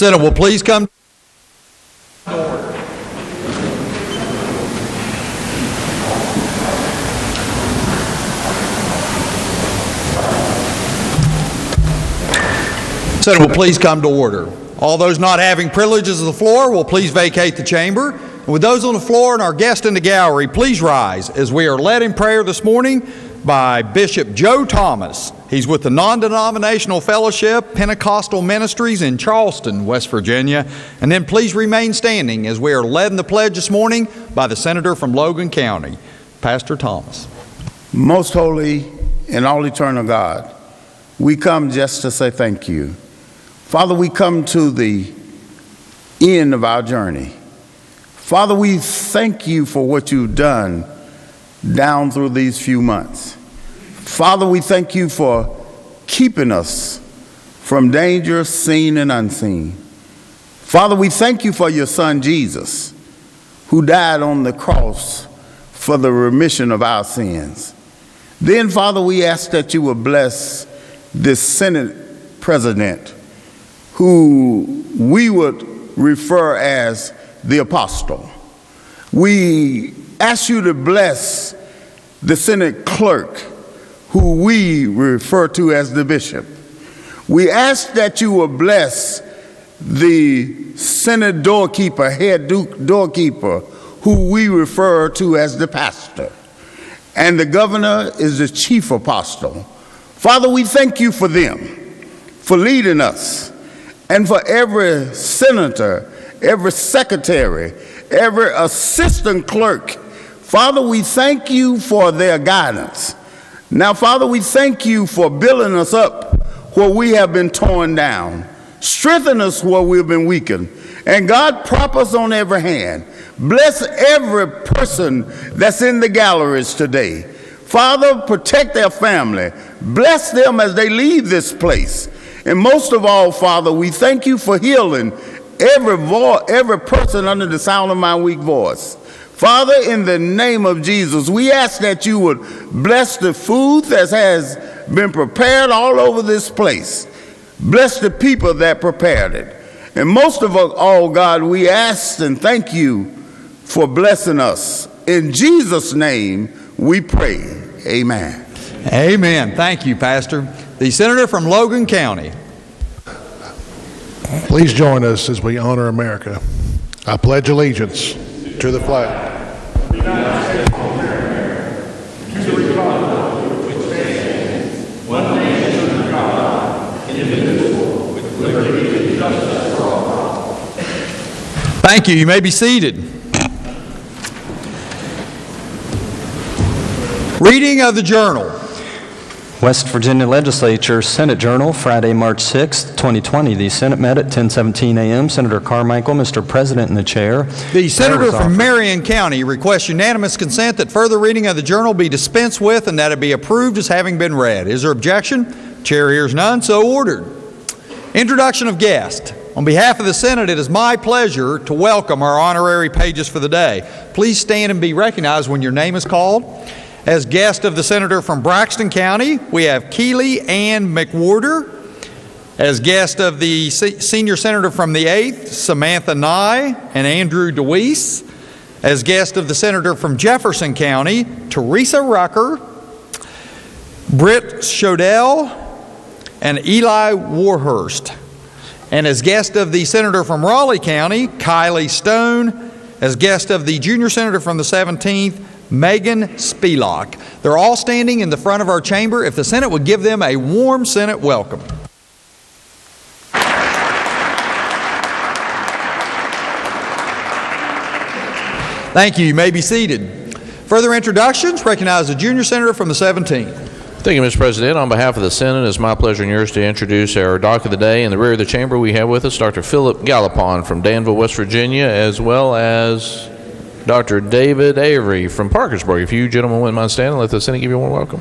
Senate will please come to order. Senate will please come to order. All those not having privileges of the floor will please vacate the chamber. And with those on the floor and our guests in the gallery, please rise as we are led in prayer this morning by Bishop Joe Thomas. He's with the Non-Denominational Fellowship Pentecostal Ministries in Charleston, West Virginia. And then please remain standing as we are led in the pledge this morning by the senator from Logan County, Pastor Thomas. Most holy and all eternal God, we come just to say thank you. Father, we come to the end of our journey. Father, we thank you for what you've done down through these few months. Father, we thank you for keeping us from danger seen and unseen. Father, we thank you for your son Jesus, who died on the cross for the remission of our sins. Then, Father, we ask that you would bless this Senate president, who we would refer as the apostle. We ask you to bless the Senate clerk, who we refer to as the bishop. We ask that you will bless the Senate doorkeeper, head doorkeeper, who we refer to as the pastor. And the governor is the chief apostle. Father, we thank you for them, for leading us, and for every senator, every secretary, every assistant clerk. Father, we thank you for their guidance. Now, Father, we thank you for building us up where we have been torn down. Strengthen us where we've been weakened. And God, prop us on every hand. Bless every person that's in the galleries today. Father, protect their family. Bless them as they leave this place. And most of all, Father, we thank you for healing every person under the sound of my weak voice. Father, in the name of Jesus, we ask that you would bless the food that has been prepared all over this place. Bless the people that prepared it. And most of all, God, we ask and thank you for blessing us. In Jesus' name we pray. Amen. Amen. Thank you, Pastor. The senator from Logan County. Please join us as we honor America. I pledge allegiance to the flag. The United States of America, to the republic which stands, one nation under God, indivisible, with liberty and justice for all. Thank you. You may be seated. Reading of the Journal. West Virginia Legislature Senate Journal, Friday, March 6, 2020. The Senate met at 10:17 a.m. Senator Carmichael, Mr. President, in the chair. The senator from Marion County requests unanimous consent that further reading of the Journal be dispensed with and that it be approved as having been read. Is there objection? Chair hears none, so ordered. Introduction of guests. On behalf of the Senate, it is my pleasure to welcome our honorary pages for the day. Please stand and be recognized when your name is called. As guest of the senator from Braxton County, we have Keely Ann McWhorter. As guest of the senior senator from the 8th, Samantha Nye and Andrew DeWeese. As guest of the senator from Jefferson County, Teresa Rucker, Britt Shodell, and Eli Warhurst. And as guest of the senator from Raleigh County, Kylie Stone. As guest of the junior senator from the 17th, Megan Spelach. They're all standing in the front of our chamber. If the Senate would give them a warm Senate welcome. Thank you. You may be seated. Further introductions, recognize the junior senator from the 17th. Thank you, Mr. President. On behalf of the Senate, it's my pleasure and yours to introduce our doc of the day. In the rear of the chamber, we have with us Dr. Philip Gallipon from Danville, West Virginia, as well as Dr. David Avery from Parkersburg. If you gentlemen wouldn't mind standing, let the Senate give you a warm welcome.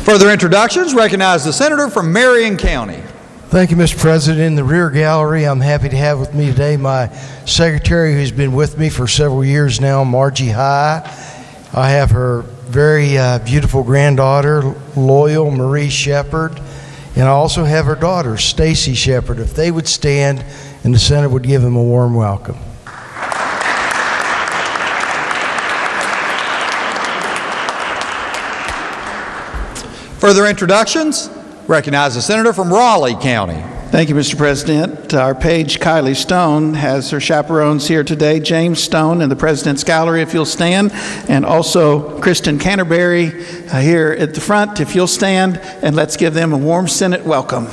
Further introductions, recognize the senator from Marion County. Thank you, Mr. President. In the rear gallery, I'm happy to have with me today my secretary who's been with me for several years now, Margie High. I have her very beautiful granddaughter, Loyal Marie Shepard. And I also have her daughter, Stacy Shepard. If they would stand and the Senate would give them a warm welcome. Further introductions, recognize the senator from Raleigh County. Thank you, Mr. President. Our page, Kylie Stone, has her chaperones here today, James Stone in the President's Gallery, if you'll stand, and also Kristen Canterbury here at the front, if you'll stand, and let's give them a warm Senate welcome.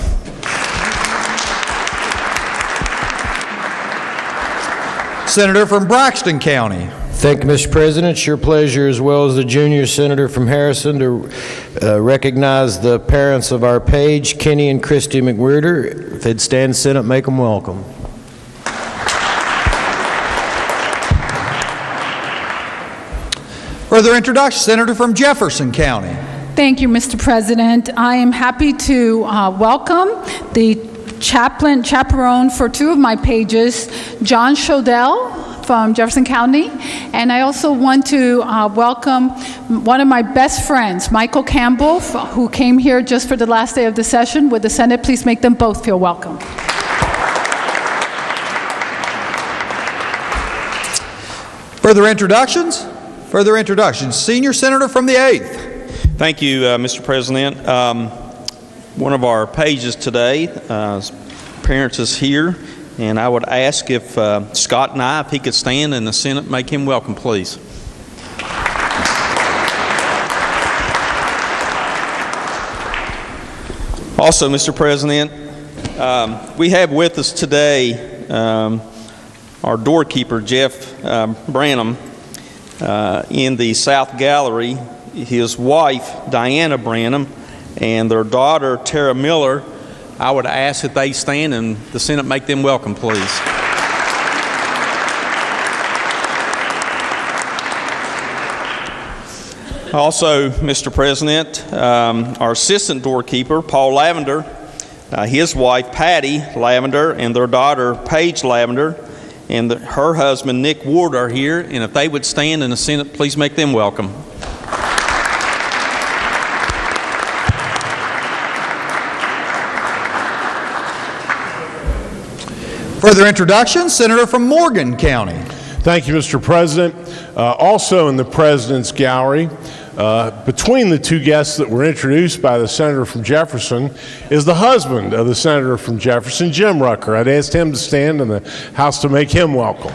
Senator from Braxton County. Thank you, Mr. President. It's your pleasure, as well as the junior senator from Harrison, to recognize the parents of our page, Kenny and Christy McWhirter. If they'd stand in the Senate, make them welcome. Further introduction, Senator from Jefferson County. Thank you, Mr. President. I am happy to welcome the chaperone for two of my pages, John Shodell from Jefferson County, and I also want to welcome one of my best friends, Michael Campbell, who came here just for the last day of the session. Would the Senate please make them both feel welcome? Further introductions? Further introductions. Senior Senator from the 8th. Thank you, Mr. President. One of our pages today, parents is here, and I would ask if Scott and if he could stand in the Senate, make him welcome, please. Also, Mr. President, we have with us today our doorkeeper, Jeff Branham, in the South Gallery, his wife, Diana Branham, and their daughter, Tara Miller. I would ask that they stand and the Senate make them welcome, please. Also, Mr. President, our assistant doorkeeper, Paul Lavender, his wife, Patty Lavender, and their daughter, Paige Lavender, and her husband, Nick Ward, are here, and if they would stand in the Senate, please make them welcome. Further introductions, Senator from Morgan County. Thank you, Mr. President. Also in the President's Gallery, between the two guests that were introduced by the Senator from Jefferson, is the husband of the Senator from Jefferson, Jim Rucker. I'd ask him to stand in the House to make him welcome.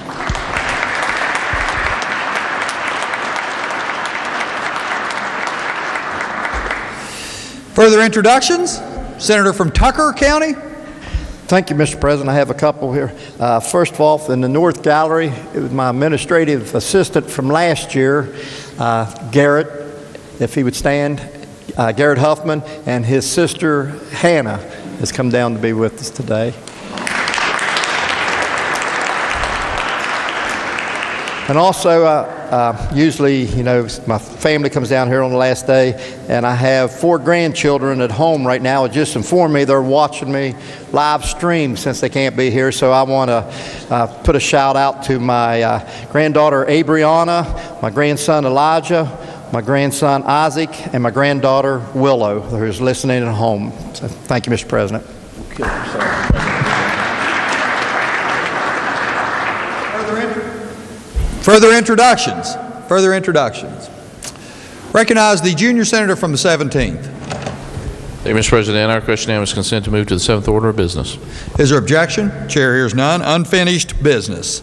Further introductions, Senator from Tucker County. Thank you, Mr. President. I have a couple here. First of all, in the North Gallery, it was my administrative assistant from last year, Garrett, if he would stand, Garrett Huffman, and his sister, Hannah, has come down to be with us today. And also, usually, you know, my family comes down here on the last day, and I have 4 grandchildren at home right now. It just informed me they're watching me live stream since they can't be here. So I want to put a shout out to my granddaughter, Abriana, my grandson, Elijah, my grandson, Isaac, and my granddaughter, Willow, who's listening at home. So thank you, Mr. President. Further introductions. Further introductions. Recognize the junior senator from the 17th. Thank you, Mr. President. Our question now is consent to move to the 7th order of business. Is there objection? Chair hears none. Unfinished business.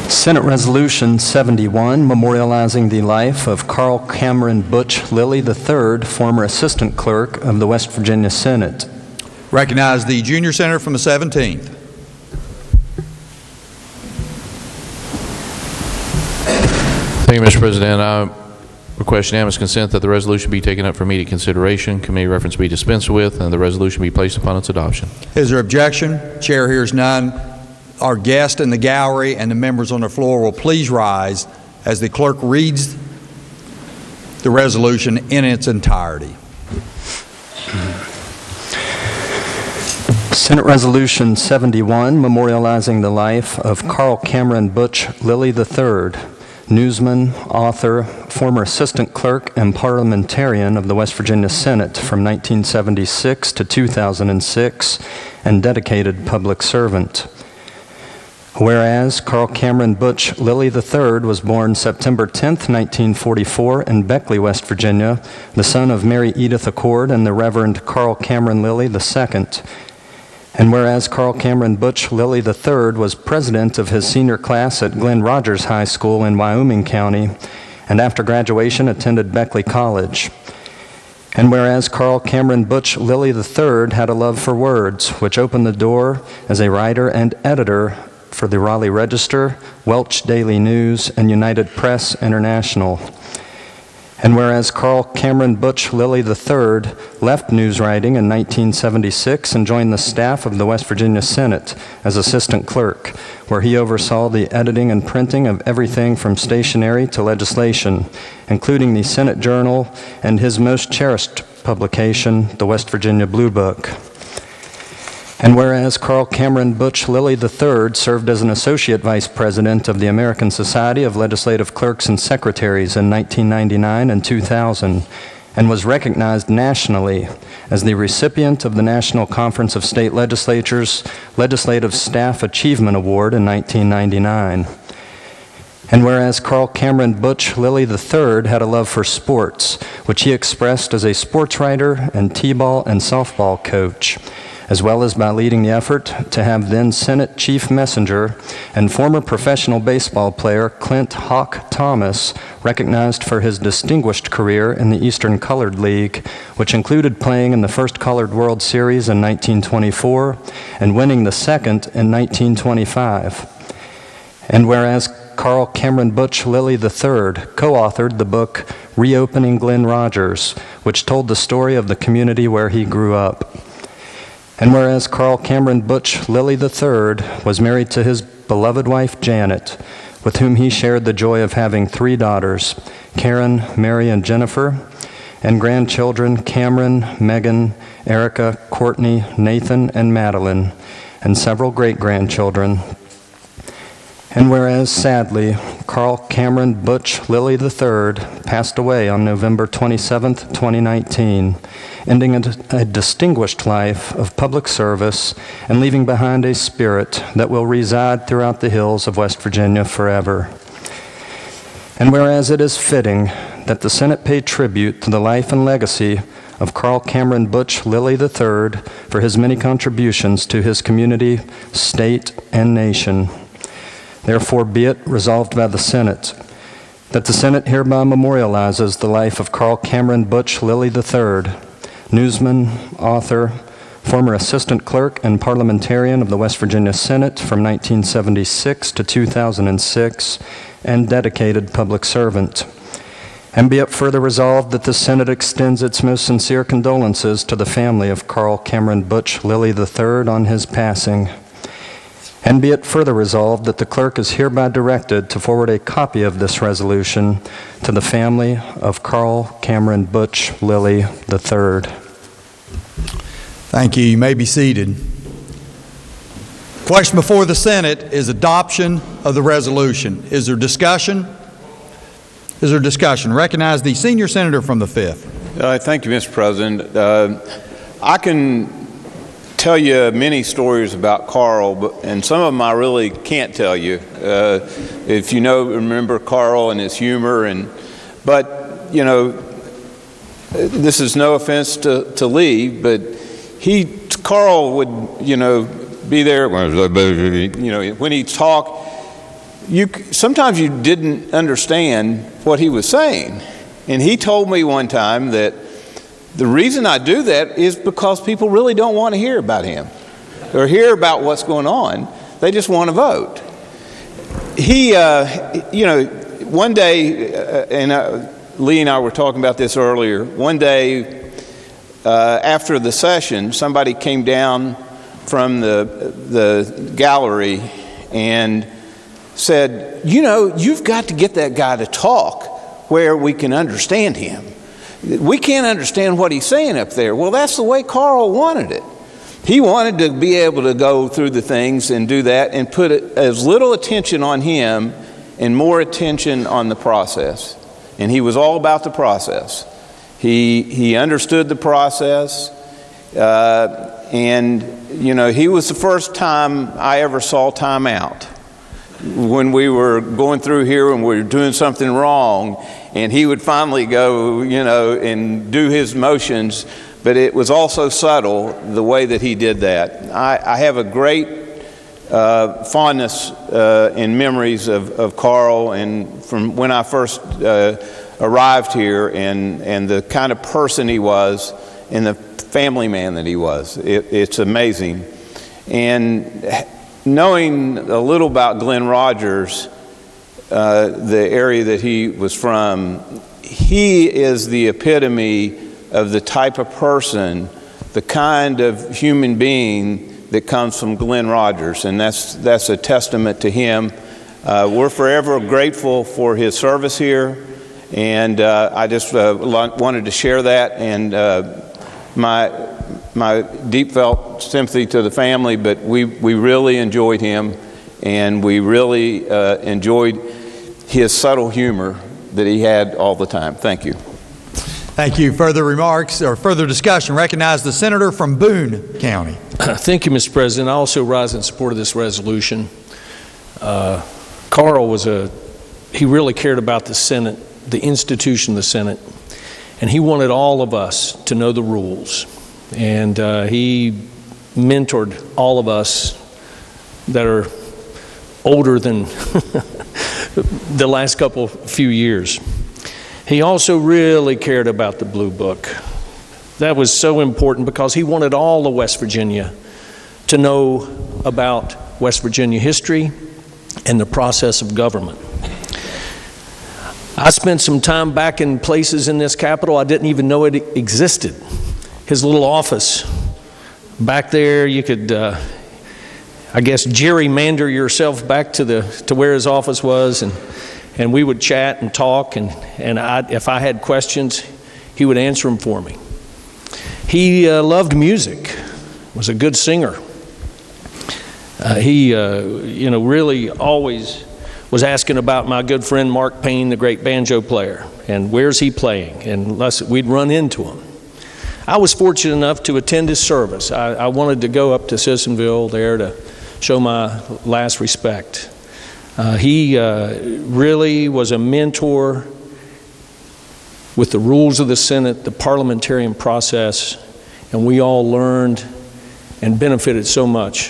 Senate Resolution 71, memorializing the life of Carl Cameron Butch Lilly III, former Assistant Clerk of the West Virginia Senate. Recognize the junior senator from the 17th. Thank you, Mr. President. I request unanimous consent that the resolution be taken up for immediate consideration, committee reference be dispensed with, and the resolution be placed upon its adoption. Is there objection? Chair hears none. Our guest in the gallery and the members on the floor will please rise as the clerk reads the resolution in its entirety. Senate Resolution 71, memorializing the life of Carl Cameron Butch Lilly III, newsman, author, former assistant clerk, and parliamentarian of the West Virginia Senate from 1976 to 2006, and dedicated public servant. Whereas Carl Cameron Butch Lilly III was born September 10, 1944 in Beckley, West Virginia, the son of Mary Edith Accord and the Reverend Carl Cameron Lilly II. And whereas Carl Cameron Butch Lilly III was president of his senior class at Glen Rogers High School in Wyoming County, and after graduation attended Beckley College. And whereas Carl Cameron Butch Lilly III had a love for words, which opened the door as a writer and editor for the Raleigh Register, Welch Daily News, and United Press International. And whereas Carl Cameron Butch Lilly III left news writing in 1976 and joined the staff of the West Virginia Senate as assistant clerk, where he oversaw the editing and printing of everything from stationery to legislation, including the Senate Journal and his most cherished publication, the West Virginia Blue Book. And whereas Carl Cameron Butch Lilly III served as an associate vice president of the American Society of Legislative Clerks and Secretaries in 1999 and 2000, and was recognized nationally as the recipient of the National Conference of State Legislatures Legislative Staff Achievement Award in 1999. And whereas Carl Cameron Butch Lilly III had a love for sports, which he expressed as a sports writer and t-ball and softball coach, as well as by leading the effort to have then Senate Chief Messenger and former professional baseball player Clint Hawk Thomas recognized for his distinguished career in the Eastern Colored League, which included playing in the first Colored World Series in 1924 and winning the second in 1925. And whereas Carl Cameron Butch Lilly III co-authored the book Reopening Glen Rogers, which told the story of the community where he grew up. And whereas Carl Cameron Butch Lilly III was married to his beloved wife Janet, with whom he shared the joy of having 3 daughters, Karen, Mary, and Jennifer, and grandchildren Cameron, Megan, Erica, Courtney, Nathan, and Madeline, and several great-grandchildren. And whereas, sadly, Carl Cameron Butch Lilly III passed away on November 27, 2019, ending a distinguished life of public service and leaving behind a spirit that will reside throughout the hills of West Virginia forever. And whereas it is fitting that the Senate pay tribute to the life and legacy of Carl Cameron Butch Lilly III for his many contributions to his community, state, and nation, therefore be it resolved by the Senate that the Senate hereby memorializes the life of Carl Cameron Butch Lilly III, newsman, author, former assistant clerk and parliamentarian of the West Virginia Senate from 1976 to 2006, and dedicated public servant. And be it further resolved that the Senate extends its most sincere condolences to the family of Carl Cameron Butch Lilly III on his passing. And be it further resolved that the clerk is hereby directed to forward a copy of this resolution to the family of Carl Cameron Butch Lilly III. Thank you. You may be seated. Question before the Senate is adoption of the resolution. Is there discussion? Is there discussion? Recognize the senior senator from the 5th. Thank you, Mr. President. I can tell you many stories about Carl, and some of them I really can't tell you. If you remember Carl and his humor, but you know, this is no offense to Lee, but Carl would, be there, when he talked. Sometimes you didn't understand what he was saying, and he told me one time that the reason I do that is because people really don't want to hear about him or hear about what's going on. They just want to vote. He, one day, and Lee and I were talking about this earlier, one day after the session, somebody came down from the gallery and said, you've got to get that guy to talk where we can understand him. We can't understand what he's saying up there. Well, that's the way Carl wanted it. He wanted to be able to go through the things and do that and put as little attention on him and more attention on the process. And he was all about the process. He understood the process, and he was the first time I ever saw time out. when we were going through here and we were doing something wrong, and he would finally go, and do his motions, but it was also subtle the way that he did that. I have a great fondness and memories of Carl, and from when I first arrived here, and the kind of person he was, and the family man that he was. It's amazing. And knowing a little about Glenn Rogers, the area that he was from, he is the epitome of the type of person, the kind of human being that comes from Glenn Rogers, and that's a testament to him. We're forever grateful for his service here, and I just wanted to share that, and my deep felt sympathy to the family, but we really enjoyed him, and we really enjoyed his subtle humor that he had all the time. Thank you. Thank you. Further remarks or further discussion? Recognize the senator from Boone County. Thank you, Mr. President. I also rise in support of this resolution. Carl he really cared about the Senate, the institution of the Senate, and he wanted all of us to know the rules. And he mentored all of us that are older than the last few years. He also really cared about the Blue Book. That was so important because he wanted all of West Virginia to know about West Virginia history and the process of government. I spent some time back in places in this Capitol I didn't even know it existed. His little office back there, you could, I guess, gerrymander yourself back to where his office was, and we would chat and talk, and if I had questions, he would answer them for me. He loved music, was a good singer. He really always was asking about my good friend Mark Payne, the great banjo player, and where's he playing, and we'd run into him. I was fortunate enough to attend his service. I wanted to go up to Citizenville there to show my last respect. He really was a mentor with the rules of the Senate, the parliamentarian process, and we all learned and benefited so much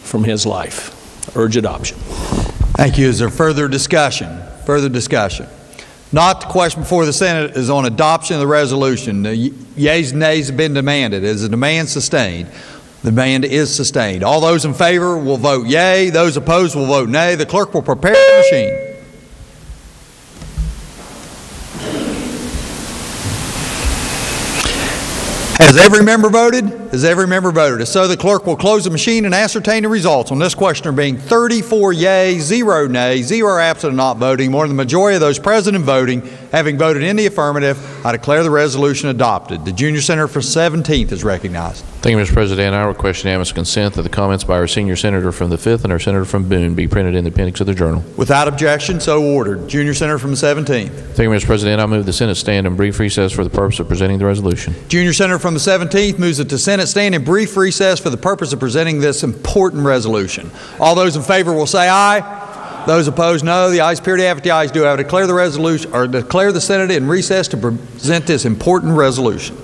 from his life. Urge adoption. Thank you. Is there further discussion? Further discussion? Not the question before the Senate is on adoption of the resolution. The yeas and nays have been demanded. Is the demand sustained? The demand is sustained. All those in favor will vote yea. Those opposed will vote nay. The clerk will prepare the machine. Has every member voted? Has every member voted? If so, the clerk will close the machine and ascertain the results on this question there being 34 yea, 0 nay, 0 absent and not voting. More than the majority of those present and voting having voted in the affirmative, I declare the resolution adopted. The junior senator for 17th is recognized. Thank you, Mr. President. I request unanimous consent that the comments by our senior senator from the 5th and our senator from Boone be printed in the appendix of the journal. Without objection, so ordered. Junior senator from the 17th. Thank you, Mr. President. I move the Senate stand in brief recess for the purpose of presenting the resolution. Junior senator from the 17th moves that the Senate stand in brief recess for the purpose of presenting this important resolution. All those in favor will say aye. Those opposed, no. The ayes appear to have it. The ayes do have it. Declare the resolution, or declare the Senate in recess to present this important resolution.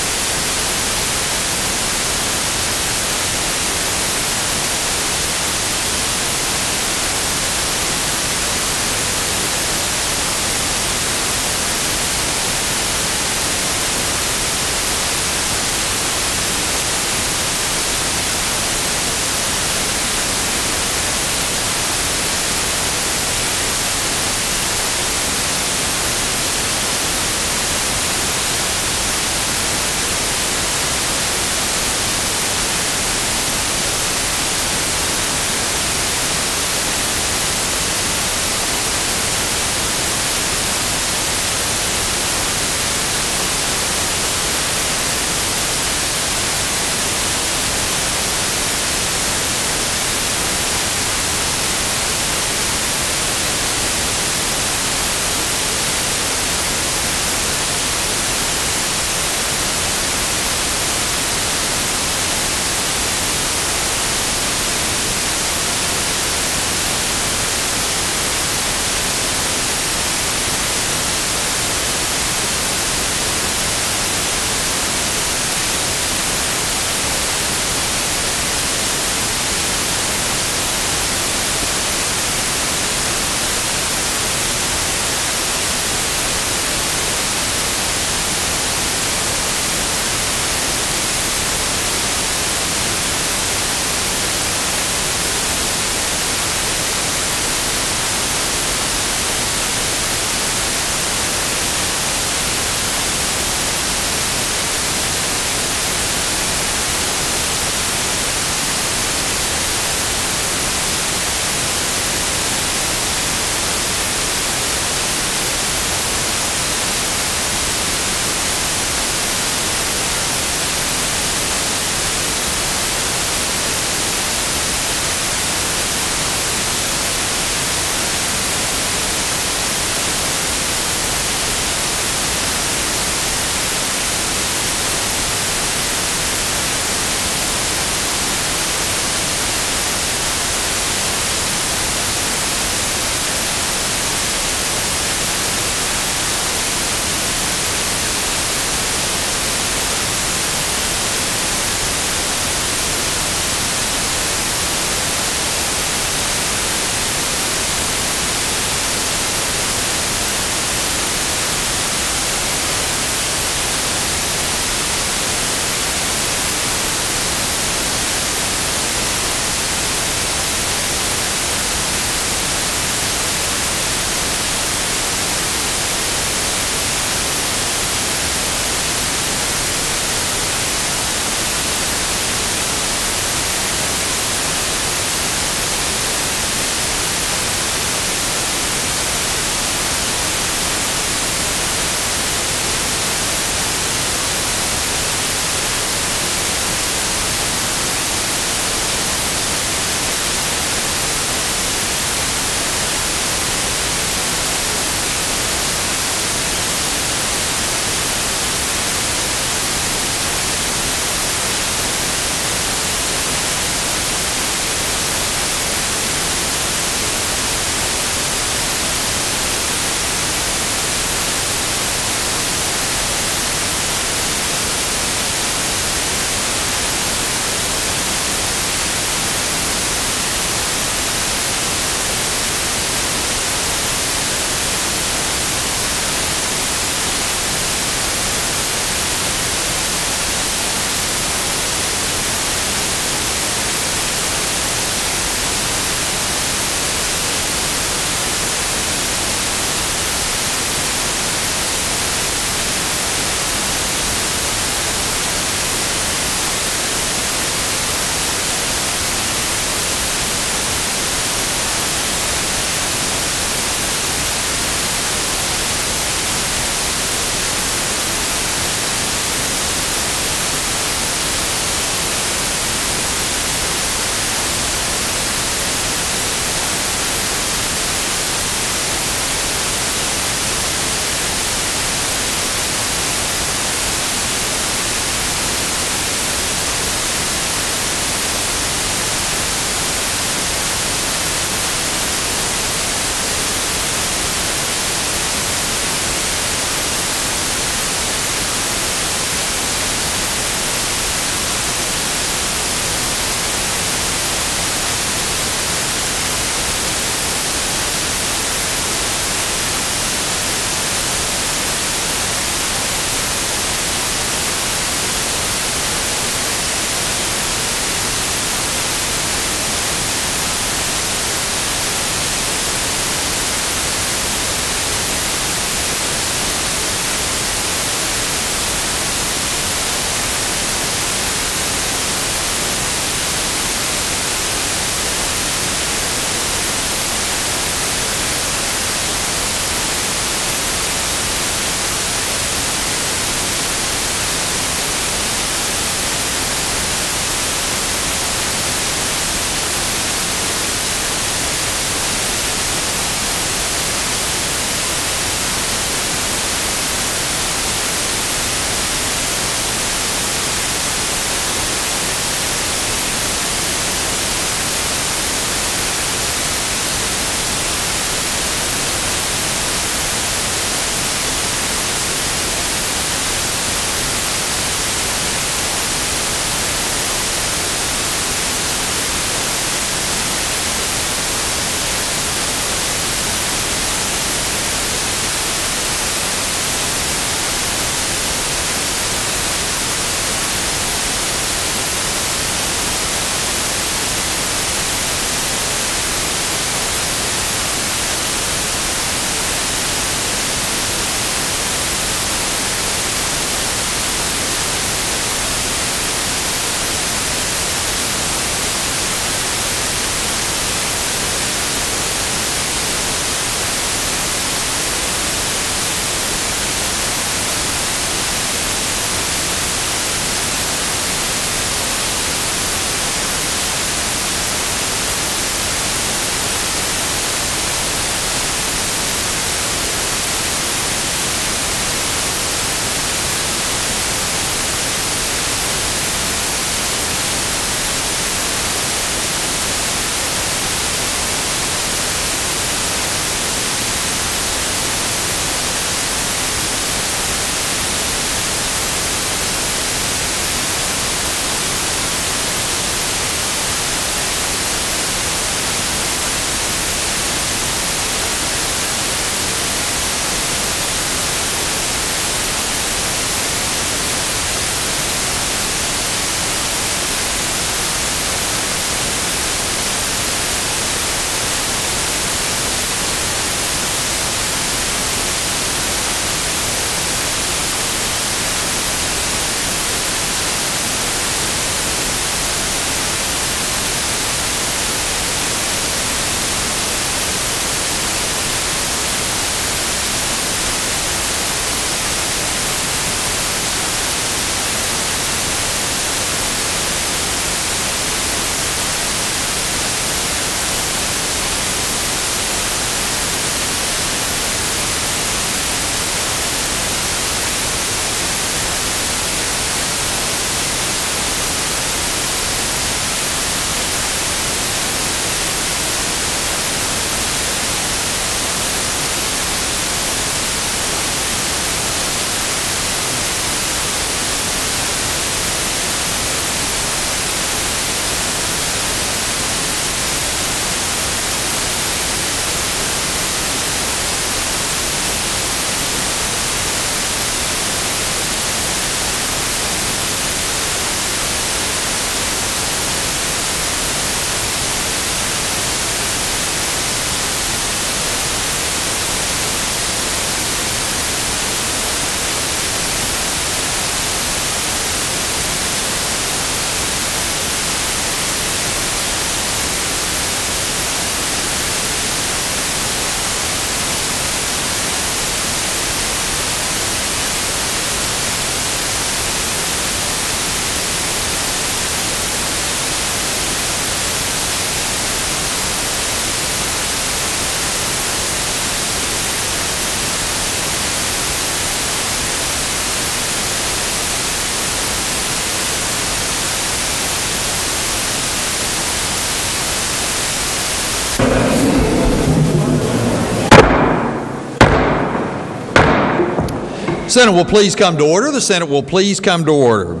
Senate will please come to order. The Senate will please come to order.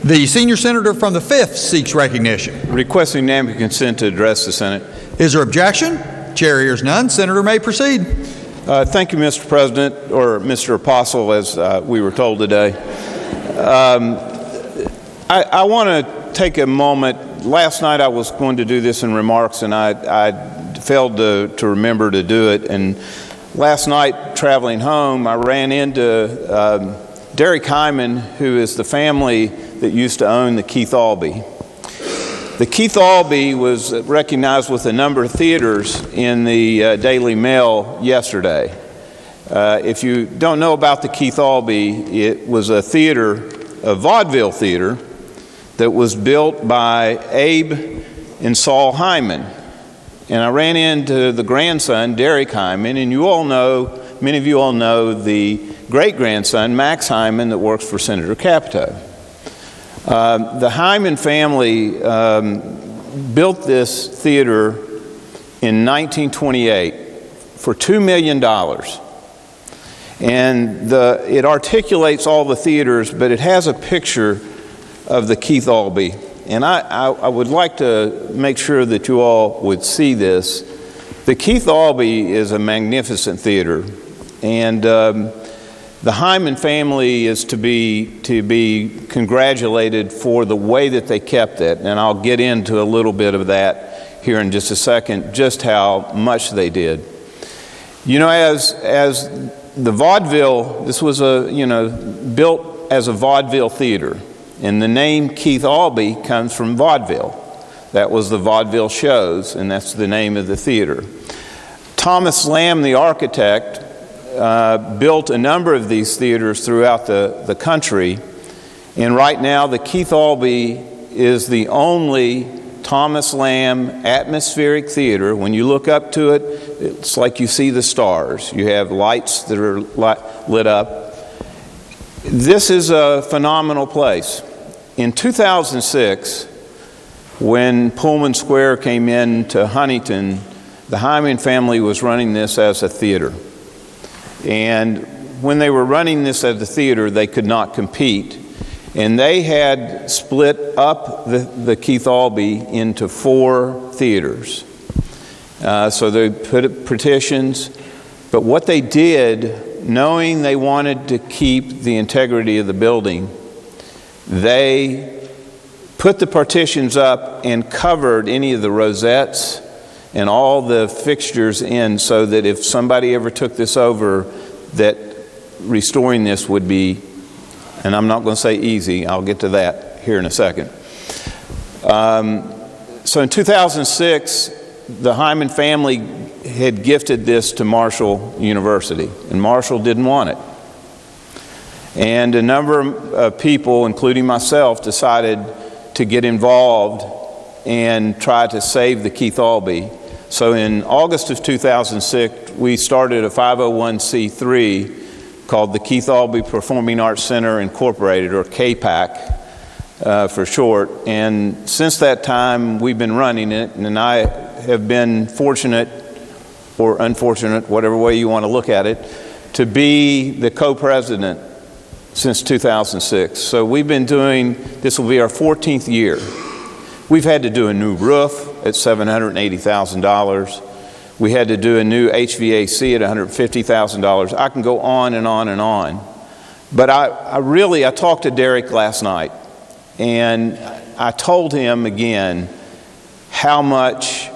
The senior senator from the 5th seeks recognition. Requesting unanimous consent to address the Senate. Is there objection? Chair hears none. Senator may proceed. Thank you, Mr. President, or Mr. Apostle, as we were told today. I want to take a moment. Last night I was going to do this in remarks, and I failed to remember to do it. And last night, traveling home, I ran into Derek Hyman, who is the family that used to own the Keith Albee. The Keith Albee was recognized with a number of theaters in the Daily Mail yesterday. If you don't know about the Keith Albee, it was a theater, a vaudeville theater, that was built by Abe and Saul Hyman. And I ran into the grandson, Derek Hyman, and you all know, many of you all know the great-grandson, Max Hyman, that works for Senator Capito. The Hyman family built this theater in 1928 for $2 million. And it articulates all the theaters, but it has a picture of the Keith Albee. And I would like to make sure that you all would see this. The Keith Albee is a magnificent theater, and the Hyman family is to be congratulated for the way that they kept it, and I'll get into a little bit of that here in just a second, just how much they did. You know, as the vaudeville, this was built as a vaudeville theater, and the name Keith Albee comes from vaudeville. That was the vaudeville shows, and that's the name of the theater. Thomas Lamb, the architect, built a number of these theaters throughout the country, and right now the Keith Albee is the only Thomas Lamb atmospheric theater. When you look up to it, it's like you see the stars. You have lights that are lit up. This is a phenomenal place. In 2006, when Pullman Square came into Huntington, the Hyman family was running this as a theater. And when they were running this as a theater, they could not compete. And they had split up the Keith Albee into 4 theaters. So they put partitions. But what they did, knowing they wanted to keep the integrity of the building, they put the partitions up and covered any of the rosettes and all the fixtures in, so that if somebody ever took this over, that restoring this would be, and I'm not going to say easy, I'll get to that here in a second. So in 2006, the Hyman family had gifted this to Marshall University, and Marshall didn't want it. And a number of people, including myself, decided to get involved and try to save the Keith Albee. So in August of 2006, we started a 501c3 called the Keith Albee Performing Arts Center Incorporated, or KPAC for short. And since that time, we've been running it, and I have been fortunate, or unfortunate, whatever way you want to look at it, to be the co-president since 2006. So we've been doing, this will be our 14th year. We've had to do a new roof at $780,000. We had to do a new HVAC at $150,000. I can go on and on and on. But I talked to Derek last night, and I told him again how much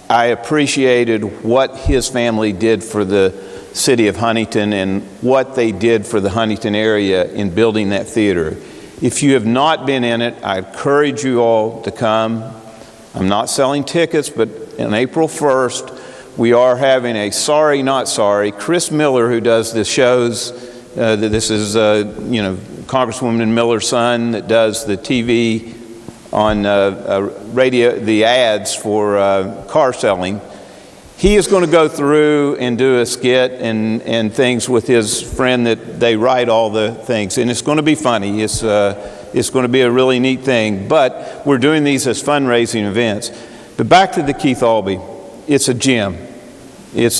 I appreciated what his family did for the city of Huntington and what they did for the Huntington area in building that theater. If you have not been in it, I encourage you all to come. I'm not selling tickets, but on April 1st, we are having a Sorry Not Sorry. Chris Miller, who does the shows, this is Congresswoman Miller's son that does the TV on radio, the ads for car selling. He is going to go through and do a skit and things with his friend that they write all the things. And it's going to be funny. It's going to be a really neat thing. But we're doing these as fundraising events. But back to the Keith Albee. It's a gem. It's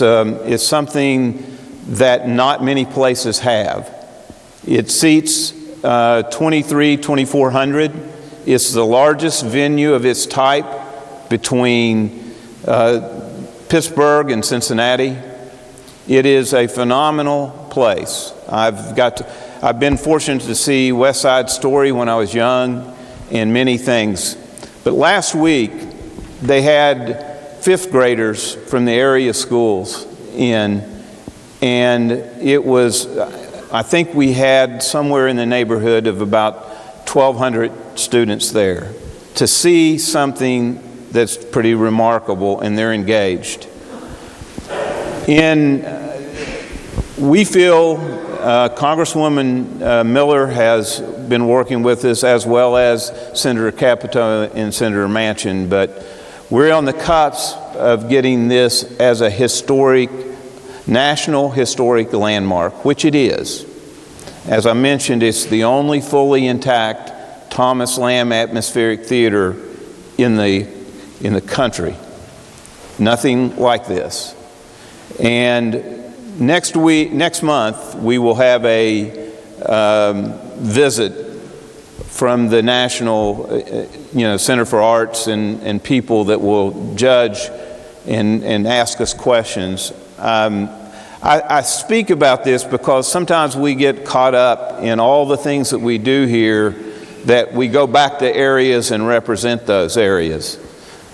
something that not many places have. It seats 2,400. It's the largest venue of its type between Pittsburgh and Cincinnati. It is a phenomenal place. I've been fortunate to see West Side Story when I was young and many things. But last week, they had fifth graders from the area schools in, and it was, I think we had somewhere in the neighborhood of about 1,200 students there to see something that's pretty remarkable, and they're engaged. We feel Congresswoman Miller has been working with us, as well as Senator Capito and Senator Manchin, but we're on the cusp of getting this as a historic, national historic landmark, which it is. As I mentioned, it's the only fully intact Thomas Lamb Atmospheric Theater in the country. Nothing like this. And next month, we will have a visit from the National Center for Arts and people that will judge and ask us questions. I speak about this because sometimes we get caught up in all the things that we do here, that we go back to areas and represent those areas.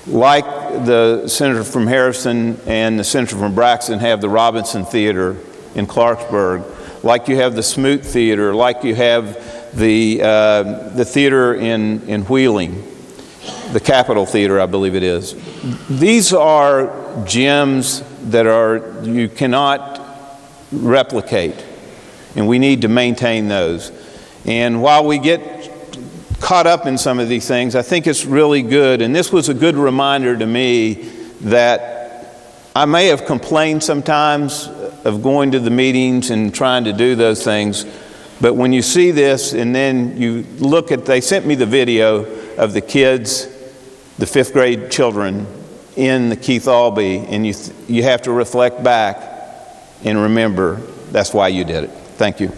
Like the senator from Harrison and the senator from Braxton have the Robinson Theater in Clarksburg, like you have the Smoot Theater, like you have the theater in Wheeling, the Capitol Theater, I believe it is. These are gems that you cannot replicate, and we need to maintain those. And while we get caught up in some of these things, I think it's really good, and this was a good reminder to me that I may have complained sometimes of going to the meetings and trying to do those things, but when you see this and then you look at, they sent me the video of the kids, the fifth grade children in the Keith Albee, and you have to reflect back and remember that's why you did it. Thank you.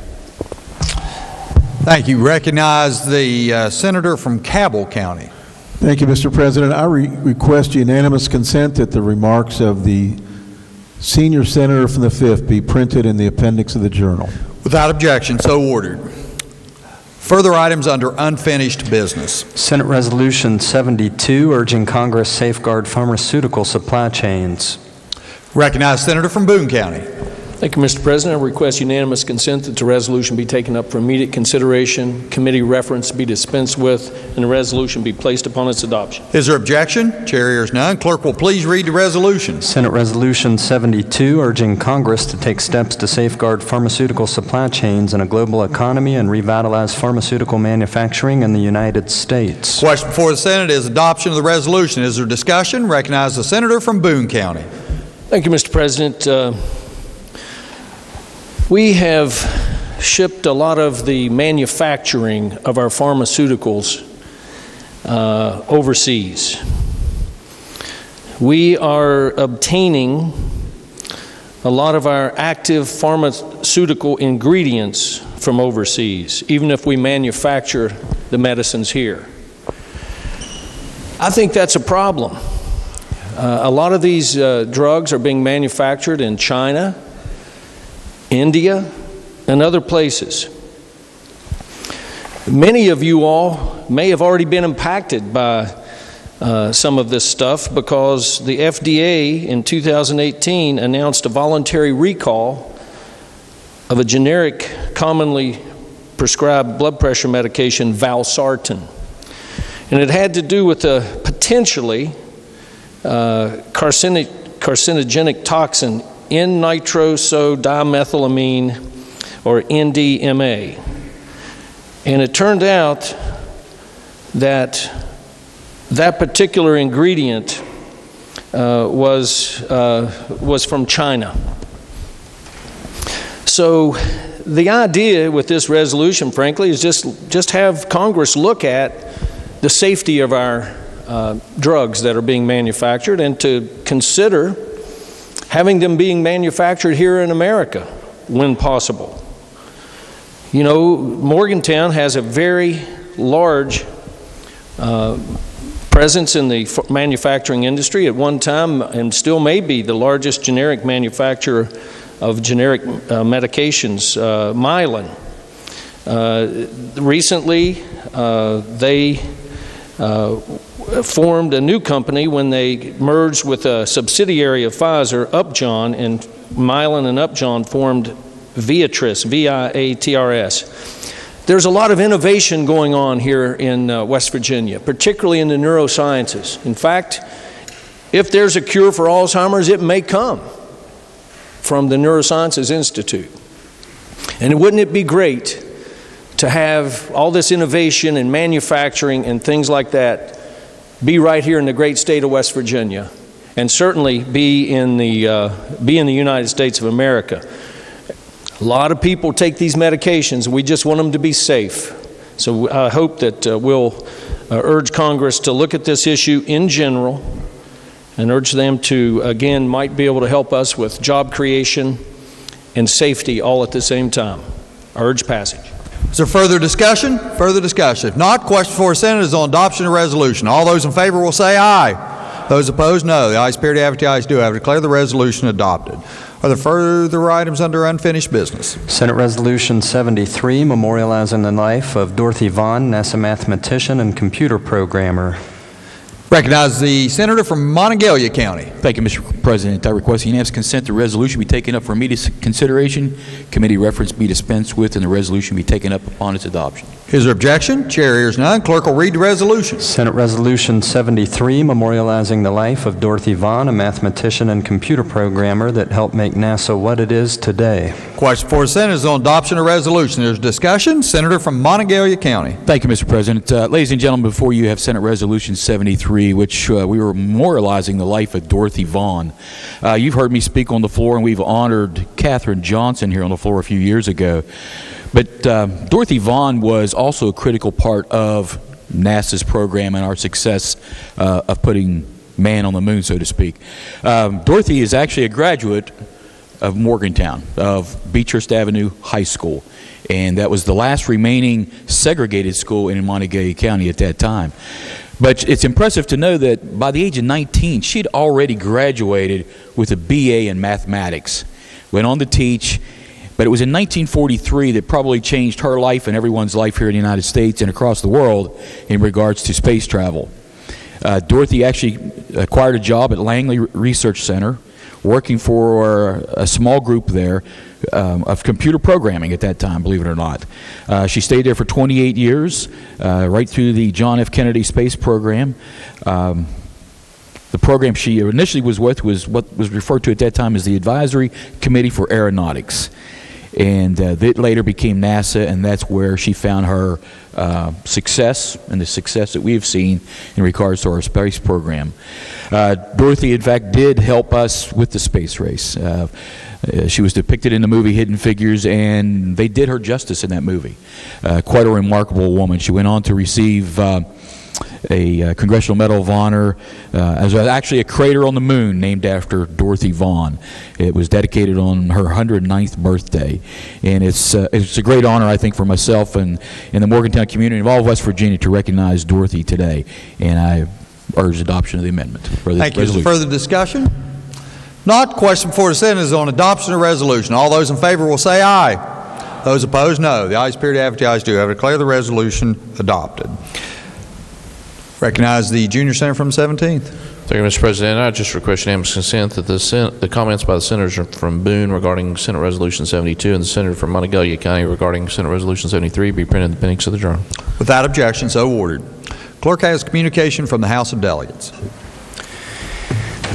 Thank you. Recognize the senator from Cabell County. Thank you, Mr. President. I request unanimous consent that the remarks of the senior senator from the 5th be printed in the appendix of the journal. Without objection, so ordered. Further items under unfinished business. Senate Resolution 72, urging Congress safeguard pharmaceutical supply chains. Recognize senator from Boone County. Thank you, Mr. President. I request unanimous consent that the resolution be taken up for immediate consideration, committee reference be dispensed with, and the resolution be placed upon its adoption. Is there objection? Chair hears none. Clerk will please read the resolution. Senate Resolution 72, urging Congress to take steps to safeguard pharmaceutical supply chains in a global economy and revitalize pharmaceutical manufacturing in the United States. Question before the Senate is adoption of the resolution. Is there discussion? Recognize the senator from Boone County. Thank you, Mr. President. We have shipped a lot of the manufacturing of our pharmaceuticals overseas. We are obtaining a lot of our active pharmaceutical ingredients from overseas, even if we manufacture the medicines here. I think that's a problem. A lot of these drugs are being manufactured in China, India, and other places. Many of you all may have already been impacted by some of this stuff because the FDA in 2018 announced a voluntary recall of a generic, commonly prescribed blood pressure medication, valsartan. And it had to do with a potentially carcinogenic toxin, N-nitrosodimethylamine, or NDMA. And it turned out that that particular ingredient was from China. So the idea with this resolution, frankly, is just have Congress look at the safety of our drugs that are being manufactured and to consider having them being manufactured here in America when possible. You know, Morgantown has a very large presence in the manufacturing industry at one time, and still may be the largest generic manufacturer of generic medications, Mylan. Recently, they formed a new company when they merged with a subsidiary of Pfizer, Upjohn, and Mylan and Upjohn formed Viatris, V-I-A-T-R-S. There's a lot of innovation going on here in West Virginia, particularly in the neurosciences. In fact, if there's a cure for Alzheimer's, it may come from the Neurosciences Institute. And wouldn't it be great to have all this innovation and manufacturing and things like that be right here in the great state of West Virginia, and certainly be in the United States of America? A lot of people take these medications, and we just want them to be safe. So I hope that we'll urge Congress to look at this issue in general and urge them to, again, might be able to help us with job creation and safety all at the same time. I urge passage. Is there further discussion? Further discussion. If not, question before the Senate is on adoption of resolution. All those in favor will say aye. Those opposed, no. The ayes appear to have, the ayes do have. Declare the resolution adopted. Are there further items under unfinished business? Senate Resolution 73, memorializing the life of Dorothy Vaughan, NASA mathematician and computer programmer. Recognize the senator from Monongalia County. Thank you, Mr. President. I request unanimous consent the resolution be taken up for immediate consideration, committee reference be dispensed with, and the resolution be taken up upon its adoption. Is there objection? Chair hears none. Clerk will read the resolution. Senate Resolution 73, memorializing the life of Dorothy Vaughan, a mathematician and computer programmer that helped make NASA what it is today. Question before the Senate is on adoption of resolution. There's discussion. Senator from Monongalia County. Thank you, Mr. President. Ladies and gentlemen, before you have Senate Resolution 73, which we were memorializing the life of Dorothy Vaughan. You've heard me speak on the floor, and we've honored Katherine Johnson here on the floor a few years ago. But Dorothy Vaughan was also a critical part of NASA's program and our success of putting man on the moon, so to speak. Dorothy is actually a graduate of Morgantown, of Beechurst Avenue High School. And that was the last remaining segregated school in Monongalia County at that time. But it's impressive to know that by the age of 19, she'd already graduated with a BA in mathematics. Went on to teach, but it was in 1943 that probably changed her life and everyone's life here in the United States and across the world in regards to space travel. Dorothy actually acquired a job at Langley Research Center, working for a small group there of computer programming at that time, believe it or not. She stayed there for 28 years, right through the John F. Kennedy space program. The program she initially was with was what was referred to at that time as the Advisory Committee for Aeronautics. And that later became NASA, and that's where she found her success and the success that we have seen in regards to our space program. Dorothy, in fact, did help us with the space race. She was depicted in the movie Hidden Figures, and they did her justice in that movie. Quite a remarkable woman. She went on to receive a Congressional Medal of Honor as actually a crater on the moon named after Dorothy Vaughan. It was dedicated on her 109th birthday, and it's a great honor, I think, for myself and the Morgantown community of all of West Virginia to recognize Dorothy today, and I urge adoption of the amendment. For the Thank you. resolution. Further discussion? Not. Question before the Senate is on adoption of resolution. All those in favor will say aye. Those opposed, no. The ayes appear to have, the ayes do have. Declare the resolution adopted. Recognize the junior senator from 17th. Thank you, Mr. President. I just request unanimous consent that the comments by the senators from Boone regarding Senate Resolution 72 and the senator from Monongalia County regarding Senate Resolution 73 be printed in the appendix of the Journal. Without objection, so ordered. Clerk has communication from the House of Delegates.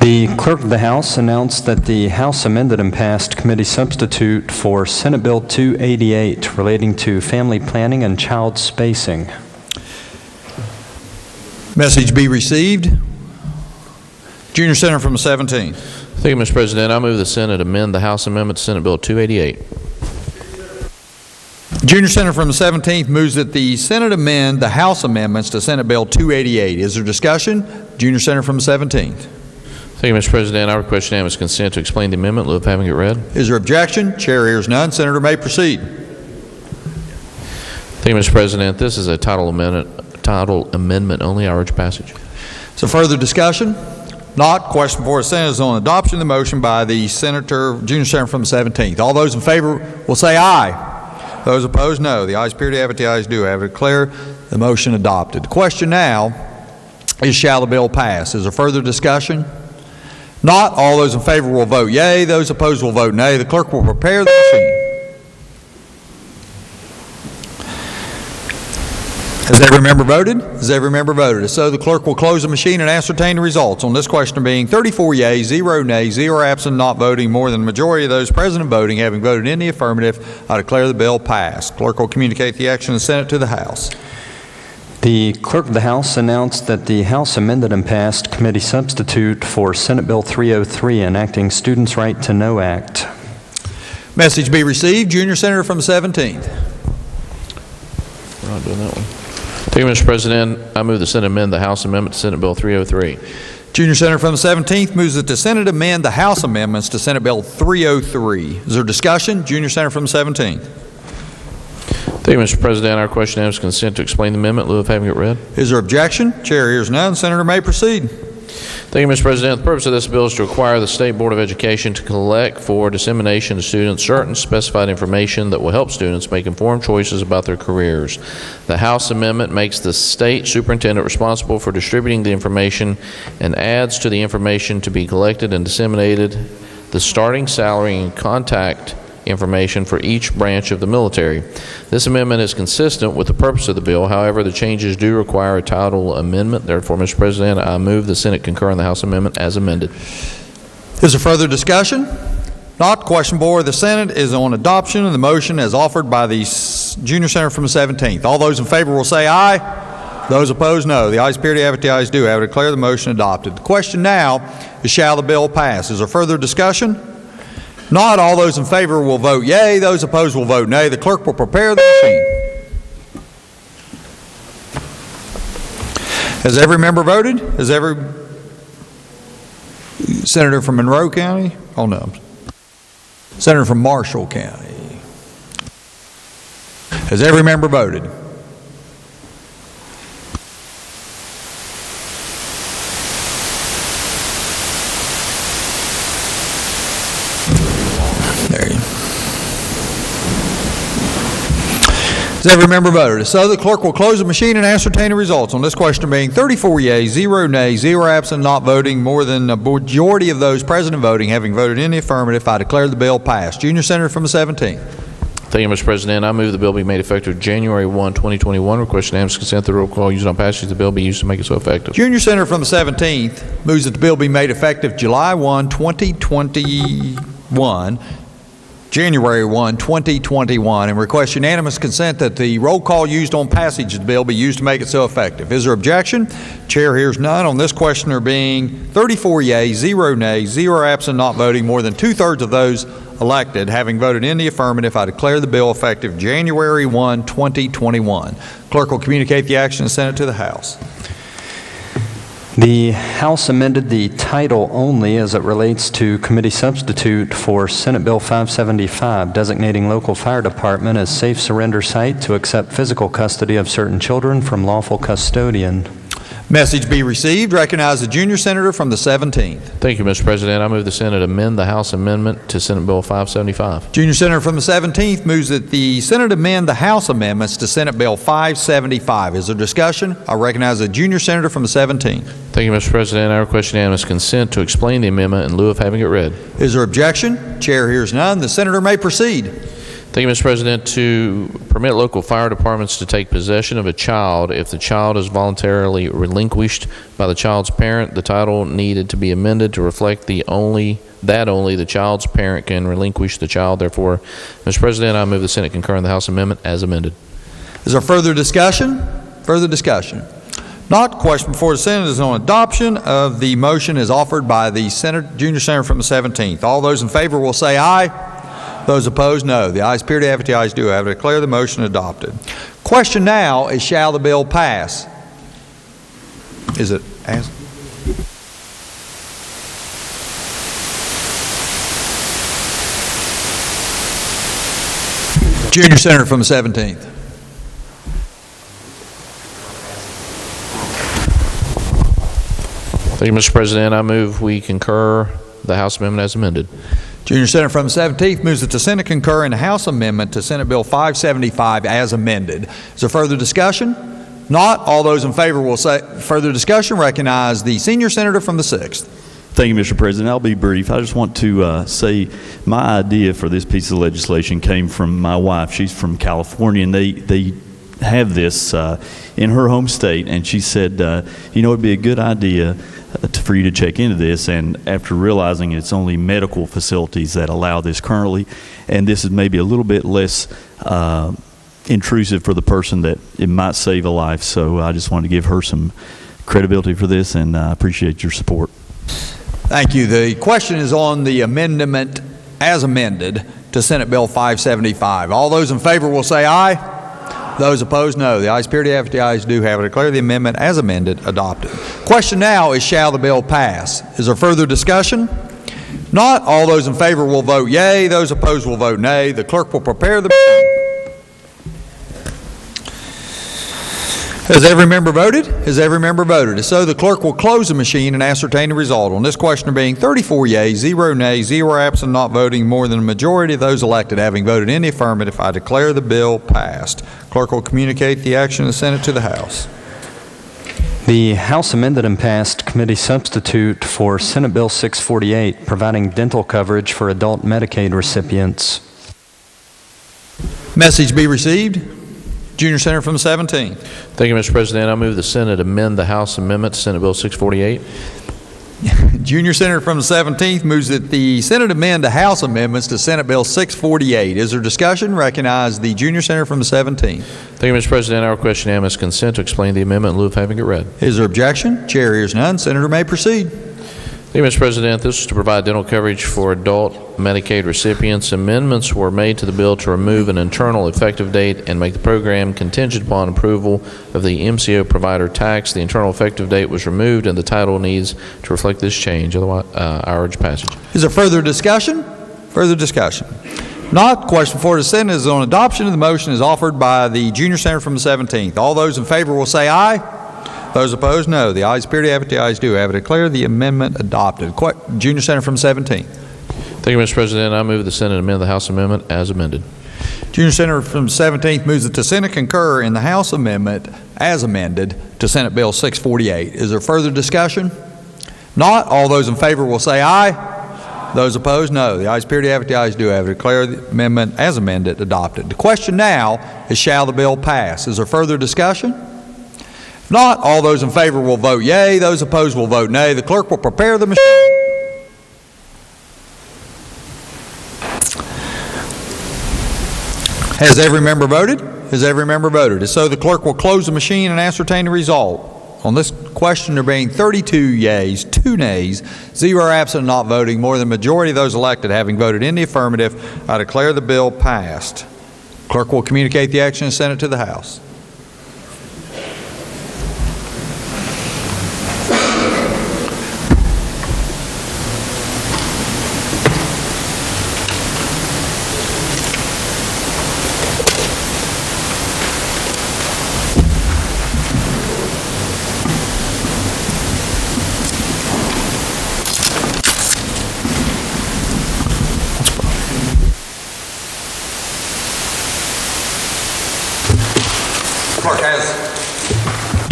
The Clerk of the House announced that the House amended and passed committee substitute for Senate Bill 288 relating to family planning and child spacing. Message be received. Junior senator from the 17th. Thank you, Mr. President. I move the Senate amend the House amendment to Senate Bill 288. Junior senator from the 17th moves that the Senate amend the House amendments to Senate Bill 288. Is there discussion? Junior senator from the 17th. Thank you, Mr. President. I request unanimous consent to explain the amendment in lieu of having it read. Is there objection? Chair hears none. Senator may proceed. Thank you, Mr. President. This is a title amendment only. I urge passage. So further discussion? Not. Question before the Senate is on adoption of the motion by the junior senator from the 17th. All those in favor will say aye. Those opposed, no. The ayes appear to have it. The ayes do have it. Declare the motion adopted. The question now is, shall the bill pass? Is there further discussion? Not. All those in favor will vote yea. Those opposed will vote nay. The clerk will prepare the machine. Has every member voted? Has every member voted? If so, the clerk will close the machine and ascertain the results. On this question being 34 yeas, 0 nays, 0 absent, not voting, more than the majority of those present and voting having voted in the affirmative, I declare the bill passed. Clerk will communicate the action of the Senate to the House. The Clerk of the House announced that the House amended and passed committee substitute for Senate Bill 303, enacting Students' Right to Know Act. Message be received. Junior Senator from the 17th. We're not doing that one. Thank you, Mr. President. I move the Senate amend the House amendment to Senate Bill 303. Junior Senator from the 17th moves that the Senate amend the House amendments to Senate Bill 303. Is there discussion? Junior Senator from the 17th. Thank you, Mr. President. Our question is consent to explain the amendment in lieu of having it read. Is there objection? Chair hears none. Senator may proceed. Thank you, Mr. President. The purpose of this bill is to require the State Board of Education to collect for dissemination to students certain specified information that will help students make informed choices about their careers. The House amendment makes the state superintendent responsible for distributing the information and adds to the information to be collected and disseminated the starting salary and contact information for each branch of the military. This amendment is consistent with the purpose of the bill. However, the changes do require a title amendment. Therefore, Mr. President, I move the Senate concur in the House amendment as amended. Is there further discussion? Not. Question before the Senate is on adoption of the motion as offered by the junior senator from the 17th. All those in favor will say aye. Those opposed, no. The ayes appear to have it. The ayes do have it. Declare the motion adopted. The question now is, shall the bill pass? Is there further discussion? Not. All those in favor will vote yea. Those opposed will vote nay. The clerk will prepare the machine. Has every member voted? Has every senator from Monroe County? Oh, no. Senator from Marshall County. Has every member voted? Has every member voted? So the clerk will close the machine and ascertain the results. On this question being 34 yeas, 0 nays, 0 absent, not voting, more than a majority of those present and voting having voted in the affirmative, I declare the bill passed. Junior Senator from the 17th. Thank you, Mr. President. I move the bill be made effective January 1, 2021. Request unanimous consent the roll call used on passage. The bill be used to make it so effective. Junior Senator from the 17th moves that the bill be made effective July 1, 2021. January 1, 2021, and request unanimous consent that the roll call used on passage of the bill be used to make it so effective. Is there objection? Chair hears none. On this question, there being 34 yeas, 0 nays, 0 absent, not voting, more than two-thirds of those elected having voted in the affirmative, I declare the bill effective January 1, 2021. Clerk will communicate the action and send it to the House. The House amended the title only as it relates to committee substitute for Senate Bill 575, designating local fire department as safe surrender site to accept physical custody of certain children from lawful custodian. Message be received. Recognize the junior senator from the 17th. Thank you, Mr. President. I move the Senate amend the House amendment to Senate Bill 575. Junior senator from the 17th moves that the Senate amend the House amendments to Senate Bill 575. Is there discussion? I recognize the junior senator from the 17th. Thank you, Mr. President. I request unanimous consent to explain the amendment in lieu of having it read. Is there objection? Chair hears none. The senator may proceed. Thank you, Mr. President. To permit local fire departments to take possession of a child if the child is voluntarily relinquished by the child's parent, the title needed to be amended to reflect that only the child's parent can relinquish the child. Therefore, Mr. President, I move the Senate concur in the House amendment as amended. Is there further discussion? Further discussion? Not. Question before the Senate is on adoption of the motion as offered by the junior senator from the 17th. All those in favor will say aye. Those opposed, no. The ayes appear to have it. The ayes do have it. I declare the motion adopted. Question now is, shall the bill pass? Is it asked? Junior senator from the 17th. Thank you, Mr. President. I move we concur the House amendment as amended. Junior Senator from the 17th moves that the Senate concur in the House amendment to Senate Bill 575 as amended. Is there further discussion? Not, all those in favor will say further discussion. Recognize the senior senator from the 6th. Thank you, Mr. President. I'll be brief. I just want to say my idea for this piece of legislation came from my wife. She's from California, and they have this in her home state, and she said, you know, it'd be a good idea for you to check into this. And after realizing it's only medical facilities that allow this currently, and this is maybe a little bit less intrusive for the person, that it might save a life. So I just wanted to give her some credibility for this, and I appreciate your support. Thank you. The question is on the amendment as amended to Senate Bill 575. All those in favor will say aye. Those opposed, no. The ayes appear to have it. The ayes do have it. I declare the amendment as amended adopted. Question now is, shall the bill pass? Is there further discussion? Not, all those in favor will vote yea. Those opposed will vote nay. The clerk will prepare the bill. Has every member voted? Has every member voted? If so, the clerk will close the machine and ascertain the result. On this question, there being 34 yeas, 0 nays, 0 absent, not voting more than a majority of those elected having voted in the affirmative, I declare the bill passed. Clerk will communicate the action of the Senate to the House. The House amended and passed committee substitute for Senate Bill 648, providing dental coverage for adult Medicaid recipients. Message be received. Junior Senator from the 17th. Thank you, Mr. President. I move the Senate amend the House amendment to Senate Bill 648. Junior Senator from the 17th moves that the Senate amend the House amendments to Senate Bill 648. Is there discussion? Recognize the Junior Senator from the 17th. Thank you, Mr. President. I request unanimous consent to explain the amendment in lieu of having it read. Is there objection? Chair hears none. Senator may proceed. Thank you, Mr. President. This is to provide dental coverage for adult Medicaid recipients. Amendments were made to the bill to remove an internal effective date and make the program contingent upon approval of the MCO provider tax. The internal effective date was removed, and the title needs to reflect this change. Otherwise, I urge passage. Is there further discussion? Further discussion. Not. Question before the Senate is on adoption of the motion is offered by the Junior Senator from the 17th. All those in favor will say aye. Those opposed, no. The ayes appear to have it. The ayes do have it. Declare the amendment adopted. Junior Senator from 17th. Thank you, Mr. President. I move the Senate amend the House amendment as amended. Junior Senator from 17th moves that the Senate concur in the House amendment as amended to Senate Bill 648. Is there further discussion? Not. All those in favor will say aye. Those opposed, no. The ayes appear to have it. The ayes do have it. Declare the amendment as amended adopted. The question now is, shall the bill pass? Is there further discussion? Not, all those in favor will vote yea. Those opposed will vote nay. The clerk will prepare the machine. Has every member voted? Has every member voted? If so, the clerk will close the machine and ascertain the result. On this question, there being 32 yeas, 2 nays, 0 absent, not voting, more than the majority of those elected having voted in the affirmative, I declare the bill passed. Clerk will communicate the action of the Senate to the House.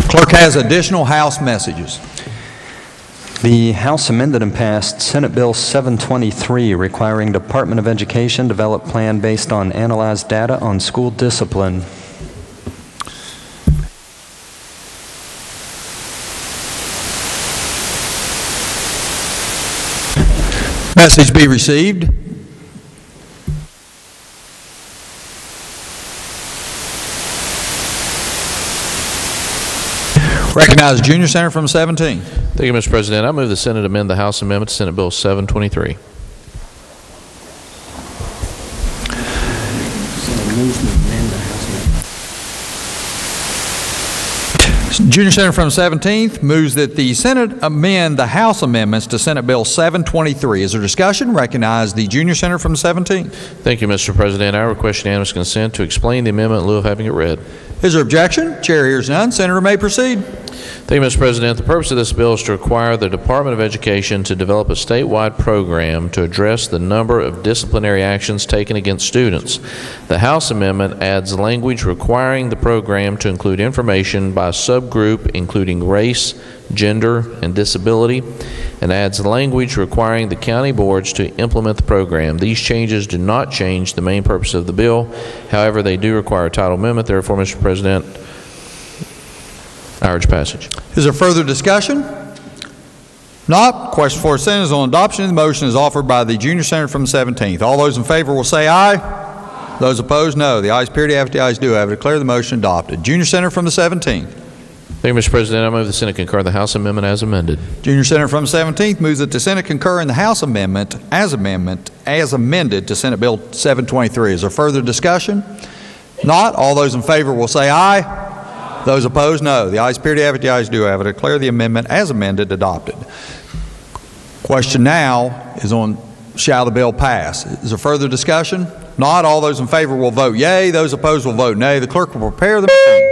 Clerk has additional House messages. The House amended and passed Senate Bill 723, requiring Department of Education develop plan based on analyzed data on school discipline. Message be received. Recognize Junior Senator from 17. Thank you, Mr. President. I move the Senate amend the House amendment to Senate Bill 723. Junior Senator from 17th moves that the Senate amend the House amendments to Senate Bill 723. Is there discussion? Recognize the Junior Senator from 17th. Thank you, Mr. President. I request unanimous consent to explain the amendment in lieu of having it read. Is there objection? Chair hears none. Senator may proceed. Thank you, Mr. President. The purpose of this bill is to require the Department of Education to develop a statewide program to address the number of disciplinary actions taken against students. The House amendment adds language requiring the program to include information by subgroup, including race, gender, and disability, and adds language requiring the county boards to implement the program. These changes do not change the main purpose of the bill. However, they do require a title amendment. Therefore, Mr. President, I urge passage. Is there further discussion? Not. Question for Senate is on adoption. The motion is offered by the junior senator from the 17th. All those in favor will say aye. Those opposed, no. The ayes appear to have, the ayes do have. I declare the motion adopted. Junior senator from the 17th. Thank you, Mr. President. I move the Senate concur in the House amendment as amended. Junior senator from the 17th moves that the Senate concur in the House amendment as amended to Senate Bill 723. Is there further discussion? Not. All those in favor will say aye. Those opposed, no. The ayes appear to have it, the ayes do have it. I declare the amendment as amended adopted. Question now is on shall the bill pass. Is there further discussion? Not. All those in favor will vote yea. Those opposed will vote nay. The clerk will prepare the machine.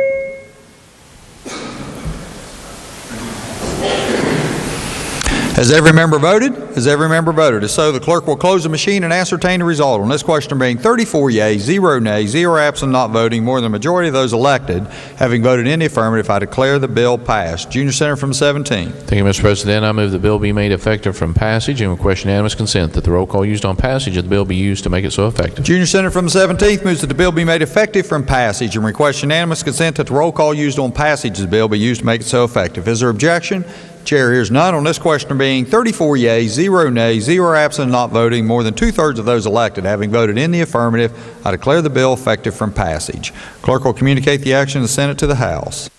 Has every member voted? Has every member voted? If so, the clerk will close the machine and ascertain the result. On this question being 34 yeas, 0 nays, 0 absent, not voting, more than a majority of those elected having voted in the affirmative, I declare the bill passed. Junior senator from 17. Thank you, Mr. President. I move the bill be made effective from passage and request unanimous consent that the roll call used on passage of the bill be used to make it so effective. Junior senator from the 17th moves that the bill be made effective from passage and request unanimous consent that the roll call used on passage of the bill be used to make it so effective. Is there objection? Chair hears none. On this question being 34 yeas, 0 nays, 0 absent, not voting, more than two-thirds of those elected having voted in the affirmative, I declare the bill effective from passage. Clerk will communicate the action of the Senate to the House.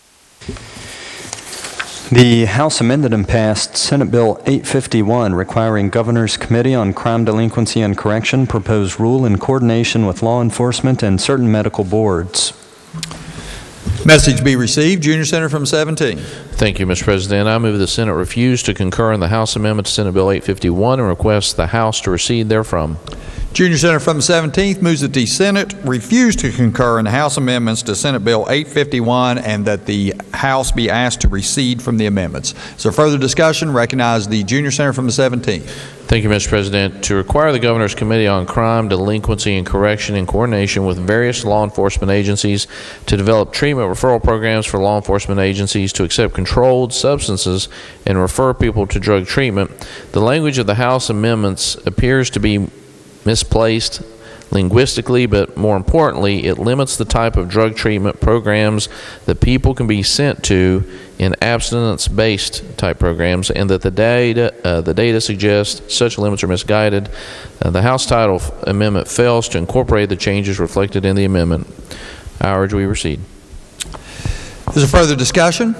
The House amended and passed Senate Bill 851, requiring Governor's Committee on Crime, Delinquency, and Correction proposed rule in coordination with law enforcement and certain medical boards. Message be received. Junior senator from 17. Thank you, Mr. President. I move the Senate refuse to concur in the House amendment to Senate Bill 851 and request the House to recede therefrom. Junior senator from the 17th moves that the Senate refuse to concur in the House amendments to Senate Bill 851 and that the House be asked to recede from the amendments. Is there further discussion? Recognize the junior senator from the 17th. Thank you, Mr. President. To require the Governor's Committee on Crime, Delinquency, and Correction in coordination with various law enforcement agencies to develop treatment referral programs for law enforcement agencies to accept controlled substances and refer people to drug treatment. The language of the House amendments appears to be misplaced linguistically, but more importantly, it limits the type of drug treatment programs that people can be sent to in abstinence-based type programs, and that the data suggests such limits are misguided. The House title amendment fails to incorporate the changes reflected in the amendment. I urge we recede. Is there further discussion?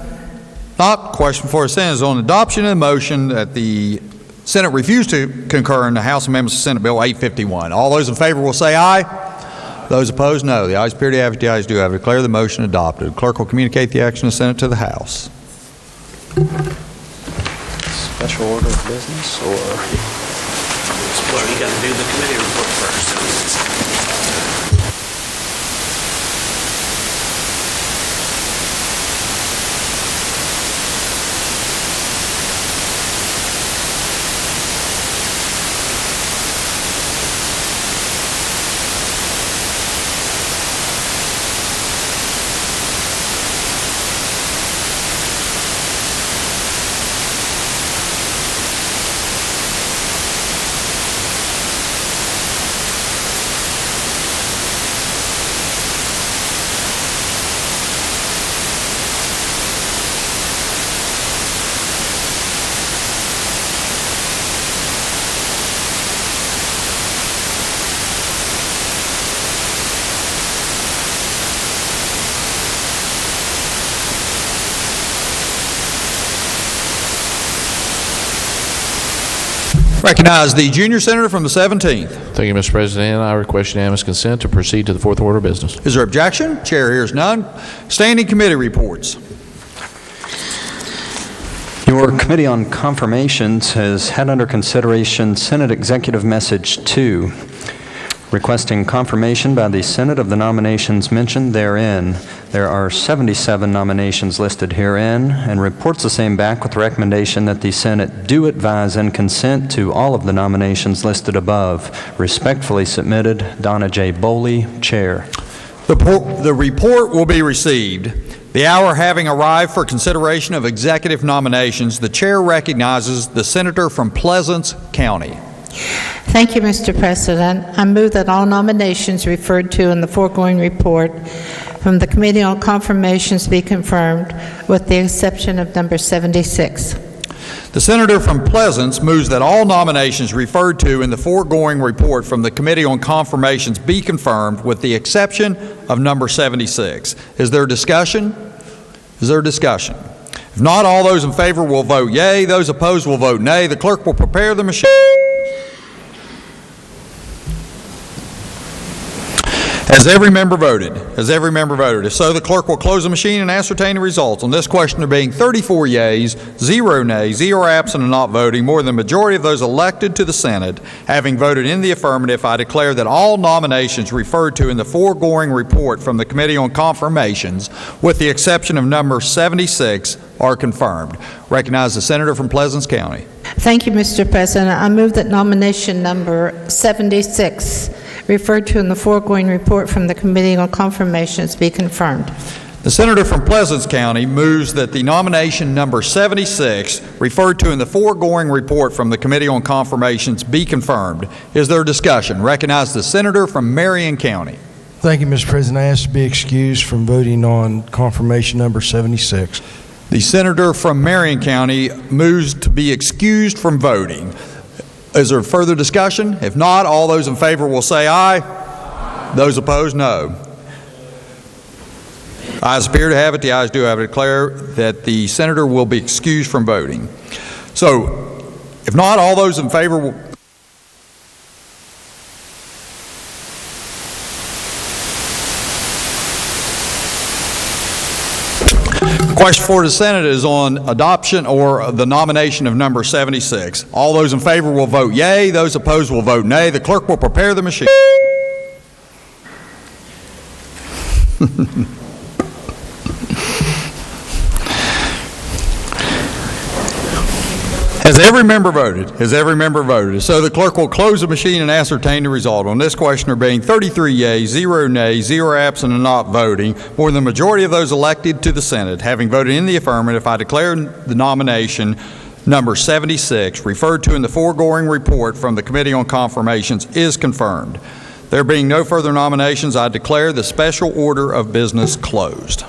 Not. Question for the Senate is on adoption of the motion that the Senate refuse to concur in the House amendments to Senate Bill 851. All those in favor will say aye. Those opposed, no. The ayes appear to have it, the ayes do have it. Declare the motion adopted. Clerk will communicate the action of the Senate to the House. Special order of business, or? Well, you got to do the committee report first. Recognize the junior senator from the 17th. Thank you, Mr. President. I request unanimous consent to proceed to the fourth order of business. Is there objection? Chair hears none. Standing committee reports. Your Committee on Confirmations has had under consideration Senate Executive Message 2, requesting confirmation by the Senate of the nominations mentioned therein. There are 77 nominations listed herein, and reports the same back with the recommendation that the Senate do advise and consent to all of the nominations listed above. Respectfully submitted, Donna J. Boley, Chair. The report will be received. The hour having arrived for consideration of executive nominations, the Chair recognizes the Senator from Pleasants County. Thank you, Mr. President. I move that all nominations referred to in the foregoing report from the Committee on Confirmations be confirmed, with the exception of number 76. The Senator from Pleasants moves that all nominations referred to in the foregoing report from the Committee on Confirmations be confirmed, with the exception of number 76. Is there discussion? Is there discussion? If not, all those in favor will vote yea. Those opposed will vote nay. The clerk will prepare the machine. Has every member voted? Has every member voted? If so, the clerk will close the machine and ascertain the results. On this question, there being 34 yeas, 0 nays, 0 absent and not voting, more than the majority of those elected to the Senate having voted in the affirmative, I declare that all nominations referred to in the foregoing report from the Committee on Confirmations, with the exception of number 76, are confirmed. Recognize the Senator from Pleasants County. Thank you, Mr. President. I move that nomination number 76, referred to in the foregoing report from the Committee on Confirmations, be confirmed. The Senator from Pleasants County moves that the nomination number 76, referred to in the foregoing report from the Committee on Confirmations, be confirmed. Is there discussion? Recognize the Senator from Marion County. Thank you, Mr. President. I ask to be excused from voting on confirmation number 76. The Senator from Marion County moves to be excused from voting. Is there further discussion? If not, all those in favor will say aye. Those opposed, no. Ayes appear to have it. The ayes do have it. Declare that the Senator will be excused from voting. So, if not, all those in favor will... The question for the Senate is on adoption or the nomination of number 76. All those in favor will vote yea. Those opposed will vote nay. The clerk will prepare the machine. Has every member voted? Has every member voted? So the clerk will close the machine and ascertain the result. On this question, there being 33 yeas, 0 nays, 0 absent and not voting, more than the majority of those elected to the Senate having voted in the affirmative, I declare the nomination number 76, referred to in the foregoing report from the Committee on Confirmations, is confirmed. There being no further nominations, I declare the special order of business closed.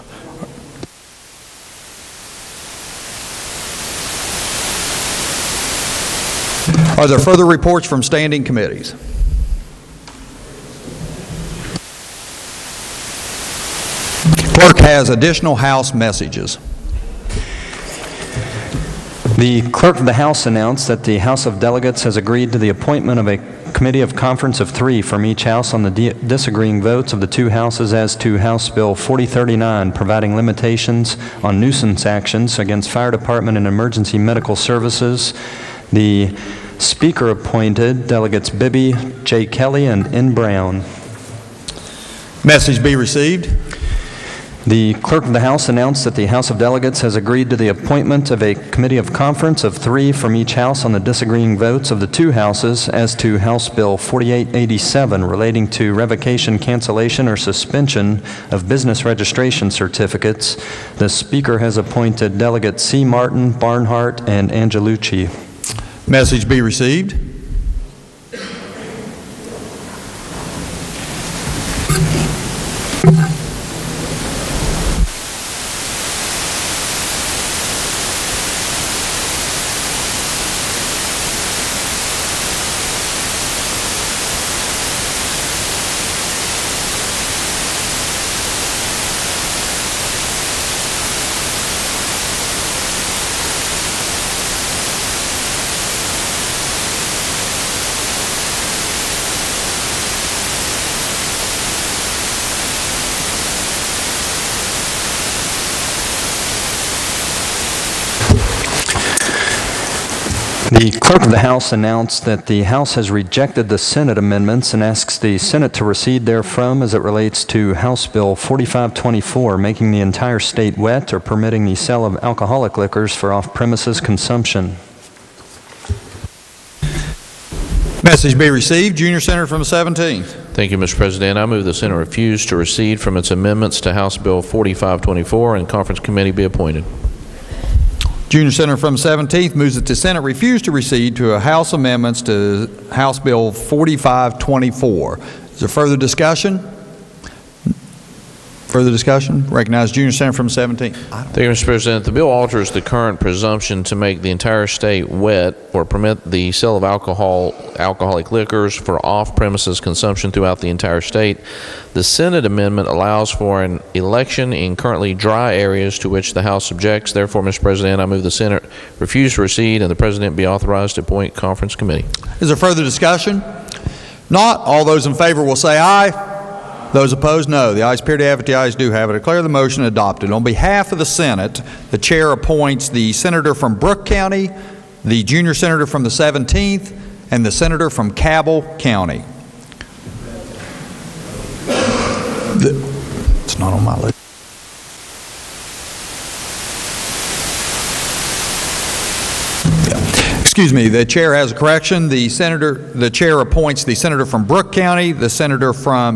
Are there further reports from standing committees? Clerk has additional House messages. The Clerk of the House announced that the House of Delegates has agreed to the appointment of a committee of conference of 3 from each House on the disagreeing votes of the 2 Houses as to House Bill 4039, providing limitations on nuisance actions against fire department and emergency medical services. The Speaker appointed Delegates Bibby, J. Kelly, and N. Brown. Message be received. The Clerk of the House announced that the House of Delegates has agreed to the appointment of a committee of conference of 3 from each House on the disagreeing votes of the 2 Houses as to House Bill 4887, relating to revocation, cancellation, or suspension of business registration certificates. The Speaker has appointed Delegates C. Martin, Barnhart, and Angelucci. Message be received. The Clerk of the House announced that the House has rejected the Senate amendments and asks the Senate to recede therefrom as it relates to House Bill 4524, making the entire state wet or permitting the sale of alcoholic liquors for off-premises consumption. Message be received. Junior Senator from the 17th. Thank you, Mr. President. I move the Senate refuse to recede from its amendments to House Bill 4524 and conference committee be appointed. Junior Senator from the 17th moves that the Senate refuse to recede to a House amendments to House Bill 4524. Is there further discussion? Further discussion? Recognize Junior Senator from the 17th. Thank you, Mr. President. The bill alters the current presumption to make the entire state wet or permit the sale of alcoholic liquors for off-premises consumption throughout the entire state. The Senate amendment allows for an election in currently dry areas to which the House objects. Therefore, Mr. President, I move the Senate refuse to recede and the President be authorized to appoint conference committee. Is there further discussion? Not. All those in favor will say aye. Those opposed, no. The ayes appear to have it. The ayes do have it. I declare the motion adopted. On behalf of the Senate, the chair appoints the senator from Brooke County, the junior senator from the 17th, and the senator from Cabell County. It's not on my list. Excuse me, the chair has a correction. The chair appoints the senator from Brooke County, the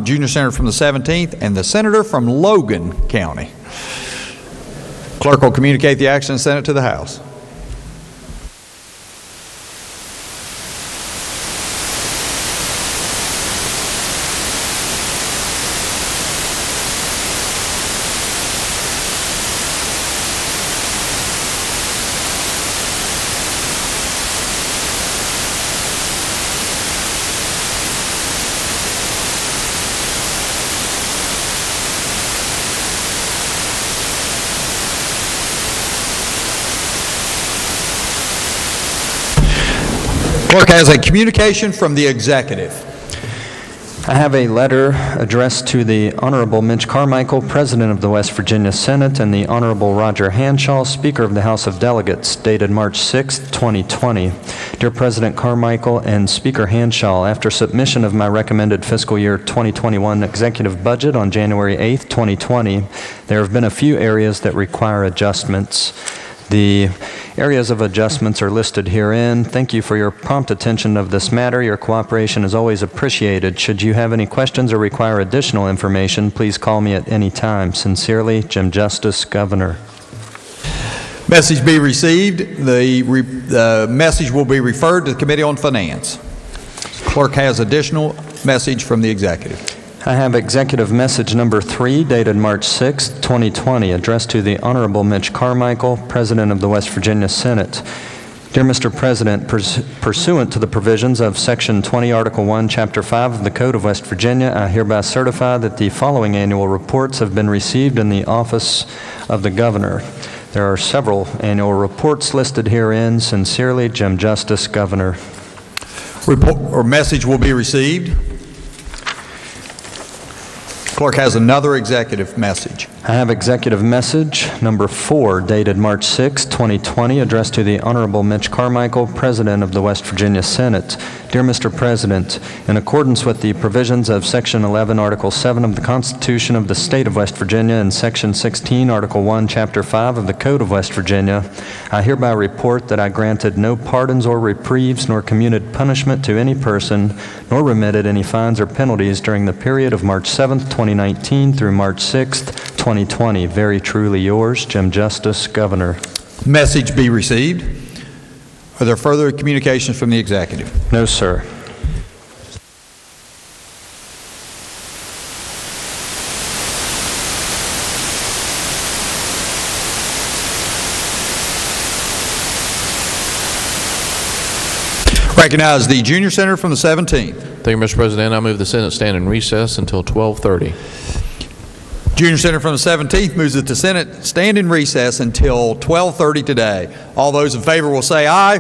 junior senator from the 17th, and the senator from Logan County. Clerk will communicate the action and send it to the House. Clerk has a communication from the executive. I have a letter addressed to the Honorable Mitch Carmichael, President of the West Virginia Senate, and the Honorable Roger Hanshaw, Speaker of the House of Delegates, dated March 6, 2020. Dear President Carmichael and Speaker Hanshaw, after submission of my recommended fiscal year 2021 executive budget on January 8, 2020, there have been a few areas that require adjustments. The areas of adjustments are listed herein. Thank you for your prompt attention of this matter. Your cooperation is always appreciated. Should you have any questions or require additional information, please call me at any time. Sincerely, Jim Justice, Governor. Message be received. The message will be referred to the Committee on Finance. Clerk has additional message from the executive. I have executive message number 3, dated March 6, 2020, addressed to the Honorable Mitch Carmichael, President of the West Virginia Senate. Dear Mr. President, pursuant to the provisions of Section 20, Article 1, Chapter 5 of the Code of West Virginia, I hereby certify that the following annual reports have been received in the office of the Governor. There are several annual reports listed herein. Sincerely, Jim Justice, Governor. Message will be received. Clerk has another executive message. I have executive message number 4, dated March 6, 2020, addressed to the Honorable Mitch Carmichael, President of the West Virginia Senate. Dear Mr. President, in accordance with the provisions of Section 11, Article 7 of the Constitution of the State of West Virginia and Section 16, Article 1, Chapter 5 of the Code of West Virginia, I hereby report that I granted no pardons or reprieves nor commuted punishment to any person, nor remitted any fines or penalties during the period of March 7, 2019 through March 6, 2020. Very truly yours, Jim Justice, Governor. Message be received. Are there further communications from the executive? No, sir. Recognize the junior senator from the 17th. Thank you, Mr. President. I move the Senate stand in recess until 12:30. Junior senator from the 17th moves that the Senate stand in recess until 12:30 today. All those in favor will say aye.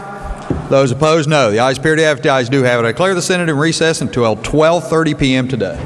Those opposed, no. The ayes appear to have it. The ayes do have it. I declare the Senate in recess until 12:30 p.m. today.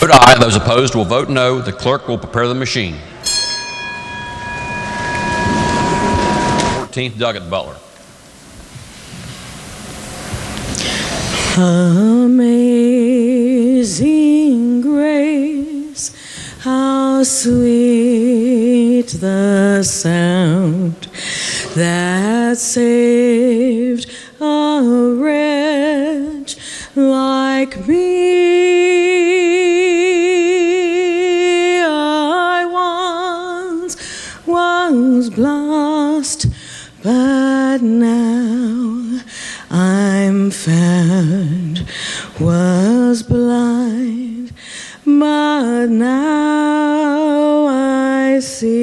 vote aye. Those opposed will vote no. The clerk will prepare the machine. 14th, Doggett Butler. Amazing grace, how sweet the sound that saved a wretch like me. I once was lost, but now I'm found, was blind, but now I see.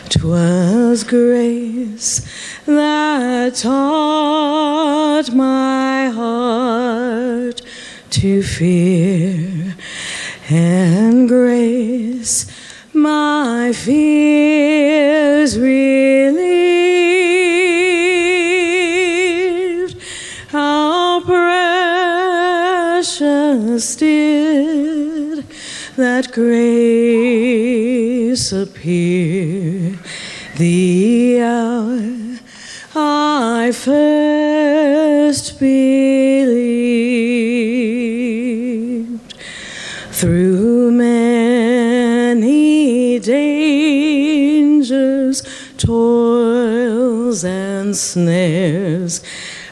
'Twas grace that taught my heart to fear, and grace my fears relieved. How precious did that grace appear the hour I first believed. Through many dangers, toils, and snares,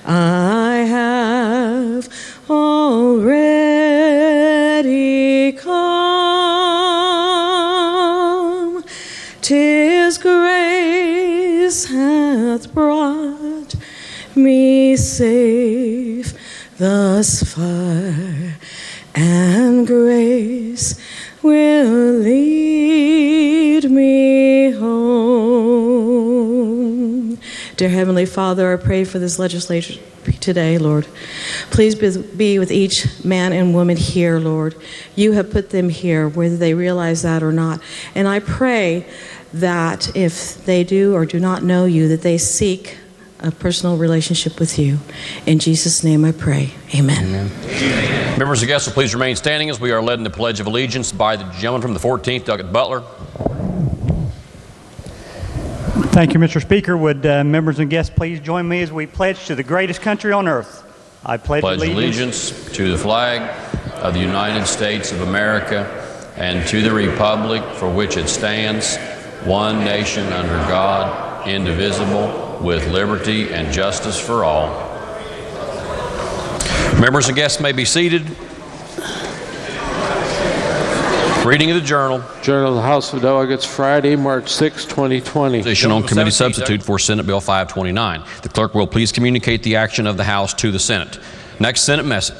I have already come. 'Tis grace hath brought me safe thus far, and grace will lead me home. Dear Heavenly Father, I pray for this legislature today, Lord. Please be with each man and woman here, Lord. You have put them here, whether they realize that or not. And I pray that if they do or do not know you, that they seek a personal relationship with you. In Jesus' name I pray. Amen. Amen. Members and guests will please remain standing as we are led in the Pledge of Allegiance by the gentleman from the 14th, Doggett Butler. Thank you, Mr. Speaker. Would members and guests please join me as we pledge to the greatest country on earth? I pledge allegiance to the flag of the United States of America and to the republic for which it stands, one nation under God, indivisible, with liberty and justice for all. Members and guests may be seated. Reading of the Journal. Journal of the House of Delegates, Friday, March 6, 2020. Position on committee substitute for Senate Bill 529. The clerk will please communicate the action of the House to the Senate. Next Senate message.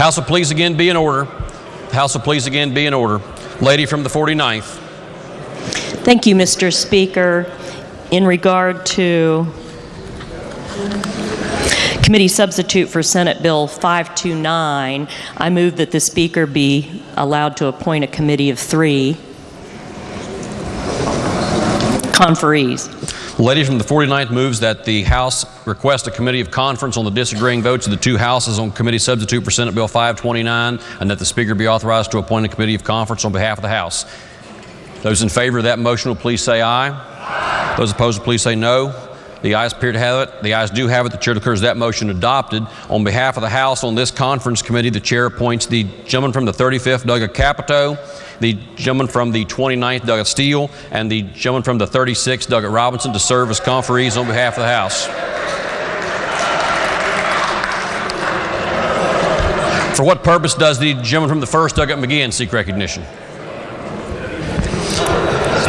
House will please again be in order. House will please again be in order. Lady from the 49th. Thank you, Mr. Speaker. In regard to committee substitute for Senate Bill 529, I move that the Speaker be allowed to appoint a committee of 3 conferees. The lady from the 49th moves that the House request a committee of conference on the disagreeing votes of the 2 houses on committee substitute for Senate Bill 529, and that the Speaker be authorized to appoint a committee of conference on behalf of the House. Those in favor of that motion will please say aye. Aye. Those opposed will please say no. The ayes appear to have it. The ayes do have it. The chair declares that motion adopted. On behalf of the House, on this conference committee, the chair appoints the gentleman from the 35th, Doug Capito, the gentleman from the 29th, Doug Steele, and the gentleman from the 36th, Doug Robinson, to serve as conferees on behalf of the House. For what purpose does the gentleman from the 1st, Doug McGeehan, seek recognition?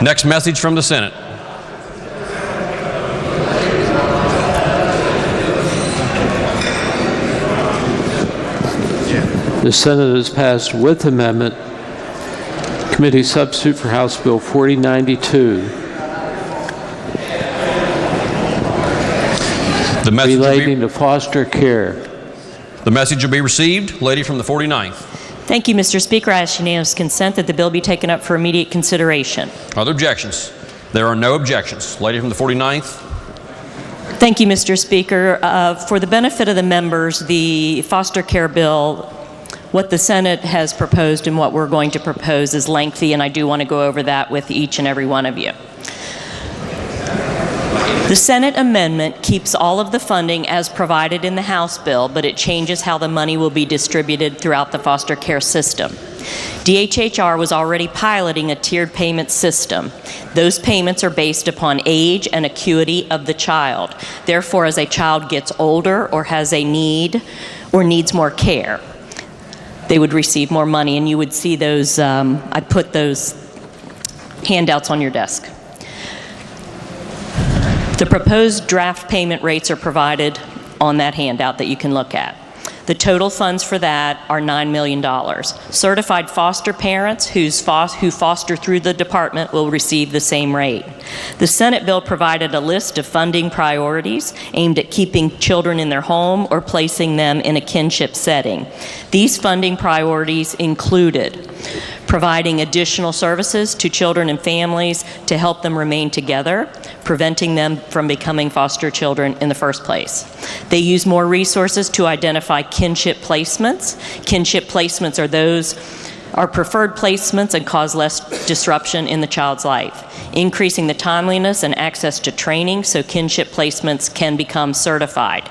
Next message from the Senate. The Senate has passed with amendment committee substitute for House Bill 4092 relating to foster care. The message will be received. Lady from the 49th. Thank you, Mr. Speaker. I ask unanimous consent that the bill be taken up for immediate consideration. Are there objections? There are no objections. Lady from the 49th. Thank you, Mr. Speaker. For the benefit of the members, the foster care bill, what the Senate has proposed and what we're going to propose is lengthy, and I do want to go over that with each and every one of you. The Senate amendment keeps all of the funding as provided in the House bill, but it changes how the money will be distributed throughout the foster care system. DHHR was already piloting a tiered payment system. Those payments are based upon age and acuity of the child. Therefore, as a child gets older or has a need or needs more care, they would receive more money, and you would see those, I put those handouts on your desk. The proposed draft payment rates are provided on that handout that you can look at. The total funds for that are $9 million. Certified foster parents who foster through the department will receive the same rate. The Senate bill provided a list of funding priorities aimed at keeping children in their home or placing them in a kinship setting. These funding priorities included providing additional services to children and families to help them remain together, preventing them from becoming foster children in the first place. They use more resources to identify kinship placements. Kinship placements are preferred placements and cause less disruption in the child's life. Increasing the timeliness and access to training so kinship placements can become certified.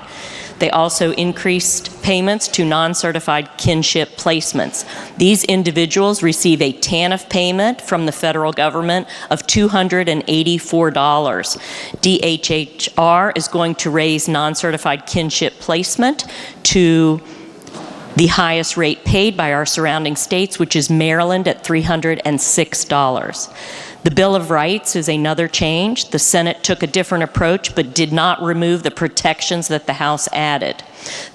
They also increased payments to non-certified kinship placements. These individuals receive a TANF payment from the federal government of $284. DHHR is going to raise non-certified kinship placement to the highest rate paid by our surrounding states, which is Maryland at $306. The Bill of Rights is another change. The Senate took a different approach but did not remove the protections that the House added.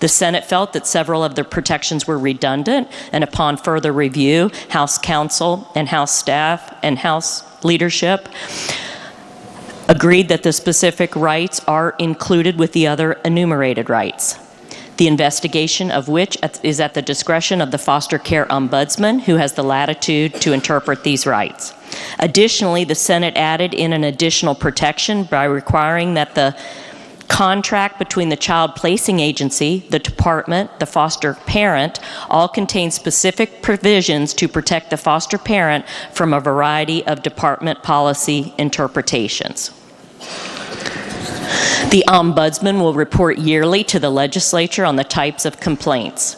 The Senate felt that several of the protections were redundant, and upon further review, House counsel and House staff and House leadership agreed that the specific rights are included with the other enumerated rights, the investigation of which is at the discretion of the foster care ombudsman, who has the latitude to interpret these rights. Additionally, the Senate added in an additional protection by requiring that the contract between the child placing agency, the department, the foster parent, all contain specific provisions to protect the foster parent from a variety of department policy interpretations. The ombudsman will report yearly to the legislature on the types of complaints.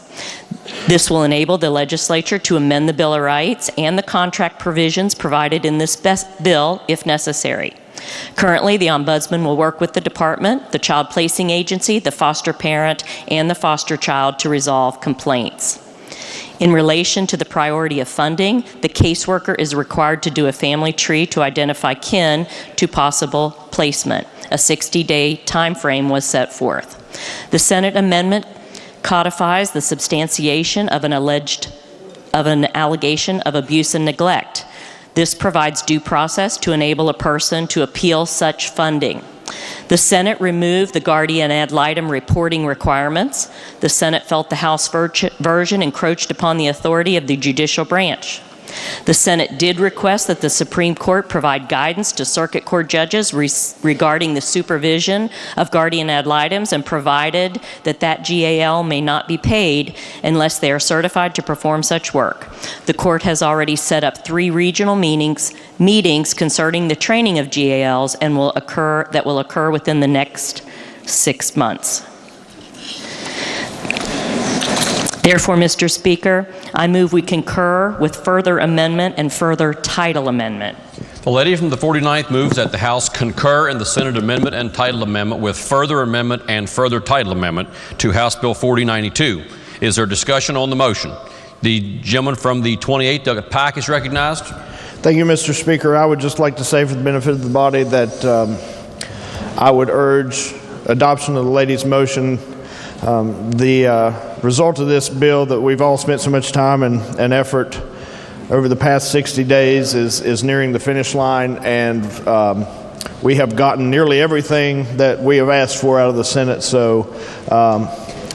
This will enable the legislature to amend the Bill of Rights and the contract provisions provided in this bill if necessary. Currently, the ombudsman will work with the department, the child placing agency, the foster parent, and the foster child to resolve complaints. In relation to the priority of funding, the caseworker is required to do a family tree to identify kin to possible placement. A 60-day time frame was set forth. The Senate amendment codifies the substantiation of an allegation of abuse and neglect. This provides due process to enable a person to appeal such funding. The Senate removed the guardian ad litem reporting requirements. The Senate felt the House version encroached upon the authority of the judicial branch. The Senate did request that the Supreme Court provide guidance to circuit court judges regarding the supervision of guardian ad litems, and provided that that GAL may not be paid unless they are certified to perform such work. The court has already set up 3 regional meetings concerning the training of GALs and will occur within the next 6 months. Therefore, Mr. Speaker, I move we concur with further amendment and further title amendment. The lady from the 49th moves that the House concur in the Senate amendment and title amendment with further amendment and further title amendment to House Bill 4092. Is there discussion on the motion? The gentleman from the 28th, Douglas Pike, is recognized. Thank you, Mr. Speaker. I would just like to say for the benefit of the body that I would urge adoption of the lady's motion. The result of this bill that we've all spent so much time and effort over the past 60 days is nearing the finish line, and we have gotten nearly everything that we have asked for out of the Senate. So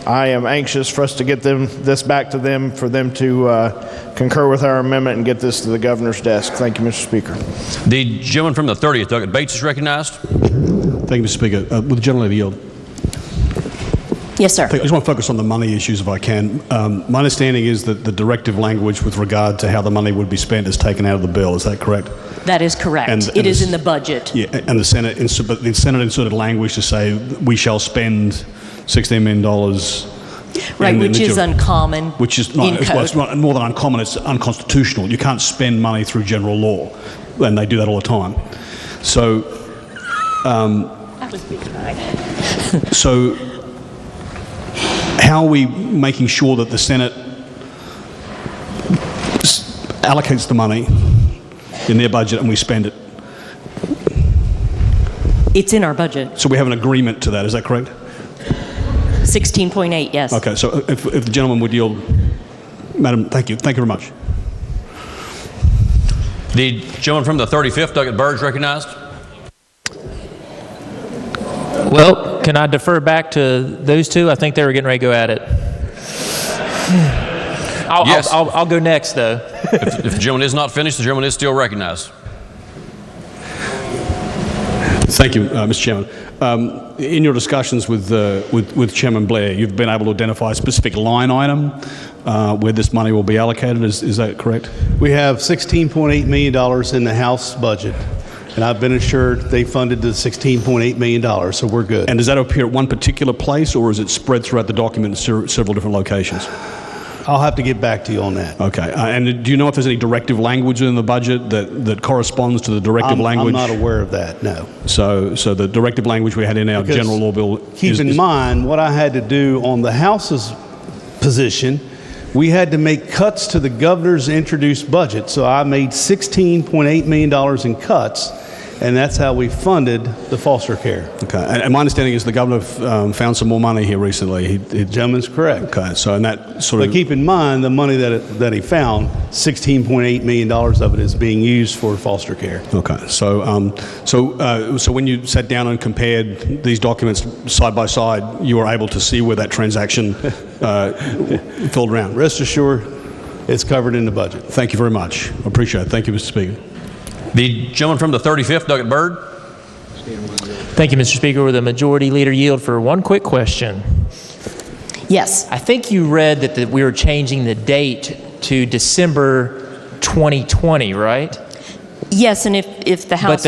I am anxious for us to get this back to them, for them to concur with our amendment and get this to the governor's desk. Thank you, Mr. Speaker. The gentleman from the 30th, Douglas Bates, is recognized. Thank you, Mr. Speaker. Would the gentleman yield? Yes, sir. I just want to focus on the money issues if I can. My understanding is that the directive language with regard to how the money would be spent is taken out of the bill. Is that correct? That is correct. It is in the budget. Yeah, and the Senate inserted language to say we shall spend $16 million. Right, which is uncommon. Which is not, it's not more than uncommon, it's unconstitutional. You can't spend money through general law, and they do that all the time. So, that was big tonight. So, how are we making sure that the Senate allocates the money in their budget and we spend it? It's in our budget. So we have an agreement to that, is that correct? 16.8, yes. Okay, so if the gentleman would yield. Madam, thank you. Thank you very much. The gentleman from the 35th, Douglas Byrd, is recognized. Well, can I defer back to those two? I think they were getting ready to go at it. I'll go next, though. If the gentleman is not finished, the gentleman is still recognized. Thank you, Mr. Chairman. In your discussions with Chairman Blair, you've been able to identify a specific line item where this money will be allocated. Is that correct? We have $16.8 million in the House budget, and I've been assured they funded the $16.8 million, so we're good. And does that appear at one particular place, or is it spread throughout the document in several different locations? I'll have to get back to you on that. Okay. And do you know if there's any directive language in the budget that corresponds to the directive language? I'm not aware of that, no. So the directive language we had in our general law bill keep in mind what I had to do on the House's position. We had to make cuts to the governor's introduced budget. So I made $16.8 million in cuts, and that's how we funded the foster care. Okay. And my understanding is the governor found some more money here recently. The gentleman's correct. Okay. So and that sort of. But keep in mind the money that he found, $16.8 million of it is being used for foster care. Okay. So when you sat down and compared these documents side by side, you were able to see where that transaction filled around. Rest assured, it's covered in the budget. Thank you very much. I appreciate it. Thank you, Mr. Speaker. The gentleman from the 35th, Douglas Byrd. Thank you, Mr. Speaker. Will the majority leader yield for one quick question? Yes. I think you read that we were changing the date to December 2020, right? Yes, and if the House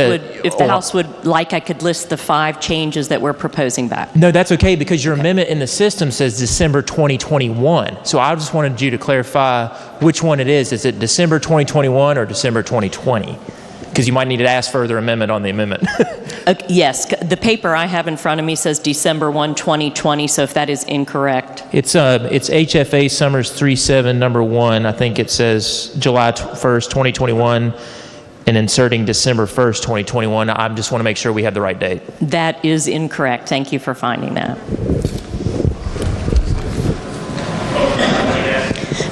House would like, I could list the 5 changes that we're proposing back. No, that's okay, because your amendment in the system says December 2021. So I just wanted you to clarify which one it is. Is it December 2021 or December 2020? Because you might need to ask further amendment on the amendment. Yes, the paper I have in front of me says December 1, 2020, so if that is incorrect. It's HFA Summers 37, number 1. I think it says July 1st, 2021, and inserting December 1st, 2021. I just want to make sure we have the right date. That is incorrect. Thank you for finding that.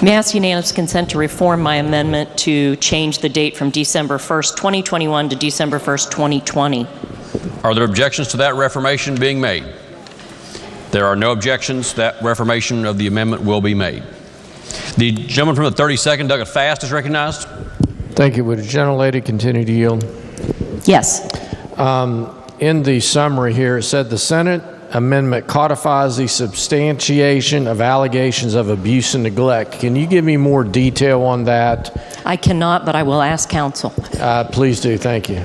May I ask unanimous consent to reform my amendment to change the date from December 1st, 2021 to December 1st, 2020? Are there objections to that reformation being made? There are no objections. That reformation of the amendment will be made. The gentleman from the 32nd, Douglas Fast, is recognized. Thank you. Would the gentlelady continue to yield? Yes. In the summary here, it said the Senate amendment codifies the substantiation of allegations of abuse and neglect. Can you give me more detail on that? I cannot, but I will ask counsel. Please do. Thank you.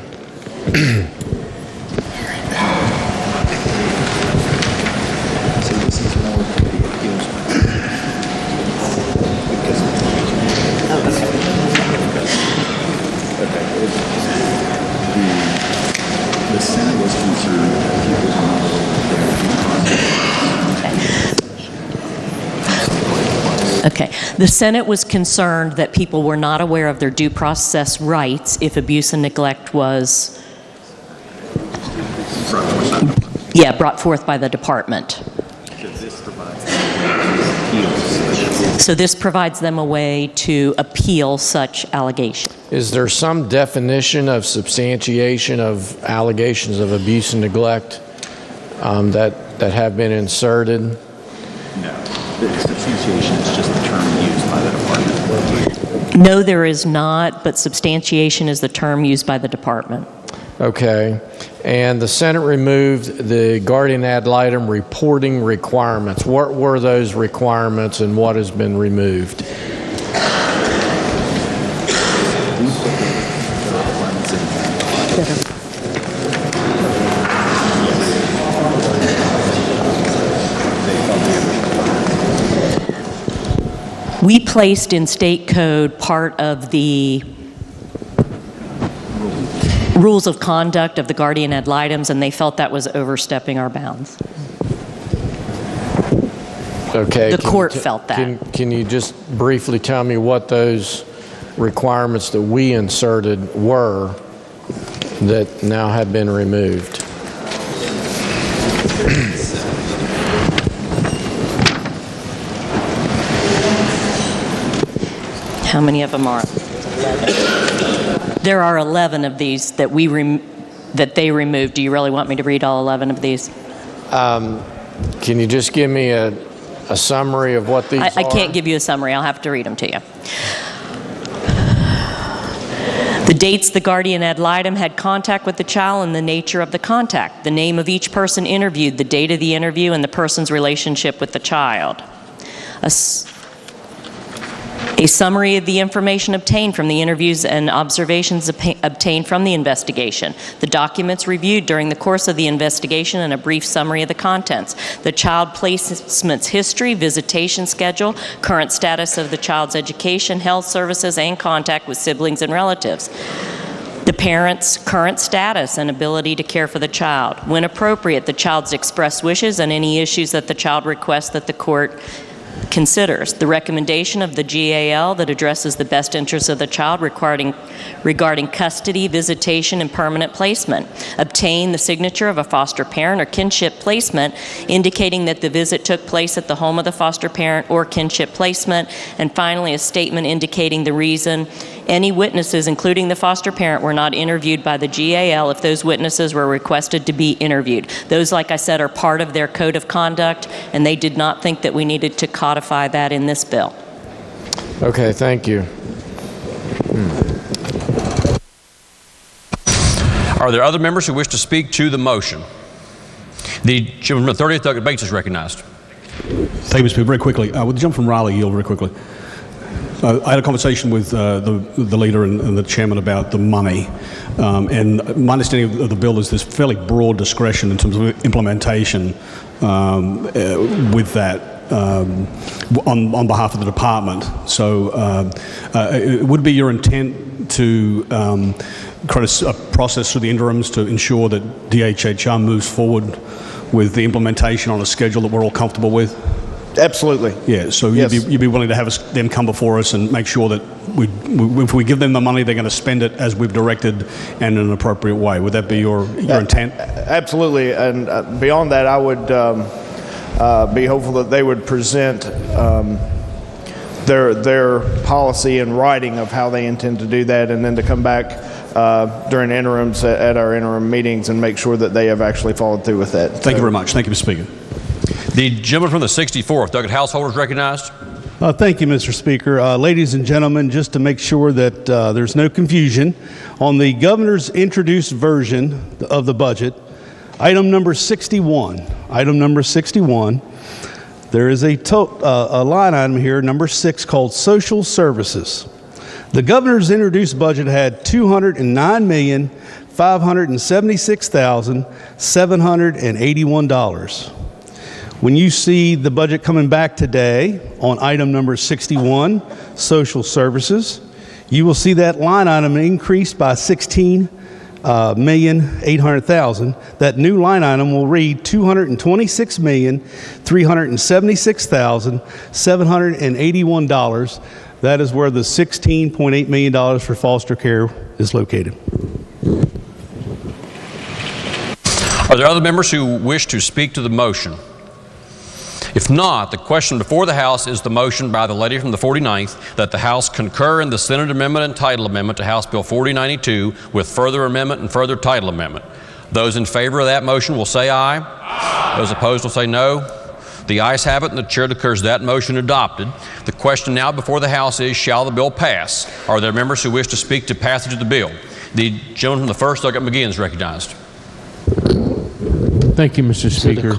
The Senate was concerned that people were not Okay. The Senate was concerned that people were not aware of their due process rights if abuse and neglect was brought forth by the department. So this provides them a way to appeal such allegation. Is there some definition of substantiation of allegations of abuse and neglect that have been inserted? No. The substantiation is just the term used by the department. No, there is not, but substantiation is the term used by the department. Okay. And the Senate removed the guardian ad litem reporting requirements. What were those requirements and what has been removed? We placed in state code part of the rules of conduct of the guardian ad litems, and they felt that was overstepping our bounds. Okay. The court felt that. Can you just briefly tell me what those requirements that we inserted were that now have been removed? How many of them are? 11. There are 11 of these that they removed. Do you really want me to read all 11 of these? Can you just give me a summary of what these are? I can't give you a summary. I'll have to read them to you. The dates the guardian ad litem had contact with the child and the nature of the contact, the name of each person interviewed, the date of the interview, and the person's relationship with the child. A summary of the information obtained from the interviews and observations obtained from the investigation, the documents reviewed during the course of the investigation, and a brief summary of the contents, the child placement's history, visitation schedule, current status of the child's education, health services, and contact with siblings and relatives, the parent's current status and ability to care for the child, when appropriate, the child's expressed wishes and any issues that the child requests that the court considers, the recommendation of the GAL that addresses the best interests of the child regarding custody, visitation, and permanent placement, obtain the signature of a foster parent or kinship placement indicating that the visit took place at the home of the foster parent or kinship placement, and finally a statement indicating the reason any witnesses, including the foster parent, were not interviewed by the GAL if those witnesses were requested to be interviewed. Those, like I said, are part of their code of conduct, and they did not think that we needed to codify that in this bill. Okay, thank you. Are there other members who wish to speak to the motion? The gentleman from the 30th, Douglas Bates, is recognized. Thank you, Mr. Speaker. Very quickly, with the gentleman from Raleigh, yield very quickly. I had a conversation with the leader and the chairman about the money, and my understanding of the bill is there's fairly broad discretion in terms of implementation with that on behalf of the department. So it would be your intent to create a process through the interims to ensure that DHHR moves forward with the implementation on a schedule that we're all comfortable with? Absolutely. Yeah, so Yes. you'd be willing to have them come before us and make sure that if we give them the money, they're going to spend it as we've directed and in an appropriate way. Would that be your intent? Absolutely. And beyond that, I would be hopeful that they would present their policy in writing of how they intend to do that, and then to come back during interims at our interim meetings and make sure that they have actually followed through with that. Thank you very much. Thank you, Mr. Speaker. The gentleman from the 64th, Douglas Householder, is recognized. Thank you, Mr. Speaker. Ladies and gentlemen, just to make sure that there's no confusion, on the governor's introduced version of the budget, item number 61, there is a line item here, number 6, called Social Services. The governor's introduced budget had $209,576,781. When you see the budget coming back today on item number 61, Social Services, you will see that line item increased by $16,800,000. That new line item will read $226,376,781. That is where the $16.8 million for foster care is located. Are there other members who wish to speak to the motion? If not, the question before the House is the motion by the lady from the 49th that the House concur in the Senate amendment and title amendment to House Bill 4092 with further amendment and further title amendment. Those in favor of that motion will say aye. Aye. Those opposed will say no. The ayes have it, and the chair declares that motion adopted. The question now before the House is, shall the bill pass? Are there members who wish to speak to passage of the bill? The gentleman from the first, Douglas McGinn, is recognized. Thank you, Mr. Speaker.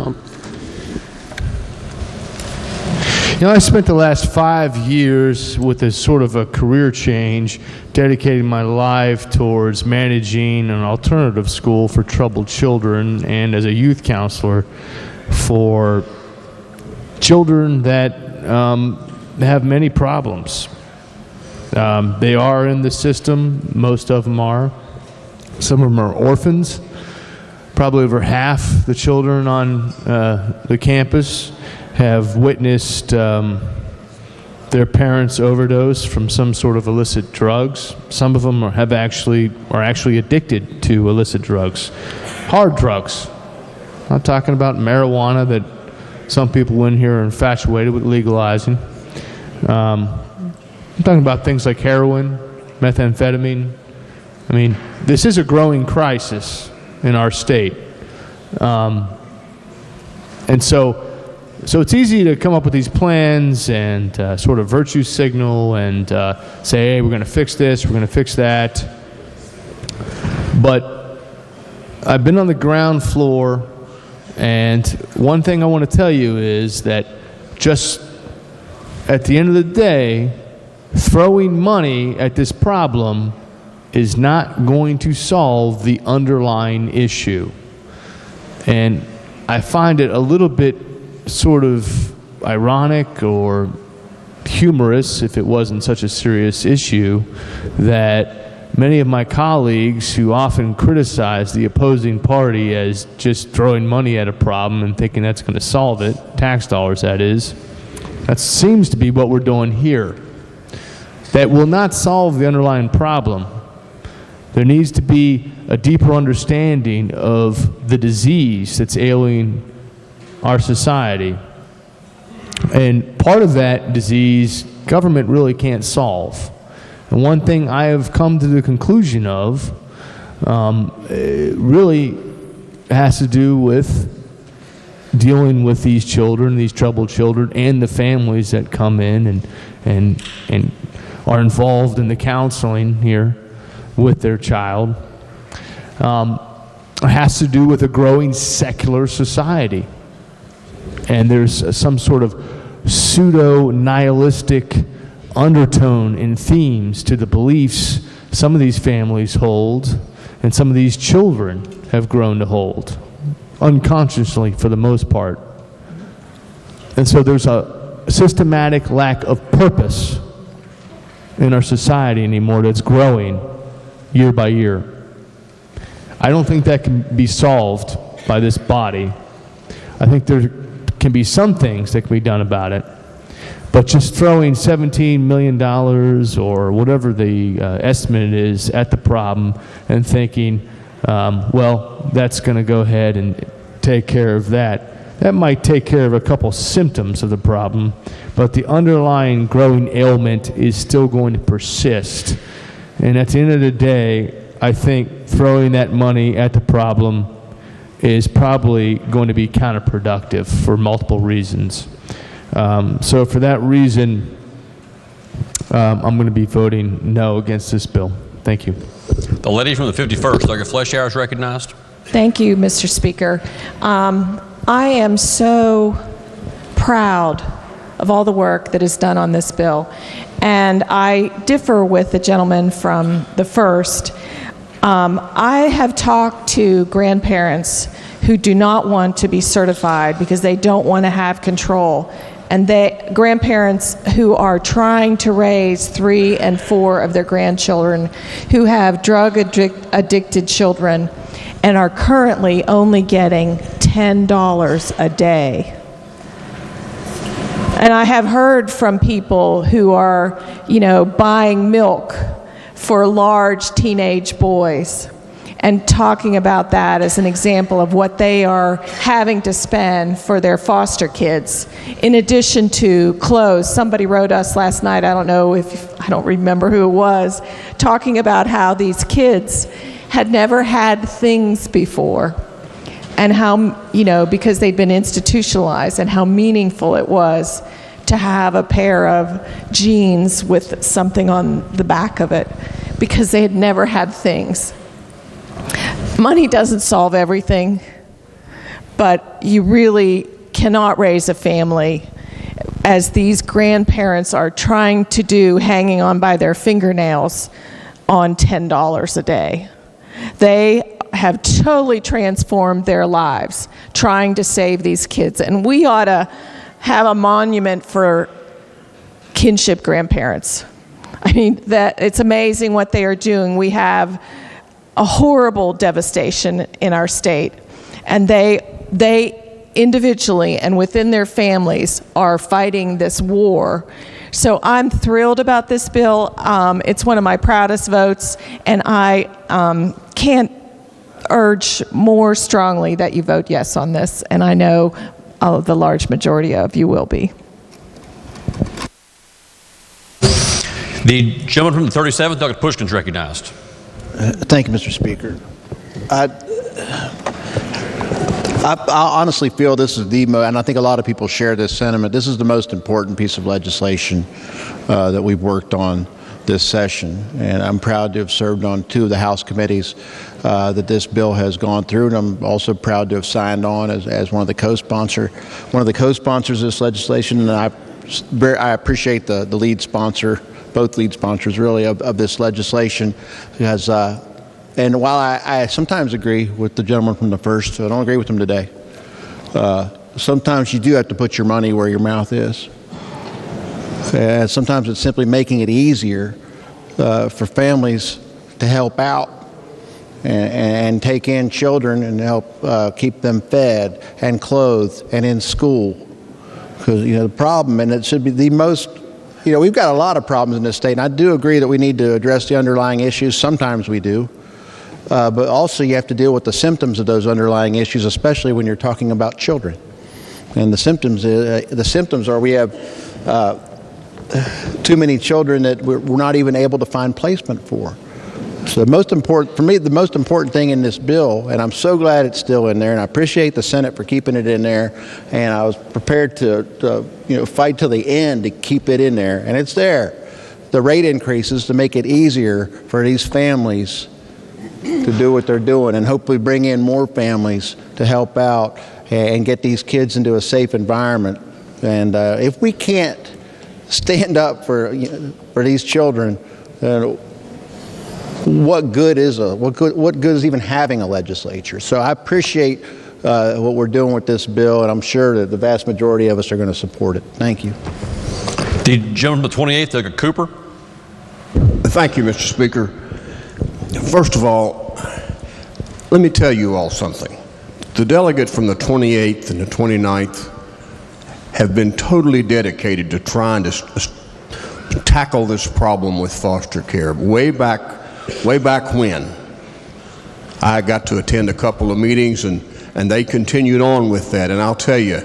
You know, I spent the last 5 years with a sort of a career change, dedicating my life towards managing an alternative school for troubled children and as a youth counselor for children that have many problems. They are in the system, most of them are. Some of them are orphans. Probably over half the children on the campus have witnessed their parents overdose from some sort of illicit drugs. Some of them are actually addicted to illicit drugs, hard drugs. I'm not talking about marijuana that some people in here are infatuated with legalizing. I'm talking about things like heroin, methamphetamine. I mean, this is a growing crisis in our state. And so it's easy to come up with these plans and sort of virtue signal and say, hey, we're going to fix this, we're going to fix that. But I've been on the ground floor, and one thing I want to tell you is that just at the end of the day, throwing money at this problem is not going to solve the underlying issue. And I find it a little bit sort of ironic or humorous, if it wasn't such a serious issue, that many of my colleagues who often criticize the opposing party as just throwing money at a problem and thinking that's going to solve it, tax dollars that is, that seems to be what we're doing here. That will not solve the underlying problem. There needs to be a deeper understanding of the disease that's ailing our society. And part of that disease, government really can't solve. And one thing I have come to the conclusion of really has to do with dealing with these children, these troubled children, and the families that come in and are involved in the counseling here with their child. It has to do with a growing secular society. And there's some sort of pseudo-nihilistic undertone and themes to the beliefs some of these families hold and some of these children have grown to hold, unconsciously for the most part. And so there's a systematic lack of purpose in our society anymore that's growing year by year. I don't think that can be solved by this body. I think there can be some things that can be done about it, but just throwing $17 million or whatever the estimate is at the problem and thinking, well, that's going to go ahead and take care of that, that might take care of a couple symptoms of the problem, but the underlying growing ailment is still going to persist. And at the end of the day, I think throwing that money at the problem is probably going to be counterproductive for multiple reasons. So for that reason, I'm going to be voting no against this bill. Thank you. The lady from the 51st, Dr. Fleshour, is recognized. Thank you, Mr. Speaker. I am so proud of all the work that is done on this bill, and I differ with the gentleman from the first. I have talked to grandparents who do not want to be certified because they don't want to have control, and grandparents who are trying to raise 3 and 4 of their grandchildren who have drug-addicted children and are currently only getting $10 a day. And I have heard from people who are, buying milk for large teenage boys and talking about that as an example of what they are having to spend for their foster kids, in addition to clothes. Somebody wrote us last night, I don't remember who it was, talking about how these kids had never had things before, and how, because they'd been institutionalized, and how meaningful it was to have a pair of jeans with something on the back of it, because they had never had things. Money doesn't solve everything, but you really cannot raise a family, as these grandparents are trying to do, hanging on by their fingernails, on $10 a day. They have totally transformed their lives trying to save these kids, and we ought to have a monument for kinship grandparents. I mean, that it's amazing what they are doing. We have a horrible devastation in our state, and they individually and within their families are fighting this war. So I'm thrilled about this bill. It's one of my proudest votes, and I can't urge more strongly that you vote yes on this, and I know the large majority of you will be. The gentleman from the 37th, Dr. Pushkin, is recognized. Thank you, Mr. Speaker. I honestly feel this is and I think a lot of people share this sentiment, this is the most important piece of legislation that we've worked on this session. And I'm proud to have served on 2 of the House committees that this bill has gone through, and I'm also proud to have signed on as one of the co-sponsors of this legislation. And I appreciate the lead sponsor, both lead sponsors really, of this legislation, because and while I sometimes agree with the gentleman from the first, I don't agree with him today. Sometimes you do have to put your money where your mouth is. And sometimes it's simply making it easier for families to help out and take in children and help keep them fed and clothed and in school. Because, the problem, and it should be the most, we've got a lot of problems in this state, and I do agree that we need to address the underlying issues. Sometimes we do. But also you have to deal with the symptoms of those underlying issues, especially when you're talking about children. And the symptoms are we have too many children that we're not even able to find placement for. So the most important thing in this bill, and I'm so glad it's still in there, and I appreciate the Senate for keeping it in there, and I was prepared to fight till the end to keep it in there, and it's there. The rate increases to make it easier for these families to do what they're doing, and hopefully bring in more families to help out and get these kids into a safe environment. And if we can't stand up for these children, what good is even having a legislature? So I appreciate what we're doing with this bill, and I'm sure that the vast majority of us are going to support it. Thank you. The gentleman from the 28th, Dr. Cooper. Thank you, Mr. Speaker. First of all, let me tell you all something. The delegate from the 28th and the 29th have been totally dedicated to trying to tackle this problem with foster care. Way back when, I got to attend a couple of meetings, and And they continued on with that. And I'll tell you,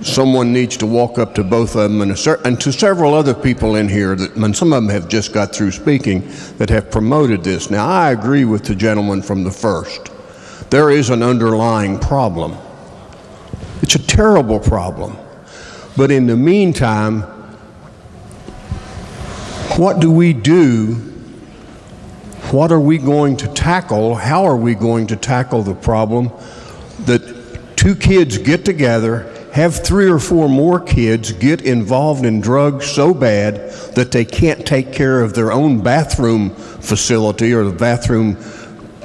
someone needs to walk up to both of them and to several other people in here, and some of them have just got through speaking, that have promoted this. Now, I agree with the gentleman from the first. There is an underlying problem. It's a terrible problem. But in the meantime, what do we do? What are we going to tackle? How are we going to tackle the problem that two kids get together, have 3 or 4 more kids get involved in drugs so bad that they can't take care of their own bathroom facility or the bathroom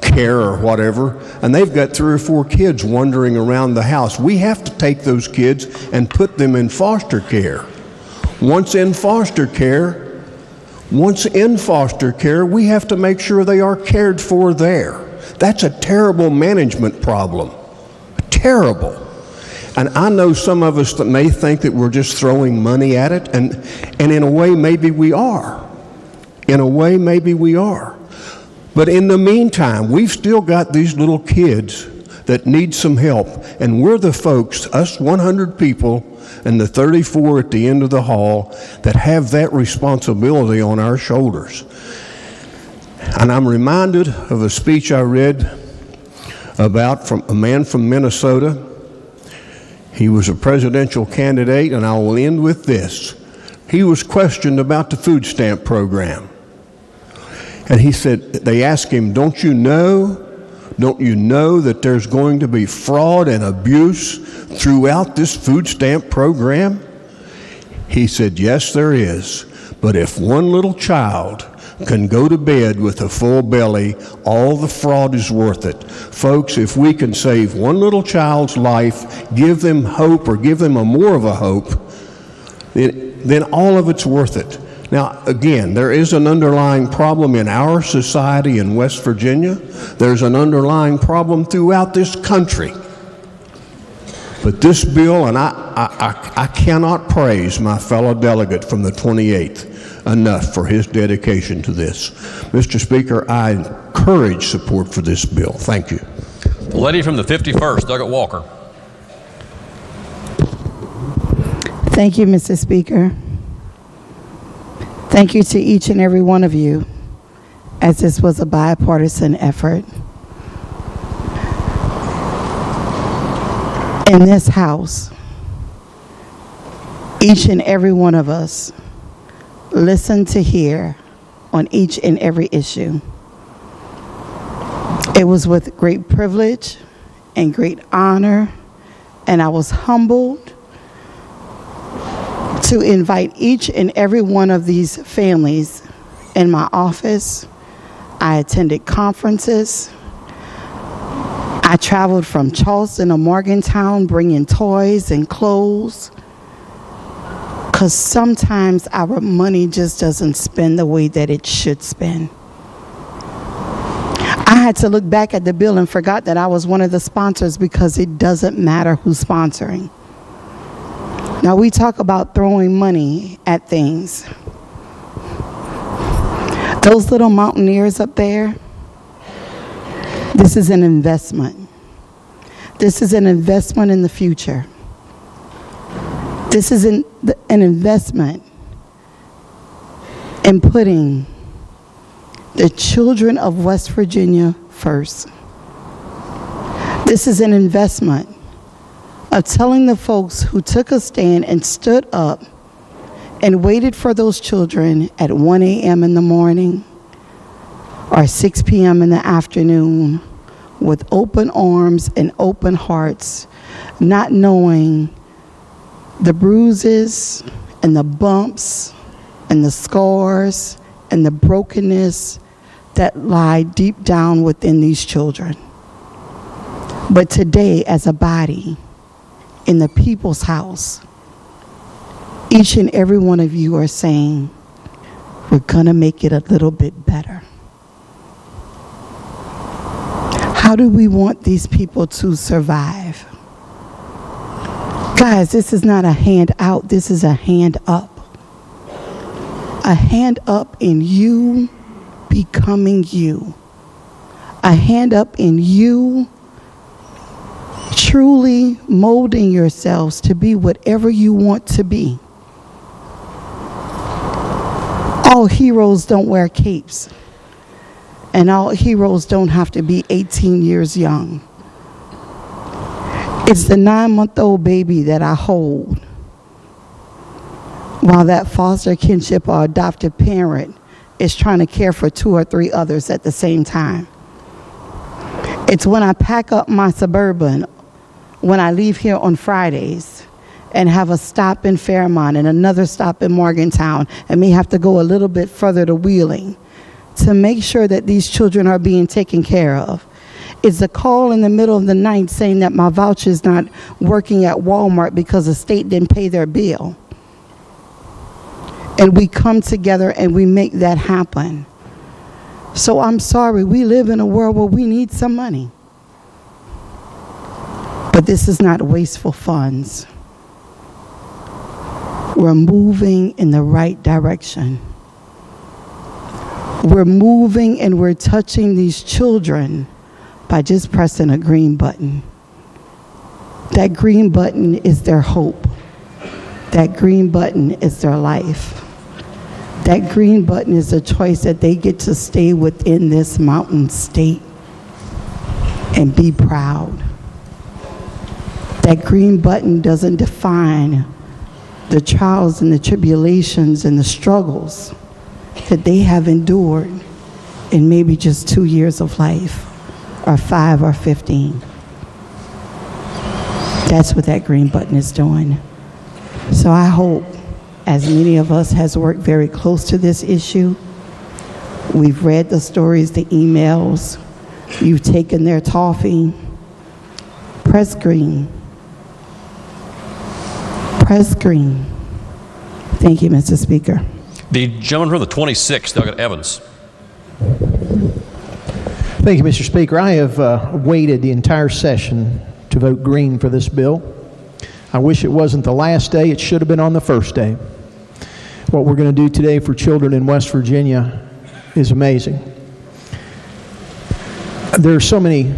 care or whatever, and they've got 3 or 4 kids wandering around the house. We have to take those kids and put them in foster care. Once in foster care, we have to make sure they are cared for there. That's a terrible management problem. Terrible. And I know some of us that may think that we're just throwing money at it, and in a way, maybe we are. But in the meantime, we've still got these little kids that need some help, and we're the folks, us 100 people and the 34 at the end of the hall, that have that responsibility on our shoulders. And I'm reminded of a speech I read about from a man from Minnesota. He was a presidential candidate, and I will end with this. He was questioned about the food stamp program. And he said, they asked him, don't you know that there's going to be fraud and abuse throughout this food stamp program? He said, yes, there is. But if one little child can go to bed with a full belly, all the fraud is worth it. Folks, if we can save one little child's life, give them hope or give them more of a hope, then all of it's worth it. Now, again, there is an underlying problem in our society in West Virginia. There's an underlying problem throughout this country. But this bill, and I cannot praise my fellow delegate from the 28th enough for his dedication to this. Mr. Speaker, I encourage support for this bill. Thank you. The lady from the 51st, Douglas Walker. Thank you, Mr. Speaker. Thank you to each and every one of you, as this was a bipartisan effort. In this House, each and every one of us listened to hear on each and every issue. It was with great privilege and great honor, and I was humbled to invite each and every one of these families in my office. I attended conferences. I traveled from Charleston to Morgantown bringing toys and clothes, because sometimes our money just doesn't spend the way that it should spend. I had to look back at the bill and forgot that I was one of the sponsors, because it doesn't matter who's sponsoring. Now, we talk about throwing money at things. Those little mountaineers up there, this is an investment. This is an investment in the future. This is an investment in putting the children of West Virginia first. This is an investment of telling the folks who took a stand and stood up and waited for those children at 1 a.m. in the morning or 6 p.m. in the afternoon with open arms and open hearts, not knowing the bruises and the bumps and the scars and the brokenness that lie deep down within these children. But today, as a body, in the people's house, each and every one of you are saying, we're gonna make it a little bit better. How do we want these people to survive? Guys, this is not a hand out, this is a hand up. A hand up in you becoming you. A hand up in you molding yourselves to be whatever you want to be. All heroes don't wear capes, and all heroes don't have to be 18 years young. It's the 9-month-old baby that I hold while that foster kinship or adoptive parent is trying to care for 2 or 3 others at the same time. It's when I pack up my Suburban, when I leave here on Fridays and have a stop in Fairmont and another stop in Morgantown and may have to go a little bit further to Wheeling to make sure that these children are being taken care of. It's a call in the middle of the night saying that my voucher is not working at Walmart because the state didn't pay their bill. And we come together and we make that happen. So I'm sorry, we live in a world where we need some money. But this is not wasteful funds. We're moving in the right direction. We're moving and we're touching these children by just pressing a green button. That green button is their hope. That green button is their life. That green button is a choice that they get to stay within this mountain state and be proud. That green button doesn't define the trials and the tribulations and the struggles that they have endured in maybe just 2 years of life, or 5 or 15. That's what that green button is doing. So I hope, as many of us has worked very close to this issue, we've read the stories, the emails, you've taken their toffee, press green. Press green. Thank you, Mr. Speaker. The gentleman from the 26th, Doug Evans. Thank you, Mr. Speaker. I have waited the entire session to vote green for this bill. I wish it wasn't the last day. It should have been on the first day. What we're going to do today for children in West Virginia is amazing. There are so many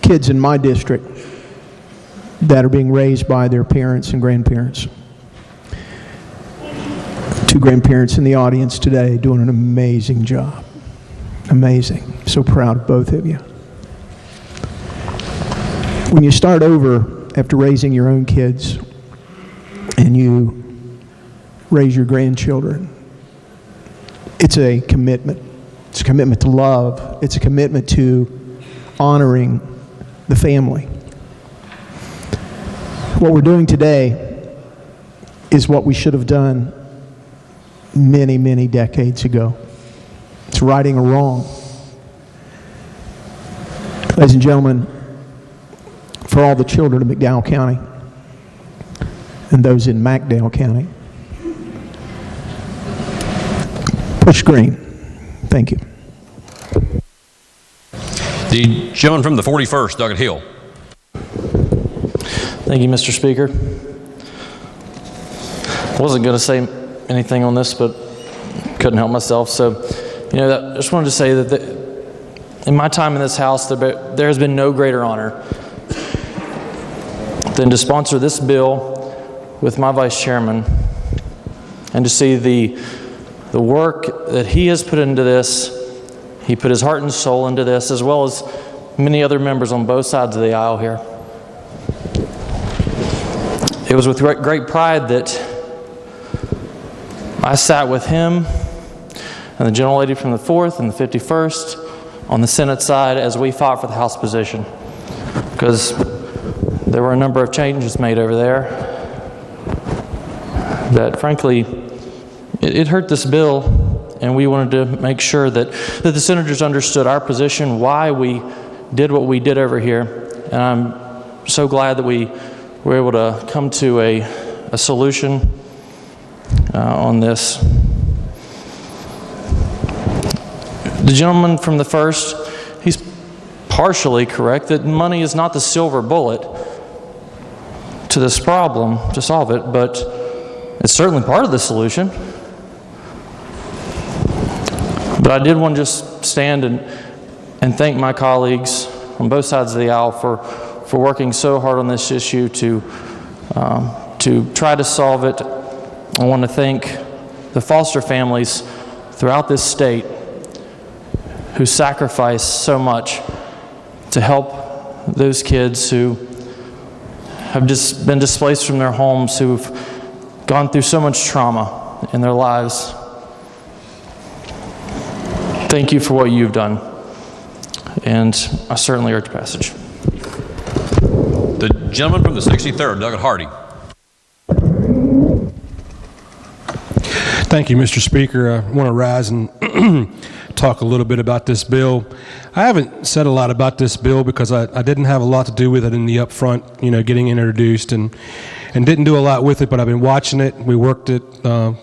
kids in my district that are being raised by their parents and grandparents. 2 grandparents in the audience today doing an amazing job. Amazing. So proud of both of you. When you start over after raising your own kids and you raise your grandchildren, it's a commitment. It's a commitment to love. It's a commitment to honoring the family. What we're doing today is what we should have done many, many decades ago. It's righting a wrong. Ladies and gentlemen, for all the children of McDowell County and those in McDowell County, push green. Thank you. The gentleman from the 41st, Doug Hill. Thank you, Mr. Speaker. I wasn't going to say anything on this, but couldn't help myself. So, I just wanted to say that in my time in this House, there has been no greater honor than to sponsor this bill with my Vice Chairman and to see the work that he has put into this. He put his heart and soul into this, as well as many other members on both sides of the aisle here. It was with great pride that I sat with him and the gentlelady from the 4th and the 51st on the Senate side as we fought for the House position, because there were a number of changes made over there that, frankly, it hurt this bill, and we wanted to make sure that the senators understood our position, why we did what we did over here. And I'm so glad that we were able to come to a solution on this. The gentleman from the 1st, he's partially correct that money is not the silver bullet to this problem to solve it, but it's certainly part of the solution. But I did want to just stand and thank my colleagues on both sides of the aisle for working so hard on this issue to try to solve it. I want to thank the foster families throughout this state who sacrifice so much to help those kids who have just been displaced from their homes, who've gone through so much trauma in their lives. Thank you for what you've done, and I certainly urge passage. The gentleman from the 63rd, Doug Hardy. Thank you, Mr. Speaker. I want to rise and talk a little bit about this bill. I haven't said a lot about this bill because I didn't have a lot to do with it in the upfront, getting introduced, and didn't do a lot with it, but I've been watching it. We worked at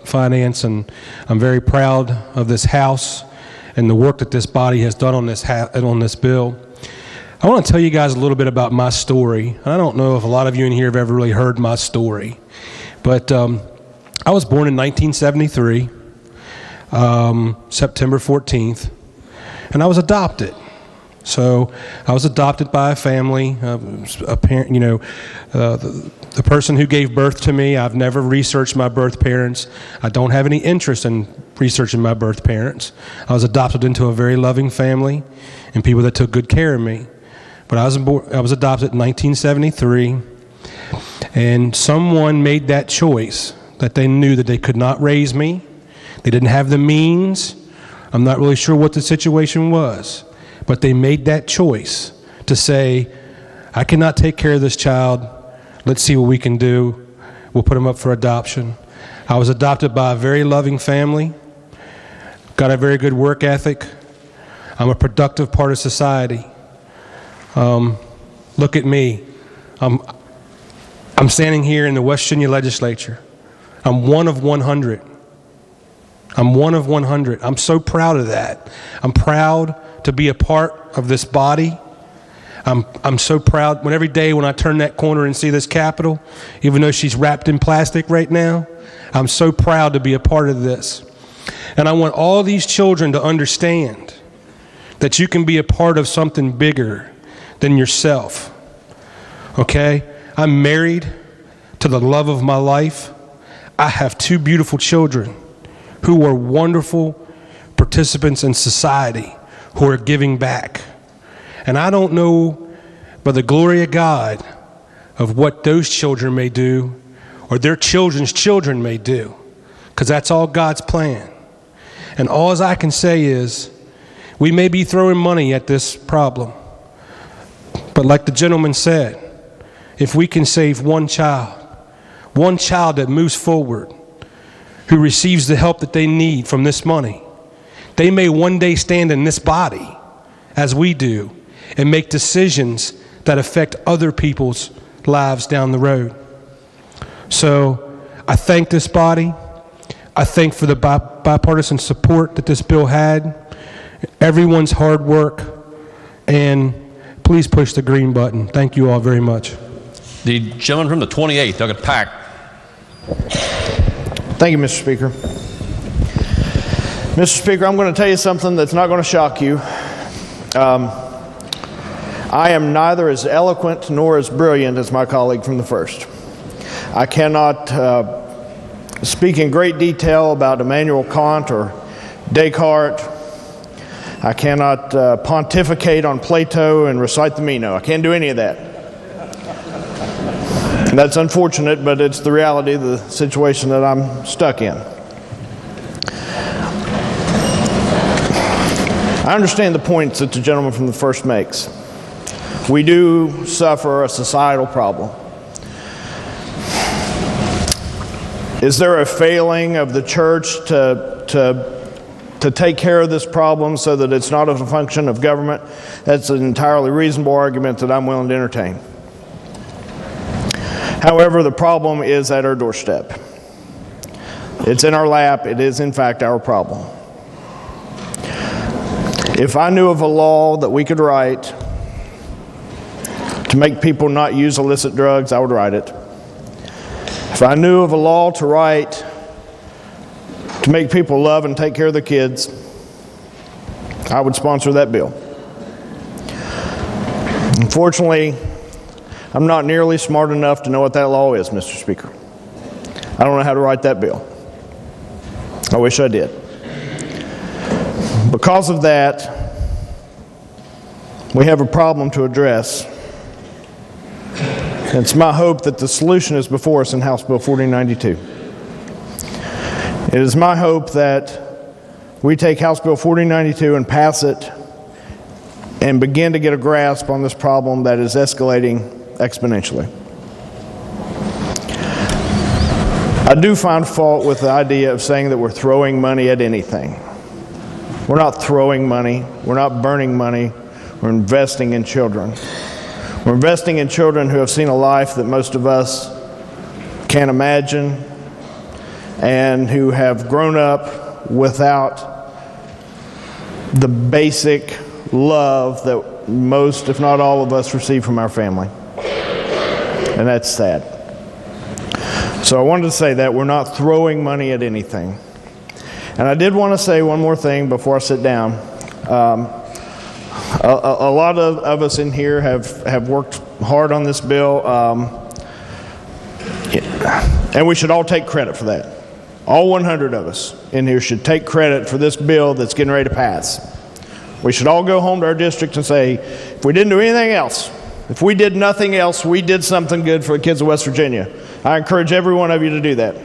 Finance, and I'm very proud of this House and the work that this body has done on this bill. I want to tell you guys a little bit about my story. I don't know if a lot of you in here have ever really heard my story, but I was born in 1973, September 14th, and I was adopted. So I was adopted by a family, a parent, the person who gave birth to me. I've never researched my birth parents. I don't have any interest in researching my birth parents. I was adopted into a very loving family and people that took good care of me. But I was adopted in 1973, and someone made that choice that they knew that they could not raise me. They didn't have the means. I'm not really sure what the situation was, but they made that choice to say, I cannot take care of this child. Let's see what we can do. We'll put him up for adoption. I was adopted by a very loving family, got a very good work ethic. I'm a productive part of society. Look at me. I'm standing here in the West Virginia Legislature. I'm one of 100. I'm one of 100. I'm so proud of that. I'm proud to be a part of this body. I'm so proud when every day when I turn that corner and see this Capitol, even though she's wrapped in plastic right now, I'm so proud to be a part of this. And I want all these children to understand that you can be a part of something bigger than yourself. Okay? I'm married to the love of my life. I have 2 beautiful children who are wonderful participants in society, who are giving back. And I don't know, by the glory of God, of what those children may do or their children's children may do, because that's all God's plan. And all I can say is, we may be throwing money at this problem, but like the gentleman said, if we can save one child that moves forward, who receives the help that they need from this money, they may one day stand in this body, as we do, and make decisions that affect other people's lives down the road. So I thank this body. I thank for the bipartisan support that this bill had, everyone's hard work, and please push the green button. Thank you all very much. The gentleman from the 28th, Doug Pack. Thank you, Mr. Speaker. Mr. Speaker, I'm going to tell you something that's not going to shock you. I am neither as eloquent nor as brilliant as my colleague from the 1st. I cannot speak in great detail about Immanuel Kant or Descartes. I cannot pontificate on Plato and recite the Meno. I can't do any of that. And that's unfortunate, but it's the reality of the situation that I'm stuck in. I understand the points that the gentleman from the 1st makes. We do suffer a societal problem. Is there a failing of the church to take care of this problem so that it's not a function of government? That's an entirely reasonable argument that I'm willing to entertain. However, the problem is at our doorstep. It's in our lap. It is, in fact, our problem. If I knew of a law that we could write to make people not use illicit drugs, I would write it. If I knew of a law to write to make people love and take care of their kids, I would sponsor that bill. Unfortunately, I'm not nearly smart enough to know what that law is, Mr. Speaker. I don't know how to write that bill. I wish I did. Because of that, we have a problem to address. It's my hope that the solution is before us in House Bill 4092. It is my hope that we take House Bill 4092 and pass it and begin to get a grasp on this problem that is escalating exponentially. I do find fault with the idea of saying that we're throwing money at anything. We're not throwing money. We're not burning money. We're investing in children. We're investing in children who have seen a life that most of us can't imagine and who have grown up without the basic love that most, if not all of us, receive from our family. And that's sad. So I wanted to say that we're not throwing money at anything. And I did want to say one more thing before I sit down. A lot of us in here have worked hard on this bill, and we should all take credit for that. All 100 of us in here should take credit for this bill that's getting ready to pass. We should all go home to our district and say, if we didn't do anything else, if we did nothing else, we did something good for the kids of West Virginia. I encourage every one of you to do that.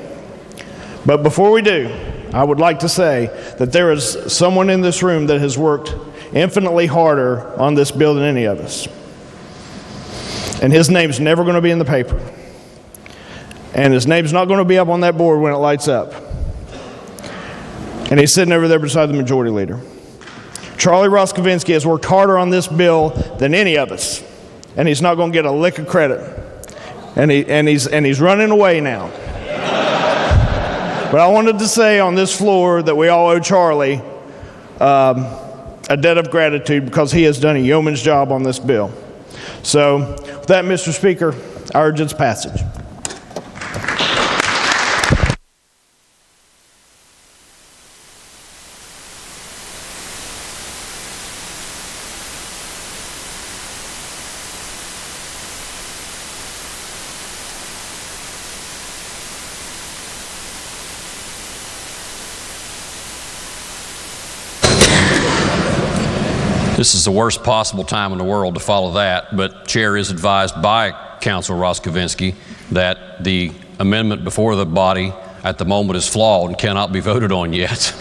But before we do, I would like to say that there is someone in this room that has worked infinitely harder on this bill than any of us. And his name's never going to be in the paper. And his name's not going to be up on that board when it lights up. And he's sitting over there beside the majority leader. Charlie Roskovinsky has worked harder on this bill than any of us. And he's not going to get a lick of credit. And he's running away now. But I wanted to say on this floor that we all owe Charlie a debt of gratitude because he has done a yeoman's job on this bill. So with that, Mr. Speaker, I urge its passage. This is the worst possible time in the world to follow that, but Chair is advised by Councilor Roskovinsky that the amendment before the body at the moment is flawed and cannot be voted on yet.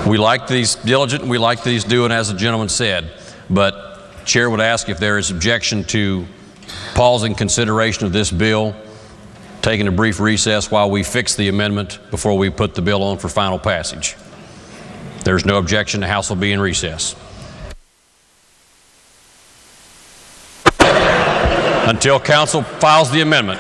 We like these diligent, and we like these doing as the gentleman said, but Chair would ask if there is objection to pausing consideration of this bill, taking a brief recess while we fix the amendment before we put the bill on for final passage. There's no objection. The House will be in recess until Council files the amendment.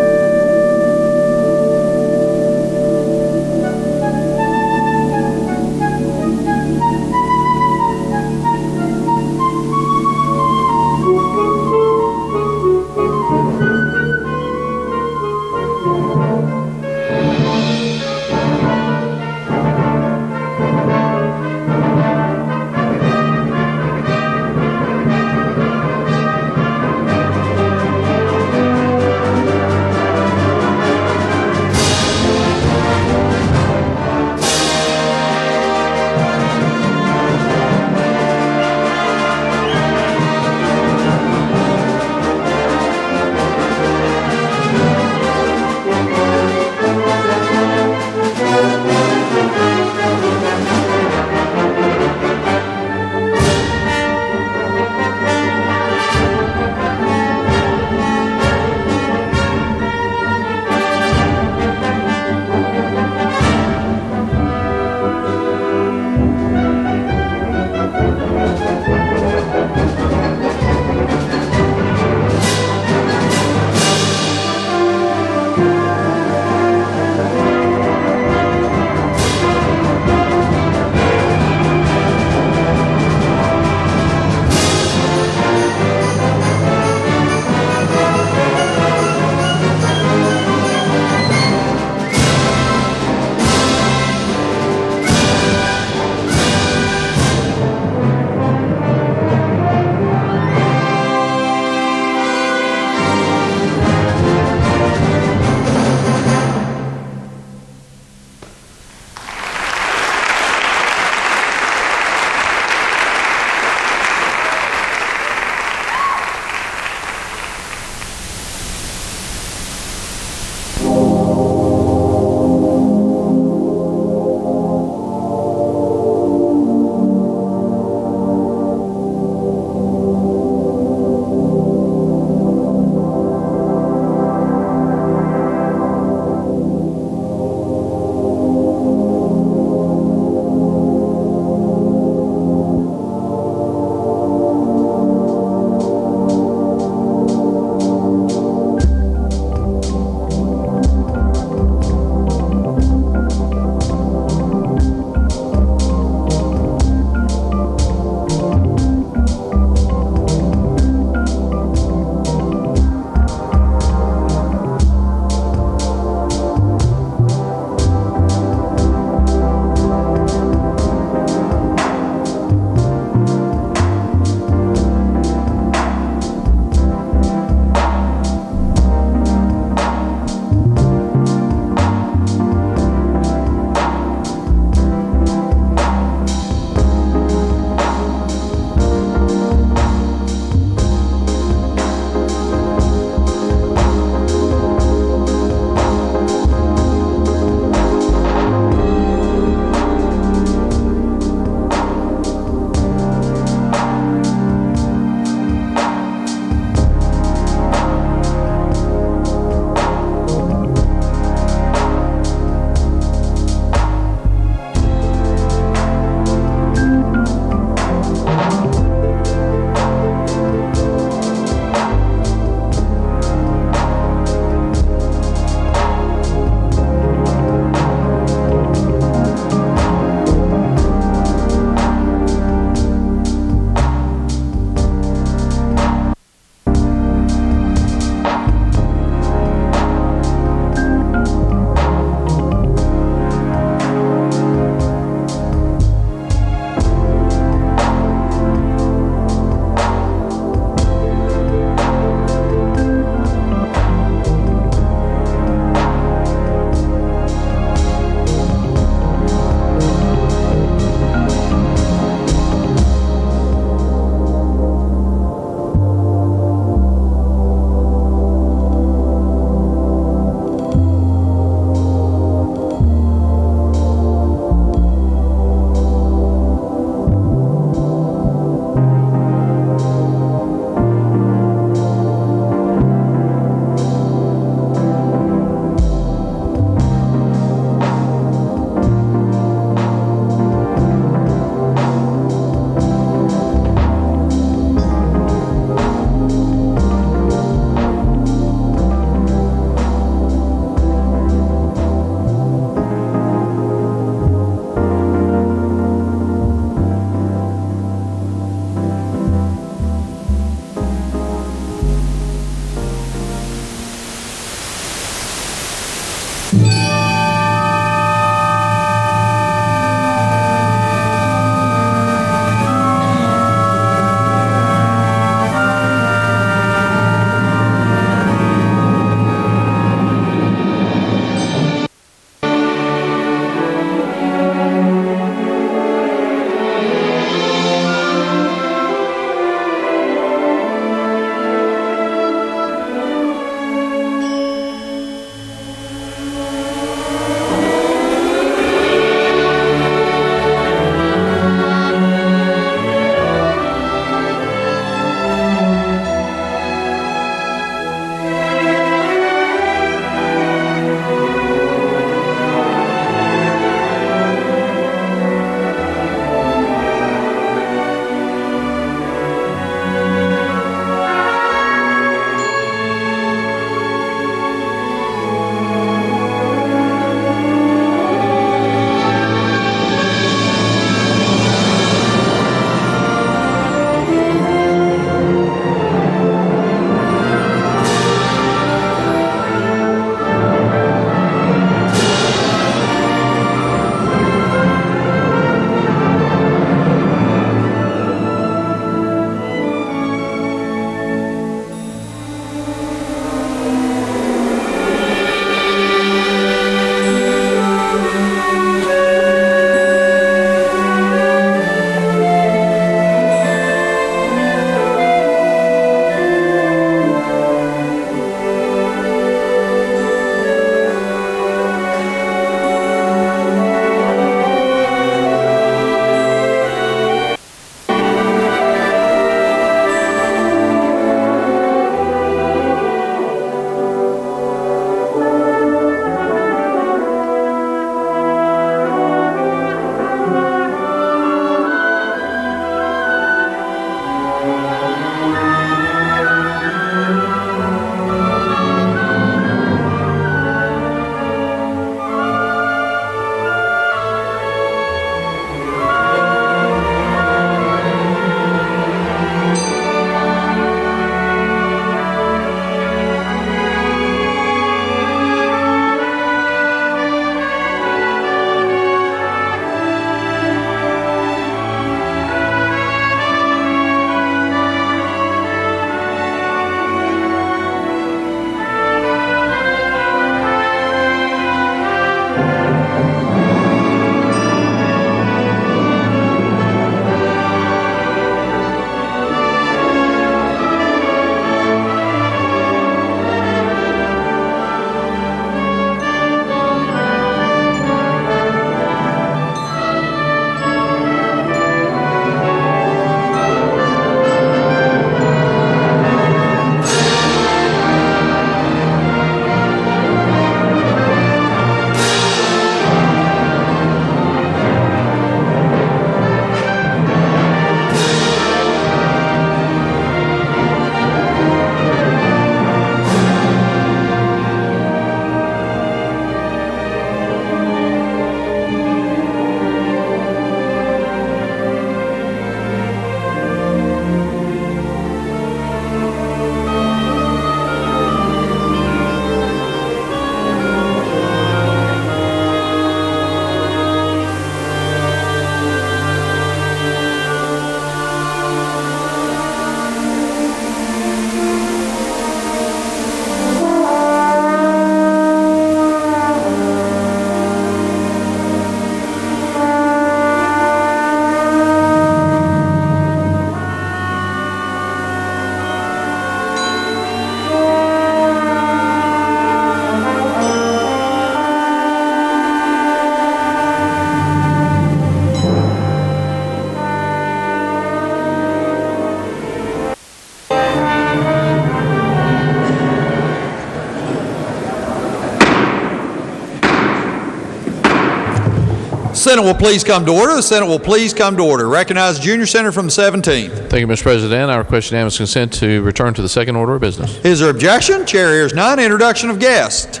Senate will please come to order. The Senate will please come to order. Recognize the junior senator from the 17th. Thank you, Mr. President. I request unanimous consent to return to the second order of business. Is there objection? Chair hears none. Introduction of guests.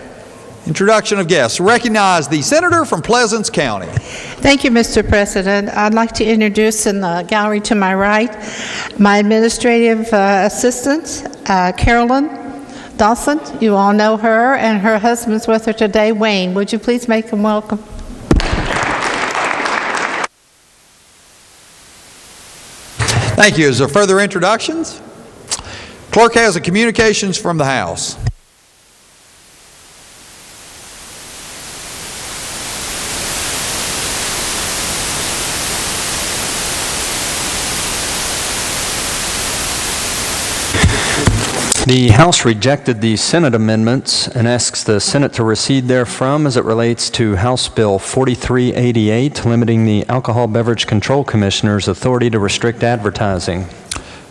Introduction of guests. Recognize the senator from Pleasants County. Thank you, Mr. President. I'd like to introduce in the gallery to my right my administrative assistant, Carolyn Dawson. You all know her, and her husband's with her today, Wayne. Would you please make him welcome? Thank you. Is there further introductions? Clerk has the communications from the House. The House rejected the Senate amendments and asks the Senate to recede therefrom as it relates to House Bill 4388, limiting the Alcohol Beverage Control Commissioner's authority to restrict advertising.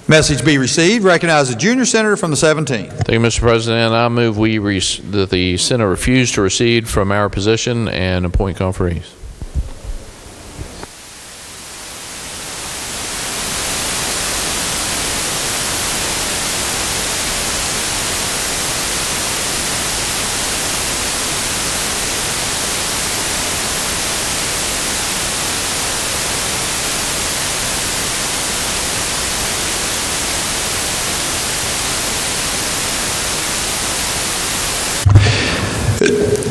Message be received. Recognize the junior senator from the 17th. Thank you, Mr. President. I move that the Senate refuse to recede from our position and appoint conferees.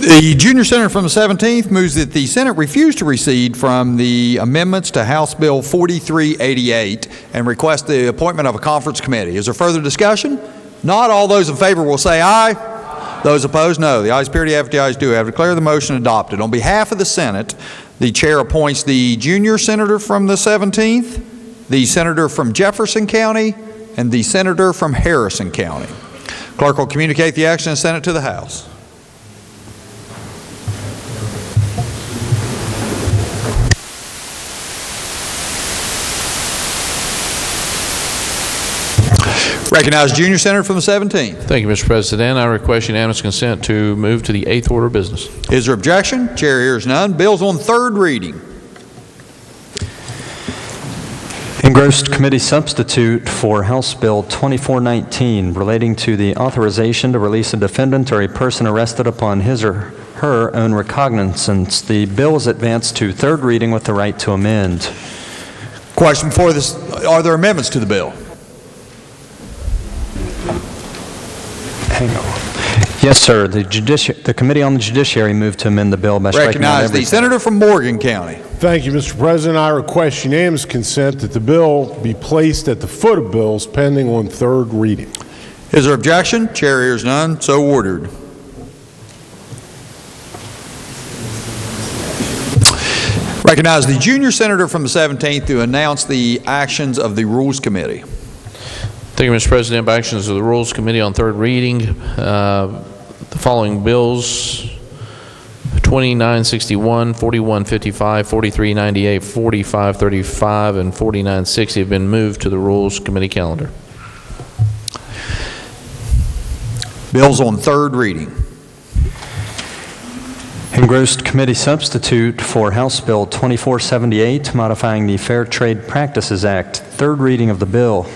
The junior senator from the 17th moves that the Senate refuse to recede from the amendments to House Bill 4388 and request the appointment of a conference committee. Is there further discussion? Not. All those in favor will say aye. Those opposed, no. The ayes appear to have, the ayes do have. Declare the motion adopted. On behalf of the Senate, the chair appoints the junior senator from the 17th, the senator from Jefferson County, and the senator from Harrison County. Clerk will communicate the action of the Senate to the House. Recognize junior senator from the 17th. Thank you, Mr. President. I request unanimous consent to move to the 8th order of business. Is there objection? Chair hears none. Bills on third reading. Engrossed committee substitute for House Bill 2419 relating to the authorization to release a defendant or a person arrested upon his or her own recognizance. The bill is advanced to third reading with the right to amend. Question before this. Are there amendments to the bill? Yes, sir. The Committee on the Judiciary moved to amend the bill by striking out Recognize the senator from Morgan County. Thank you, Mr. President. I request unanimous consent that the bill be placed at the foot of bills pending on third reading. Is there objection? Chair hears none. So ordered. Recognize the junior senator from the 17th to announce the actions of the Rules Committee. Thank you, Mr. President. By actions of the Rules Committee on third reading, the following bills: 2961, 4155, 4398, 4535, and 4960 have been moved to the Rules Committee calendar. Bills on third reading. Engrossed committee substitute for House Bill 2478, modifying the Fair Trade Practices Act. Third reading of the bill.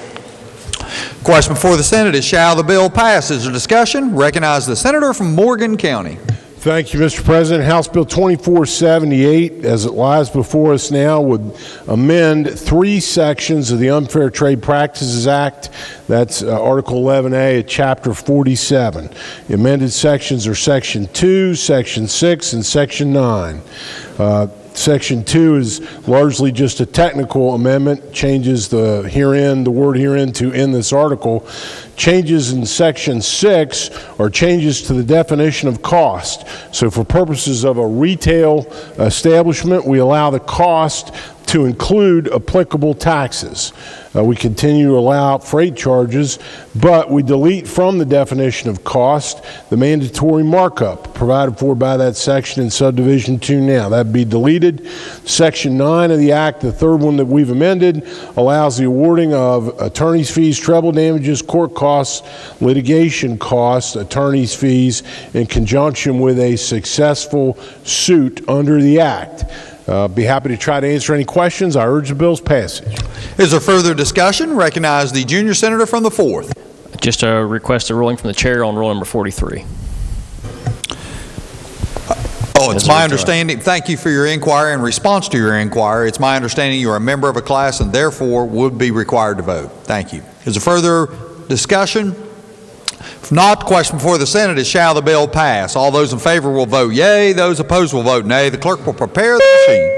Question before the Senate is, shall the bill pass? Is there discussion? Recognize the senator from Morgan County. Thank you, Mr. President. House Bill 2478, as it lies before us now, would amend 3 sections of the Unfair Trade Practices Act. That's Article 11A of Chapter 47. The amended sections are Section 2, Section 6, and Section 9. Section 2 is largely just a technical amendment, changes the word herein to in this article. Changes in Section 6 are changes to the definition of cost. So for purposes of a retail establishment, we allow the cost to include applicable taxes. We continue to allow freight charges, but we delete from the definition of cost the mandatory markup provided for by that section in subdivision 2 now. That'd be deleted. Section 9 of the Act, the third one that we've amended, allows the awarding of attorney's fees, treble damages, court costs, litigation costs, attorney's fees in conjunction with a successful suit under the Act. Be happy to try to answer any questions. I urge the bill's passage. Is there further discussion? Recognize the junior senator from the 4th. Just a request a ruling from the chair on rule number 43. It's my understanding, thank you for your inquiry. In response to your inquiry, it's my understanding you are a member of a class and therefore would be required to vote. Thank you. Is there further discussion? If not, the question before the Senate is, shall the bill pass? All those in favor will vote yea. Those opposed will vote nay. The clerk will prepare the machine.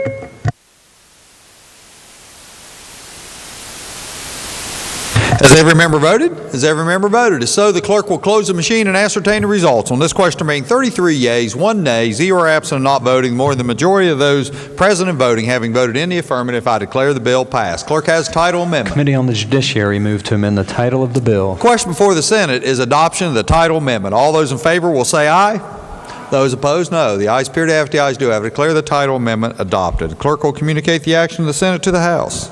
Has every member voted? Has every member voted? If so, the clerk will close the machine and ascertain the results. On this question being 33 yeas, 1 nay, 0 absent and not voting, more than the majority of those present and voting having voted in the affirmative, I declare the bill passed. Clerk has title amendment. Committee on the Judiciary move to amend the title of the bill. Question before the Senate is adoption of the title amendment. All those in favor will say aye. Those opposed, no. The ayes appear to have it. The ayes do have it. Declare the title amendment adopted. The clerk will communicate the action of the Senate to the House.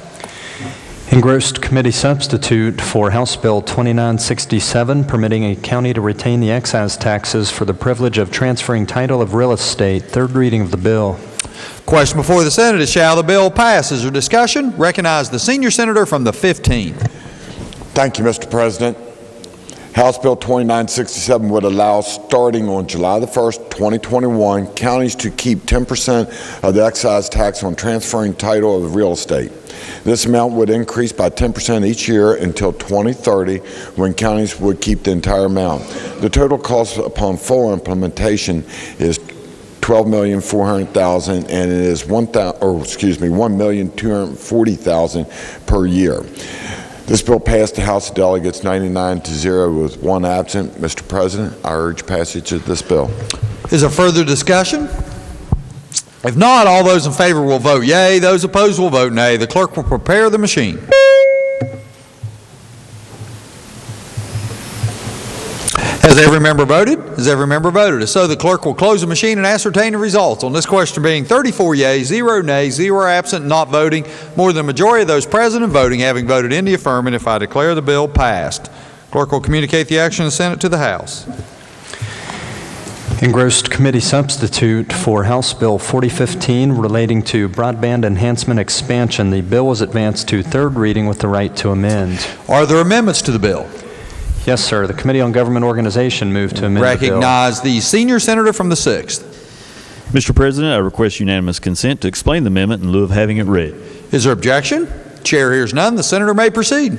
Engrossed committee substitute for House Bill 2967, permitting a county to retain the excise taxes for the privilege of transferring title of real estate. Third reading of the bill. Question before the Senate is, shall the bill pass? Is there discussion? Recognize the senior senator from the 15th. Thank you, Mr. President. House Bill 2967 would allow, starting on July the 1st, 2021, counties to keep 10% of the excise tax on transferring title of real estate. This amount would increase by 10% each year until 2030, when counties would keep the entire amount. The total cost upon full implementation is $12,400,000, and it is $1,240,000 per year. This bill passed the House of Delegates 99-0 with 1 absent. Mr. President, I urge passage of this bill. Is there further discussion? If not, all those in favor will vote yea. Those opposed will vote nay. The clerk will prepare the machine. Has every member voted? Has every member voted? If so, the clerk will close the machine and ascertain the results. On this question being 34 yeas, 0 nays, 0 absent, not voting, more than the majority of those present and voting having voted in the affirmative, I declare the bill passed. Clerk will communicate the action of the Senate to the House. Engrossed committee substitute for House Bill 4015 relating to broadband enhancement expansion. The bill was advanced to third reading with the right to amend. Are there amendments to the bill? Yes, sir. The Committee on Government Organization moved to amend the bill. Recognize the senior senator from the 6th. Mr. President, I request unanimous consent to explain the amendment in lieu of having it read. Is there objection? Chair hears none. The senator may proceed.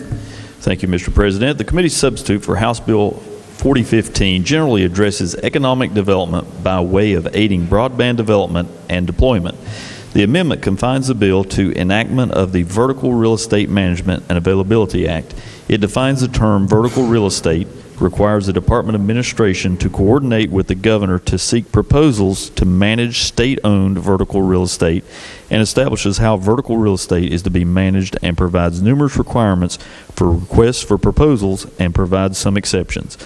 Thank you, Mr. President. The committee substitute for House Bill 4015 generally addresses economic development by way of aiding broadband development and deployment. The amendment confines the bill to enactment of the Vertical Real Estate Management and Availability Act. It defines the term vertical real estate, requires the Department of Administration to coordinate with the governor to seek proposals to manage state-owned vertical real estate, and establishes how vertical real estate is to be managed, and provides numerous requirements for requests for proposals and provides some exceptions.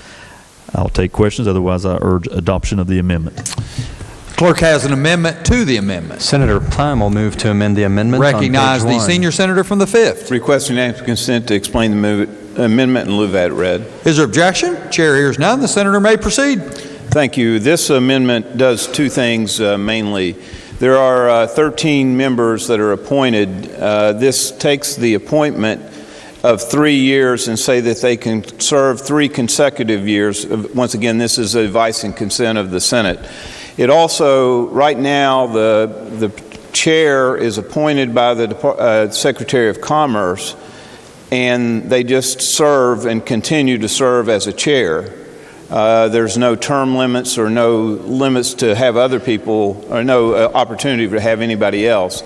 I'll take questions, otherwise I urge adoption of the amendment. Clerk has an amendment to the amendment. Senator Plime will move to amend the amendment. Recognize the senior senator from the 5th. Request unanimous consent to explain the amendment in lieu of that read. Is there objection? Chair hears none. The senator may proceed. Thank you. This amendment does two things mainly. There are 13 members that are appointed. This takes the appointment of 3 years and say that they can serve 3 consecutive years. Once again, this is advice and consent of the Senate. It also, right now, the chair is appointed by the Secretary of Commerce, and they just serve and continue to serve as a chair. There's no term limits or no limits to have other people, or no opportunity to have anybody else.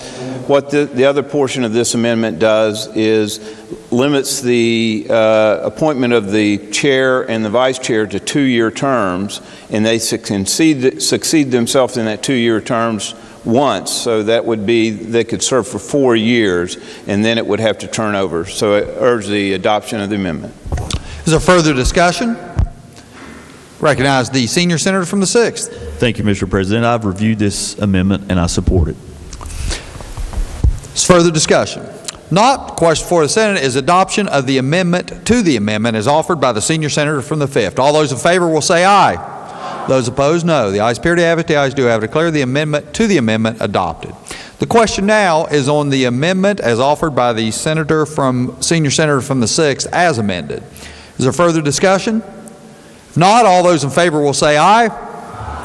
What the other portion of this amendment does is limits the appointment of the chair and the vice chair to 2-year terms, and they succeed themselves in that 2-year terms once. So that would be, they could serve for 4 years, and then it would have to turn over. So I urge the adoption of the amendment. Is there further discussion? Recognize the senior senator from the 6th. Thank you, Mr. President. I've reviewed this amendment and I support it. Is further discussion? Not. Question for the Senate is adoption of the amendment to the amendment as offered by the senior senator from the 5th. All those in favor will say aye. Those opposed, no. The ayes appear to have it. The ayes do have it. Declare the amendment to the amendment adopted. The question now is on the amendment as offered by the senior senator from the 6th as amended. Is there further discussion? If not, all those in favor will say aye.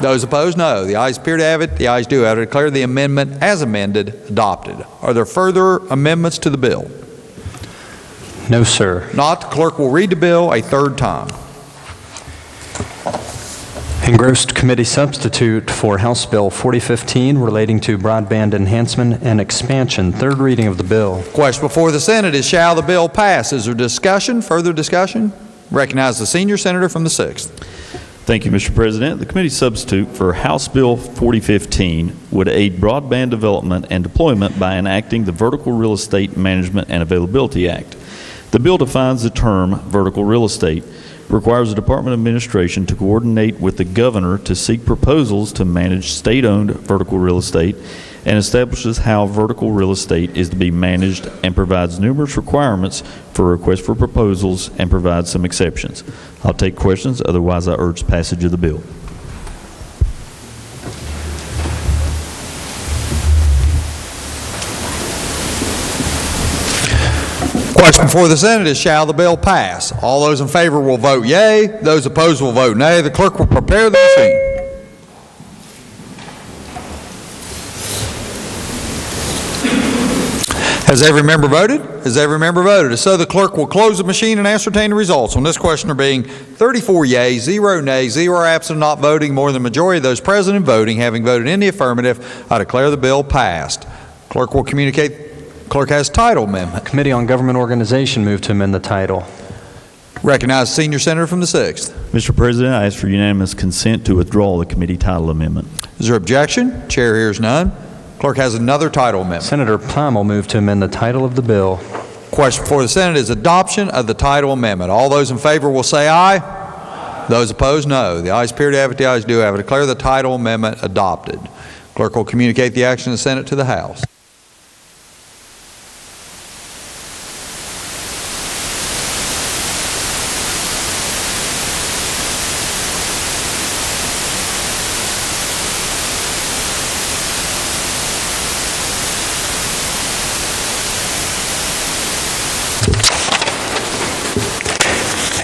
Those opposed, no. The ayes appear to have it. The ayes do have it. I declare the amendment as amended adopted. Are there further amendments to the bill? No, sir. Not, the clerk will read the bill a third time. Engrossed committee substitute for House Bill 4015 relating to broadband enhancement and expansion. Third reading of the bill. Question before the Senate is, shall the bill pass? Is there discussion, further discussion? Recognize the senior senator from the 6th. Thank you, Mr. President. The committee substitute for House Bill 4015 would aid broadband development and deployment by enacting the Vertical Real Estate Management and Availability Act. The bill defines the term vertical real estate, requires the Department of Administration to coordinate with the governor to seek proposals to manage state-owned vertical real estate, and establishes how vertical real estate is to be managed, and provides numerous requirements for requests for proposals and provides some exceptions. I'll take questions, otherwise I urge passage of the bill. Question before the Senate is, shall the bill pass? All those in favor will vote yea. Those opposed will vote nay. The clerk will prepare the machine. Has every member voted? Has every member voted? If so, the clerk will close the machine and ascertain the results. On this question there being 34 yeas, 0 nays, 0 absent, not voting, more than the majority of those present and voting having voted in the affirmative, I declare the bill passed. Clerk will communicate. Clerk has title amendment. Committee on Government Organization move to amend the title. Recognize senior senator from the 6th. Mr. President, I ask for unanimous consent to withdraw the committee title amendment. Is there objection? Chair hears none. Clerk has another title amendment. Senator Plum will move to amend the title of the bill. Question before the Senate is adoption of the title amendment. All those in favor will say aye. Those opposed, no. The ayes appear to have it. The ayes do have it. Declare the title amendment adopted. Clerk will communicate the action of the Senate to the House.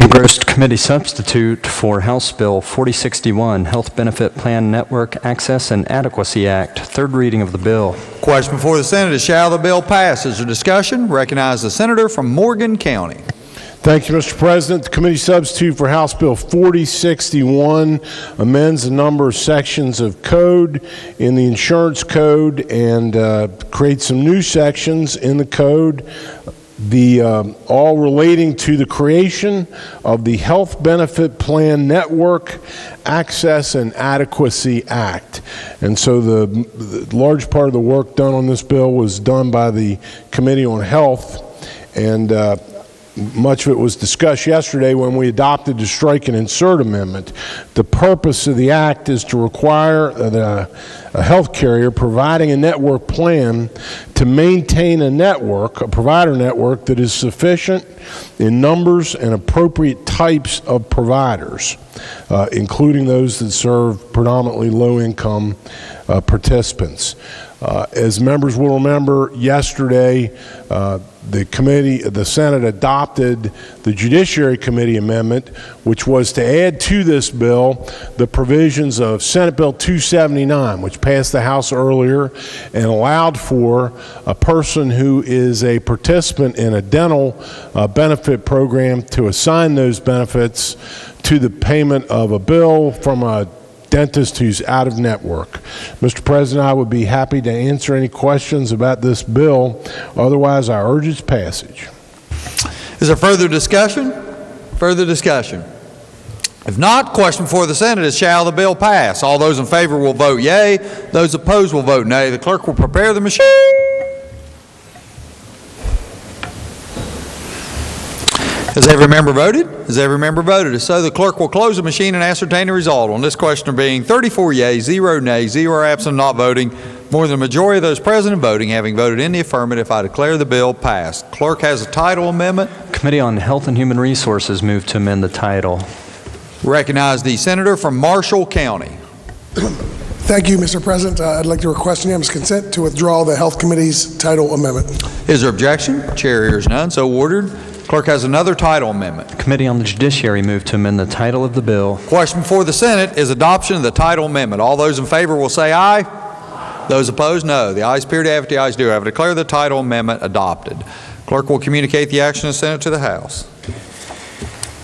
Engrossed committee substitute for House Bill 4061, Health Benefit Plan Network Access and Adequacy Act. Third reading of the bill. Question before the Senate is, shall the bill pass? Is there discussion? Recognize the senator from Morgan County. Thank you, Mr. President. The committee substitute for House Bill 4061 amends a number of sections of code in the insurance code and creates some new sections in the code, all relating to the creation of the Health Benefit Plan Network Access and Adequacy Act. And so the large part of the work done on this bill was done by the Committee on Health, and much of it was discussed yesterday when we adopted the strike and insert amendment. The purpose of the act is to require a health carrier providing a network plan to maintain a network, a provider network that is sufficient in numbers and appropriate types of providers, including those that serve predominantly low-income participants. As members will remember, yesterday the Senate adopted the Judiciary Committee amendment, which was to add to this bill the provisions of Senate Bill 279, which passed the House earlier and allowed for a person who is a participant in a dental benefit program to assign those benefits to the payment of a bill from a dentist who's out of network. Mr. President, I would be happy to answer any questions about this bill. Otherwise, I urge its passage. Is there further discussion? Further discussion? If not, question before the Senate is, shall the bill pass? All those in favor will vote yea. Those opposed will vote nay. The clerk will prepare the machine. Has every member voted? Has every member voted? If so, the clerk will close the machine and ascertain the result. On this question being 34 yeas, 0 nays, 0 absent, not voting, more than the majority of those present and voting having voted in the affirmative, I declare the bill passed. Clerk has a title amendment. Committee on Health and Human Resources move to amend the title. Recognize the senator from Marshall County. Thank you, Mr. President. I'd like to request unanimous consent to withdraw the Health Committee's title amendment. Is there objection? Chair hears none, so ordered. Clerk has another title amendment. Committee on the Judiciary moved to amend the title of the bill. Question before the Senate is adoption of the title amendment. All those in favor will say aye. Those opposed, no. The ayes appear to have it, the ayes do have it. Declare the title amendment adopted. Clerk will communicate the action of the Senate to the House.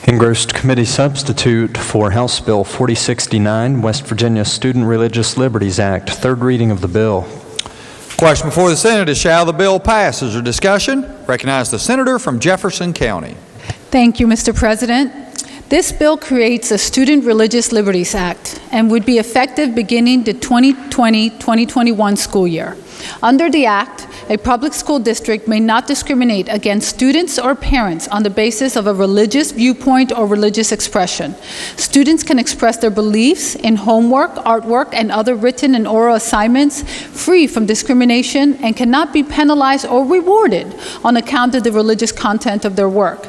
Engrossed committee substitute for House Bill 4069, West Virginia Student Religious Liberties Act, third reading of the bill. Question before the Senate is shall the bill pass? Is there discussion? Recognize the senator from Jefferson County. Thank you, Mr. President. This bill creates a Student Religious Liberties Act and would be effective beginning the 2020-2021 school year. Under the Act, a public school district may not discriminate against students or parents on the basis of a religious viewpoint or religious expression. Students can express their beliefs in homework, artwork, and other written and oral assignments free from discrimination and cannot be penalized or rewarded on account of the religious content of their work.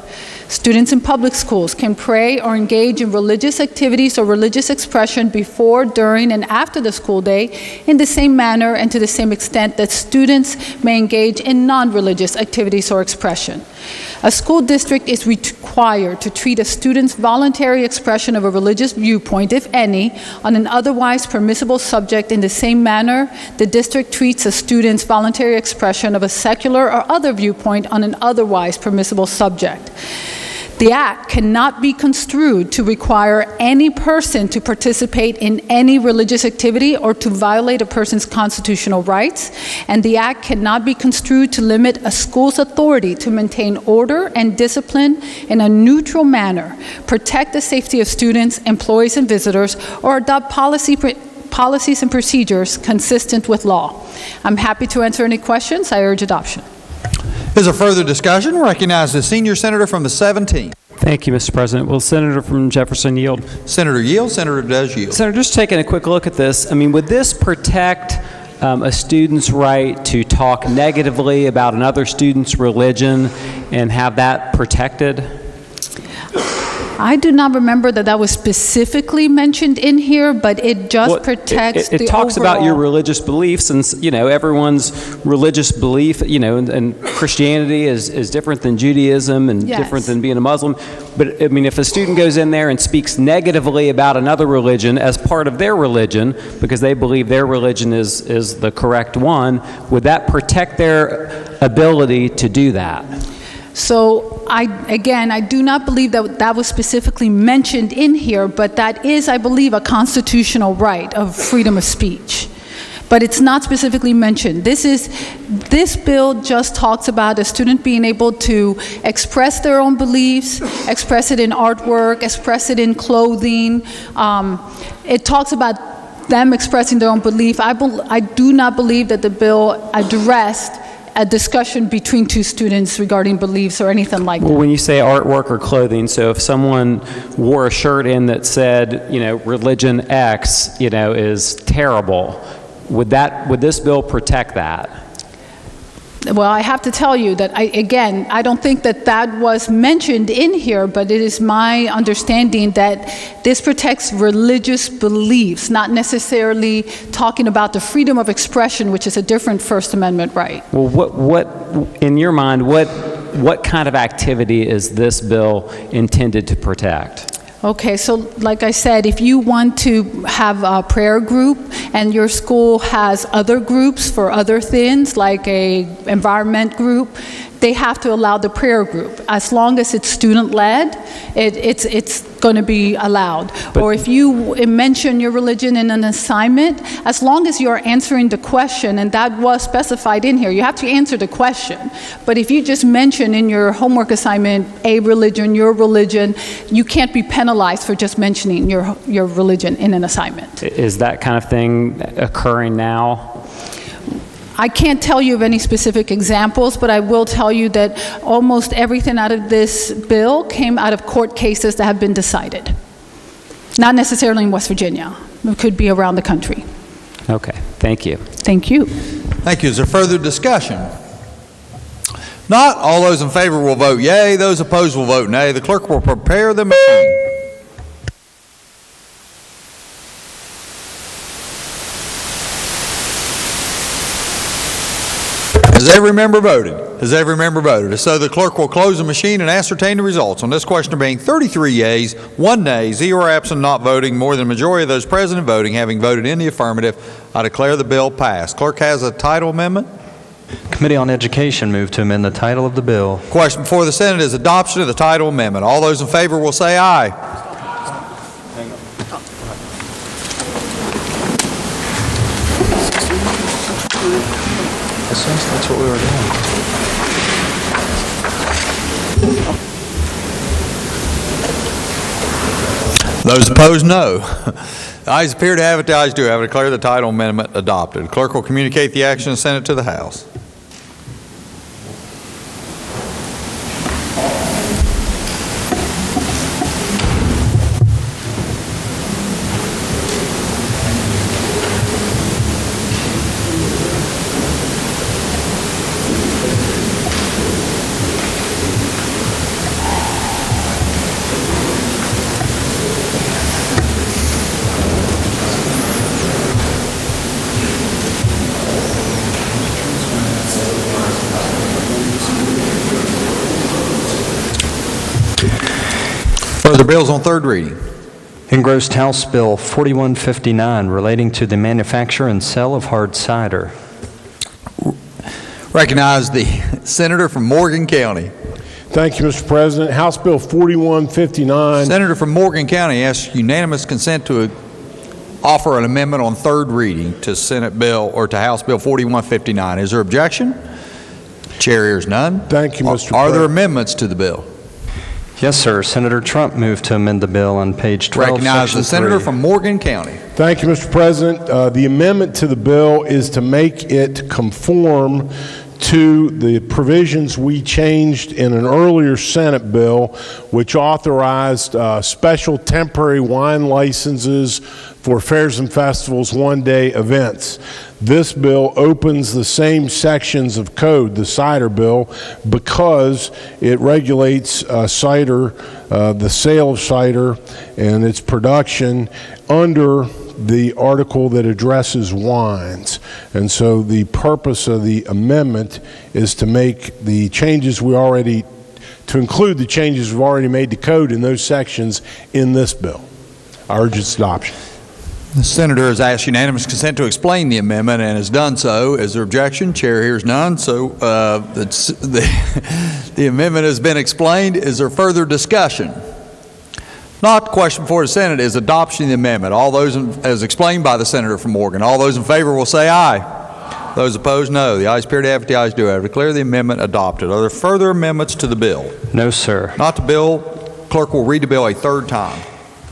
Students in public schools can pray or engage in religious activities or religious expression before, during, and after the school day in the same manner and to the same extent that students may engage in non-religious activities or expression. A school district is required to treat a student's voluntary expression of a religious viewpoint, if any, on an otherwise permissible subject in the same manner the district treats a student's voluntary expression of a secular or other viewpoint on an otherwise permissible subject. The Act cannot be construed to require any person to participate in any religious activity or to violate a person's constitutional rights, and the Act cannot be construed to limit a school's authority to maintain order and discipline in a neutral manner, protect the safety of students, employees, and visitors, or adopt policies and procedures consistent with law. I'm happy to answer any questions. I urge adoption. Is there further discussion? Recognize the senior senator from the 17th. Thank you, Mr. President. Will Senator from Jefferson yield? Senator yield. Senator does yield. Senator, just taking a quick look at this, I mean, would this protect a student's right to talk negatively about another student's religion and have that protected? I do not remember that was specifically mentioned in here, but it just protects the It talks overall. about your religious beliefs, and everyone's religious belief, and Christianity is different than Judaism and Yes. different than being a Muslim. But I mean, if a student goes in there and speaks negatively about another religion as part of their religion because they believe their religion is the correct one, would that protect their ability to do that? So I do not believe that was specifically mentioned in here, but that is, I believe, a constitutional right of freedom of speech. But it's not specifically mentioned. This bill just talks about a student being able to express their own beliefs, express it in artwork, express it in clothing. It talks about them expressing their own belief. I do not believe that the bill addressed a discussion between two students regarding beliefs or anything like that. Well, when you say artwork or clothing, so if someone wore a shirt in that said, religion X, is terrible, would this bill protect that? Well, I have to tell you that, I don't think that was mentioned in here, but it is my understanding that this protects religious beliefs, not necessarily talking about the freedom of expression, which is a different First Amendment right. Well, what in your mind, what kind of activity is this bill intended to protect? Okay, so like I said, if you want to have a prayer group and your school has other groups for other things, like a environment group, they have to allow the prayer group. As long as it's student-led, it's going to be allowed. Or if you mention your religion in an assignment, as long as you're answering the question, and that was specified in here, you have to answer the question. But if you just mention in your homework assignment a religion, your religion, you can't be penalized for just mentioning your religion in an assignment. Is that kind of thing occurring now? I can't tell you of any specific examples, but I will tell you that almost everything out of this bill came out of court cases that have been decided. Not necessarily in West Virginia. It could be around the country. Okay, thank you. Thank you. Thank you. Is there further discussion? Not all those in favor will vote yea. Those opposed will vote nay. The clerk will prepare the machine. Has every member voted? Has every member voted? If so, the clerk will close the machine and ascertain the results. On this question there being 33 yeas, 1 nay, 0 absent, not voting, more than a majority of those present and voting having voted in the affirmative, I declare the bill passed. Clerk has a title amendment. Committee on Education move to amend the title of the bill. Question before the Senate is adoption of the title amendment. All those in favor will say aye. That's what we were doing. Those opposed, no. The ayes appear to have it, the ayes do have it. I declare the title amendment adopted. Clerk will communicate the action and send it to the House. Further bills on third reading. Engrossed House Bill 4159 relating to the manufacture and sale of hard cider. Recognize the Senator from Morgan County. Thank you, Mr. President. House Bill 4159. Senator from Morgan County asks unanimous consent to offer an amendment on third reading to Senate Bill or to House Bill 4159. Is there objection? Chair hears none. Thank you, Mr. President. Are there amendments to the bill? Yes, sir. Senator Trump moved to amend the bill on page 12, Recognize the Senator 3. from Morgan County. Thank you, Mr. President. The amendment to the bill is to make it conform to the provisions we changed in an earlier Senate bill, which authorized special temporary wine licenses for fairs and festivals, one-day events. This bill opens the same sections of code, the cider bill, because it regulates cider, the sale of cider and its production under the article that addresses wines. And so the purpose of the amendment is to make the changes to include the changes we've already made to code in those sections in this bill. I urge its adoption. The Senator has asked unanimous consent to explain the amendment and has done so. Is there objection? Chair hears none. So the amendment has been explained. Is there further discussion? Not. The question before the Senate is adoption of the amendment. All those, as explained by the Senator from Morgan, all those in favor will say aye. Those opposed, no. The ayes appear to have it, the ayes do have it. Declare the amendment adopted. Are there further amendments to the bill? No, sir. Not the bill. Clerk will read the bill a third time.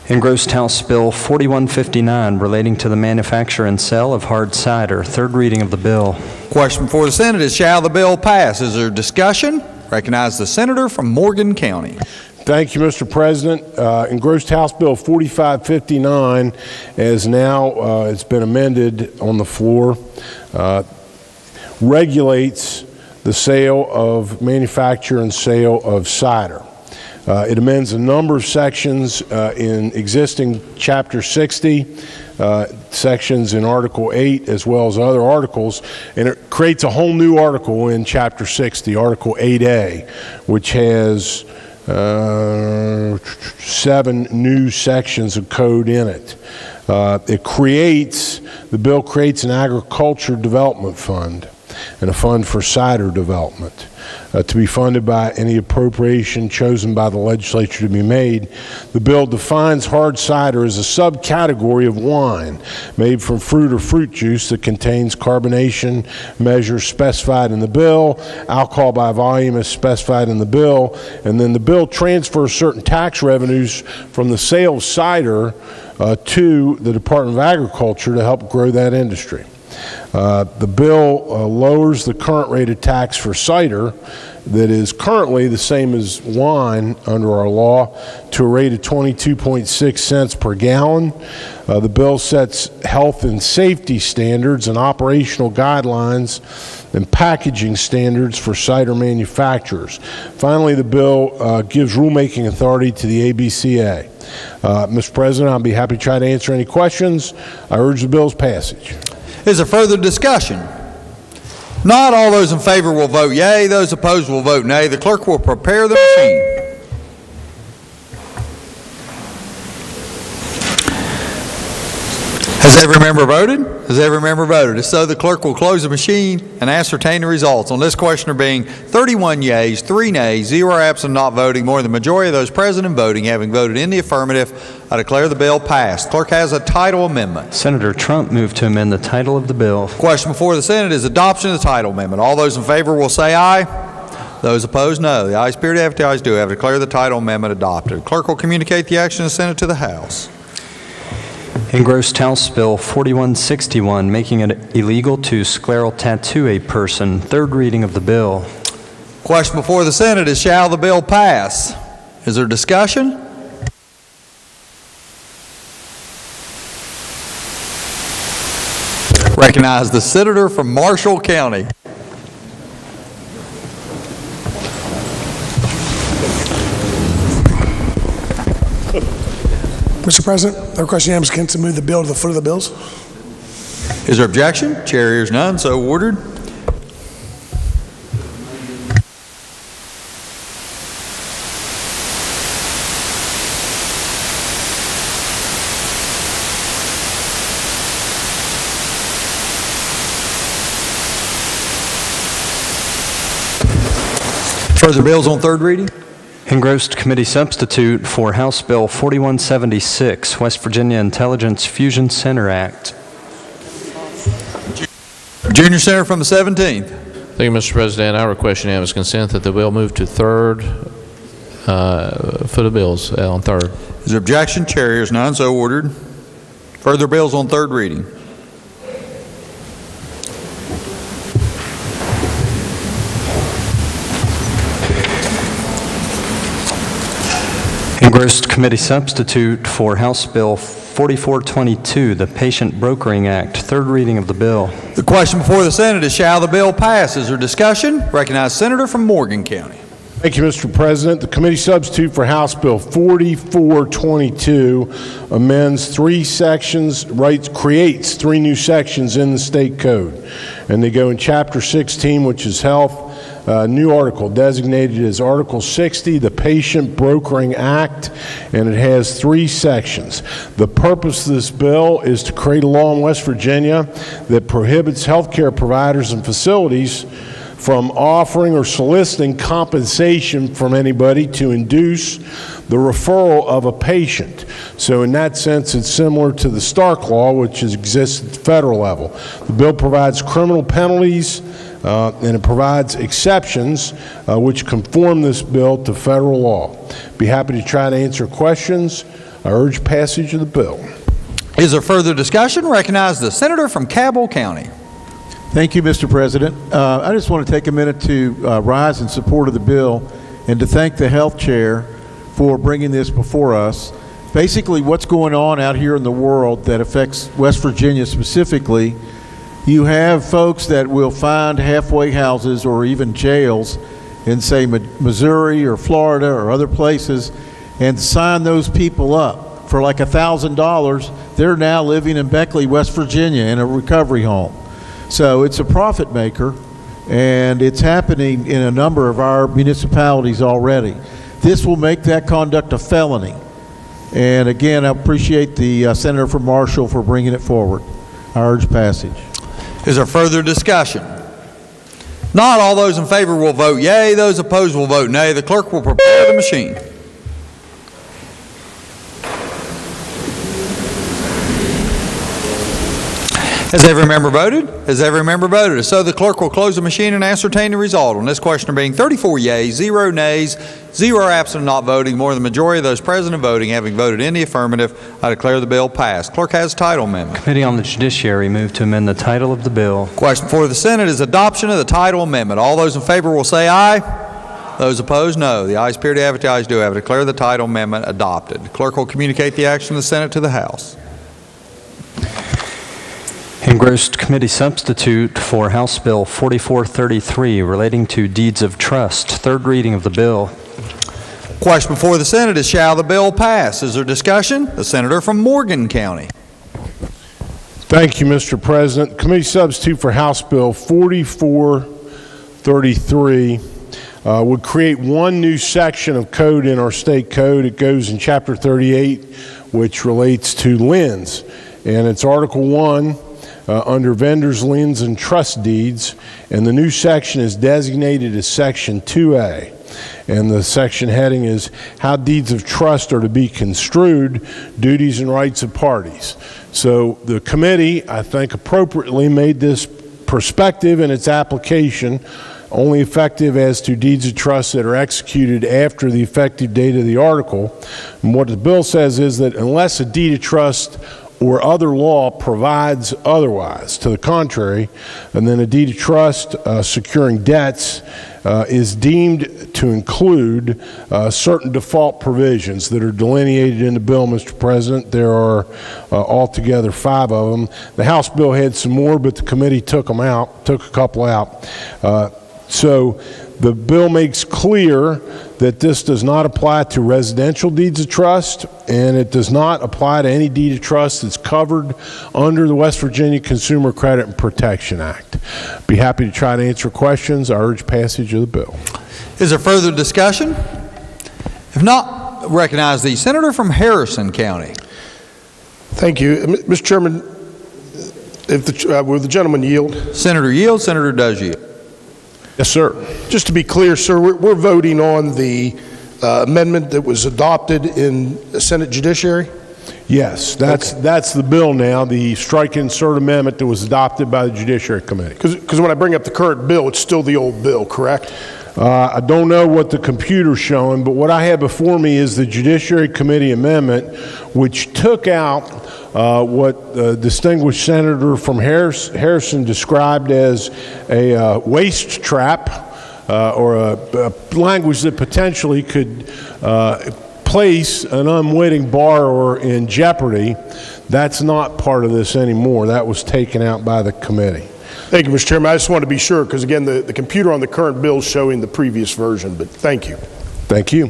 Engrossed House Bill 4159 relating to the manufacture and sale of hard cider. Third reading of the bill. Question before the Senate is, shall the bill pass? Is there discussion? Recognize the Senator from Morgan County. Thank you, Mr. President. Engrossed House Bill 4559 as now it's been amended on the floor, regulates the sale of manufacture and sale of cider. It amends a number of sections in existing Chapter 60, sections in Article 8, as well as other articles, and it creates a whole new article in Chapter 60, Article 8A, which has 7 new sections of code in it. The bill creates an agriculture development fund and a fund for cider development to be funded by any appropriation chosen by the legislature to be made. The bill defines hard cider as a subcategory of wine made from fruit or fruit juice that contains carbonation measures specified in the bill, alcohol by volume is specified in the bill, and then the bill transfers certain tax revenues from the sale of cider to the Department of Agriculture to help grow that industry. The bill lowers the current rate of tax for cider that is currently the same as wine under our law to a rate of 22.6 cents per gallon. The bill sets health and safety standards and operational guidelines and packaging standards for cider manufacturers. Finally, the bill gives rulemaking authority to the ABCA. Mr. President, I'll be happy to try to answer any questions. I urge the bill's passage. Is there further discussion? Not all those in favor will vote yea. Those opposed will vote nay. The clerk will prepare the machine. Has every member voted? Has every member voted? If so, the clerk will close the machine and ascertain the results. On this question there being 31 yeas, 3 nays, 0 absent, not voting, more than the majority of those present and voting having voted in the affirmative, I declare the bill passed. Clerk has a title amendment. Senator Trump moved to amend the title of the bill. Question before the Senate is adoption of the title amendment. All those in favor will say aye. Those opposed, no. The ayes appear to have, the ayes do have. Declare the title amendment adopted. Clerk will communicate the action of the Senate to the House. Engrossed House Bill 4161, making it illegal to scleral tattoo a person. Third reading of the bill. Question before the Senate is, shall the bill pass? Is there discussion? Recognize the senator from Marshall County. Mr. President, I request unanimous consent to move the bill to the foot of the bills. Is there objection? Chair hears none, so ordered. Further bills on third reading? Engrossed committee substitute for House Bill 4176, West Virginia Intelligence Fusion Center Act. Junior Senator from the 17th. Thank you, Mr. President. I request unanimous consent that the bill move to third foot of bills on third. Is there objection? Chair hears none, so ordered. Further bills on third reading. Engrossed committee substitute for House Bill 4422, the Patient Brokering Act. Third reading of the bill. The question before the Senate is, shall the bill pass? Is there discussion? Recognize Senator from Morgan County. Thank you, Mr. President. The committee substitute for House Bill 4422 amends 3 sections, creates 3 new sections in the state code. And they go in Chapter 16, which is health. New article designated as Article 60, the Patient Brokering Act, and it has 3 sections. The purpose of this bill is to create a law in West Virginia that prohibits healthcare providers and facilities from offering or soliciting compensation from anybody to induce the referral of a patient. So in that sense, it's similar to the Stark Law, which exists at the federal level. The bill provides criminal penalties and it provides exceptions which conform this bill to federal law. Be happy to try to answer questions. I urge passage of the bill. Is there further discussion? Recognize the Senator from Cabell County. Thank you, Mr. President. I just want to take a minute to rise in support of the bill and to thank the health chair for bringing this before us. Basically, what's going on out here in the world that affects West Virginia specifically, you have folks that will find halfway houses or even jails in, say, Missouri or Florida or other places and sign those people up for like $1,000. They're now living in Beckley, West Virginia in a recovery home. So it's a profit maker, and it's happening in a number of our municipalities already. This will make that conduct a felony. And again, I appreciate the Senator from Marshall for bringing it forward. I urge passage. Is there further discussion? Not all those in favor will vote yea. Those opposed will vote nay. The clerk will prepare the machine. Has every member voted? Has every member voted? So the clerk will close the machine and ascertain the result. On this question being 34 yeas, 0 nays, 0 absent, not voting, more than the majority of those present and voting having voted in the affirmative, I declare the bill passed. Clerk has title amendment. Committee on the Judiciary moved to amend the title of the bill. Question before the Senate is adoption of the title amendment. All those in favor will say aye. Those opposed, no. The ayes appear to have it, the ayes do have it. Declare the title amendment adopted. The clerk will communicate the action of the Senate to the House. Engrossed committee substitute for House Bill 4433 relating to deeds of trust. Third reading of the bill. Question before the Senate is, shall the bill pass? Is there discussion? The Senator from Morgan County. Thank you, Mr. President. Committee substitute for House Bill 4433 would create one new section of code in our state code. It goes in Chapter 38, which relates to liens. And it's Article 1 under vendors, liens, and trust deeds. And the new section is designated as Section 2A. And the section heading is how deeds of trust are to be construed, duties and rights of parties. So the committee, I think, appropriately made this perspective in its application only effective as to deeds of trust that are executed after the effective date of the article. And what the bill says is that unless a deed of trust or other law provides otherwise, to the contrary, and then a deed of trust securing debts is deemed to include certain default provisions that are delineated in the bill, Mr. President. There are altogether 5 of them. The House bill had some more, but the committee took a couple out. So the bill makes clear that this does not apply to residential deeds of trust, and it does not apply to any deed of trust that's covered under the West Virginia Consumer Credit and Protection Act. Be happy to try to answer questions. I urge passage of the bill. Is there further discussion? If not, recognize the senator from Harrison County. Thank you. Mr. Chairman, if will the gentleman yield? Senator yields. Senator does yield. Yes, sir. Just to be clear, sir, we're voting on the amendment that was adopted in the Senate Judiciary? Yes, that's the bill now, the strike insert amendment that was adopted by the Judiciary Committee. Because when I bring up the current bill, it's still the old bill, correct? I don't know what the computer's showing, but what I have before me is the Judiciary Committee amendment, which took out what the distinguished senator from Harrison described as a waste trap, or a language that potentially could place an unwitting borrower in jeopardy. That's not part of this anymore. That was taken out by the committee. Thank you, Mr. Chairman. I just want to be sure, because again, the computer on the current bill is showing the previous version, but thank you. Thank you.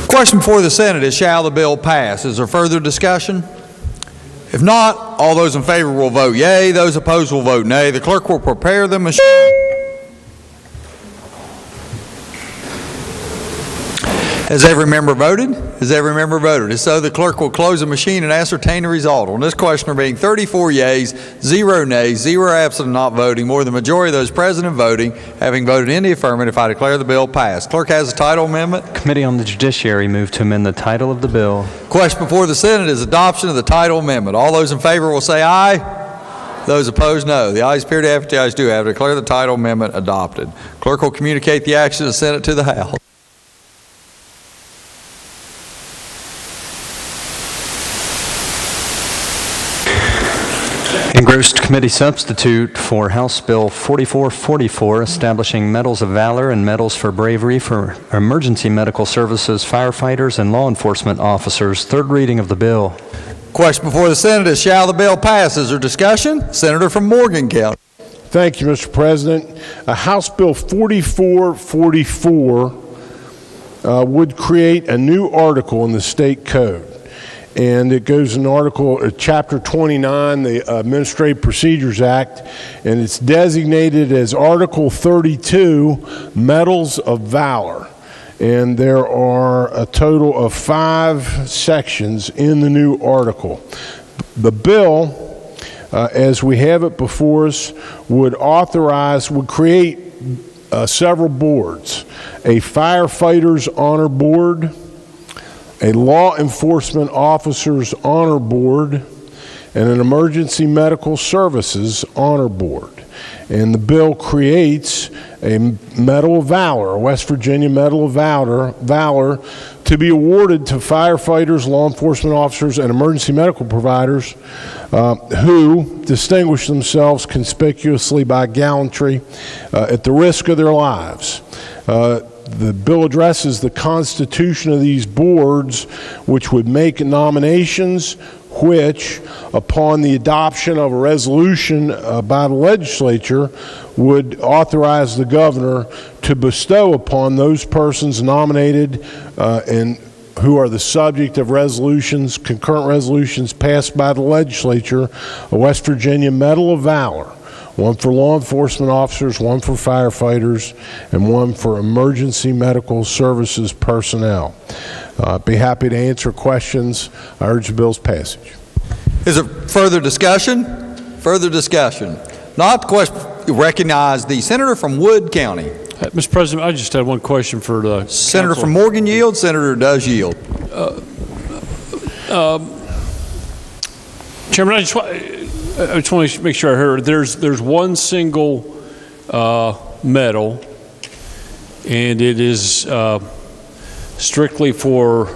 Question before the Senate is, shall the bill pass? Is there further discussion? If not, all those in favor will vote yea. Those opposed will vote nay. The clerk will prepare the machine. Has every member voted? Has every member voted? If so, the clerk will close the machine and ascertain the result. On this question there being 34 yeas, 0 nays, 0 absent and not voting, more than the majority of those present and voting, having voted in the affirmative, I declare the bill passed. Clerk has the title amendment. Committee on the Judiciary move to amend the title of the bill. Question before the Senate is adoption of the title amendment. All those in favor will say aye. Those opposed, no. The ayes appear to have it, the ayes do have it. Declare the title amendment adopted. Clerk will communicate the action of the Senate to the House. Engrossed committee substitute for House Bill 4444, establishing medals of valor and medals for bravery for emergency medical services, firefighters, and law enforcement officers. Third reading of the bill. Question before the Senate is, shall the bill pass? Is there discussion? Senator from Morgan County. Thank you, Mr. President. House Bill 4444 would create a new article in the state code. And it goes in Chapter 29, the Administrative Procedures Act, and it's designated as Article 32, Medals of Valor. And there are a total of 5 sections in the new article. The bill, as we have it before us, would create several boards: a Firefighters Honor Board, a Law Enforcement Officers Honor Board, and an Emergency Medical Services Honor Board. And the bill creates a Medal of Valor, a West Virginia Medal of Valor, to be awarded to firefighters, law enforcement officers, and emergency medical providers who distinguish themselves conspicuously by gallantry at the risk of their lives. The bill addresses the constitution of these boards, which would make nominations, which, upon the adoption of a resolution by the legislature, would authorize the governor to bestow upon those persons nominated and who are the subject of resolutions, concurrent resolutions passed by the legislature, a West Virginia Medal of Valor, one for law enforcement officers, one for firefighters, and one for emergency medical services personnel. I'd be happy to answer questions. I urge the bill's passage. Is there further discussion? Further discussion. Not question. Recognize the senator from Wood County. Mr. President, I just had one question for the Senator council. from Morgan yields. Senator does yield. Chairman, I just want to make sure I heard. There's one single medal, and it is strictly for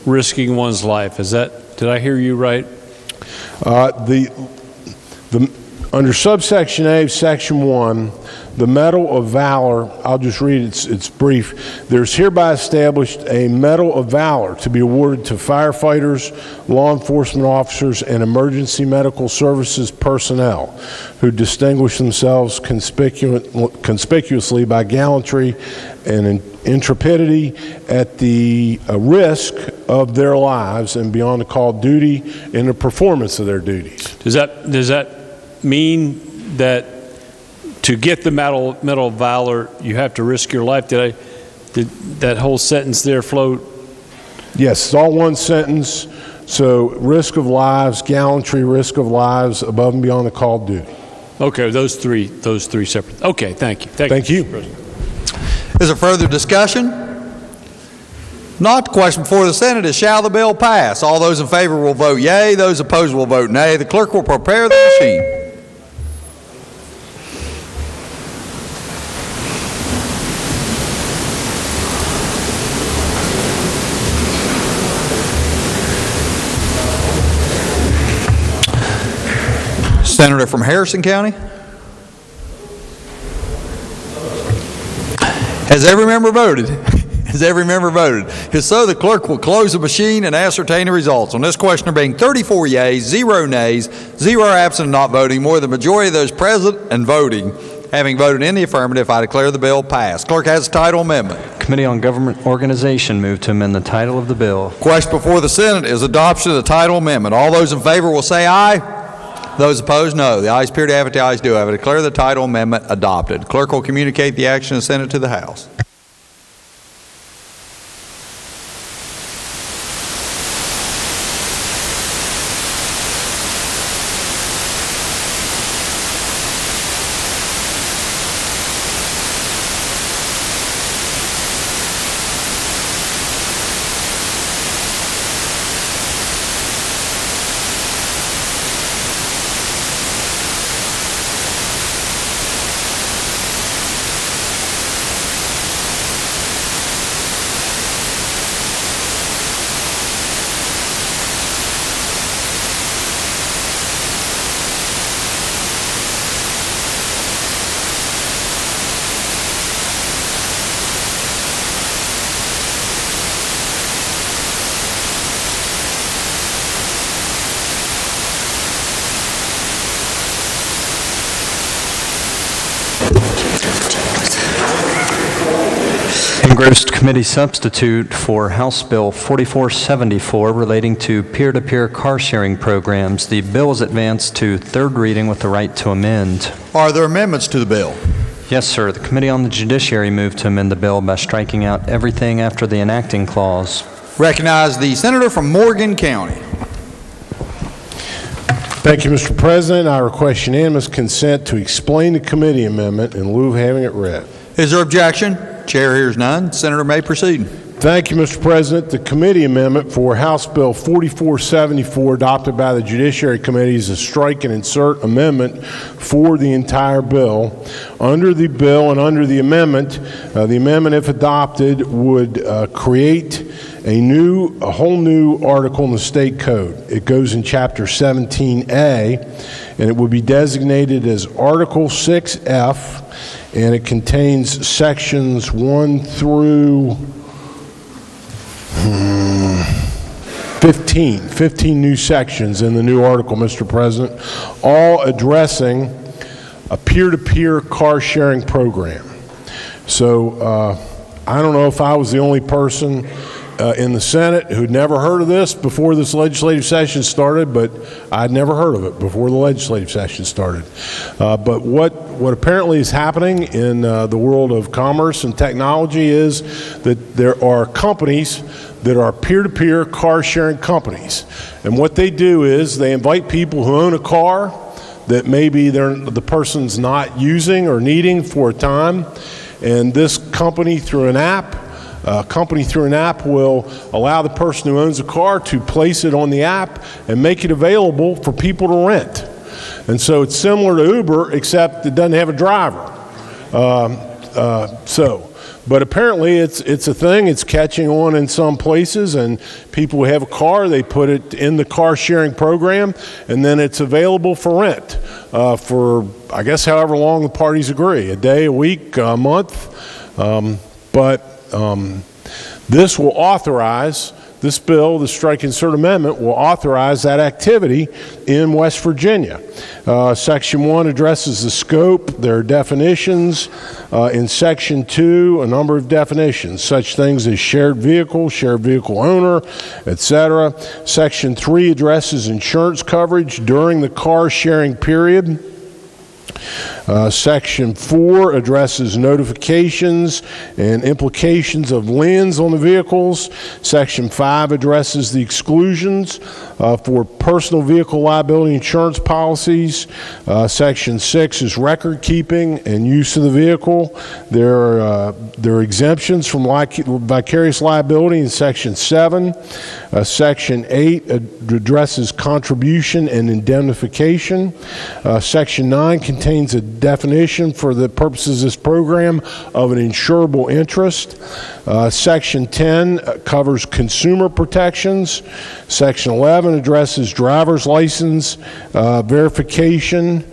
risking one's life. Did I hear you right? Under subsection A of section 1, the Medal of Valor, I'll just read it, it's brief. There's hereby established a Medal of Valor to be awarded to firefighters, law enforcement officers, and emergency medical services personnel who distinguish themselves conspicuously by gallantry and intrepidity at the risk of their lives and beyond the call of duty in the performance of their duties. Does that mean that to get the Medal of Valor, you have to risk your life? Did that whole sentence there float? Yes, it's all one sentence. So risk of lives, gallantry, risk of lives, above and beyond the call of duty. Okay, those three separate. Okay, thank you. Thank you. Mr. President. Is there further discussion? Not. The question before the Senate is, shall the bill pass? All those in favor will vote yea. Those opposed will vote nay. The clerk will prepare the machine. Senator from Harrison County. Has every member voted? Has every member voted? If so, the clerk will close the machine and ascertain the results. On this question, there being 34 yeas, 0 nays, 0 absent and not voting, more than the majority of those present and voting having voted in the affirmative, I declare the bill passed. Clerk has the title amendment. Committee on Government Organization moved to amend the title of the bill. Question before the Senate is adoption of the title amendment. All those in favor will say aye. Those opposed, no. The ayes appear to have it, the ayes do have it. I declare the title amendment adopted. Clerk will communicate the action and send it to the House. Engrossed committee substitute for House Bill 4474 relating to peer-to-peer car sharing programs. The bill is advanced to third reading with the right to amend. Are there amendments to the bill? Yes, sir. The Committee on the Judiciary moved to amend the bill by striking out everything after the enacting clause. Recognize the senator from Morgan County. Thank you, Mr. President. I request unanimous consent to explain the committee amendment in lieu of having it read. Is there objection? Chair hears none. Senator may proceed. Thank you, Mr. President. The committee amendment for House Bill 4474 adopted by the Judiciary Committee is a strike and insert amendment for the entire bill. Under the bill and under the amendment, if adopted, would create a whole new article in the state code. It goes in Chapter 17A, and it would be designated as Article 6F, and it contains sections 1 through 15 new sections in the new article, Mr. President, all addressing a peer-to-peer car sharing program. So I don't know if I was the only person in the Senate who'd never heard of this before this legislative session started, but I'd never heard of it before the legislative session started. But what apparently is happening in the world of commerce and technology is that there are companies that are peer-to-peer car sharing companies. And what they do is they invite people who own a car that maybe the person's not using or needing for a time, and this company through an app will allow the person who owns a car to place it on the app and make it available for people to rent. And so it's similar to Uber, except it doesn't have a driver. But apparently it's a thing. It's catching on in some places, and people who have a car, they put it in the car sharing program, and then it's available for rent for, I guess, however long the parties agree, a day, a week, a month. This bill, the Strike and Insert Amendment, will authorize that activity in West Virginia. Section 1 addresses the scope. There are definitions. In Section 2, a number of definitions, such things as shared vehicle owner, etc. Section 3 addresses insurance coverage during the car sharing period. Section 4 addresses notifications and implications of liens on the vehicles. Section 5 addresses the exclusions for personal vehicle liability insurance policies. Section 6 is record keeping and use of the vehicle. There are exemptions from vicarious liability in Section 7. Section 8 addresses contribution and indemnification. Section 9 contains a definition for the purposes of this program of an insurable interest. Section 10 covers consumer protections. Section 11 addresses driver's license verification.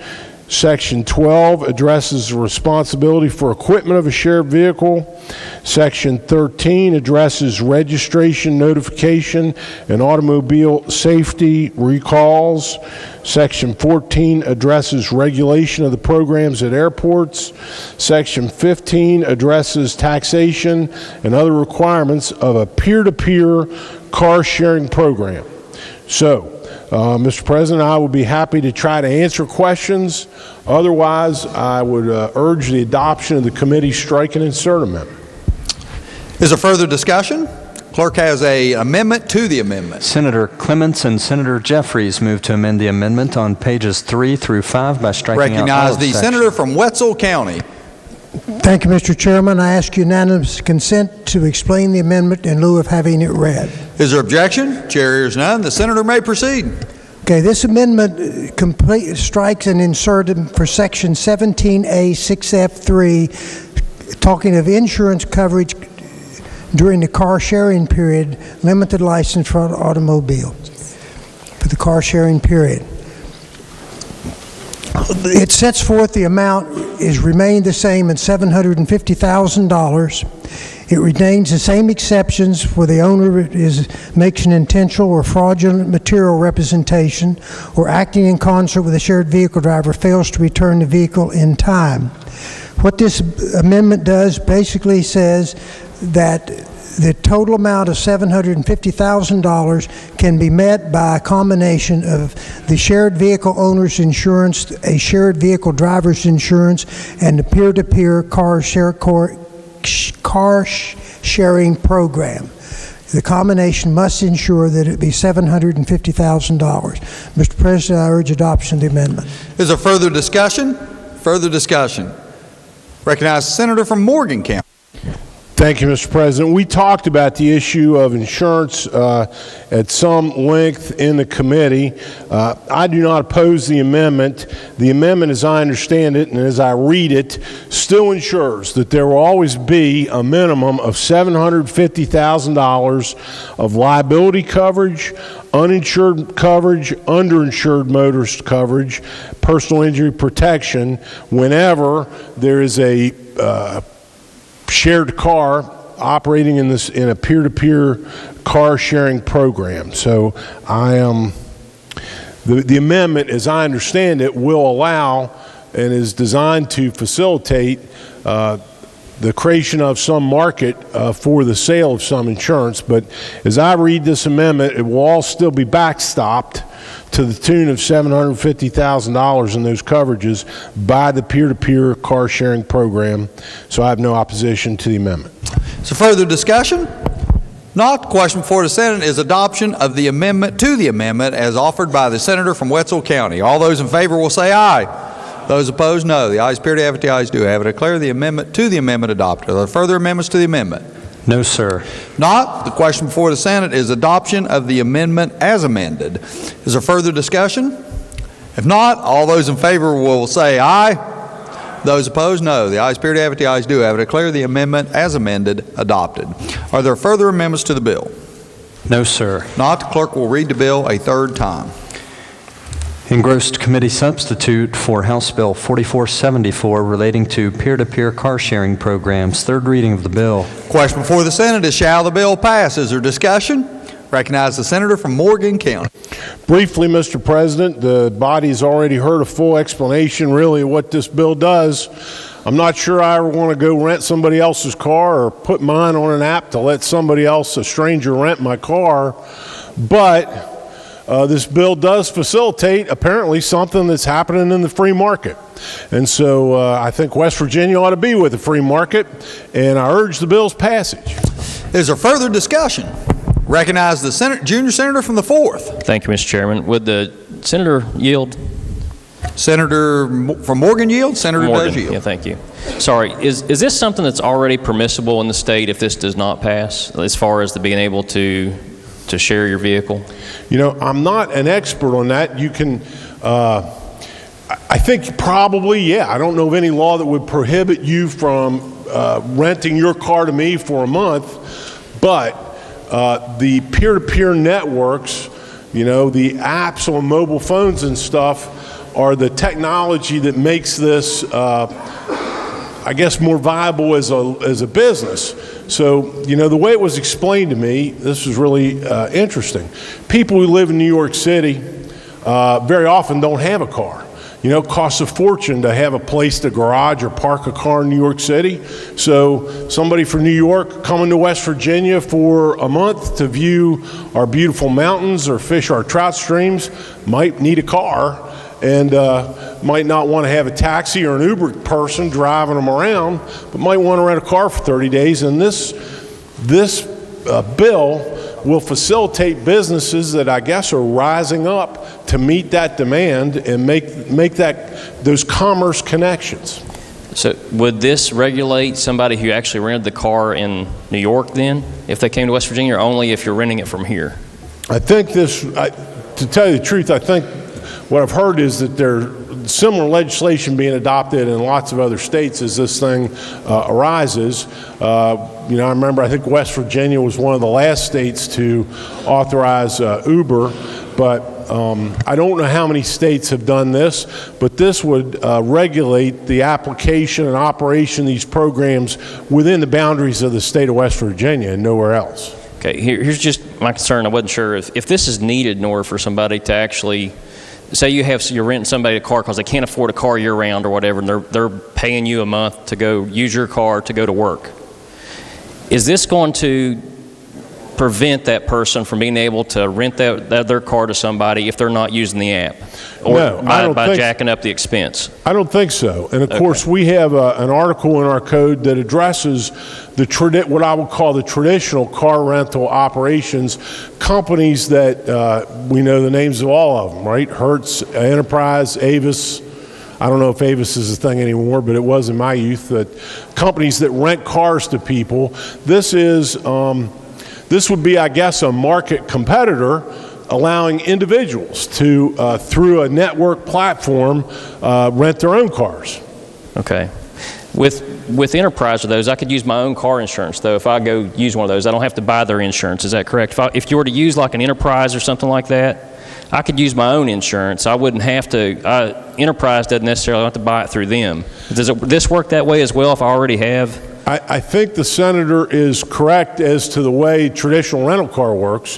Section 12 addresses the responsibility for equipment of a shared vehicle. Section 13 addresses registration, notification, and automobile safety recalls. Section 14 addresses regulation of the programs at airports. Section 15 addresses taxation and other requirements of a peer-to-peer car sharing program. So, Mr. President, I would be happy to try to answer questions. Otherwise, I would urge the adoption of the committee's Strike and Insert Amendment. Is there further discussion? Clerk has an amendment to the amendment. Senator Clements and Senator Jeffries move to amend the amendment on pages 3 through 5 by striking out all of the section. senator from Wetzel County. Thank you, Mr. Chairman. I ask unanimous consent to explain the amendment in lieu of having it read. Is there objection? Chair hears none. The senator may proceed. Okay, this amendment strikes and inserted for Section 17A 6F3, talking of insurance coverage during the car sharing period, limited license for automobile, for the car sharing period. It sets forth the amount is remained the same at $750,000. It retains the same exceptions for the owner makes an intentional or fraudulent material representation or acting in concert with a shared vehicle driver fails to return the vehicle in time. What this amendment does basically says that the total amount of $750,000 can be met by a combination of the shared vehicle owner's insurance, a shared vehicle driver's insurance, and the peer-to-peer car sharing program. The combination must ensure that it be $750,000. Mr. President, I urge adoption of the amendment. Is there further discussion? Further discussion. Recognize the senator from Morgan County. Thank you, Mr. President. We talked about the issue of insurance at some length in the committee. I do not oppose the amendment. The amendment, as I understand it and as I read it, still ensures that there will always be a minimum of $750,000 of liability coverage, uninsured coverage, underinsured motorist coverage, personal injury protection whenever there is a shared car operating in a peer-to-peer car sharing program. So the amendment, as I understand it, will allow and is designed to facilitate the creation of some market for the sale of some insurance. But as I read this amendment, it will all still be backstopped to the tune of $750,000 in those coverages by the peer-to-peer car sharing program. So I have no opposition to the amendment. So further discussion? Not. The question before the Senate is adoption of the amendment to the amendment as offered by the senator from Wetzel County. All those in favor will say aye. Those opposed, no. The ayes appear to have it. The ayes do have it. I declare the amendment to the amendment adopted. Are there further amendments to the amendment? No, sir. Not. The question before the Senate is adoption of the amendment as amended. Is there further discussion? If not, all those in favor will say aye. Those opposed, no. The ayes appear to have it. The ayes do have it. I declare the amendment as amended adopted. Are there further amendments to the bill? No, sir. Not. The clerk will read the bill a third time. Engrossed committee substitute for House Bill 4474 relating to peer-to-peer car sharing programs. Third reading of the bill. Question before the Senate is shall the bill pass? Is there discussion? Recognize the senator from Morgan County. Briefly, Mr. President, the body's already heard a full explanation really of what this bill does. I'm not sure I ever want to go rent somebody else's car or put mine on an app to let somebody else, a stranger, rent my car, but this bill does facilitate apparently something that's happening in the free market. And so I think West Virginia ought to be with the free market, and I urge the bill's passage. Is there further discussion? Recognize the junior senator from the 4th. Thank you, Mr. Chairman. Would the senator yield? Senator from Morgan yield? Senator Morgan. does yield. Yeah, thank you. Sorry, is this something that's already permissible in the state if this does not pass, as far as being able to share your vehicle? You know, I'm not an expert on that. You can, I think probably, yeah. I don't know of any law that would prohibit you from renting your car to me for a month, but the peer-to-peer networks, you know, the apps on mobile phones and stuff are the technology that makes this, I guess, more viable as a business. So, you know, the way it was explained to me, this was really interesting. People who live in New York City very often don't have a car. You know, it costs a fortune to have a place to garage or park a car in New York City. So somebody from New York coming to West Virginia for a month to view our beautiful mountains or fish our trout streams might need a car, and might not want to have a taxi or an Uber person driving them around, but might want to rent a car for 30 days. And this bill will facilitate businesses that I guess are rising up to meet that demand and make those commerce connections. So would this regulate somebody who actually rented the car in New York then, if they came to West Virginia, or only if you're renting it from here? I think to tell you the truth, I think what I've heard is that there's similar legislation being adopted in lots of other states as this thing arises. You know, I remember, I think West Virginia was one of the last states to authorize Uber, but I don't know how many states have done this, but this would regulate the application and operation of these programs within the boundaries of the state of West Virginia and nowhere else. Okay, here's just my concern. I wasn't sure if this is needed in order for somebody to actually, say you're renting somebody a car because they can't afford a car year-round or whatever, and they're paying you a month to go use your car to go to work. Is this going to prevent that person from being able to rent their car to somebody if they're not using the app, or no, by jacking up the expense? I don't think so. And of course, we have an article in our code that addresses what I would call the traditional car rental operations, companies that we know the names of all of them, right? Hertz, Enterprise, Avis. I don't know if Avis is a thing anymore, but it was in my youth. That companies that rent cars to people. This would be, I guess, a market competitor, allowing individuals to, through a network platform, rent their own cars. Okay. With Enterprise of those, I could use my own car insurance, though. If I go use one of those, I don't have to buy their insurance. Is that correct? If you were to use like an Enterprise or something like that, I could use my own insurance. I wouldn't have to, Enterprise doesn't necessarily have to buy it through them. Does this work that way as well if I already have I think the senator is correct as to the way traditional rental car works.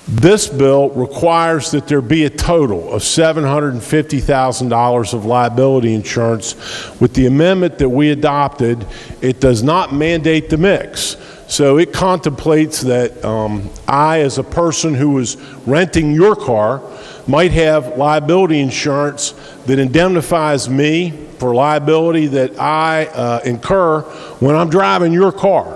This bill requires that there be a total of $750,000 of liability insurance. With the amendment that we adopted, it does not mandate the mix. So it contemplates that I, as a person who is renting your car, might have liability insurance that indemnifies me for liability that I incur when I'm driving your car.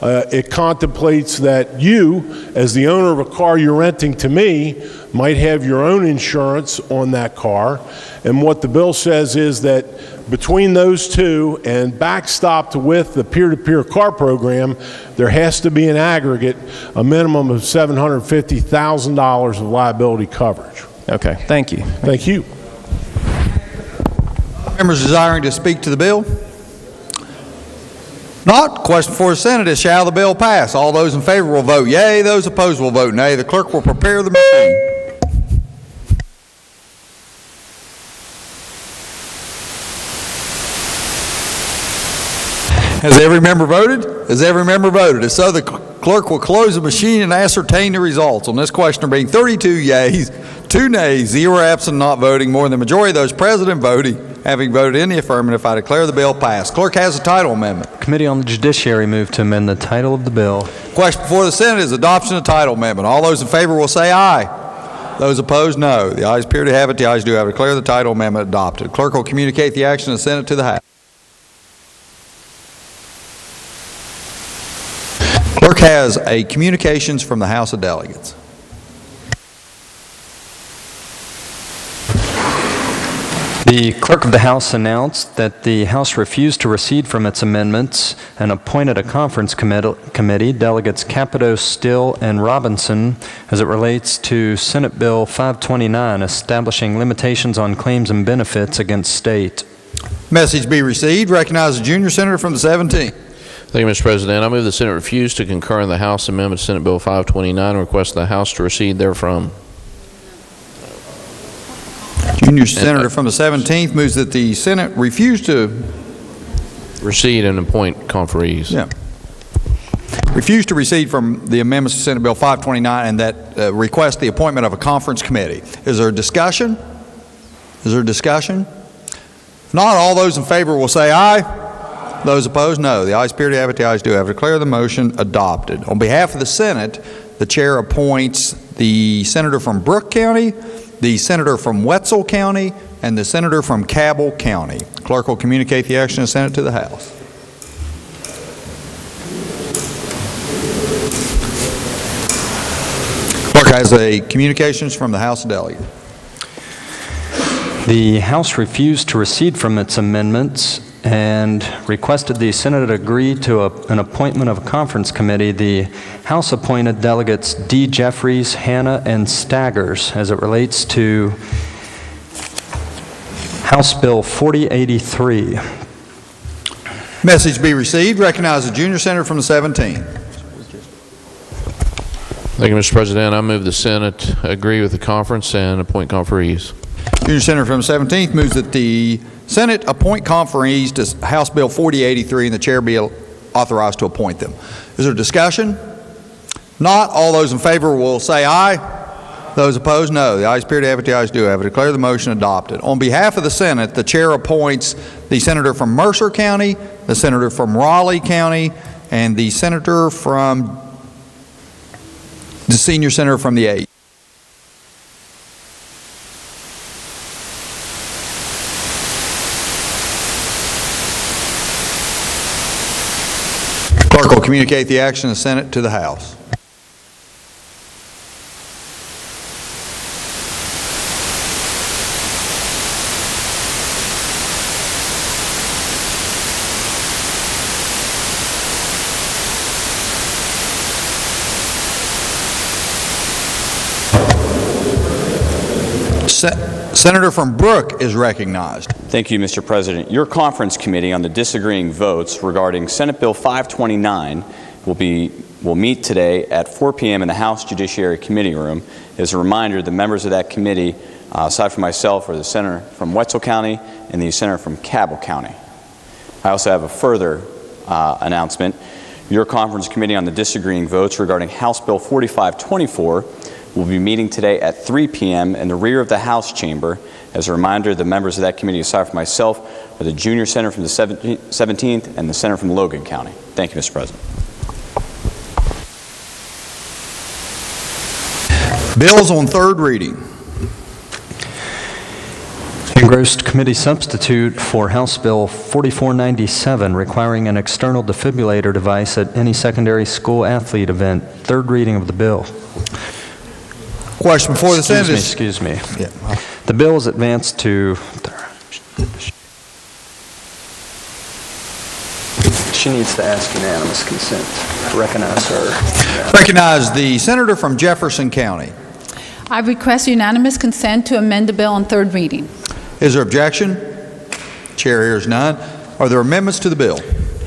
It contemplates that you, as the owner of a car you're renting to me, might have your own insurance on that car. And what the bill says is that between those two and backstopped with the peer-to-peer car program, there has to be an aggregate, a minimum of $750,000 of liability coverage. Okay, thank you. Thank you. Members desiring to speak to the bill? Not. Question for the Senate is, shall the bill pass? All those in favor will vote yea. Those opposed will vote nay. The clerk will prepare the machine. Has every member voted? Has every member voted? If so, the clerk will close the machine and ascertain the results. On this question, there being 32 yeas, 2 nays, 0 absent, not voting, more than the majority of those present and voting, having voted in the affirmative, I declare the bill passed. Clerk has a title amendment. Committee on the Judiciary move to amend the title of the bill. Question before the Senate is adoption of title amendment. All those in favor will say aye. Those opposed, no. The ayes appear to have it. The ayes do have it. Declare the title amendment adopted. Clerk will communicate the action of the Senate to the House. Clerk has a communications from the House of Delegates. The Clerk of the House announced that the House refused to recede from its amendments and appointed a conference committee, Delegates Capito, Still, and Robinson, as it relates to Senate Bill 529, establishing limitations on claims and benefits against state. Message be received. Recognize the junior senator from the 17th. Thank you, Mr. President. I move the Senate refuse to concur in the House amendment to Senate Bill 529 and request the House to recede therefrom. Junior senator from the 17th moves that the Senate refuse to recede and appoint conferees. Yeah. Refuse to recede from the amendments to Senate Bill 529 and that request the appointment of a conference committee. Is there a discussion? Is there a discussion? If not, all those in favor will say aye. Those opposed, no. The ayes appear to have it. The ayes do have it. Declare the motion adopted. On behalf of the Senate, the chair appoints the senator from Brooke County, the senator from Wetzel County, and the senator from Cabell County. Clerk will communicate the action of the Senate to the House. Clerk has a communications from the House of Delegates. The House refused to recede from its amendments and requested the Senate agree to an appointment of a conference committee. The House appointed delegates D. Jeffries, Hanna, and Staggers as it relates to House Bill 4083. Message be received. Recognize the junior senator from the 17th. Thank you, Mr. President. I move the Senate agree with the conference and appoint conferees. Junior senator from the 17th moves that the Senate appoint conferees to House Bill 4083 and the chair be authorized to appoint them. Is there discussion? Not. All those in favor will say aye. Those opposed, no. The ayes appear to have it. The ayes do have it. Declare the motion adopted. On behalf of the Senate, the chair appoints the senator from Mercer County, the senator from Raleigh County, and the senator from the senior senator from the 8th. Clerk will communicate the action of the Senate to the House. Senator from Brooke is recognized. Thank you, Mr. President. Your conference committee on the disagreeing votes regarding Senate Bill 529 will meet today at 4 p.m. in the House Judiciary Committee room. As a reminder, the members of that committee, aside from myself, are the senator from Wetzel County and the senator from Cabell County. I also have a further announcement. Your conference committee on the disagreeing votes regarding House Bill 4524 will be meeting today at 3 p.m. in the rear of the House chamber. As a reminder, the members of that committee, aside from myself, are the Junior Senator from the 17th and the Senator from Logan County. Thank you, Mr. President. Bills on third reading. Engrossed committee substitute for House Bill 4497, requiring an external defibrillator device at any secondary school athlete event. Third reading of the bill. Question before the Senate is... Excuse me. Yeah. The bill is advanced to... She needs to ask unanimous consent to recognize her. Recognize the Senator from Jefferson County. I request unanimous consent to amend the bill on third reading. Is there objection? Chair hears none. Are there amendments to the bill?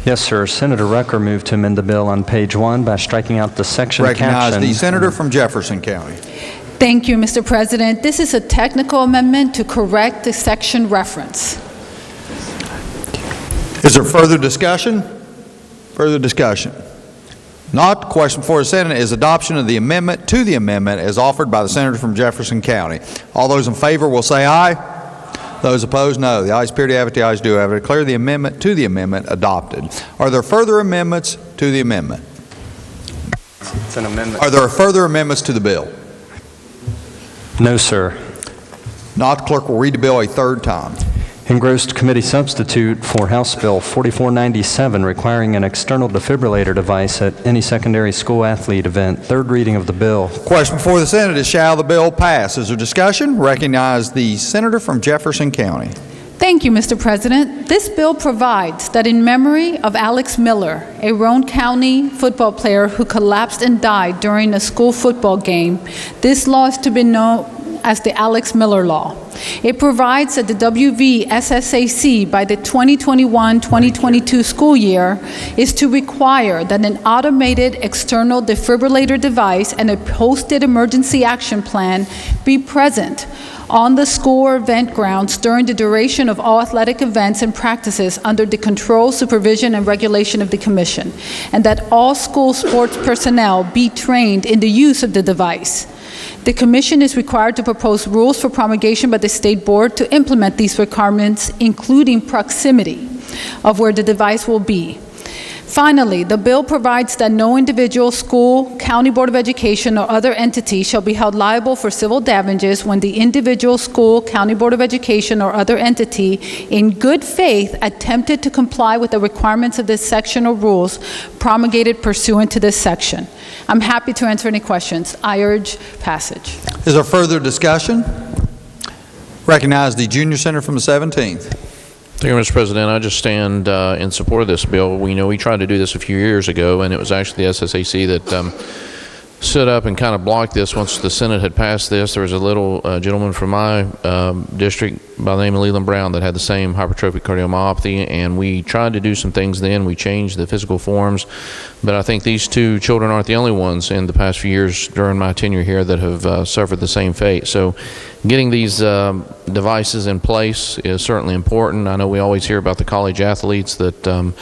Yes, sir. Senator Rucker moved to amend the bill on page 1 by striking out the section Recognize caption. the Senator from Jefferson County. Thank you, Mr. President. This is a technical amendment to correct the section reference. Is there further discussion? Further discussion? Not. The question before the Senate is adoption of the amendment to the amendment as offered by the Senator from Jefferson County. All those in favor will say aye. Those opposed, no. The ayes appear to have it. The ayes do have it. I declare the amendment to the amendment adopted. Are there further amendments to the amendment? It's an amendment. Are there further amendments to the bill? No, sir. Not. The clerk will read the bill a third time. Engrossed committee substitute for House Bill 4497, requiring an external defibrillator device at any secondary school athlete event. Third reading of the bill. Question before the Senate is, shall the bill pass? Is there discussion? Recognize the Senator from Jefferson County. Thank you, Mr. President. This bill provides that in memory of Alex Miller, a Roane County football player who collapsed and died during a school football game, this law is to be known as the Alex Miller Law. It provides that the WVSSAC by the 2021-2022 school year is to require that an automated external defibrillator device and a posted emergency action plan be present on the school or event grounds during the duration of all athletic events and practices under the control, supervision, and regulation of the Commission, and that all school sports personnel be trained in the use of the device. The Commission is required to propose rules for promulgation by the State Board to implement these requirements, including proximity of where the device will be. Finally, the bill provides that no individual, school, county board of education, or other entity shall be held liable for civil damages when the individual, school, county board of education, or other entity in good faith attempted to comply with the requirements of this section or rules promulgated pursuant to this section. I'm happy to answer any questions. I urge passage. Is there further discussion? Recognize the Junior Senator from the 17th. Thank you, Mr. President. I just stand in support of this bill. We tried to do this a few years ago, and it was actually the SSAC that stood up and kind of blocked this once the Senate had passed this. There was a little gentleman from my district by the name of Leland Brown that had the same hypertrophic cardiomyopathy, and we tried to do some things then. We changed the physical forms, but I think these two children aren't the only ones in the past few years during my tenure here that have suffered the same fate. So getting these devices in place is certainly important. I know we always hear about the college athletes that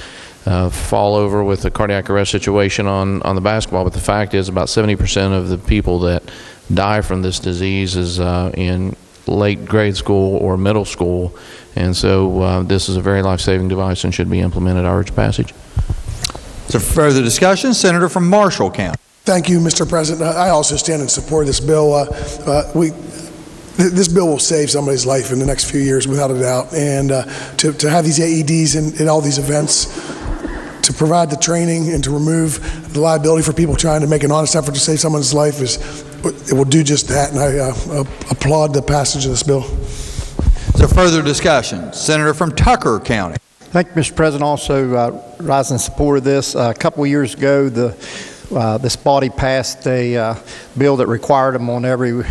fall over with a cardiac arrest situation on the basketball, but the fact is about 70% of the people that die from this disease is in late grade school or middle school, and so this is a very life-saving device and should be implemented. I urge passage. Is there further discussion? Senator from Marshall County. Thank you, Mr. President. I also stand in support of this bill. This bill will save somebody's life in the next few years, without a doubt, and to have these AEDs in all these events, to provide the training and to remove the liability for people trying to make an honest effort to save someone's life, it will do just that, and I applaud the passage of this bill. Is there further discussion? Senator from Tucker County. Thank you, Mr. President. Also rise in support of this. A couple of years ago, this body passed a bill that required them on every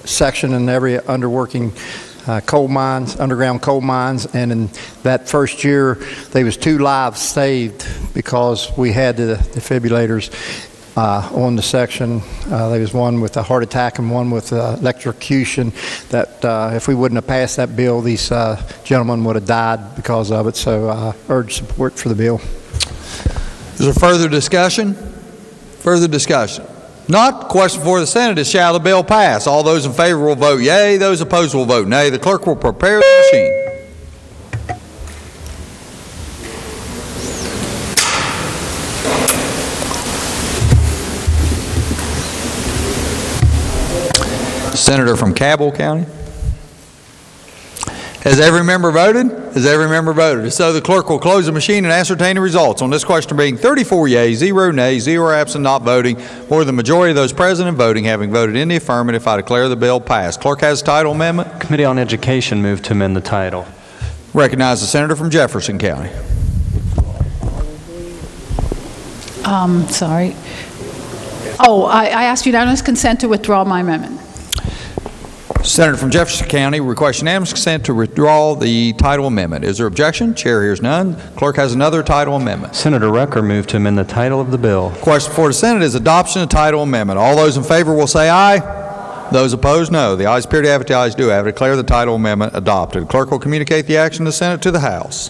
section and every underworking coal mines, underground coal mines, and in that first year there was 2 lives saved because we had the defibrillators. on the section. There was one with a heart attack and one with electrocution that if we wouldn't have passed that bill, these gentlemen would have died because of it. So I urge support for the bill. Is there further discussion? Further discussion? Not. Question for the Senate is, shall the bill pass? All those in favor will vote yea. Those opposed will vote nay. The clerk will prepare the machine. Senator from Cabell County. Has every member voted? Has every member voted? If so, the clerk will close the machine and ascertain the results. On this question being 34 yeas, 0 nays, 0 absent, not voting, more than the majority of those present and voting having voted in the affirmative, I declare the bill passed. Clerk has title amendment. Committee on Education move to amend the title. Recognize the senator from Jefferson County. Sorry. Oh, I asked unanimous consent to withdraw my amendment. Senator from Jefferson County requests unanimous consent to withdraw the title amendment. Is there objection? Chair hears none. Clerk has another title amendment. Senator Rucker moved to amend the title of the bill. Question before the Senate is adoption of title amendment. All those in favor will say aye. Those opposed, no. The ayes appear to have it, the ayes do have it. Declare the title amendment adopted. Clerk will communicate the action of the Senate to the House.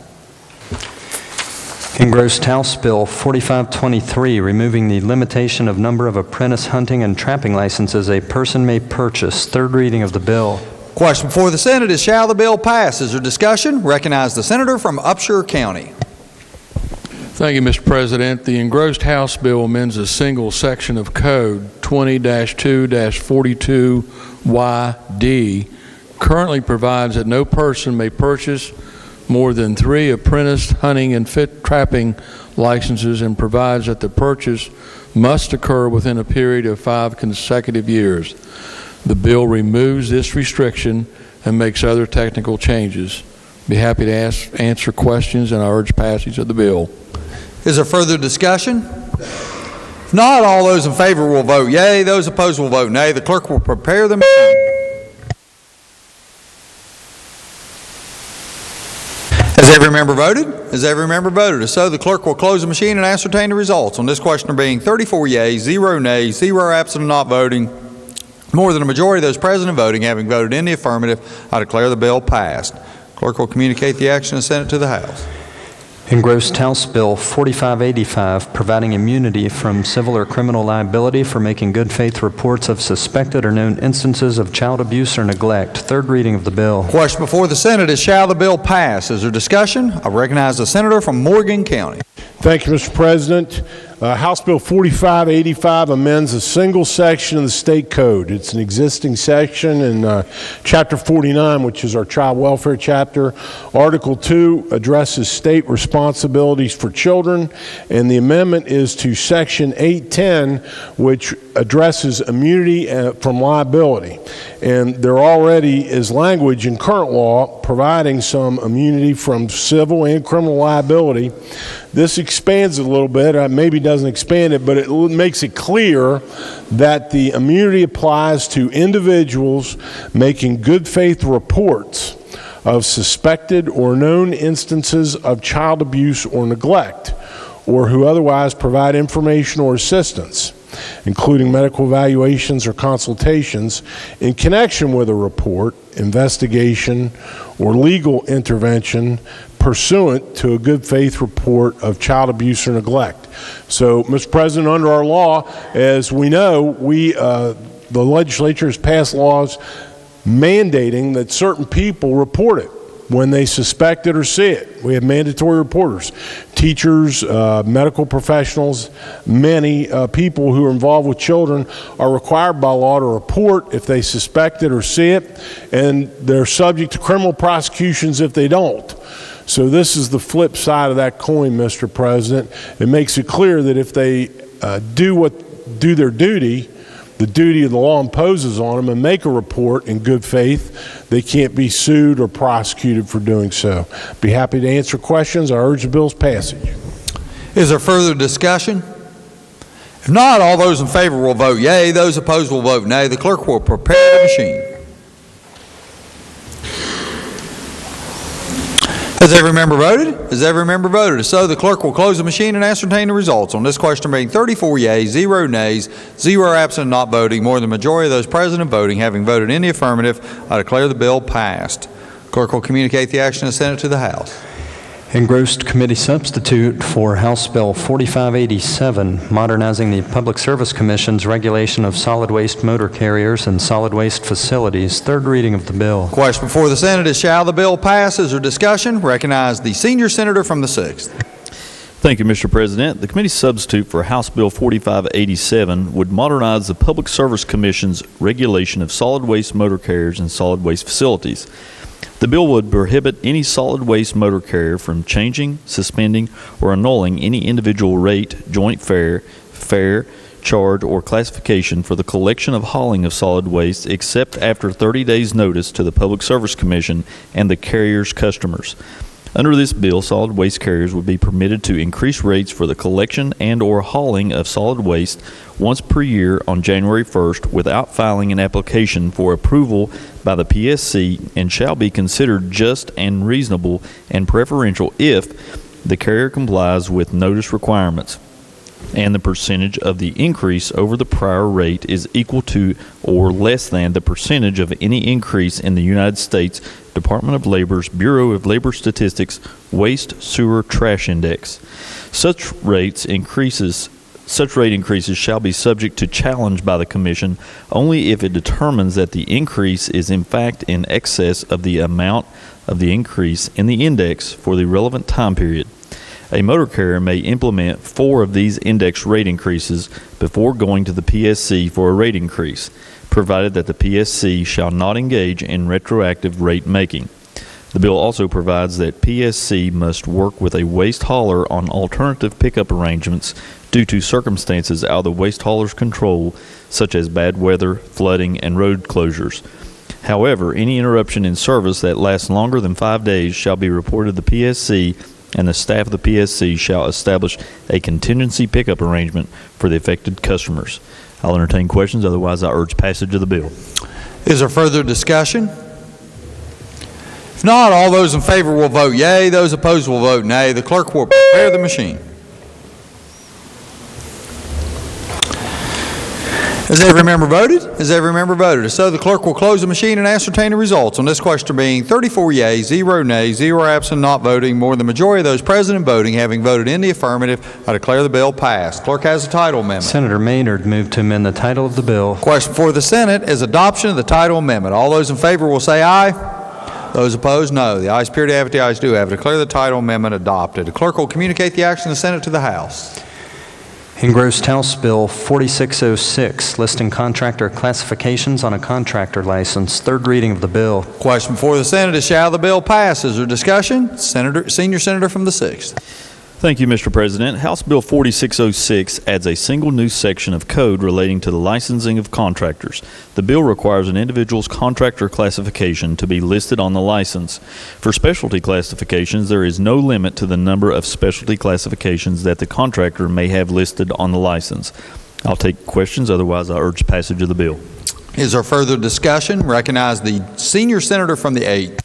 Engrossed House Bill 4523, removing the limitation of number of apprentice hunting and trapping licenses a person may purchase. Third reading of the bill. Question before the Senate is, shall the bill pass? Is there discussion? Recognize the senator from Upshur County. Thank you, Mr. President. The engrossed House bill amends a single section of Code 20-2-42YD. Currently provides that no person may purchase more than 3 apprentice hunting and fit trapping licenses, and provides that the purchase must occur within a period of 5 consecutive years. The bill removes this restriction and makes other technical changes. Be happy to answer questions, and I urge passage of the bill. Is there further discussion? If not, all those in favor will vote yea. Those opposed will vote nay. The clerk will prepare the machine. Has every member voted? Has every member voted? If so, the clerk will close the machine and ascertain the results. On this question being 34 yeas, 0 nays, 0 absent and not voting, more than a majority of those present and voting having voted in the affirmative, I declare the bill passed. Clerk will communicate the action of the Senate to the House. Engrossed House Bill 4585, providing immunity from civil or criminal liability for making good faith reports of suspected or known instances of child abuse or neglect. Third reading of the bill. Question before the Senate is, shall the bill pass? Is there discussion? I recognize the senator from Morgan County. Thank you, Mr. President. House Bill 4585 amends a single section of the state code. It's an existing section in Chapter 49, which is our child welfare chapter. Article 2 addresses state responsibilities for children, and the amendment is to Section 810, which addresses immunity from liability. And there already is language in current law providing some immunity from civil and criminal liability. This expands it a little bit, maybe doesn't expand it, but it makes it clear that the immunity applies to individuals making good faith reports of suspected or known instances of child abuse or neglect, or who otherwise provide information or assistance, including medical evaluations or consultations, in connection with a report, investigation, or legal intervention pursuant to a good faith report of child abuse or neglect. So, Mr. President, under our law, as we know, the legislature has passed laws mandating that certain people report it when they suspect it or see it. We have mandatory reporters, teachers, medical professionals, many people who are involved with children are required by law to report if they suspect it or see it, and they're subject to criminal prosecutions if they don't. So this is the flip side of that coin, Mr. President. It makes it clear that if they do their duty, the duty of the law imposes on them, and make a report in good faith, they can't be sued or prosecuted for doing so. Be happy to answer questions. I urge the bill's passage. Is there further discussion? If not, all those in favor will vote yea. Those opposed will vote nay. The clerk will prepare the machine. Has every member voted? Has every member voted? If so, the clerk will close the machine and ascertain the results. On this question being 34 yeas, 0 nays, 0 absent, not voting, more than the majority of those present and voting having voted in the affirmative, I declare the bill passed. Clerk will communicate the action of the Senate to the House. Engrossed committee substitute for House Bill 4587, modernizing the Public Service Commission's regulation of solid waste motor carriers and solid waste facilities. Third reading of the bill. Question before the Senate is, shall the bill pass? Is there discussion? Recognize the senior senator from the 6th. Thank you, Mr. President. The committee substitute for House Bill 4587 would modernize the Public Service Commission's regulation of solid waste motor carriers and solid waste facilities. The bill would prohibit any solid waste motor carrier from changing, suspending, or annulling any individual rate, joint fare, charge, or classification for the collection of hauling of solid waste except after 30 days' notice to the Public Service Commission and the carrier's customers. Under this bill, solid waste carriers would be permitted to increase rates for the collection and or hauling of solid waste once per year on January 1st without filing an application for approval by the PSC, and shall be considered just and reasonable and preferential if the carrier complies with notice requirements and the percentage of the increase over the prior rate is equal to or less than the percentage of any increase in the United States Department of Labor's Bureau of Labor Statistics Waste Sewer Trash Index. Such rate increases shall be subject to challenge by the Commission only if it determines that the increase is in fact in excess of the amount of the increase in the index for the relevant time period. A motor carrier may implement 4 of these index rate increases before going to the PSC for a rate increase, provided that the PSC shall not engage in retroactive rate making. The bill also provides that PSC must work with a waste hauler on alternative pickup arrangements due to circumstances out of the waste hauler's control, such as bad weather, flooding, and road closures. However, any interruption in service that lasts longer than 5 days shall be reported to the PSC, and the staff of the PSC shall establish a contingency pickup arrangement for the affected customers. I'll entertain questions. Otherwise, I urge passage of the bill. Is there further discussion? If not, all those in favor will vote yea. Those opposed will vote nay. The clerk will prepare the machine. Has every member voted? Has every member voted? If so, the clerk will close the machine and ascertain the results. On this question being 34 yeas, 0 nays, 0 absent, not voting, more than the majority of those present and voting having voted in the affirmative, I declare the bill passed. Clerk has the title amendment. Senator Maynard moved to amend the title of the bill. Question for the Senate is adoption of the title amendment. All those in favor will say aye. Those opposed, no. The ayes appear to have it. The ayes do have it. Declare the title amendment adopted. The clerk will communicate the action of the Senate to the House. Engrossed House Bill 4606, listing contractor classifications on a contractor license. Third reading of the bill. Question before the Senate is, shall the bill pass? Is there discussion? Senior Senator from the 6th. Thank you, Mr. President. House Bill 4606 adds a single new section of code relating to the licensing of contractors. The bill requires an individual's contractor classification to be listed on the license. For specialty classifications, there is no limit to the number of specialty classifications that the contractor may have listed on the license. I'll take questions. Otherwise, I urge passage of the bill. Is there further discussion? Recognize the senior senator from the 8th.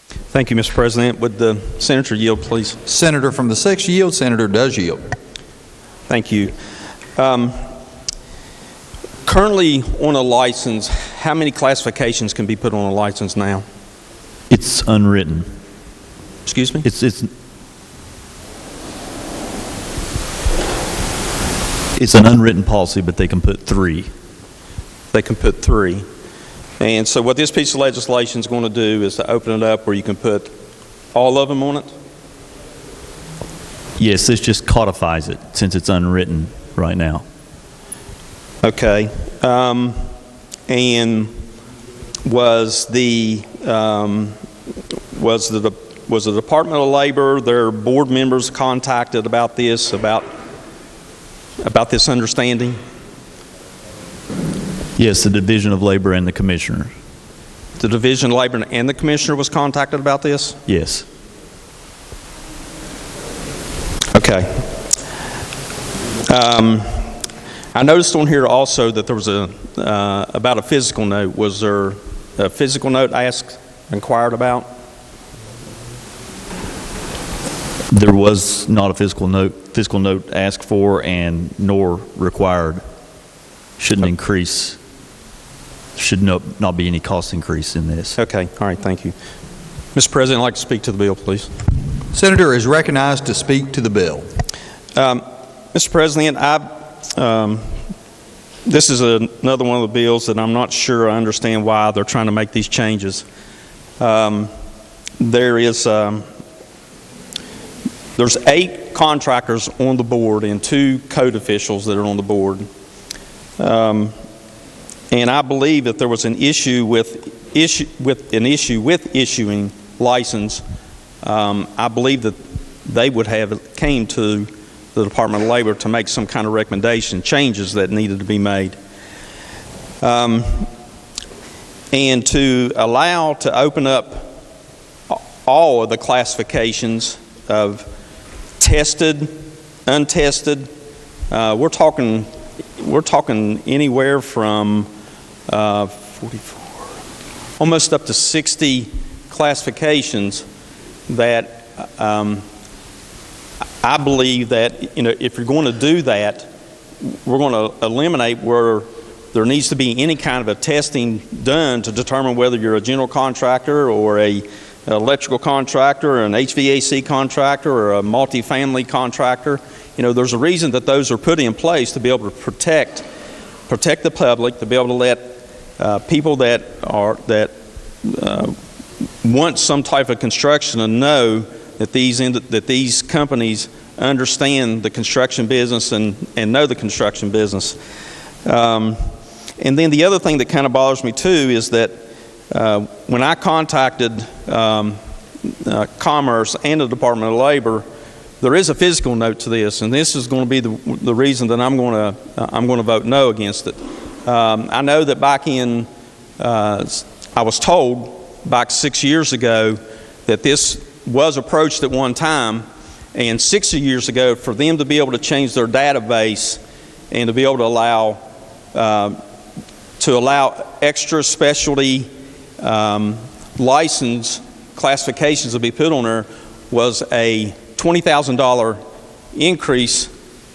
Thank you, Mr. President. Would the senator yield, please? Senator from the 6th yield. Senator does yield. Thank you. Currently on a license, how many classifications can be put on a license now? It's unwritten. Excuse me? It's an unwritten policy, but they can put 3. They can put 3. And so what this piece of legislation is going to do is to open it up where you can put all of them on it? Yes, this just codifies it since it's unwritten right now. Okay. And was the Department of Labor, their board members contacted about this, about this understanding? Yes, the Division of Labor and the Commissioner. The Division of Labor and the Commissioner was contacted about this? Yes. Okay. I noticed on here also that there was about a physical note. Was there a physical note inquired about? There was not a fiscal note asked for and nor required. Shouldn't increase, should not be any cost increase in this. Okay, all right, thank you. Mr. President, I'd like to speak to the bill, please. Senator is recognized to speak to the bill. Mr. President, this is another one of the bills that I'm not sure I understand why they're trying to make these changes. There's 8 contractors on the board and 2 code officials that are on the board. And I believe that there was an issue with issuing license. I believe that they would have came to the Department of Labor to make some kind of recommendation, changes that needed to be made. And to allow to open up all of the classifications of tested, untested, we're talking anywhere from 44, almost up to 60 classifications that I believe that if you're going to do that, we're going to eliminate where there needs to be any kind of a testing done to determine whether you're a general contractor or an electrical contractor or an HVAC contractor or a multifamily contractor. There's a reason that those are put in place to be able to protect the public, to be able to let people that want some type of construction to know that these companies understand the construction business and know the construction business. And then the other thing that kind of bothers me too is that when I contacted Commerce and the Department of Labor, there is a physical note to this, and this is going to be the reason that I'm going to vote no against it. I know that back in I was told back 6 years ago that this was approached at one time, and 6 years ago for them to be able to change their database and to be able to allow extra specialty license classifications to be put on there was a $20,000 increase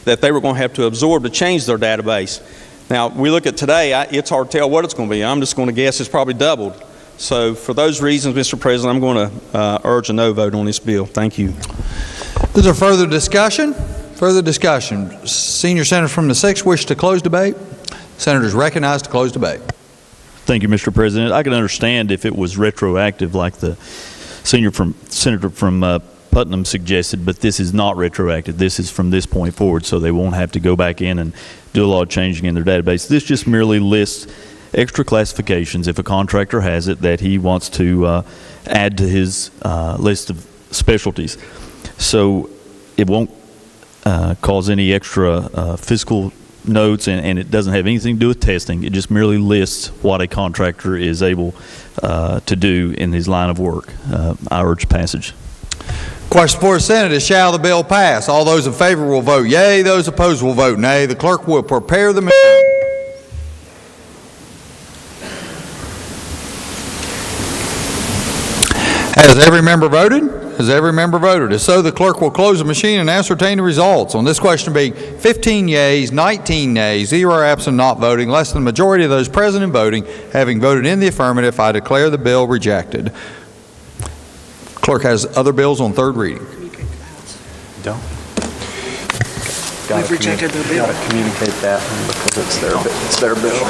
that they were going to have to absorb to change their database. Now, we look at today, it's hard to tell what it's going to be. I'm just going to guess it's probably doubled. So for those reasons, Mr. President, I'm going to urge a no vote on this bill. Thank you. Is there further discussion? Further discussion. Senior Senator from the 6th wish to close debate. Senator is recognized to close debate. Thank you, Mr. President. I can understand if it was retroactive like the Senator from Putnam suggested, but this is not retroactive. This is from this point forward, so they won't have to go back in and do a lot of changing in their database. This just merely lists extra classifications, if a contractor has it, that he wants to add to his list of specialties. So it won't cause any extra fiscal notes, and it doesn't have anything to do with testing. It just merely lists what a contractor is able to do in his line of work. I urge passage. Question for the Senate is, shall the bill pass? All those in favor will vote yea. Those opposed will vote nay. The clerk will prepare the machine. Has every member voted? Has every member voted? If so, the clerk will close the machine and ascertain the results. On this question being 15 yeas, 19 nays, 0 absent, not voting, less than the majority of those present and voting, having voted in the affirmative, I declare the bill rejected. Clerk has other bills on third reading. Don't. We've rejected the bill. Got to communicate that because it's their bill.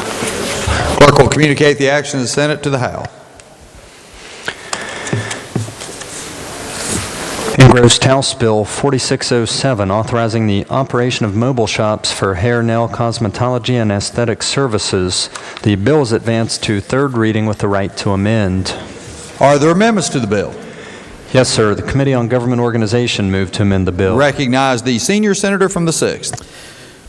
Clerk will communicate the action of the Senate to the House. Engrossed House Bill 4607, authorizing the operation of mobile shops for hair, nail, cosmetology, and aesthetic services. The bill is advanced to third reading with the right to amend. Are there amendments to the bill? Yes, sir. The Committee on Government Organization moved to amend the bill. Recognize the senior senator from the 6th.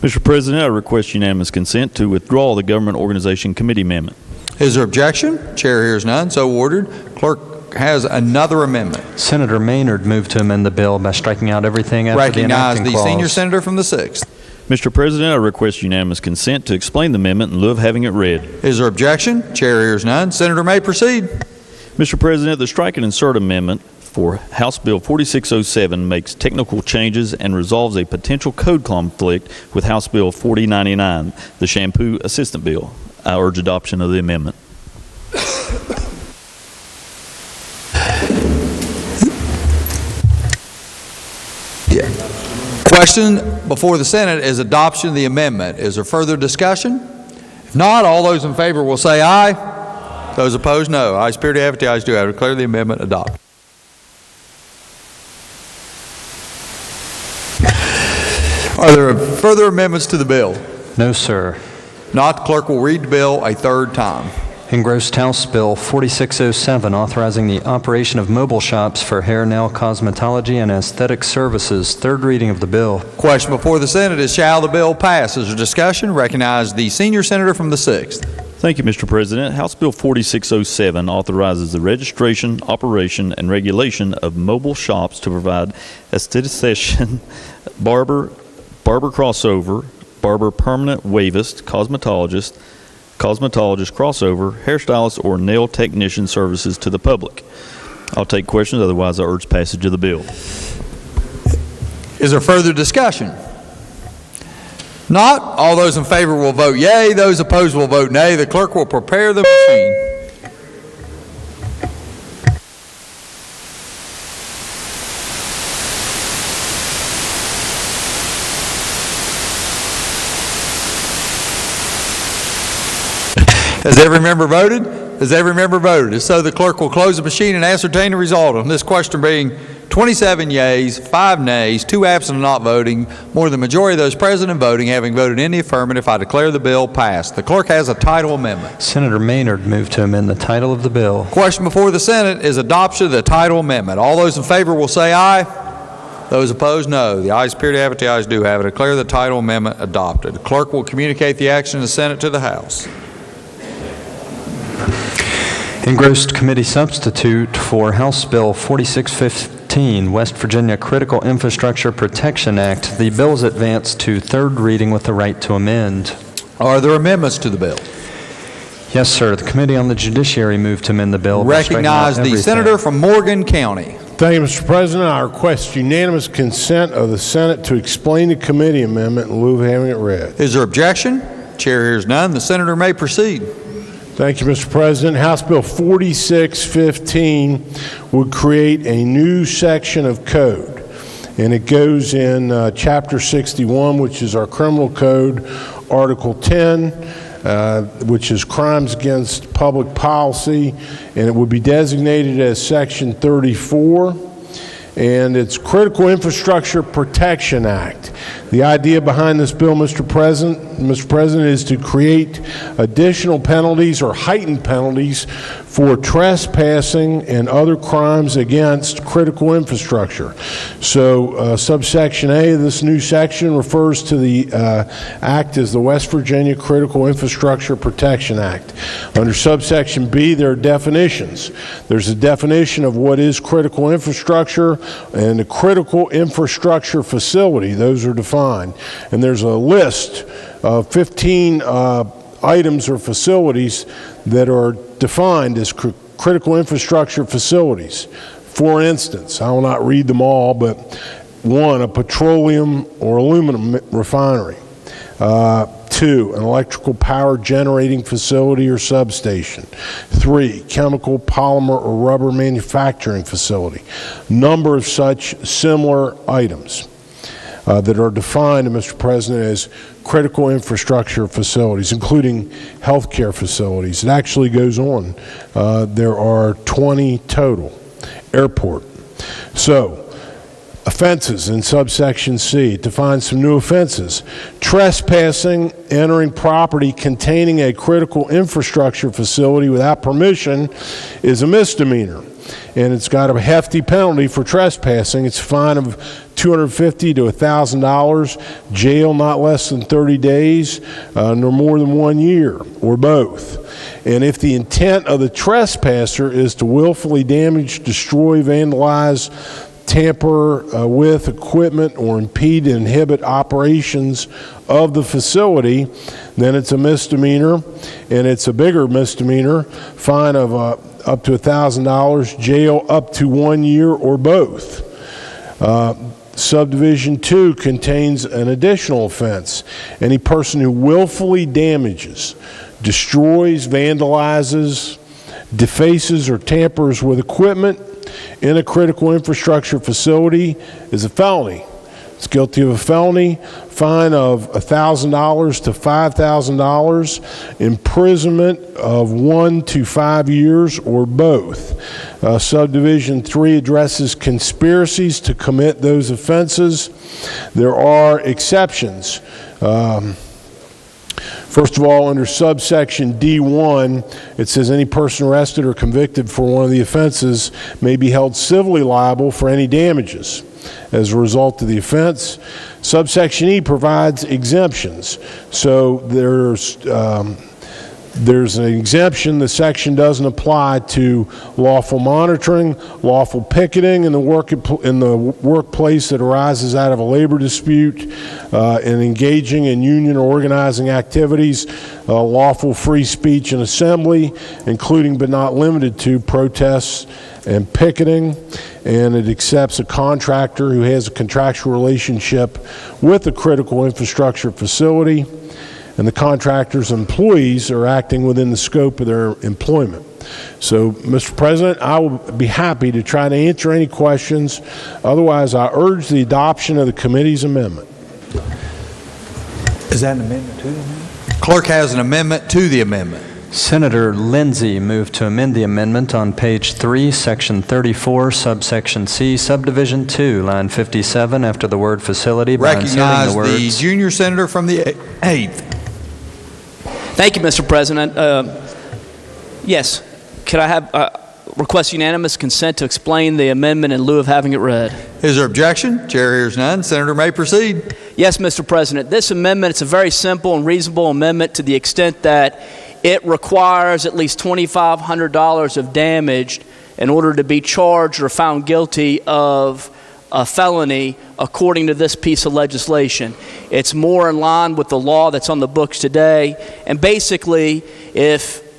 Mr. President, I request unanimous consent to withdraw the Government Organization Committee amendment. Is there objection? Chair hears none. So ordered. Clerk has another amendment. Senator Maynard moved to amend the bill by striking out everything after the enacting clause. Recognize the senior senator from the 6th. Mr. President, I request unanimous consent to explain the amendment in lieu of having it read. Is there objection? Chair hears none. Senator may proceed. Mr. President, the strike and insert amendment for House Bill 4607 makes technical changes and resolves a potential code conflict with House Bill 4099, the shampoo assistant bill. I urge adoption of the amendment. Question before the Senate is adoption of the amendment. Is there further discussion? If not, all those in favor will say aye. Those opposed, no. Ayes appear to have it, the ayes do have it. Declare the amendment adopted. Are there further amendments to the bill? No, sir. Not, the clerk will read the bill a third time. Engrossed House Bill 4607, authorizing the operation of mobile shops for hair, nail, cosmetology, and aesthetic services. Third reading of the bill. Question before the Senate is, shall the bill pass? Is there discussion? Recognize the senior senator from the 6th. Thank you, Mr. President. House Bill 4607 authorizes the registration, operation, and regulation of mobile shops to provide esthetician, barber crossover, barber permanent wavist, cosmetologist crossover, hairstylist, or nail technician services to the public. I'll take questions, otherwise I urge passage of the bill. Is there further discussion? Not, all those in favor will vote yea, those opposed will vote nay. The clerk will prepare the machine. Has every member voted? Has every member voted? If so, the clerk will close the machine and ascertain the result on this question being 27 yeas, 5 nays, 2 absent and not voting, more than the majority of those present and voting having voted in the affirmative. I declare the bill passed. The clerk has a title amendment. Senator Maynard moved to amend the title of the bill. Question before the Senate is adoption of the title amendment. All those in favor will say aye. Those opposed, no. The ayes appear to have it, the ayes do have it. I declare the title amendment adopted. The clerk will communicate the action of the Senate to the House. Engrossed committee substitute for House Bill 4615, West Virginia Critical Infrastructure Protection Act. The bill is advanced to third reading with the right to amend. Are there amendments to the bill? Yes, sir. The Committee on the Judiciary moved to amend the bill. Recognize the senator from Morgan County. Thank you, Mr. President. I request unanimous consent of the Senate to explain the committee amendment in lieu of having it read. Is there objection? Chair hears none. The senator may proceed. Thank you, Mr. President. House Bill 4615 would create a new section of code, and it goes in Chapter 61, which is our criminal code, Article 10, which is crimes against public policy, and it would be designated as Section 34, and it's Critical Infrastructure Protection Act. The idea behind this bill, Mr. President, is to create additional penalties or heightened penalties for trespassing and other crimes against critical infrastructure. So subsection A of this new section refers to the act as the West Virginia Critical Infrastructure Protection Act. Under subsection B, there are definitions. There's a definition of what is critical infrastructure and a critical infrastructure facility. Those are defined. And there's a list of 15 items or facilities that are defined as critical infrastructure facilities. For instance, I will not read them all, but 1, a petroleum or aluminum refinery. 2, an electrical power generating facility or substation. 3, chemical, polymer, or rubber manufacturing facility. Number of such similar items that are defined, Mr. President, as critical infrastructure facilities, including healthcare facilities. It actually goes on. There are 20 total. Airport. So, offenses in subsection C. It defines some new offenses. Trespassing, entering property containing a critical infrastructure facility without permission is a misdemeanor. And it's got a hefty penalty for trespassing. It's a fine of $250 to $1,000, jail not less than 30 days, nor more than 1 year, or both. And if the intent of the trespasser is to willfully damage, destroy, vandalize, tamper with equipment, or impede and inhibit operations of the facility, then it's a misdemeanor, and it's a bigger misdemeanor, fine of up to $1,000, jail up to 1 year, or both. Subdivision 2 contains an additional offense. Any person who willfully damages, destroys, vandalizes, defaces, or tampers with equipment in a critical infrastructure facility is a felony. It's guilty of a felony, fine of $1,000 to $5,000, imprisonment of 1 to 5 years, or both. Subdivision 3 addresses conspiracies to commit those offenses. There are exceptions. First of all, under subsection D1, it says any person arrested or convicted for one of the offenses may be held civilly liable for any damages as a result of the offense. Subsection E provides exemptions. So there's an exemption. The section doesn't apply to lawful monitoring, lawful picketing in the workplace that arises out of a labor dispute, and engaging in union or organizing activities, lawful free speech and assembly, including but not limited to protests and picketing. And it accepts a contractor who has a contractual relationship with a critical infrastructure facility, and the contractor's employees are acting within the scope of their employment. So, Mr. President, I will be happy to try to answer any questions. Otherwise, I urge the adoption of the committee's amendment. Is that an amendment to the amendment? Clerk has an amendment to the amendment. Senator Lindsay moved to amend the amendment on page 3, section 34, subsection C, subdivision 2, line 57, after the word facility, by inserting Recognize the words. the junior senator from the 8th. Thank you, Mr. President. Yes, could I have request unanimous consent to explain the amendment in lieu of having it read? Is there objection? Chair hears none. Senator may proceed. Yes, Mr. President. This amendment, it's a very simple and reasonable amendment to the extent that it requires at least $2,500 of damage in order to be charged or found guilty of a felony according to this piece of legislation. It's more in line with the law that's on the books today. And basically,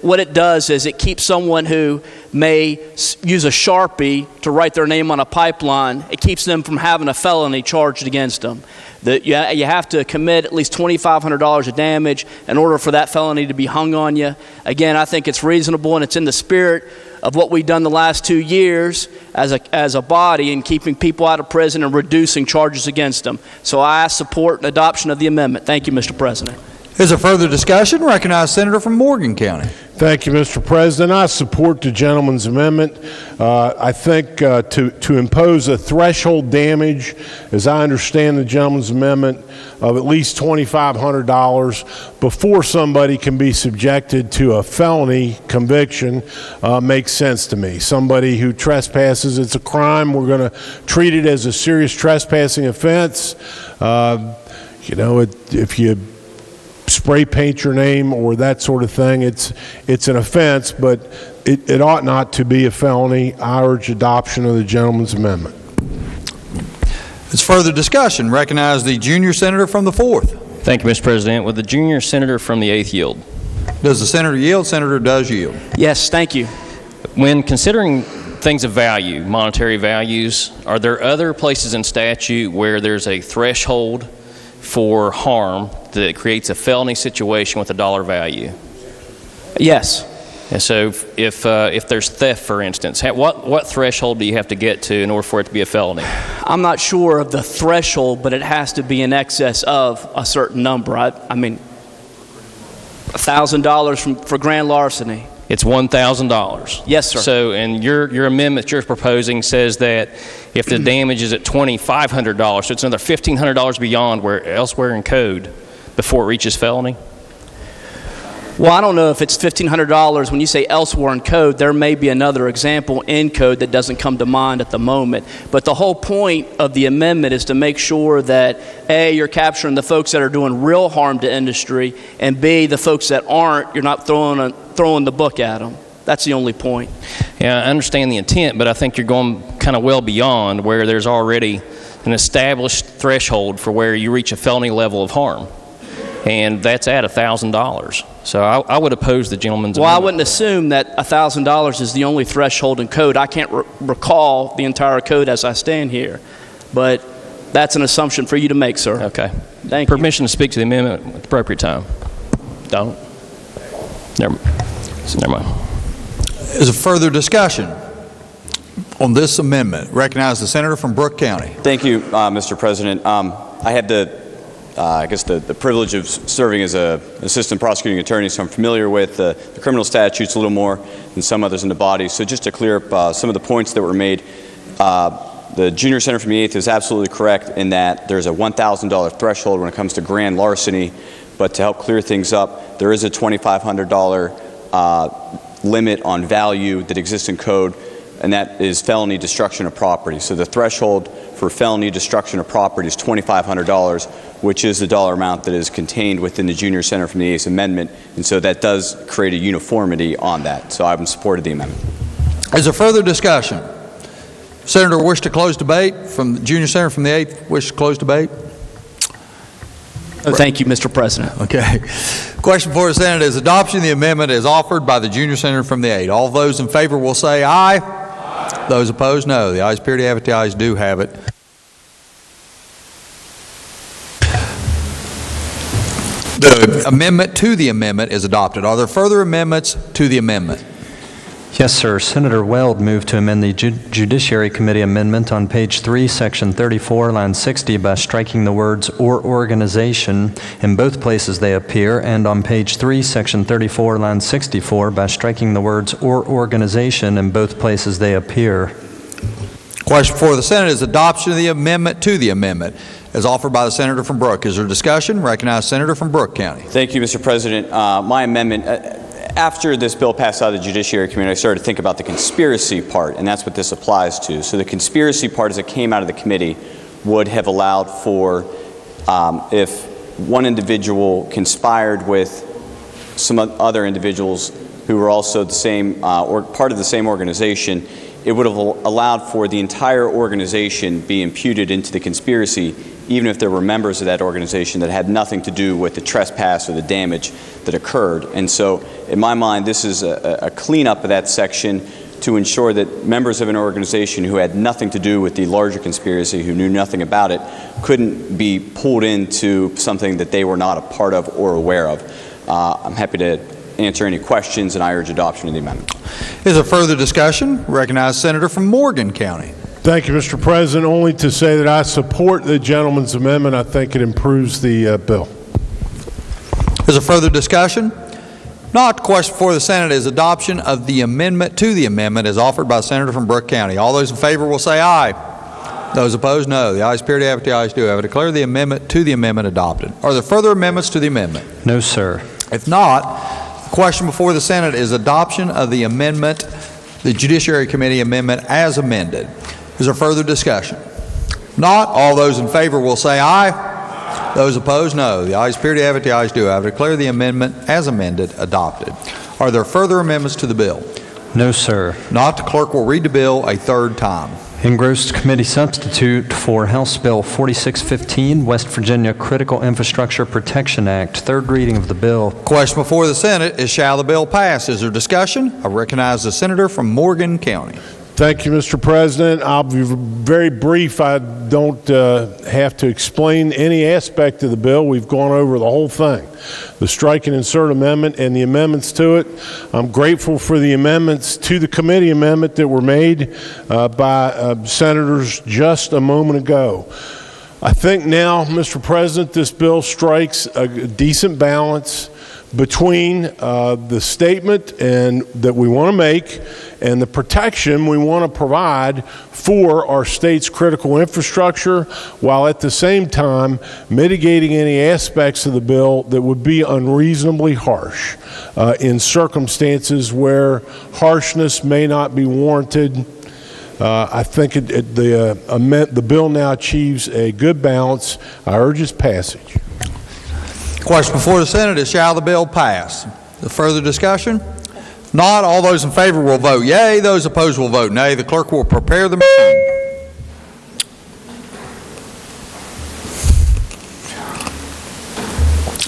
what it does is it keeps someone who may use a Sharpie to write their name on a pipeline, it keeps them from having a felony charged against them. You have to commit at least $2,500 of damage in order for that felony to be hung on you. Again, I think it's reasonable, and it's in the spirit of what we've done the last 2 years as a body in keeping people out of prison and reducing charges against them. So I ask support and adoption of the amendment. Thank you, Mr. President. Is there further discussion? Recognize Senator from Morgan County. Thank you, Mr. President. I support the gentleman's amendment. I think to impose a threshold damage, as I understand the gentleman's amendment, of at least $2,500 before somebody can be subjected to a felony conviction makes sense to me. Somebody who trespasses, it's a crime. We're going to treat it as a serious trespassing offense. If you spray paint your name or that sort of thing, it's an offense, but it ought not to be a felony. I urge adoption of the gentleman's amendment. It's further discussion. Recognize the junior senator from the 4th. Thank you, Mr. President. Will the junior senator from the 8th yield? Does the senator yield? Senator does yield. Yes, thank you. When considering things of value, monetary values, are there other places in statute where there's a threshold for harm that creates a felony situation with a dollar value? Yes. And so if there's theft, for instance, what threshold do you have to get to in order for it to be a felony? I'm not sure of the threshold, but it has to be in excess of a certain number. I mean, $1,000 for grand larceny. It's $1,000. Yes, sir. So, and your amendment you're proposing says that if the damage is at $2,500, so it's another $1,500 beyond elsewhere in code before it reaches felony? Well, I don't know if it's $1,500. When you say elsewhere in code, there may be another example in code that doesn't come to mind at the moment. But the whole point of the amendment is to make sure that, A, you're capturing the folks that are doing real harm to industry, and B, the folks that aren't, you're not throwing the book at them. That's the only point. Yeah, I understand the intent, but I think you're going kind of well beyond where there's already an established threshold for where you reach a felony level of harm. and that's at $1,000. So I would oppose the gentleman's Well, I amendment. wouldn't assume that $1,000 is the only threshold in code. I can't recall the entire code as I stand here, but that's an assumption for you to make, sir. Okay. Thank you. Permission to speak to the amendment at the appropriate time. Don't? Never mind. Is there further discussion on this amendment? Recognize the senator from Brooke County. Thank you, Mr. President. I had the privilege of serving as an assistant prosecuting attorney, so I'm familiar with the criminal statutes a little more than some others in the body. So just to clear up some of the points that were made, the junior senator from the 8th is absolutely correct in that there's a $1,000 threshold when it comes to grand larceny, but to help clear things up, there is a $2,500 limit on value that exists in code, and that is felony destruction of property. So the threshold for felony destruction of property is $2,500, which is the dollar amount that is contained within the junior senator from the 8th Amendment, and so that does create a uniformity on that. So I'm in support of the amendment. Is there further discussion? Senator wish to close debate from the junior senator from the 8th. Wish to close debate? Thank you, Mr. President. Okay. Question before the Senate is adoption of the amendment as offered by the junior senator from the 8th. All those in favor will say aye. Aye. Those opposed, no. The ayes appear to have it. The ayes do have it. The amendment to the amendment is adopted. Are there further amendments to the amendment? Yes, sir. Senator Weld moved to amend the Judiciary Committee amendment on page 3, section 34, line 60 by striking the words "or organization" in both places they appear, and on page 3, section 34, line 64 by striking the words "or organization" in both places they appear. Question before the Senate is adoption of the amendment to the amendment as offered by the senator from Brooke. Is there discussion? Recognize senator from Brooke County. Thank you, Mr. President. My amendment, after this bill passed out of the Judiciary Committee, I started to think about the conspiracy part, and that's what this applies to. So the conspiracy part, as it came out of the committee, would have allowed for if one individual conspired with some other individuals who were also the same or part of the same organization, it would have allowed for the entire organization be imputed into the conspiracy, even if there were members of that organization that had nothing to do with the trespass or the damage that occurred. And so, in my mind, this is a cleanup of that section to ensure that members of an organization who had nothing to do with the larger conspiracy, who knew nothing about it, couldn't be pulled into something that they were not a part of or aware of. I'm happy to answer any questions, and I urge adoption of the amendment. Is there further discussion? Recognize senator from Morgan County. Thank you, Mr. President. Only to say that I support the gentleman's amendment. I think it improves the bill. Is there further discussion? Not. The question before the Senate is adoption of the amendment to the amendment as offered by the senator from Brooke County. All those in favor will say aye. Aye. Those opposed, no. The ayes appear to have it. The ayes do have it. Declare the amendment to the amendment adopted. Are there further amendments to the amendment? No, sir. If not, the question before the Senate is adoption of the amendment, the Judiciary Committee amendment as amended. Is there further discussion? Not. All those in favor will say aye. Aye. Those opposed, no. The ayes appear to have it. The ayes do have it. Declare the amendment as amended adopted. Are there further amendments to the bill? No, sir. Not. The clerk will read the bill a third time. Engrossed committee substitute for House Bill 4615, West Virginia Critical Infrastructure Protection Act. Third reading of the bill. Question before the Senate is shall the bill pass? Is there discussion? I recognize the senator from Morgan County. Thank you, Mr. President. I'll be very brief. I don't have to explain any aspect of the bill. We've gone over the whole thing. The strike and insert amendment and the amendments to it. I'm grateful for the amendments to the committee amendment that were made by senators just a moment ago. I think now, Mr. President, this bill strikes a decent balance between the statement and that we want to make and the protection we want to provide for our state's critical infrastructure, while at the same time mitigating any aspects of the bill that would be unreasonably harsh in circumstances where harshness may not be warranted. I think the bill now achieves a good balance. I urge its passage. Question before the Senate is shall the bill pass? The further discussion? Not. All those in favor will vote yea. Those opposed will vote nay. The clerk will prepare the machine.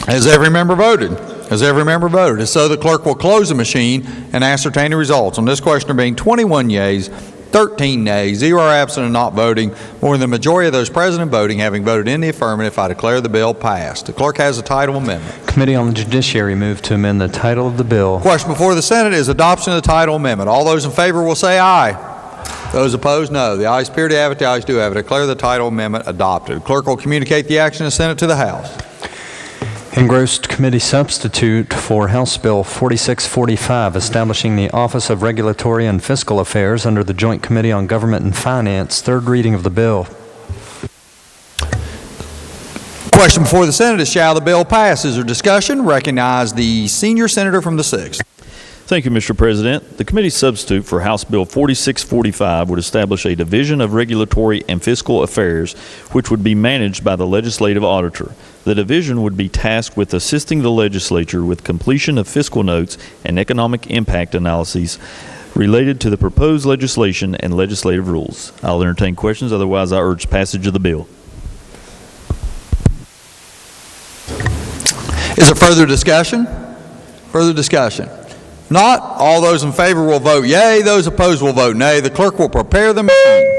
Has every member voted? Has every member voted? If so, the clerk will close the machine and ascertain the results. On this question, there being 21 yeas, 13 nays, 0 are absent and not voting, more than the majority of those present and voting having voted in the affirmative, I declare the bill passed. The clerk has the title amendment. Committee on the Judiciary move to amend the title of the bill. Question before the Senate is adoption of the title amendment. All those in favor will say aye. Those opposed, no. The ayes appear to have it. The ayes do have it. I declare the title amendment adopted. The clerk will communicate the action of the Senate to the House. Engrossed committee substitute for House Bill 4645, establishing the Office of Regulatory and Fiscal Affairs under the Joint Committee on Government and Finance. Third reading of the bill. Question before the Senate is, shall the bill pass? Is there discussion? Recognize the senior senator from the 6th. Thank you, Mr. President. The committee substitute for House Bill 4645 would establish a Division of Regulatory and Fiscal Affairs, which would be managed by the legislative auditor. The division would be tasked with assisting the legislature with completion of fiscal notes and economic impact analyses related to the proposed legislation and legislative rules. I'll entertain questions. Otherwise, I urge passage of the bill. Is there further discussion? Further discussion? Not, all those in favor will vote yea, those opposed will vote nay. The clerk will prepare the machine.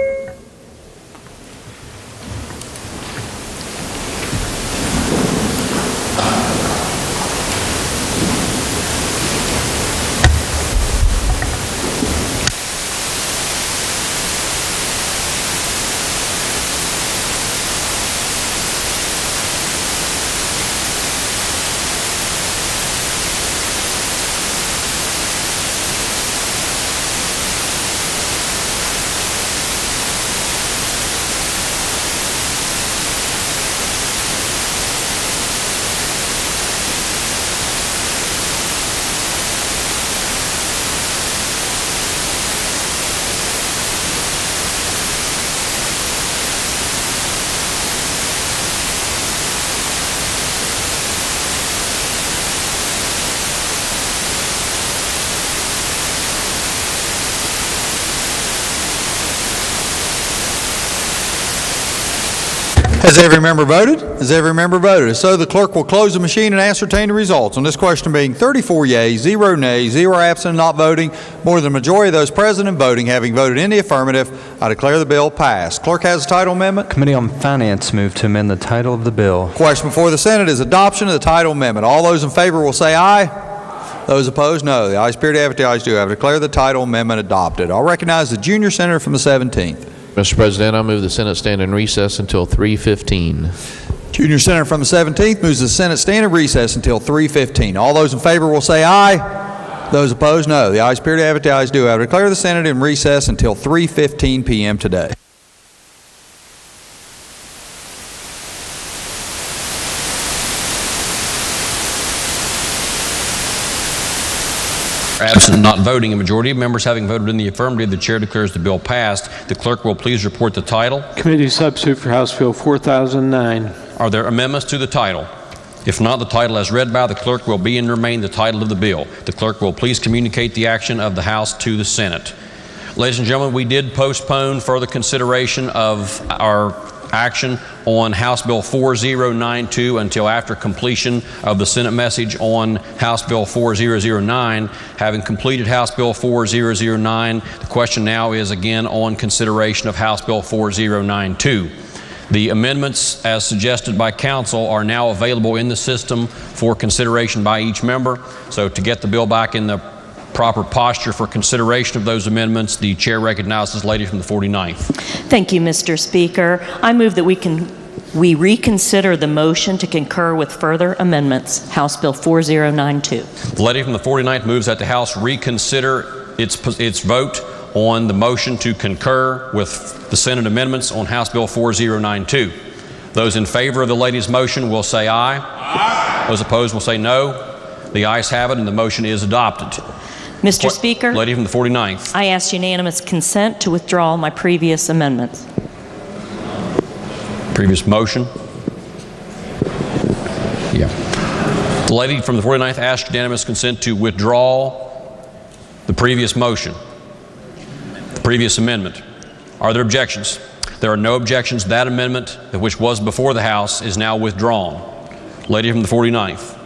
Has every member voted? Has every member voted? If so, the clerk will close the machine and ascertain the results. On this question being 34 yeas, 0 nays, 0 absent and not voting, more than the majority of those present and voting having voted in the affirmative, I declare the bill passed. Clerk has the title amendment. Committee on Finance move to amend the title of the bill. Question before the Senate is adoption of the title amendment. All those in favor will say aye. Those opposed, no. The ayes appear to have it. The ayes do have it. I declare the title amendment adopted. I'll recognize the junior senator from the 17th. Mr. President, I move the Senate stand in recess until 3:15. Junior senator from the 17th moves the Senate stand in recess until 3:15. All those in favor will say aye. Those opposed, no. The ayes appear to have it. The ayes do have it. I declare the Senate in recess until 3:15 p.m. today. Absent and not voting, a majority of members having voted in the affirmative, the chair declares the bill passed. The clerk will please report the title. Committee substitute for House Bill 4009. Are there amendments to the title? If not, the title as read by the clerk will be and remain the title of the bill. The clerk will please communicate the action of the House to the Senate. Ladies and gentlemen, we did postpone further consideration of our action on House Bill 4092 until after completion of the Senate message on House Bill 4009. Having completed House Bill 4009, the question now is again on consideration of House Bill 4092. The amendments, as suggested by council, are now available in the system for consideration by each member. So to get the bill back in the proper posture for consideration of those amendments, the chair recognizes the lady from the 49th. Thank you, Mr. Speaker. I move that we reconsider the motion to concur with further amendments, House Bill 4092. The lady from the 49th moves that the House reconsider its vote on the motion to concur with the Senate amendments on House Bill 4092. Those in favor of the lady's motion will say aye. Aye. Those opposed will say no. The ayes have it and the motion is adopted. Mr. Speaker, lady from the 49th. I ask unanimous consent to withdraw my previous amendments. Previous motion? Yeah. The lady from the 49th asks unanimous consent to withdraw the previous motion, the previous amendment. Are there objections? There are no objections. That amendment, which was before the House, is now withdrawn. Lady from the 49th.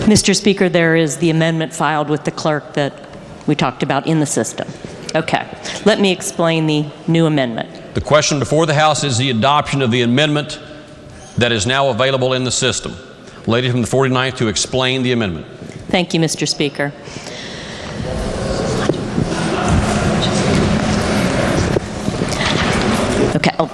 Mr. Speaker, there is the amendment filed with the clerk that we talked about in the system. Okay. Let me explain the new amendment. The question before the House is the adoption of the amendment that is now available in the system. Lady from the 49th to explain the amendment. Thank you, Mr. Speaker. Okay. Oh,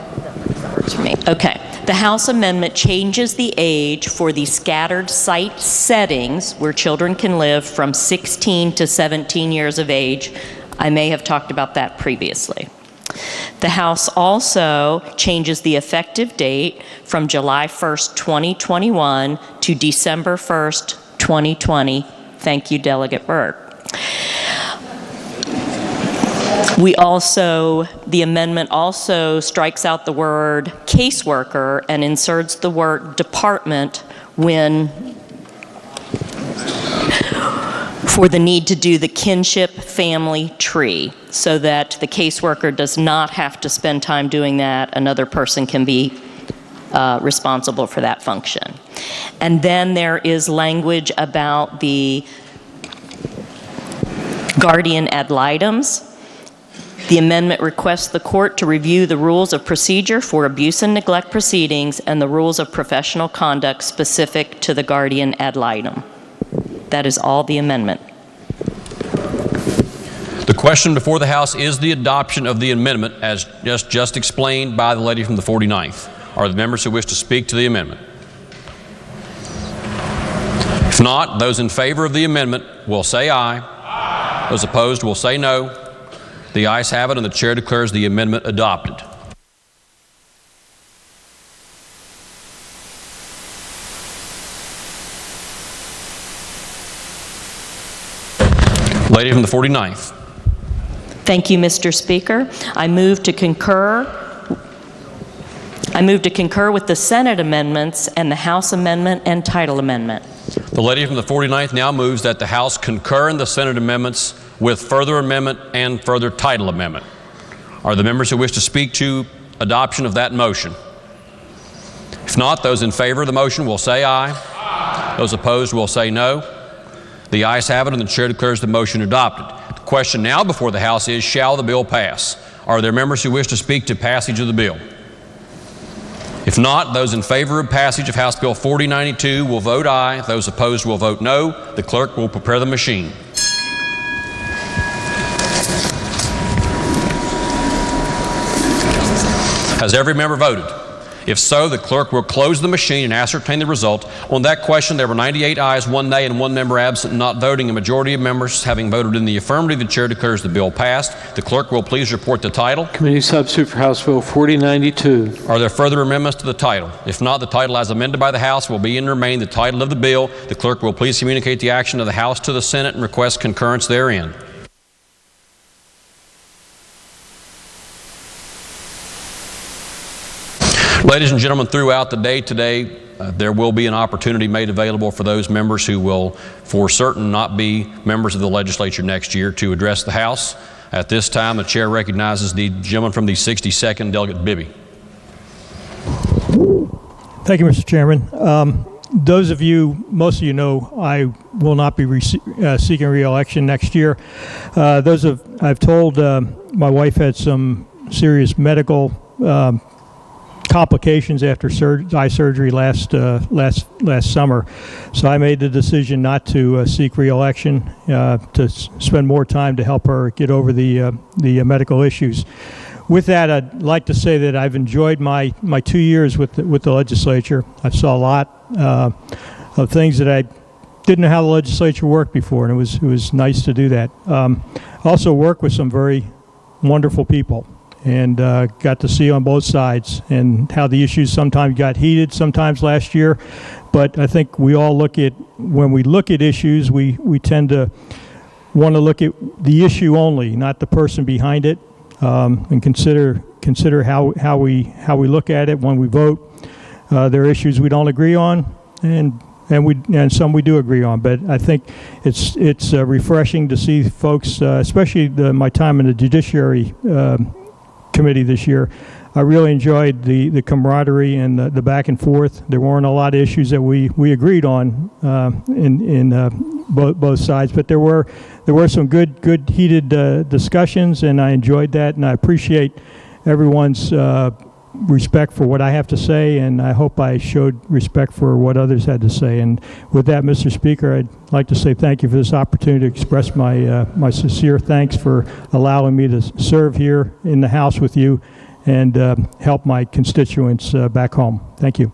that works for me. Okay. The House amendment changes the age for the scattered site settings where children can live from 16 to 17 years of age. I may have talked about that previously. The House also changes the effective date from July 1st, 2021 to December 1st, 2020. Thank you, Delegate Byrd. The amendment also strikes out the word caseworker and inserts the word department for the need to do the kinship family tree, so that the caseworker does not have to spend time doing that. Another person can be responsible for that function. And then there is language about the guardian ad litems. The amendment requests the court to review the rules of procedure for abuse and neglect proceedings and the rules of professional conduct specific to the guardian ad litem. That is all the amendment. The question before the House is the adoption of the amendment as just explained by the lady from the 49th. Are the members who wish to speak to the amendment? If not, those in favor of the amendment will say aye. Aye. Those opposed will say no. The ayes have it, and the chair declares the amendment adopted. Lady from the 49th. Thank you, Mr. Speaker. I move to concur with the Senate amendments and the House amendment and title amendment. The lady from the 49th now moves that the House concur in the Senate amendments with further amendment and further title amendment. Are the members who wish to speak to adoption of that motion? If not, those in favor of the motion will say aye. Aye. Those opposed will say no. The ayes have it, and the chair declares the motion adopted. The question now before the House is, shall the bill pass? Are there members who wish to speak to passage of the bill? If not, those in favor of passage of House Bill 4092 will vote aye. Those opposed will vote no. The clerk will prepare the machine. Has every member voted? If so, the clerk will close the machine and ascertain the result. On that question, there were 98 ayes, 1 nay, and 1 member absent, not voting. A majority of members having voted in the affirmative, the chair declares the bill passed. The clerk will please report the title. Committee substitute for House Bill 4092. Are there further amendments to the title? If not, the title as amended by the House will be and remain the title of the bill. The clerk will please communicate the action of the House to the Senate and request concurrence therein. Ladies and gentlemen, throughout the day today, there will be an opportunity made available for those members who will, for certain, not be members of the legislature next year to address the House. At this time, the chair recognizes the gentleman from the 62nd, Delegate Bibby. Thank you, Mr. Chairman. Most of you know, I will not be seeking re-election next year. I've told my wife had some serious medical complications after eye surgery last summer, so I made the decision not to seek re-election, to spend more time to help her get over the medical issues. With that, I'd like to say that I've enjoyed my 2 years with the legislature. I saw a lot of things that I didn't know how the legislature worked before, and it was nice to do that. Also worked with some very wonderful people, and got to see on both sides and how the issues sometimes got heated sometimes last year. But I think we all when we look at issues, we tend to want to look at the issue only, not the person behind it, and consider how we look at it when we vote. There are issues we don't agree on, and and some we do agree on. But I think it's refreshing to see folks, especially my time in the Judiciary Committee this year. I really enjoyed the camaraderie and the back and forth. There weren't a lot of issues that we agreed on in both sides, but there were some good heated discussions, and I enjoyed that, and I appreciate everyone's respect for what I have to say, and I hope I showed respect for what others had to say. And with that, Mr. Speaker, I'd like to say thank you for this opportunity to express my sincere thanks for allowing me to serve here in the House with you and help my constituents back home. Thank you.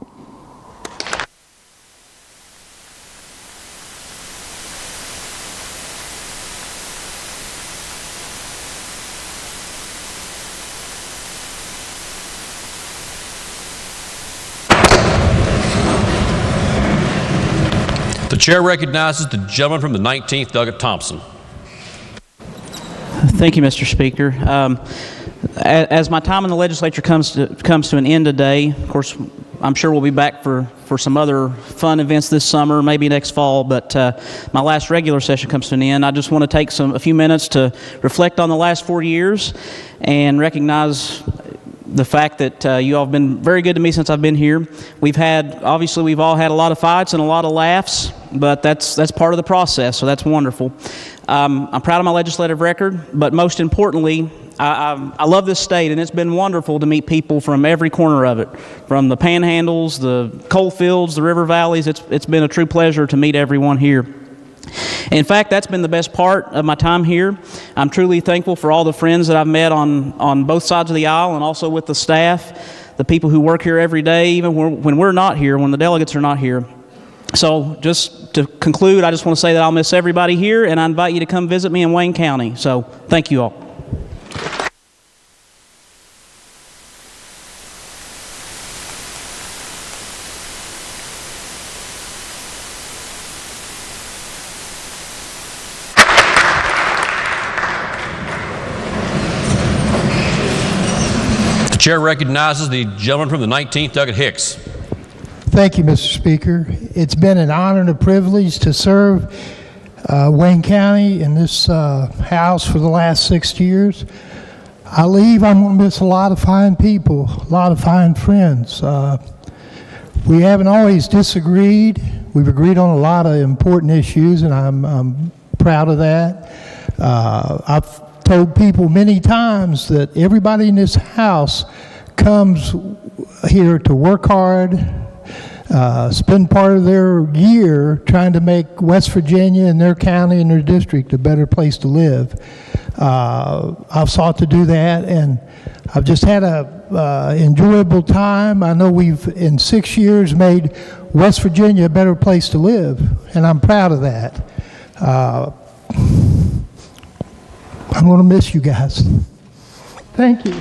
The chair recognizes the gentleman from the 19th, Douglas Thompson. Thank you, Mr. Speaker. As my time in the legislature comes to an end today, of course, I'm sure we'll be back for some other fun events this summer, maybe next fall, but my last regular session comes to an end. I just want to take a few minutes to reflect on the last 4 years and recognize the fact that you all have been very good to me since I've been here. Obviously we've all had a lot of fights and a lot of laughs, but that's part of the process, so that's wonderful. I'm proud of my legislative record, but most importantly, I love this state, and it's been wonderful to meet people from every corner of it, from the panhandles, the coal fields, the river valleys. It's been a true pleasure to meet everyone here. In fact, that's been the best part of my time here. I'm truly thankful for all the friends that I've met on both sides of the aisle and also with the staff, the people who work here every day, even when we're not here, when the delegates are not here. So just to conclude, I just want to say that I'll miss everybody here, and I invite you to come visit me in Wayne County. So thank you all. The chair recognizes the gentleman from the 19th, Douglas Hicks. Thank you, Mr. Speaker. It's been an honor and a privilege to serve Wayne County in this House for the last 6 years. I'm going to miss a lot of fine people, a lot of fine friends. We haven't always disagreed. We've agreed on a lot of important issues, and I'm proud of that. I've told people many times that everybody in this House comes here to work hard, spend part of their year trying to make West Virginia and their county and their district a better place to live. I've sought to do that, and I've just had a enjoyable time. I know we've, in 6 years, made West Virginia a better place to live, and I'm proud of that. I'm going to miss you guys. Thank you.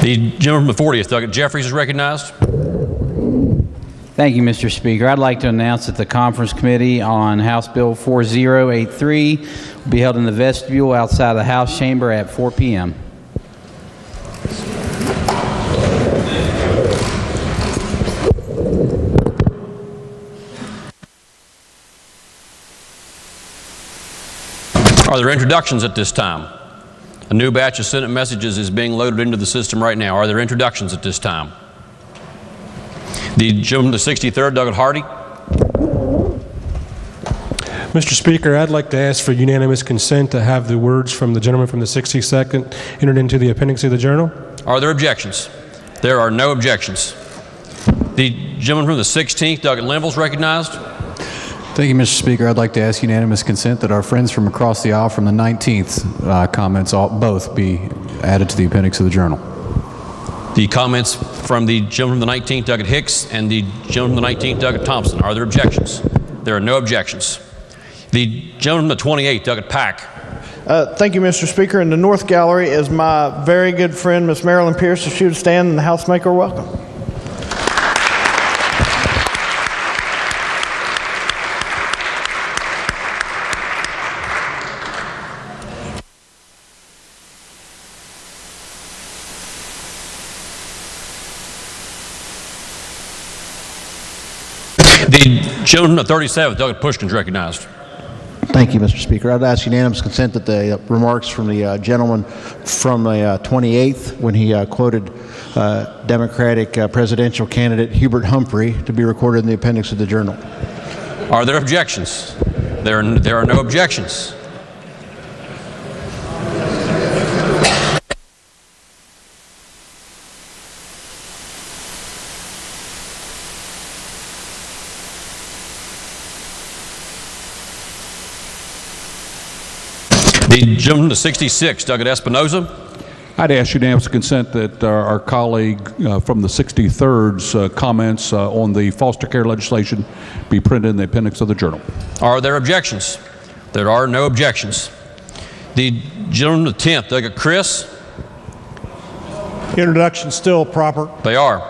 The gentleman from the 40th, Douglas Jeffries, is recognized. Thank you, Mr. Speaker. I'd like to announce that the Conference Committee on House Bill 4083 will be held in the vestibule outside the House chamber at 4 p.m. Are there introductions at this time? A new batch of Senate messages is being loaded into the system right now. Are there introductions at this time? The gentleman from the 63rd, Douglas Hardy. Mr. Speaker, I'd like to ask for unanimous consent to have the words from the gentleman from the 62nd entered into the appendix of the journal. Are there objections? There are no objections. The gentleman from the 16th, Douglas Linville, is recognized. Thank you, Mr. Speaker. I'd like to ask unanimous consent that our friends from across the aisle from the 19th comments both be added to the appendix of the journal. The comments from the gentleman from the 19th, Douglas Hicks, and the gentleman from the 19th, Douglas Thompson. Are there objections? There are no objections. The gentleman from the 28th, Douglas Pack. Thank you, Mr. Speaker. In the North Gallery is my very good friend, Miss Marilyn Pierce. If she would stand, and the House make her welcome. The gentleman from the 37th, Douglas Pushkin, is recognized. Thank you, Mr. Speaker. I'd ask unanimous consent that the remarks from the gentleman from the 28th, when he quoted Democratic presidential candidate Hubert Humphrey, to be recorded in the appendix of the journal. Are there objections? There are no objections. The gentleman to 66, Douglas Espinoza. I'd ask unanimous consent that our colleague from the 63rd's comments on the foster care legislation be printed in the appendix of the journal. Are there objections? There are no objections. The gentleman to 10th, Douglas Chris. Introduction still proper. They are.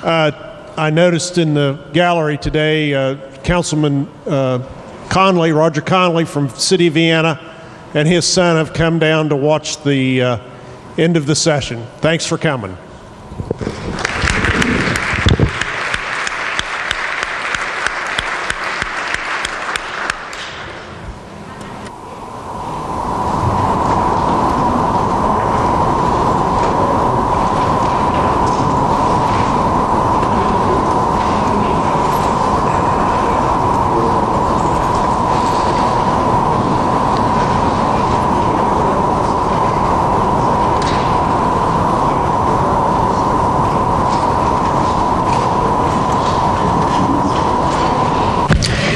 I noticed in the gallery today, Councilman Conley, Roger Conley from the City of Vienna, and his son have come down to watch the end of the session. Thanks for coming.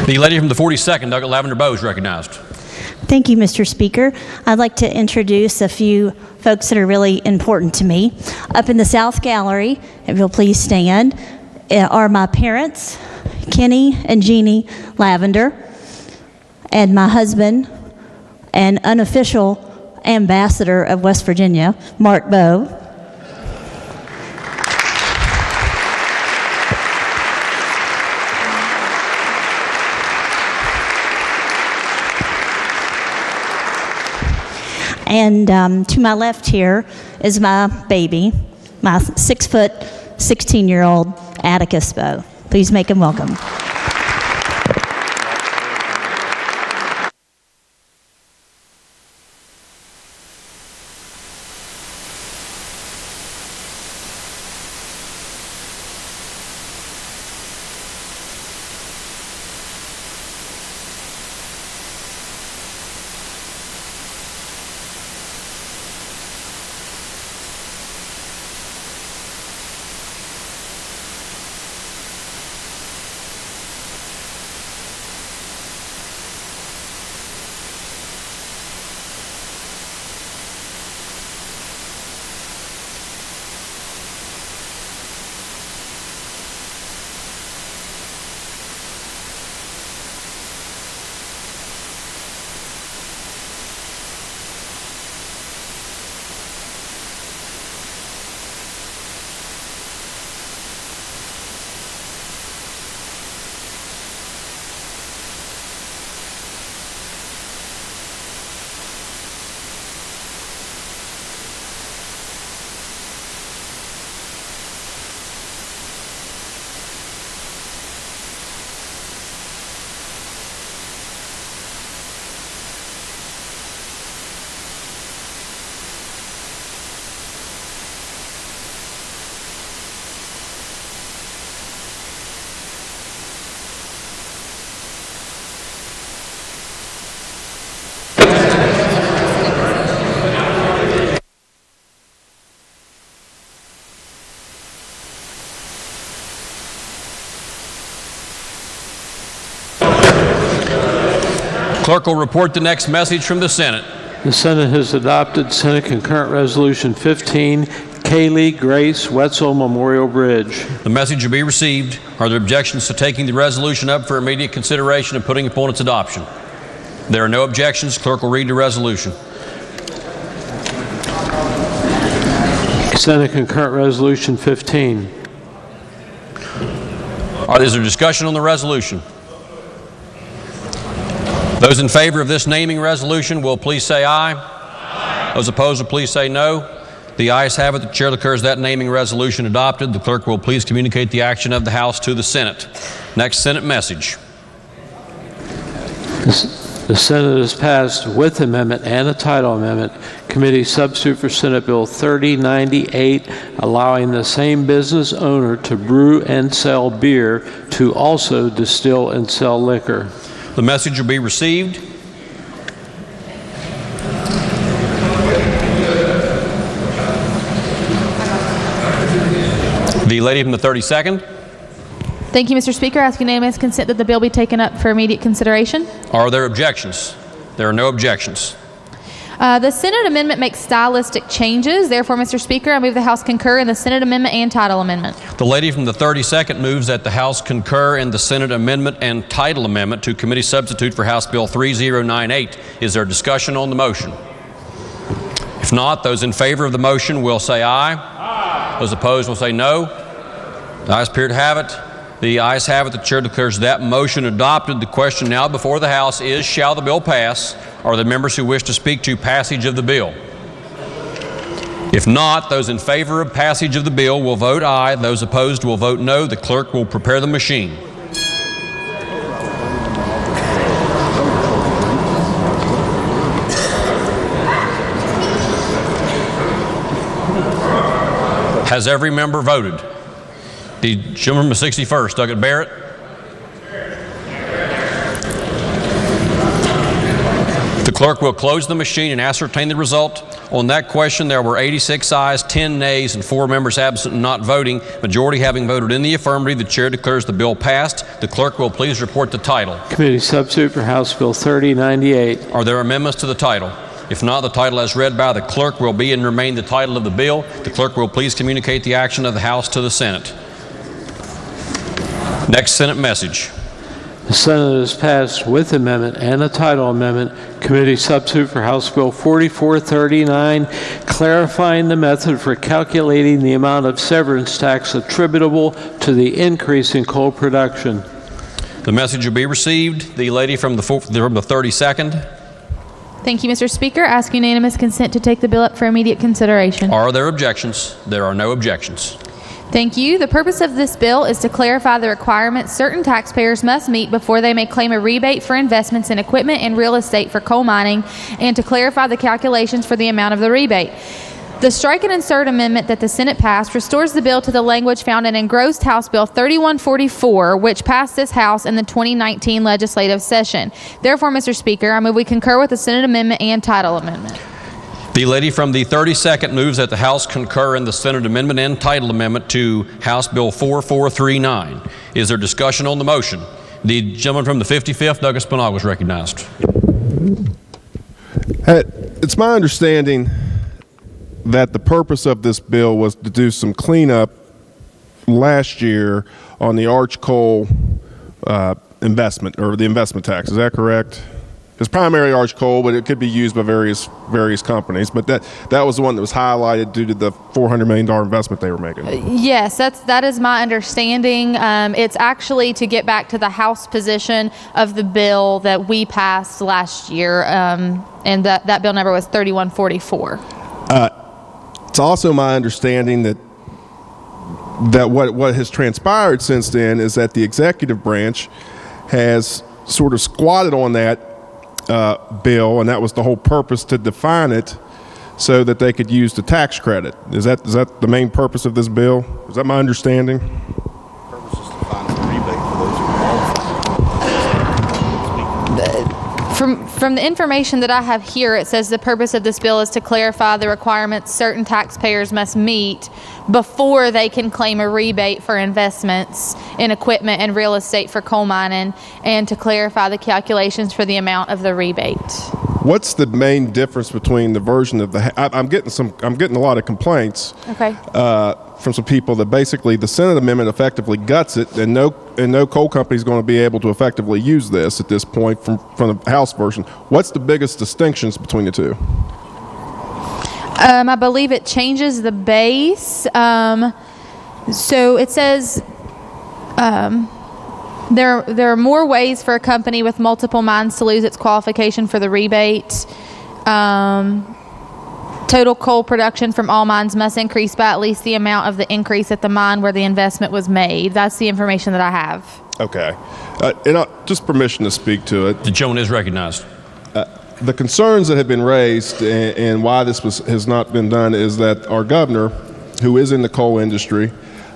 The lady from the 42nd, Douglas Lavender Bowe, is recognized. Thank you, Mr. Speaker. I'd like to introduce a few folks that are really important to me. Up in the South Gallery, if you'll please stand, are my parents, Kenny and Jeannie Lavender, and my husband and unofficial ambassador of West Virginia, Mark Bowe. And to my left here is my baby, my 6 foot, 16-year-old Atticus Bowe. Please make him welcome. Clerk will report the next message from the Senate. The Senate has adopted Senate Concurrent Resolution 15, Kaylee Grace Wetzel Memorial Bridge. The message will be received. Are there objections to taking the resolution up for immediate consideration and putting upon its adoption? There are no objections. Clerk will read the resolution. Senate Concurrent Resolution 15. Is there discussion on the resolution? Those in favor of this naming resolution will please say aye. Aye. Those opposed will please say no. The ayes have it. The chair declares that naming resolution adopted. The clerk will please communicate the action of the House to the Senate. Next Senate message. The Senate has passed with amendment and a title amendment committee substitute for Senate Bill 3098, allowing the same business owner to brew and sell beer to also distill and sell liquor. The message will be received. The lady from the 32nd. Thank you, Mr. Speaker. I ask unanimous consent that the bill be taken up for immediate consideration. Are there objections? There are no objections. The Senate amendment makes stylistic changes. Therefore, Mr. Speaker, I move the House concur in the Senate amendment and title amendment. The lady from the 32nd moves that the House concur in the Senate amendment and title amendment to committee substitute for House Bill 3098. Is there discussion on the motion? If not, those in favor of the motion will say aye. Aye. Those opposed will say no. The ayes appear to have it. The ayes have it. The chair declares that motion adopted. The question now before the House is, shall the bill pass? Are there members who wish to speak to passage of the bill? If not, those in favor of passage of the bill will vote aye. Those opposed will vote no. The clerk will prepare the machine. Has every member voted? The gentleman from 61st, Douglas Barrett. The clerk will close the machine and ascertain the result. On that question, there were 86 ayes, 10 nays, and 4 members absent and not voting. Majority having voted in the affirmative, the chair declares the bill passed. The clerk will please report the title. Committee substitute for House Bill 3098. Are there amendments to the title? If not, the title as read by the clerk will be and remain the title of the bill. The clerk will please communicate the action of the House to the Senate. Next Senate message. The Senate has passed with amendment and a title amendment committee substitute for House Bill 4439, clarifying the method for calculating the amount of severance tax attributable to the increase in coal production. The message will be received. The lady from the 32nd. Thank you, Mr. Speaker. I ask unanimous consent to take the bill up for immediate consideration. Are there objections? There are no objections. Thank you. The purpose of this bill is to clarify the requirements certain taxpayers must meet before they may claim a rebate for investments in equipment and real estate for coal mining, and to clarify the calculations for the amount of the rebate. The strike and insert amendment that the Senate passed restores the bill to the language found in engrossed House Bill 3144, which passed this House in the 2019 legislative session. Therefore, Mr. Speaker, I move we concur with the Senate amendment and title amendment. The lady from the 32nd moves that the House concur in the Senate amendment and title amendment to House Bill 4439. Is there discussion on the motion? The gentleman from the 55th, Douglas Pinal, was recognized. It's my understanding that the purpose of this bill was to do some cleanup last year on the Arch Coal investment, or the investment tax. Is that correct? It's primary Arch Coal, but it could be used by various companies. But that was the one that was highlighted due to the $400 million investment they were making. Yes, that is my understanding. It's actually to get back to the House position of the bill that we passed last year, and that bill number was 3144. It's also my understanding that what has transpired since then is that the executive branch has sort of squatted on that bill, and that was the whole purpose, to define it so that they could use the tax credit. Is that the main purpose of this bill? Is that my understanding? From the information that I have here, it says the purpose of this bill is to clarify the requirements certain taxpayers must meet before they can claim a rebate for investments in equipment and real estate for coal mining, and to clarify the calculations for the amount of the rebate. What's the main difference between the version of the? I'm getting a lot of complaints. Okay. From some people that basically the Senate amendment effectively guts it, and no coal company is going to be able to effectively use this at this point from the House version. What's the biggest distinctions between the two? I believe it changes the base. So it says there are more ways for a company with multiple mines to lose its qualification for the rebate. Total coal production from all mines must increase by at least the amount of the increase at the mine where the investment was made. That's the information that I have. Okay. Just permission to speak to it. The gentleman is recognized. The concerns that have been raised and why this has not been done is that our governor, who is in the coal industry,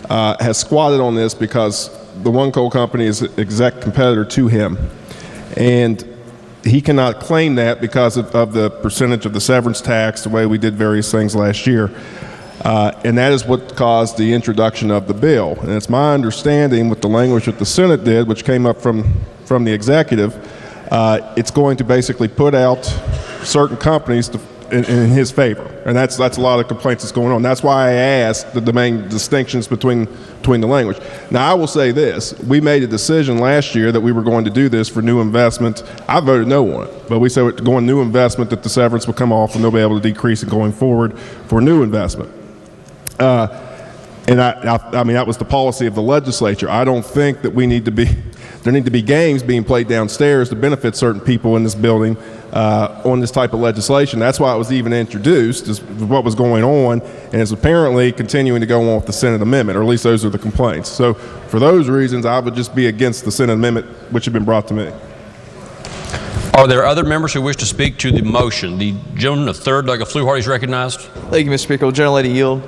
has squatted on this because the one coal company is an exact competitor to him. And he cannot claim that because of the percentage of the severance tax, the way we did various things last year. And that is what caused the introduction of the bill. And it's my understanding with the language that the Senate did, which came up from the executive, it's going to basically put out certain companies in his favor. And that's a lot of complaints that's going on. That's why I asked the main distinctions between the language. Now, I will say this. We made a decision last year that we were going to do this for new investment. I voted no on it, but we said going new investment that the severance would come off and they'll be able to decrease it going forward for new investment. And I mean, that was the policy of the legislature. I don't think that there need to be games being played downstairs to benefit certain people in this building on this type of legislation. That's why it was even introduced, is what was going on, and is apparently continuing to go on with the Senate amendment, or at least those are the complaints. So for those reasons, I would just be against the Senate amendment which had been brought to me. Are there other members who wish to speak to the motion? The gentleman, the third, Doug Fluharty, is recognized. Thank you, Mr. Speaker. Will Gentlelady yield?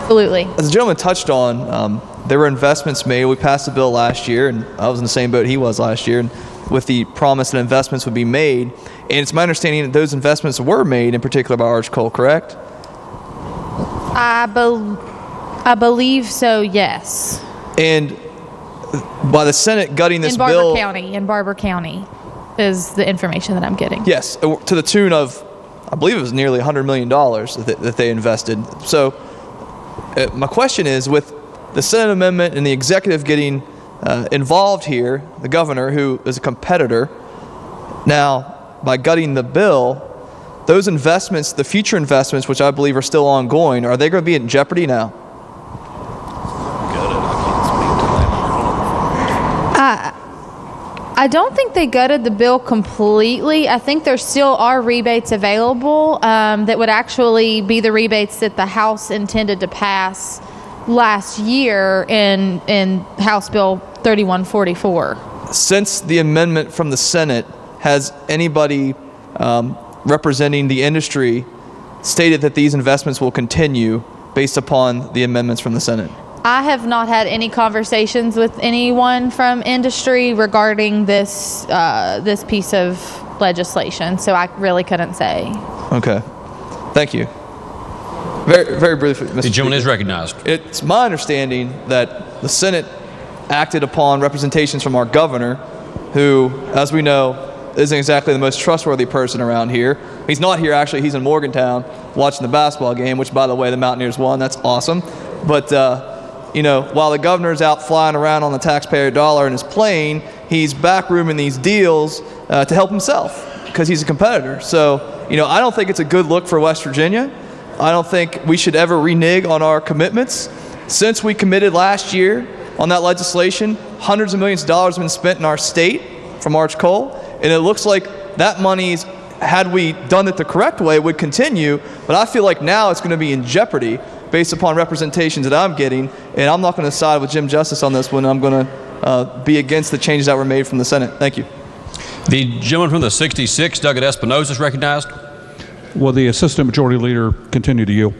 Absolutely. As the gentleman touched on, there were investments made. We passed the bill last year, and I was in the same boat he was last year, and with the promise that investments would be made. And it's my understanding that those investments were made, in particular by Arch Coal, correct? I believe so, yes. And by the Senate gutting this bill... In Barber County is the information that I'm getting. Yes, to the tune of, I believe it was nearly $100 million that they invested. So my question is, with the Senate amendment and the executive getting involved here, the governor, who is a competitor, now by gutting the bill, those investments, the future investments, which I believe are still ongoing, are they going to be in jeopardy now? I don't think they gutted the bill completely. I think there still are rebates available that would actually be the rebates that the House intended to pass last year in House Bill 3144. Since the amendment from the Senate, has anybody representing the industry stated that these investments will continue based upon the amendments from the Senate? I have not had any conversations with anyone from industry regarding this this piece of legislation, so I really couldn't say. Okay. Thank you. Very, very briefly, Mr. The gentleman Speaker. is recognized. It's my understanding that the Senate acted upon representations from our governor, who, as we know, isn't exactly the most trustworthy person around here. He's not here, actually. He's in Morgantown watching the basketball game, which, by the way, the Mountaineers won. That's awesome. But, you know, while the governor's out flying around on the taxpayer dollar in his plane, he's backrooming these deals to help himself because he's a competitor. So, you know, I don't think it's a good look for West Virginia. I don't think we should ever renege on our commitments. Since we committed last year on that legislation, hundreds of millions of dollars have been spent in our state from Arch Coal, and it looks like that money's, had we done it the correct way, would continue, but I feel like now it's going to be in jeopardy based upon representations that I'm getting, and I'm not going to side with Jim Justice on this one. I'm going to be against the changes that were made from the Senate. Thank you. The gentleman from the 66, Doug Espinosa, is recognized. Will the Assistant Majority Leader continue to yield?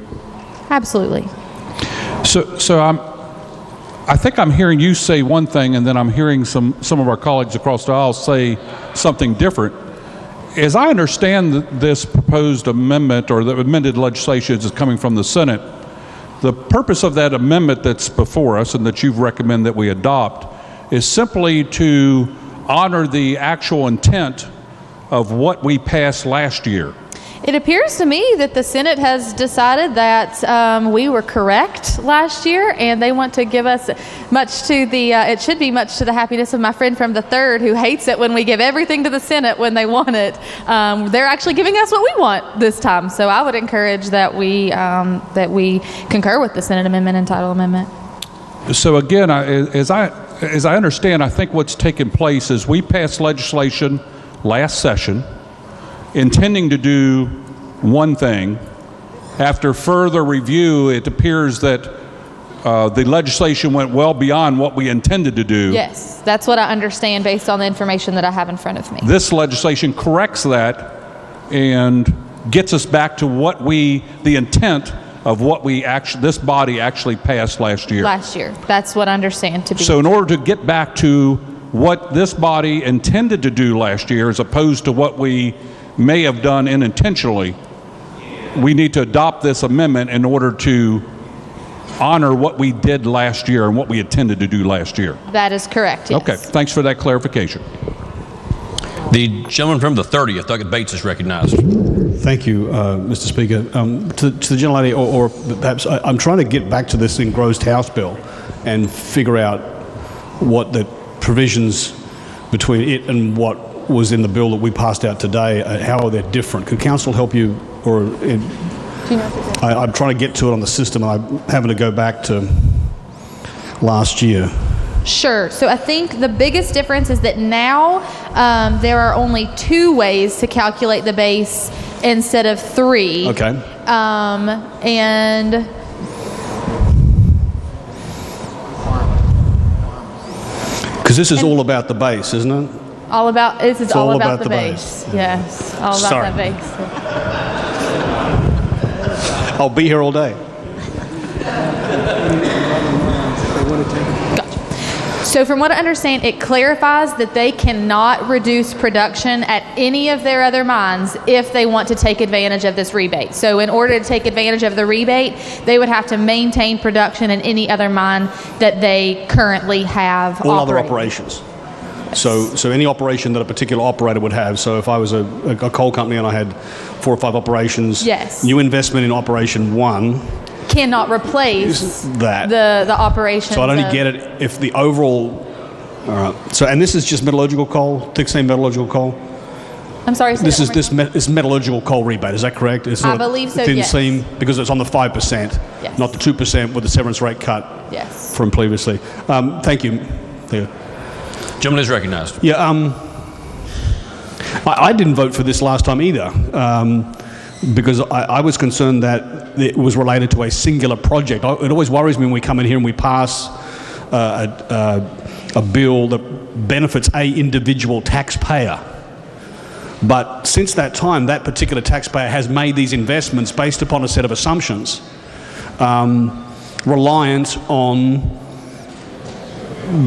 Absolutely. So I think I'm hearing you say one thing, and then I'm hearing some of our colleagues across the aisle say something different. As I understand this proposed amendment, or the amended legislation is coming from the Senate, the purpose of that amendment that's before us and that you've recommended that we adopt is simply to honor the actual intent of what we passed last year. It appears to me that the Senate has decided that we were correct last year, and they want to give us much to the, it should be much to the happiness of my friend from the 3rd who hates it when we give everything to the Senate when they want it. They're actually giving us what we want this time. So I would encourage that we concur with the Senate amendment and title amendment. So again, as I understand, I think what's taken place is we passed legislation last session intending to do one thing. After further review, it appears that the legislation went well beyond what we intended to do. Yes, that's what I understand based on the information that I have in front of me. This legislation corrects that and gets us back to what the intent of what this body actually passed last year. Last year, that's what I understand to be. So in order to get back to what this body intended to do last year, as opposed to what we may have done unintentionally, we need to adopt this amendment in order to honor what we did last year and what we intended to do last year. That is correct, yes. Okay, thanks for that clarification. The gentleman from the 30th, Doug Bates, is recognized. Thank you, Mr. Speaker. To the gentlelady, or perhaps I'm trying to get back to this engrossed House bill and figure out what the provisions between it and what was in the bill that we passed out today, how are they different? Could council help you? I'm trying to get to it on the system, and I'm having to go back to last year. Sure. So I think the biggest difference is that now there are only 2 ways to calculate the base instead of 3. Okay. And because this is all about the base, isn't it? this is all about the base. base. Yes, all about Sorry. that base. I'll be here all day. So from what I understand, it clarifies that they cannot reduce production at any of their other mines if they want to take advantage of this rebate. So in order to take advantage of the rebate, they would have to maintain production in any other mine that they currently have All other operating. operations. So any operation that a particular operator would have. So if I was a coal company and I had 4 or 5 operations, yes, new investment in operation 1 cannot replace that the operation. So I'd only get it if the overall. All right. So and this is just metallurgical coal, thick seam metallurgical coal. I'm sorry. This is metallurgical coal rebate. Is that correct? It's I not believe so, Thin yes. seam because it's on the 5%, Yes. not the 2% with the severance rate cut. Yes. From previously. Thank you. Theo. Gentleman is recognized. Yeah. I didn't vote for this last time either. Because I was concerned that it was related to a singular project. It always worries me when we come in here and we pass a bill that benefits a individual taxpayer. But since that time, that particular taxpayer has made these investments based upon a set of assumptions reliant on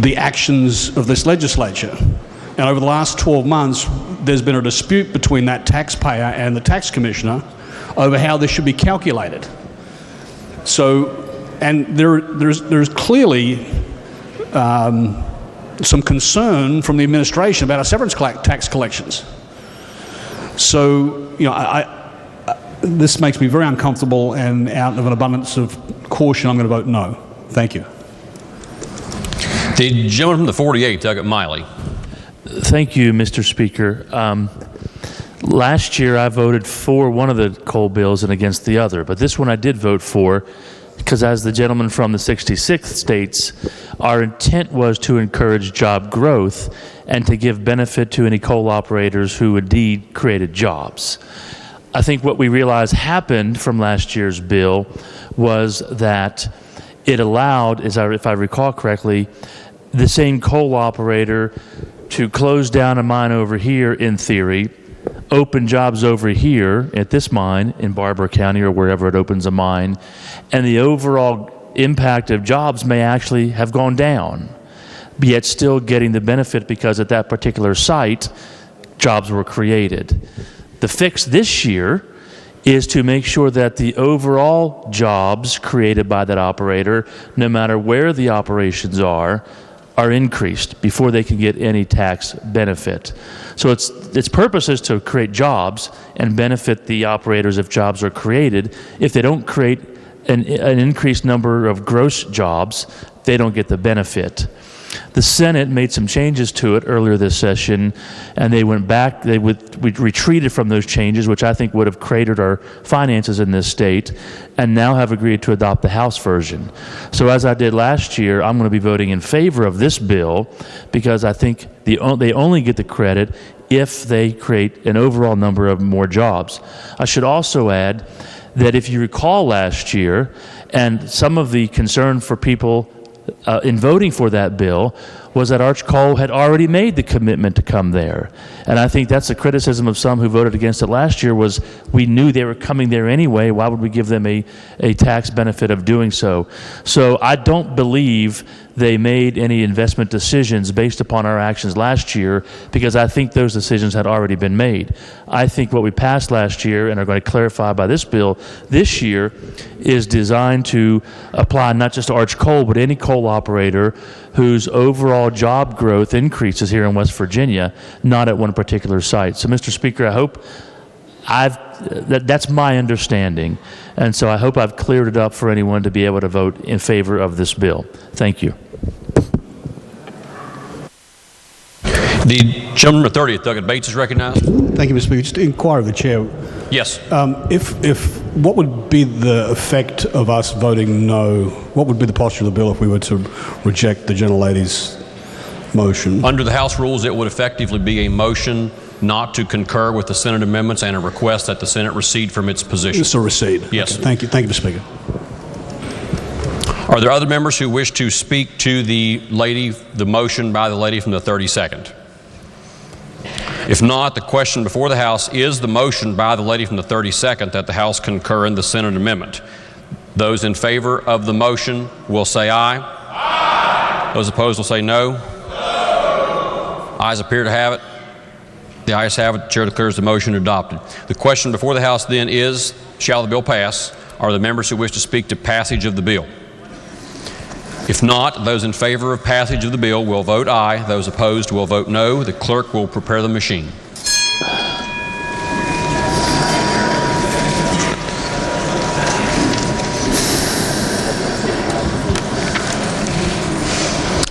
the actions of this legislature. And over the last 12 months, there's been a dispute between that taxpayer and the tax commissioner over how this should be calculated. So, and there's clearly some concern from the administration about our severance tax collections. So, this makes me very uncomfortable, and out of an abundance of caution, I'm going to vote no. Thank you. The gentleman from the 48th, Doug Miley. Thank you, Mr. Speaker. Last year, I voted for one of the coal bills and against the other, but this one I did vote for because, as the gentleman from the 66th states, our intent was to encourage job growth and to give benefit to any coal operators who indeed created jobs. I think what we realized happened from last year's bill was that it allowed, if I recall correctly, the same coal operator to close down a mine over here, in theory, open jobs over here at this mine in Barbara County or wherever it opens a mine, and the overall impact of jobs may actually have gone down, yet still getting the benefit because at that particular site, jobs were created. The fix this year is to make sure that the overall jobs created by that operator, no matter where the operations are increased before they can get any tax benefit. So its purpose is to create jobs and benefit the operators if jobs are created. If they don't create an increased number of gross jobs, they don't get the benefit. The Senate made some changes to it earlier this session, and they went back, we retreated from those changes, which I think would have cratered our finances in this state, and now have agreed to adopt the House version. So as I did last year, I'm going to be voting in favor of this bill because I think they only get the credit if they create an overall number of more jobs. I should also add that if you recall last year, and some of the concern for people in voting for that bill was that Arch Coal had already made the commitment to come there. And I think that's a criticism of some who voted against it last year was we knew they were coming there anyway. Why would we give them a tax benefit of doing so? So I don't believe they made any investment decisions based upon our actions last year because I think those decisions had already been made. I think what we passed last year and are going to clarify by this bill this year is designed to apply not just to Arch Coal, but any coal operator whose overall job growth increases here in West Virginia, not at one particular site. So, Mr. Speaker, I hope that's my understanding. And so I hope I've cleared it up for anyone to be able to vote in favor of this bill. Thank you. The gentleman from the 30th, Douglas Bates, is recognized. Thank you, Mr. Speaker. Just to inquire of the chair. Yes. What would be the effect of us voting no? What would be the posture of the bill if we were to reject the gentlelady's motion? Under the House rules, it would effectively be a motion not to concur with the Senate amendments and a request that the Senate recede from its position. So recede. Yes. Okay. Thank you. Thank you, Mr. Speaker. Are there other members who wish to speak to the motion by the lady from the 32nd? If not, the question before the House is the motion by the lady from the 32nd that the House concur in the Senate amendment. Those in favor of the motion will say aye. Aye. Those opposed will say no. No. Ayes appear to have it. The ayes have it. The chair declares the motion adopted. The question before the House then is, shall the bill pass? Are there members who wish to speak to passage of the bill? If not, those in favor of passage of the bill will vote aye. Those opposed will vote no. The clerk will prepare the machine.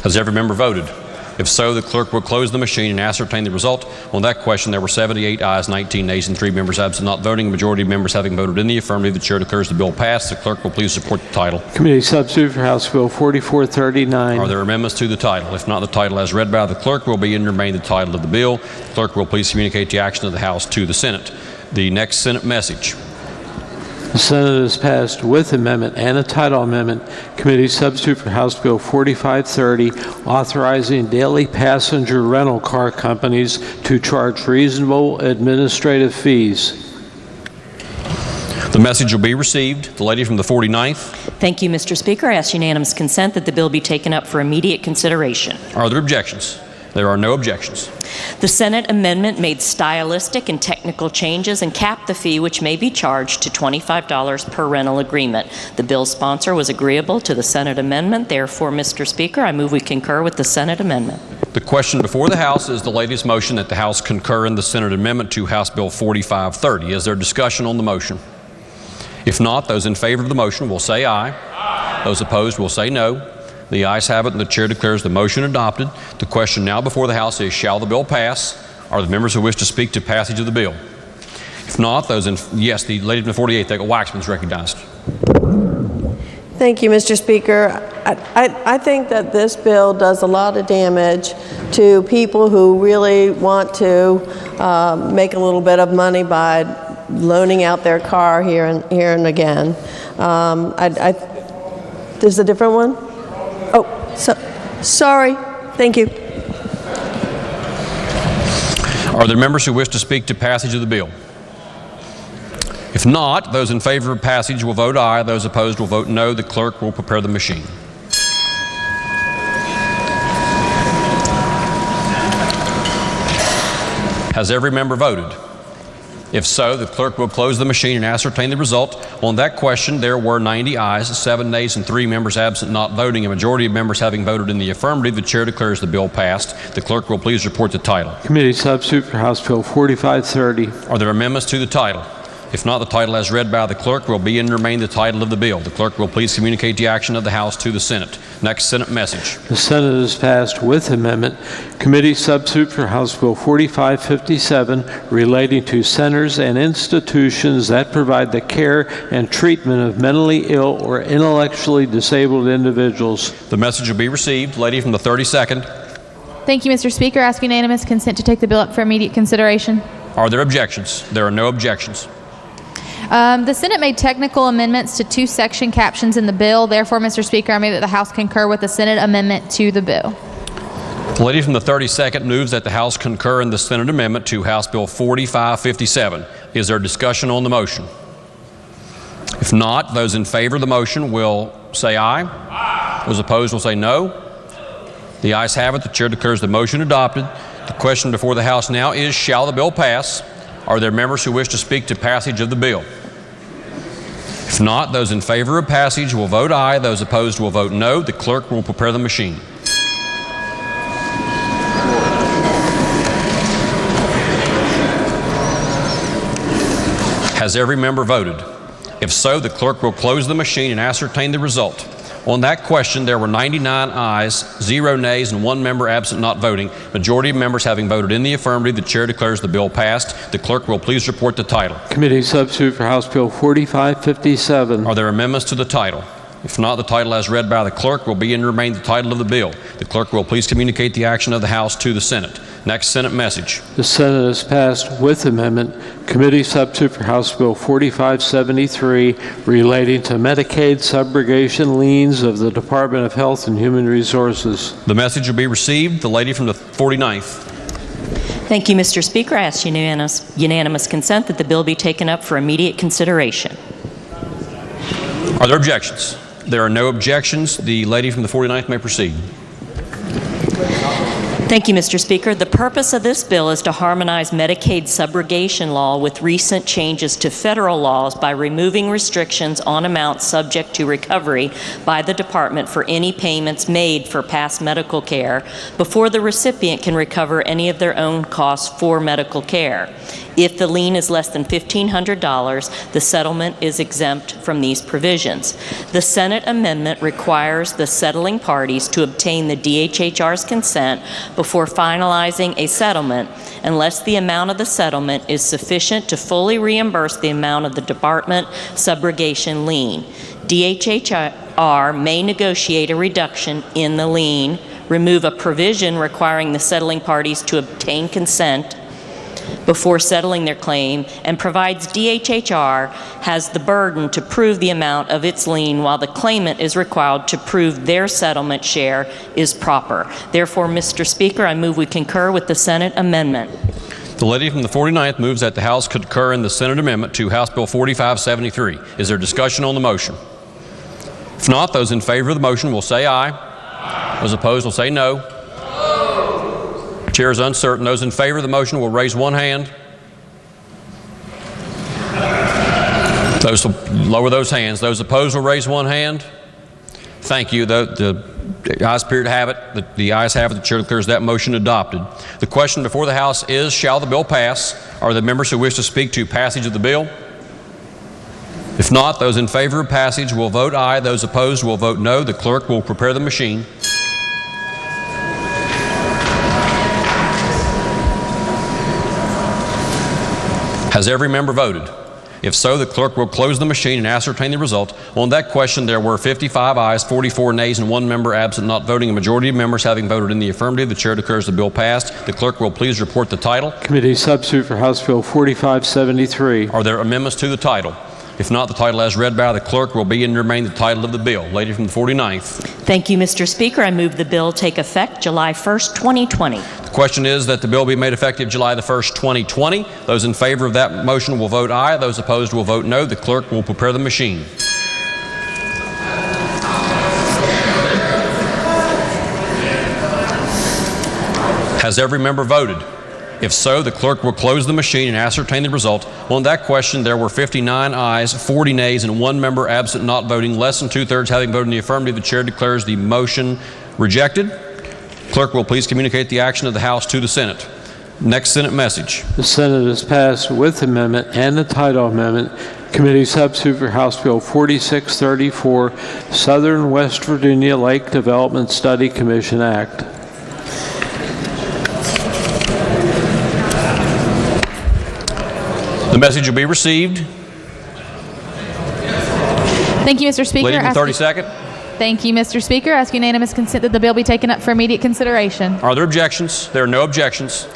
Has every member voted? If so, the clerk will close the machine and ascertain the result. On that question, there were 78 ayes, 19 nays, and 3 members absent not voting. A majority of members having voted in the affirmative, the chair declares the bill passed. The clerk will please support the title. Committee substitute for House Bill 4439. Are there amendments to the title? If not, the title as read by the clerk will be and remain the title of the bill. The clerk will please communicate the action of the House to the Senate. The next Senate message. The Senate has passed with amendment and a title amendment. Committee substitute for House Bill 4530, authorizing daily passenger rental car companies to charge reasonable administrative fees. The message will be received. The lady from the 49th. Thank you, Mr. Speaker. I ask unanimous consent that the bill be taken up for immediate consideration. Are there objections? There are no objections. The Senate amendment made stylistic and technical changes and capped the fee which may be charged to $25 per rental agreement. The bill's sponsor was agreeable to the Senate amendment. Therefore, Mr. Speaker, I move we concur with the Senate amendment. The question before the House is the latest motion that the House concur in the Senate amendment to House Bill 4530. Is there discussion on the motion? If not, those in favor of the motion will say aye. Aye. Those opposed will say no. The ayes have it, and the chair declares the motion adopted. The question now before the House is, shall the bill pass? Are there members who wish to speak to passage of the bill? If not, those in, yes, the lady from the 48th, Waxman, is recognized. Thank you, Mr. Speaker. I think that this bill does a lot of damage to people who really want to make a little bit of money by loaning out their car here and again. There's a different one? Oh, sorry. Thank you. Are there members who wish to speak to passage of the bill? If not, those in favor of passage will vote aye. Those opposed will vote no. The clerk will prepare the machine. Has every member voted? If so, the clerk will close the machine and ascertain the result. On that question, there were 90 ayes, 7 nays, and 3 members absent not voting. A majority of members having voted in the affirmative, the chair declares the bill passed. The clerk will please report the title. Committee substitute for House Bill 4530. Are there amendments to the title? If not, the title as read by the clerk will be and remain the title of the bill. The clerk will please communicate the action of the House to the Senate. Next Senate message. The Senate is passed with amendment. Committee substitute for House Bill 4557 relating to centers and institutions that provide the care and treatment of mentally ill or intellectually disabled individuals. The message will be received. Lady from the 32nd. Thank you, Mr. Speaker. I ask unanimous consent to take the bill up for immediate consideration. Are there objections? There are no objections. The Senate made technical amendments to 2 section captions in the bill. Therefore, Mr. Speaker, I move that the House concur with the Senate amendment to the bill. The lady from the 32nd moves that the House concur in the Senate amendment to House Bill 4557. Is there discussion on the motion? If not, those in favor of the motion will say aye. Aye. Those opposed will say no. The ayes have it. The chair declares the motion adopted. The question before the House now is, shall the bill pass? Are there members who wish to speak to passage of the bill? If not, those in favor of passage will vote aye. Those opposed will vote no. The clerk will prepare the machine. Has every member voted? If so, the clerk will close the machine and ascertain the result. On that question, there were 99 ayes, 0 nays, and 1 member absent not voting. Majority of members having voted in the affirmative, the chair declares the bill passed. The clerk will please report the title. Committee substitute for House Bill 4557. Are there amendments to the title? If not, the title as read by the clerk will be and remain the title of the bill. The clerk will please communicate the action of the House to the Senate. Next Senate message. The Senate is passed with amendment. Committee substitute for House Bill 4573 relating to Medicaid subrogation liens of the Department of Health and Human Resources. The message will be received. The lady from the 49th. Thank you, Mr. Speaker. I ask unanimous consent that the bill be taken up for immediate consideration. Are there objections? There are no objections. The lady from the 49th may proceed. Thank you, Mr. Speaker. The purpose of this bill is to harmonize Medicaid subrogation law with recent changes to federal laws by removing restrictions on amounts subject to recovery by the department for any payments made for past medical care before the recipient can recover any of their own costs for medical care. If the lien is less than $1,500, the settlement is exempt from these provisions. The Senate amendment requires the settling parties to obtain the DHHR's consent before finalizing a settlement unless the amount of the settlement is sufficient to fully reimburse the amount of the department subrogation lien. DHHR may negotiate a reduction in the lien, remove a provision requiring the settling parties to obtain consent before settling their claim, and provides DHHR has the burden to prove the amount of its lien while the claimant is required to prove their settlement share is proper. Therefore, Mr. Speaker, I move we concur with the Senate amendment. The lady from the 49th moves that the House concur in the Senate amendment to House Bill 4573. Is there discussion on the motion? If not, those in favor of the motion will say aye. Aye. Those opposed will say no. Chair is uncertain. Those in favor of the motion will raise one hand. Those will lower those hands. Those opposed will raise one hand. Thank you. The ayes appear to have it. The ayes have it. The chair declares that motion adopted. The question before the House is, shall the bill pass? Are there members who wish to speak to passage of the bill? If not, those in favor of passage will vote aye. Those opposed will vote no. The clerk will prepare the machine. Has every member voted? If so, the clerk will close the machine and ascertain the result. On that question, there were 55 ayes, 44 nays, and 1 member absent not voting. A majority of members having voted in the affirmative, the chair declares the bill passed. The clerk will please report the title. Committee substitute for House Bill 4573. Are there amendments to the title? If not, the title as read by the clerk will be and remain the title of the bill. Lady from the 49th. Thank you, Mr. Speaker. I move the bill take effect July 1st, 2020. The The question is that the bill be made effective July the 1st, 2020. Those in favor of that motion will vote aye. Those opposed will vote no. The clerk will prepare the machine. Has every member voted? If so, the clerk will close the machine and ascertain the result. On that question, there were 59 ayes, 40 nays, and one member absent not voting. Less than two-thirds having voted in the affirmative, the chair declares the motion rejected. Clerk will please communicate the action of the House to the Senate. Next Senate message. The Senate has passed with amendment and the title amendment Committee Substitute for House Bill 4634, Southern West Virginia Lake Development Study Commission Act. The message will be received. Thank you, Mr. Speaker. Lady from 32nd. Thank you, Mr. Speaker. Ask unanimous consent that the bill be taken up for immediate consideration. Are there objections? There are no objections.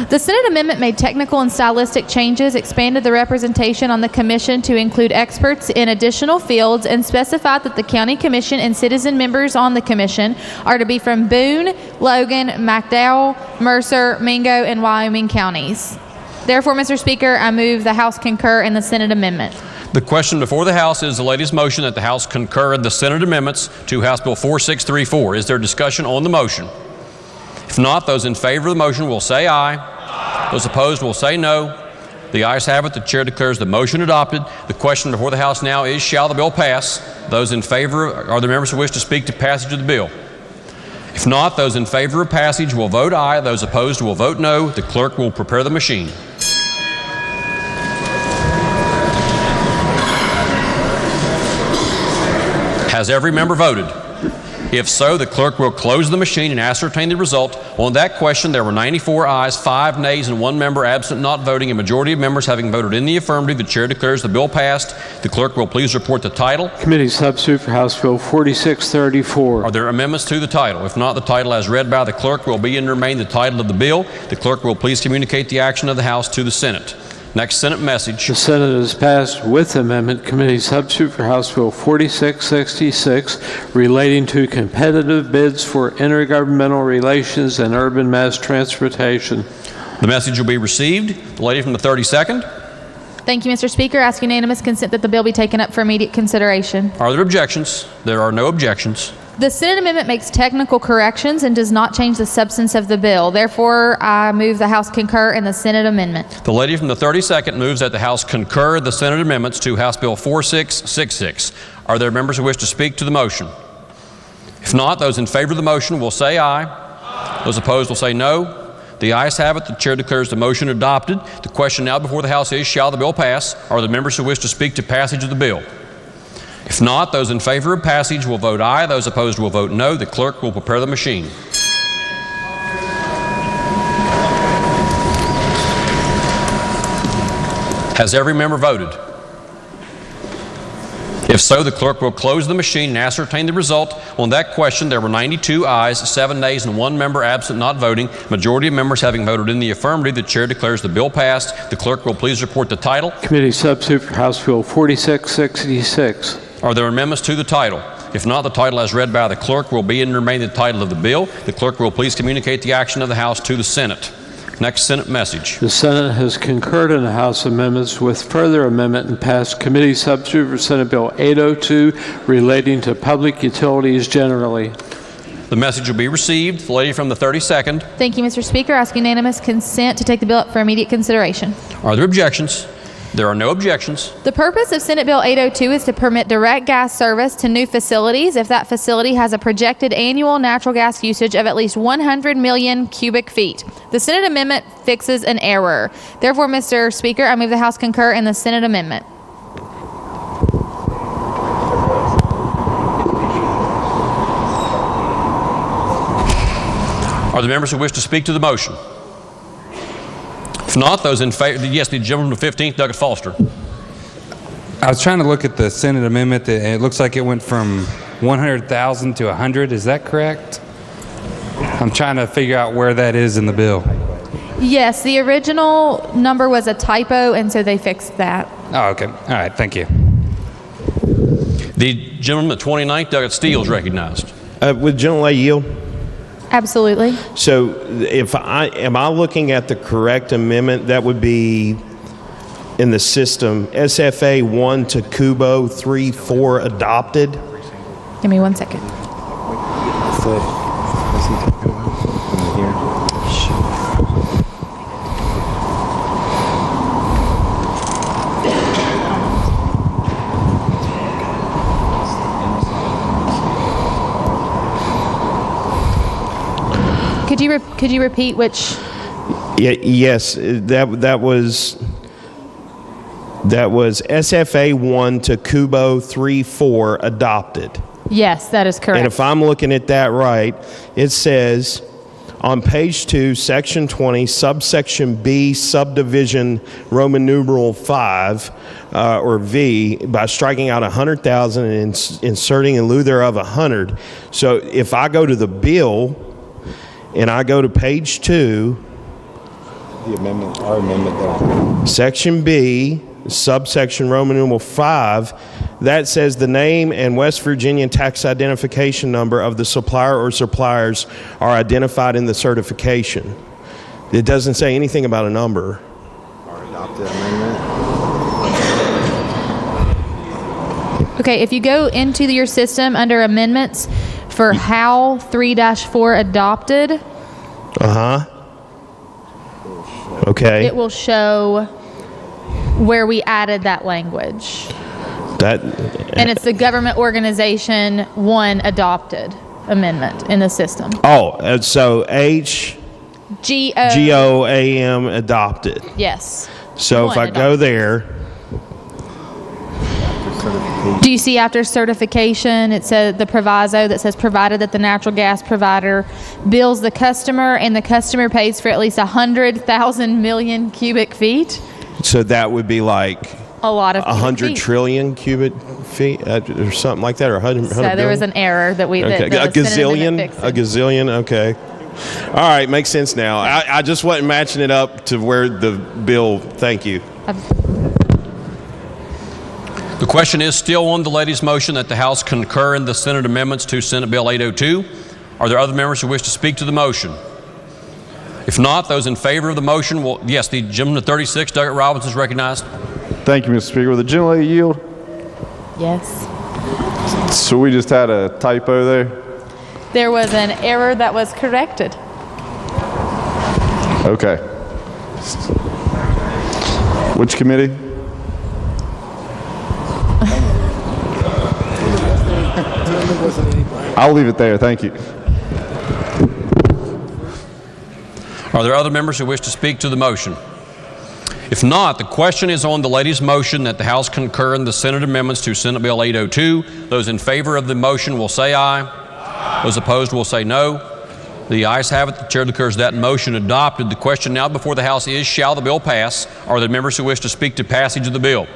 The Senate amendment made technical and stylistic changes, expanded the representation on the commission to include experts in additional fields, and specified that the county commission and citizen members on the commission are to be from Boone, Logan, McDowell, Mercer, Mingo, and Wyoming counties. Therefore, Mr. Speaker, I move the House concur in the Senate amendment. The question before the House is the lady's motion that the House concur in the Senate amendments to House Bill 4634. Is there discussion on the motion? If not, those in favor of the motion will say aye. Those opposed will say no. The ayes have it. The chair declares the motion adopted. The question before the House now is, shall the bill pass? Those in favor, are there members who wish to speak to passage of the bill? If not, those in favor of passage will vote aye. Those opposed will vote no. The clerk will prepare the machine. Has every member voted? If so, the clerk will close the machine and ascertain the result. On that question, there were 94 ayes, 5 nays, and 1 member absent not voting. A majority of members having voted in the affirmative, the chair declares the bill passed. The clerk will please report the title. Committee Substitute for House Bill 4634. Are there amendments to the title? If not, the title as read by the clerk will be and remain the title of the bill. The clerk will please communicate the action of the House to the Senate. Next Senate message. The Senate has passed with amendment Committee Substitute for House Bill 4666 relating to competitive bids for intergovernmental relations and urban mass transportation. The message will be received. The lady from the 32nd. Thank you, Mr. Speaker. Ask unanimous consent that the bill be taken up for immediate consideration. Are there objections? There are no objections. The Senate amendment makes technical corrections and does not change the substance of the bill. Therefore, I move the House concur in the Senate amendment. The lady from the 32nd moves that the House concur the Senate amendments to House Bill 4666. Are there members who wish to speak to the motion? If not, those in favor of the motion will say aye. Those opposed will say no. The ayes have it. The chair declares the motion adopted. The question now before the House is, shall the bill pass? Are there members who wish to speak to passage of the bill? If not, those in favor of passage will vote aye. Those opposed will vote no. The clerk will prepare the machine. Has every member voted? If so, the clerk will close the machine and ascertain the result. On that question, there were 92 ayes, 7 nays, and 1 member absent not voting. Majority of members having voted in the affirmative, the chair declares the bill passed. The clerk will please report the title. Committee Substitute for House Bill 4666. Are there amendments to the title? If not, the title as read by the clerk will be and remain the title of the bill. The clerk will please communicate the action of the House to the Senate. Next Senate message. The Senate has concurred in the House amendments with further amendment and passed Committee Substitute for Senate Bill 802 relating to public utilities generally. The message will be received. The lady from the 32nd. Thank you, Mr. Speaker. Ask unanimous consent to take the bill up for immediate consideration. Are there objections? There are no objections. The purpose of Senate Bill 802 is to permit direct gas service to new facilities if that facility has a projected annual natural gas usage of at least 100 million cubic feet. The Senate amendment fixes an error. Therefore, Mr. Speaker, I move the House concur in the Senate amendment. Are there members who wish to speak to the motion? If not, those in favor, yes, the gentleman from the 15th, Douglas Foster. I was trying to look at the Senate amendment, and it looks like it went from 100,000 to 100. Is that correct? I'm trying to figure out where that is in the bill. Yes, the original number was a typo, and so they fixed that. Oh, okay. All right. Thank you. The gentleman from the 29th, Douglas Steele, is recognized. With gentleman yield. Absolutely. So am I looking at the correct amendment? That would be in the system, SFA 1 to Kubo 3-4 adopted? Give me 1 second. Could you repeat which? Yes, that was SFA 1 to Kubo 3-4 adopted. Yes, that is correct. And if I'm looking at that right, it says on page 2, section 20, subsection B, subdivision Roman numeral 5, or V, by striking out 100,000 and inserting in lieu thereof 100. So if I go to the bill and I go to page 2, our amendment there. Section B, subsection Roman numeral 5, that says the name and West Virginia tax identification number of the supplier or suppliers are identified in the certification. It doesn't say anything about a number. Our adopted amendment. Okay, if you go into your system under amendments for HAL 3-4 adopted, Okay. it will show where we added that language. And it's the government organization 1 adopted amendment in the system. Oh, so GOAM adopted. Yes. So if I go there, do you see after certification, it says the proviso that says provided that the natural gas provider bills the customer and the customer pays for at least 100,000 million cubic feet? so that would be like A lot of 100 feet. trillion cubic feet or something like that, or 100 So there was an error that we okay. that A gazillion, okay. All right, makes sense now. I just wasn't matching it up to where the bill, thank you. The question is still on the lady's motion that the House concur in the Senate amendments to Senate Bill 802. Are there other members who wish to speak to the motion? If not, those in favor of the motion will, yes, the gentleman at 36, Douglas Robinson, is recognized. Thank you, Mr. Speaker. Will the gentlelady yield? Yes. So we just had a typo there? There was an error that was corrected. Okay. Which committee? I'll leave it there. Thank you. Are there other members who wish to speak to the motion? If not, the question is on the lady's motion that the House concur in the Senate amendments to Senate Bill 802. Those in favor of the motion will say aye. Those opposed will say no. The ayes have it. The chair declares that motion adopted. The question now before the House is, shall the bill pass? Are there members who wish to speak to passage of the bill?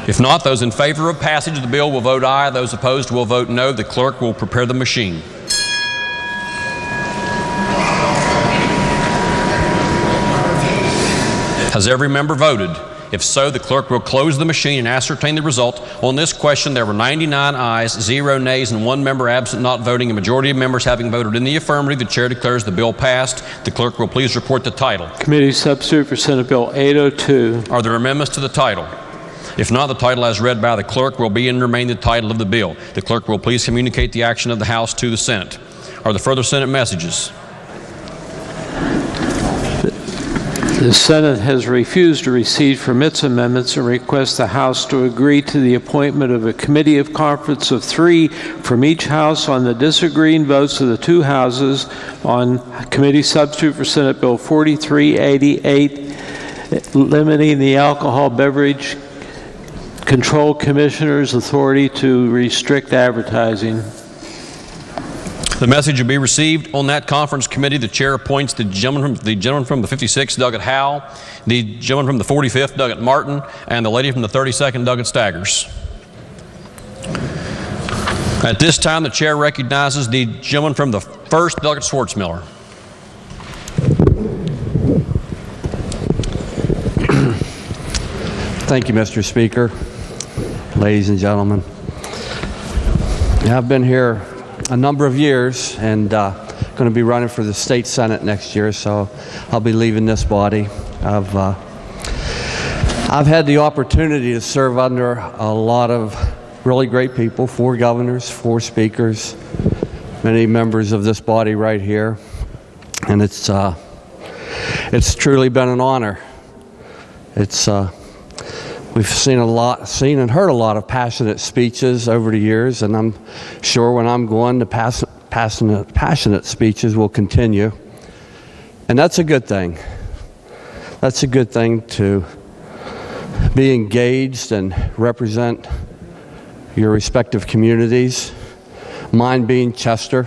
If not, those in favor of passage of the bill will vote aye. Those opposed will vote no. The clerk will prepare the machine. Has every member voted? If so, the clerk will close the machine and ascertain the result. On this question, there were 99 ayes, 0 nays, and 1 member absent not voting. A majority of members having voted in the affirmative, the chair declares the bill passed. The clerk will please report the title. Committee substitute for Senate Bill 802. Are there amendments to the title? If not, the title as read by the clerk will be and remain the title of the bill. The clerk will please communicate the action of the House to the Senate. Are there further Senate messages? The Senate has refused to recede from its amendments and requests the House to agree to the appointment of a committee of conference of 3 from each House on the disagreeing votes of the 2 Houses on Committee Substitute for Senate Bill 4388, limiting the Alcohol Beverage Control Commissioner's authority to restrict advertising. The message will be received on that conference committee. The chair appoints the gentleman from the 56th, Douglas Howell, the gentleman from the 45th, Douglas Martin, and the lady from the 32nd, Douglas Staggers. At this time, the chair recognizes the gentleman from the 1st, Douglas Schwartzmiller. Thank you, Mr. Speaker. Ladies and gentlemen, I've been here a number of years, and going to be running for the state senate next year, so I'll be leaving this body. I've had the opportunity to serve under a lot of really great people, 4 governors, 4 speakers, many members of this body right here, and it's truly been an honor. We've seen and heard a lot of passionate speeches over the years, and I'm sure when I'm going, the passionate speeches will continue, and that's a good thing. That's a good thing to be engaged and represent your respective communities. Mine being Chester,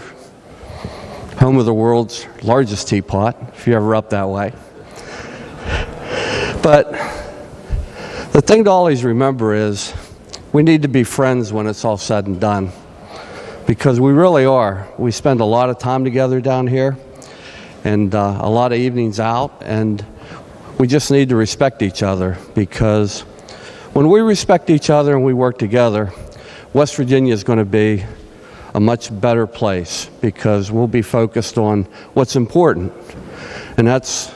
home of the world's largest teapot, if you're ever up that way. But the thing to always remember is we need to be friends when it's all said and done, because we really are. We spend a lot of time together down here and a lot of evenings out, and we just need to respect each other, because when we respect each other and we work together, West Virginia is going to be a much better place, because we'll be focused on what's important, and that's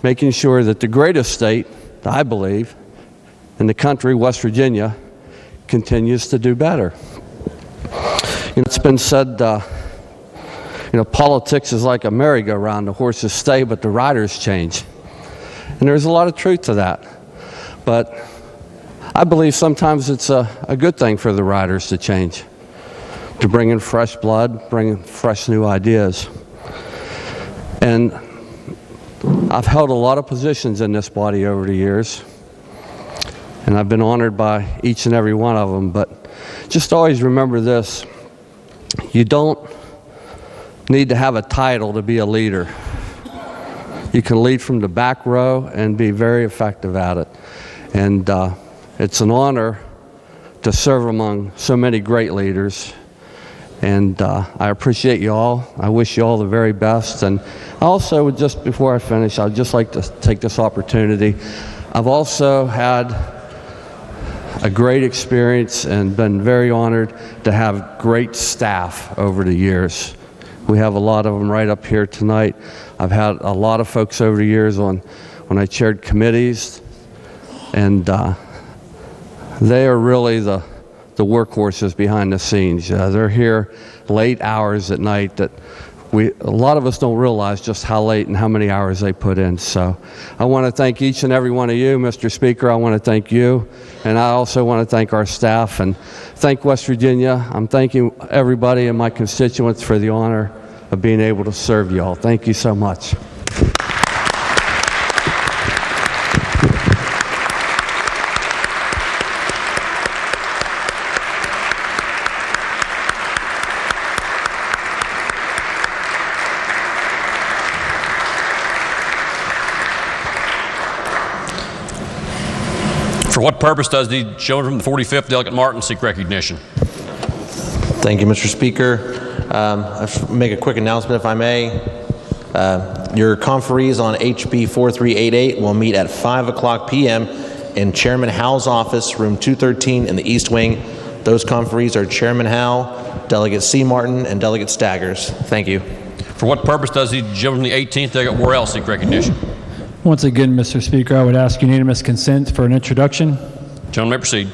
making sure that the greatest state, I believe, in the country, West Virginia, continues to do better. It's been said, politics is like a merry-go-round. The horses stay, but the riders change. And there's a lot of truth to that. But I believe sometimes it's a good thing for the riders to change, to bring in fresh blood, bring in fresh new ideas. And I've held a lot of positions in this body over the years, and I've been honored by each and every one of them. But just always remember this: you don't need to have a title to be a leader. You can lead from the back row and be very effective at it. And it's an honor to serve among so many great leaders. And I appreciate you all. I wish you all the very best. And also, just before I finish, I'd just like to take this opportunity. I've also had a great experience and been very honored to have great staff over the years. We have a lot of them right up here tonight. I've had a lot of folks over the years when I chaired committees, and they are really the workhorses behind the scenes. They're here late hours at night that a lot of us don't realize just how late and how many hours they put in. So I want to thank each and every one of you, Mr. Speaker. I want to thank you, and I also want to thank our staff and thank West Virginia. I'm thanking everybody and my constituents for the honor of being able to serve you all. Thank you so much. For what purpose does the gentleman from the 45th, Delegate Martin, seek recognition? Thank you, Mr. Speaker. I should make a quick announcement, if I may. Your conferees on HB 4388 will meet at 5 o'clock p.m. in Chairman Howell's office, room 213 in the East Wing. Those conferees are Chairman Howell, Delegate C. Martin, and Delegate Staggers. Thank you. For what purpose does the gentleman from the 18th, Delegate Worrell, seek recognition? Once again, Mr. Speaker, I would ask unanimous consent for an introduction. Gentleman may proceed.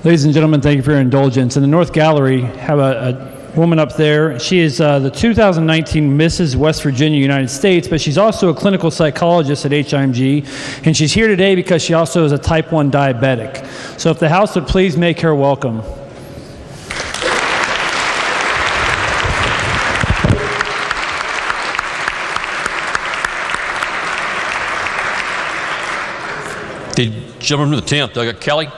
Ladies and gentlemen, thank you for your indulgence. In the North Gallery, have a woman up there. She is the 2019 Mrs. West Virginia, United States, but she's also a clinical psychologist at HIMG, and she's here today because she also is a type 1 diabetic. So if the House would please make her welcome. The gentleman from the 10th, Delegate Kelly.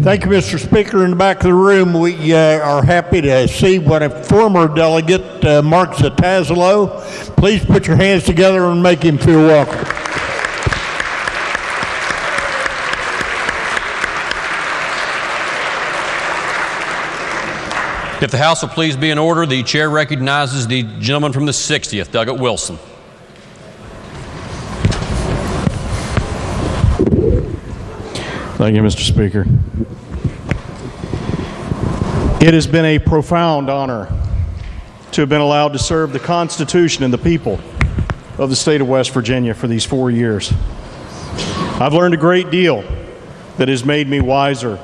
Thank you, Mr. Speaker. In the back of the room, we are happy to see what a former delegate, Mark Zatazalo. Please put your hands together and make him feel welcome. If the House will please be in order, the chair recognizes the gentleman from the 60th, Delegate Wilson. Thank you, Mr. Speaker. It has been a profound honor to have been allowed to serve the Constitution and the people of the state of West Virginia for these 4 years. I've learned a great deal that has made me wiser.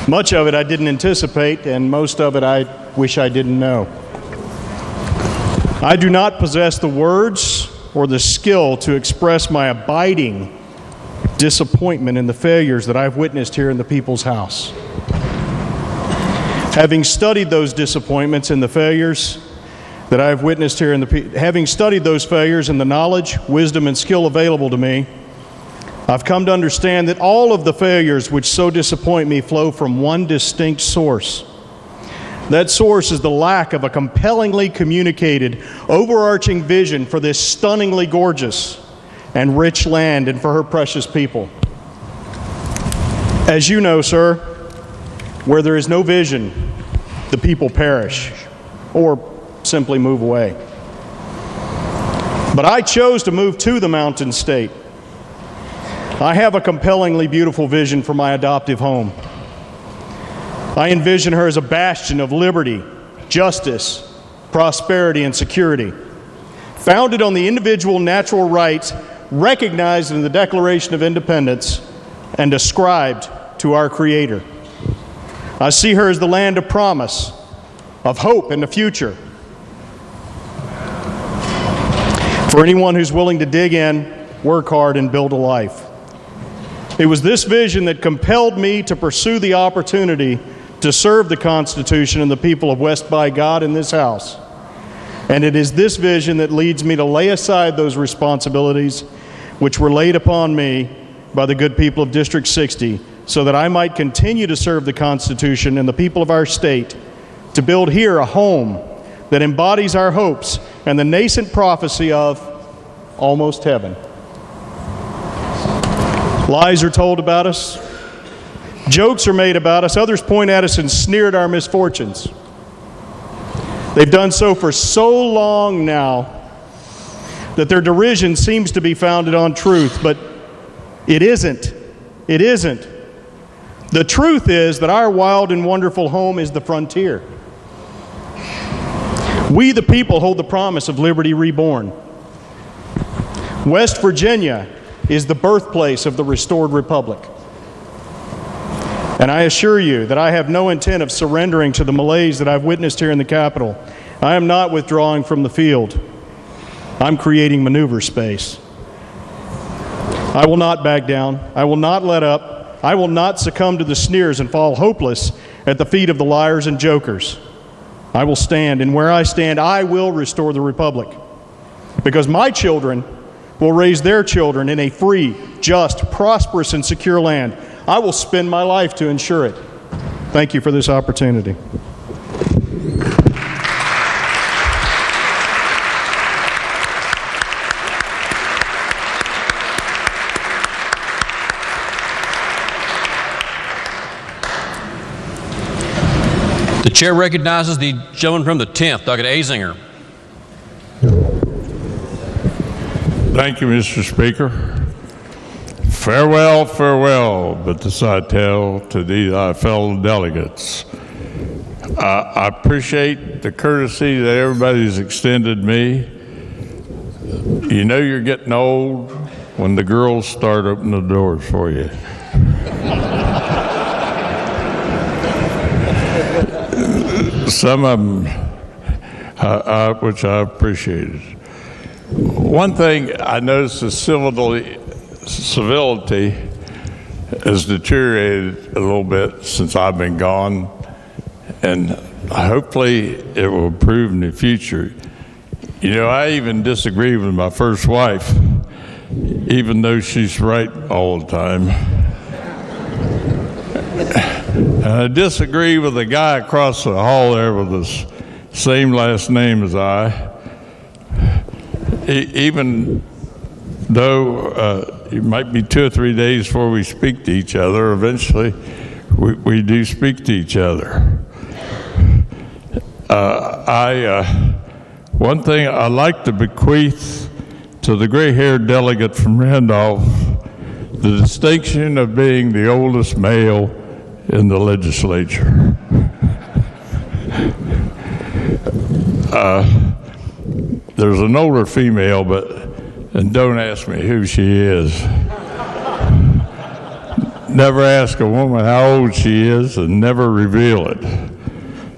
Much of it I didn't anticipate, and most of it I wish I didn't know. I do not possess the words or the skill to express my abiding disappointment in the failures that I've witnessed here in the People's House. Having studied those disappointments and the failures that I've witnessed here having studied those failures and the knowledge, wisdom, and skill available to me, I've come to understand that all of the failures which so disappoint me flow from one distinct source. That source is the lack of a compellingly communicated, overarching vision for this stunningly gorgeous and rich land and for her precious people. As you know, sir, where there is no vision, the people perish or simply move away. But I chose to move to the Mountain State. I have a compellingly beautiful vision for my adoptive home. I envision her as a bastion of liberty, justice, prosperity, and security, founded on the individual natural rights recognized in the Declaration of Independence and ascribed to our Creator. I see her as the land of promise, of hope in the future. For anyone who's willing to dig in, work hard, and build a life. It was this vision that compelled me to pursue the opportunity to serve the Constitution and the people of West by God in this House. And it is this vision that leads me to lay aside those responsibilities which were laid upon me by the good people of District 60 so that I might continue to serve the Constitution and the people of our state to build here a home that embodies our hopes and the nascent prophecy of almost heaven. Lies are told about us. Jokes are made about us. Others point at us and sneer at our misfortunes. They've done so for so long now that their derision seems to be founded on truth, but it isn't. It isn't. The truth is that our wild and wonderful home is the frontier. We, the people, hold the promise of liberty reborn. West Virginia is the birthplace of the restored republic. And I assure you that I have no intent of surrendering to the malaise that I've witnessed here in the Capitol. I am not withdrawing from the field. I'm creating maneuver space. I will not back down. I will not let up. I will not succumb to the sneers and fall hopeless at the feet of the liars and jokers. I will stand, and where I stand, I will restore the republic. Because my children will raise their children in a free, just, prosperous, and secure land. I will spend my life to ensure it. Thank you for this opportunity. The chair recognizes the gentleman from the 10th, Douglas Azinger. Thank you, Mr. Speaker. Farewell, farewell, but this I tell to thee, thy fellow delegates. I appreciate the courtesy that everybody's extended me. You know you're getting old when the girls start opening the doors for you. Some of them, which I appreciated. One thing I noticed is civility has deteriorated a little bit since I've been gone, and hopefully it will improve in the future. You know, I even disagree with my first wife, even though she's right all the time. And I disagree with the guy across the hall there with the same last name as I. Even though it might be 2 or 3 days before we speak to each other, eventually we do speak to each other. One thing I like to bequeath to the gray-haired delegate from Randolph, the distinction of being the oldest male in the legislature. There's an older female, and don't ask me who she is. Never ask a woman how old she is and never reveal it.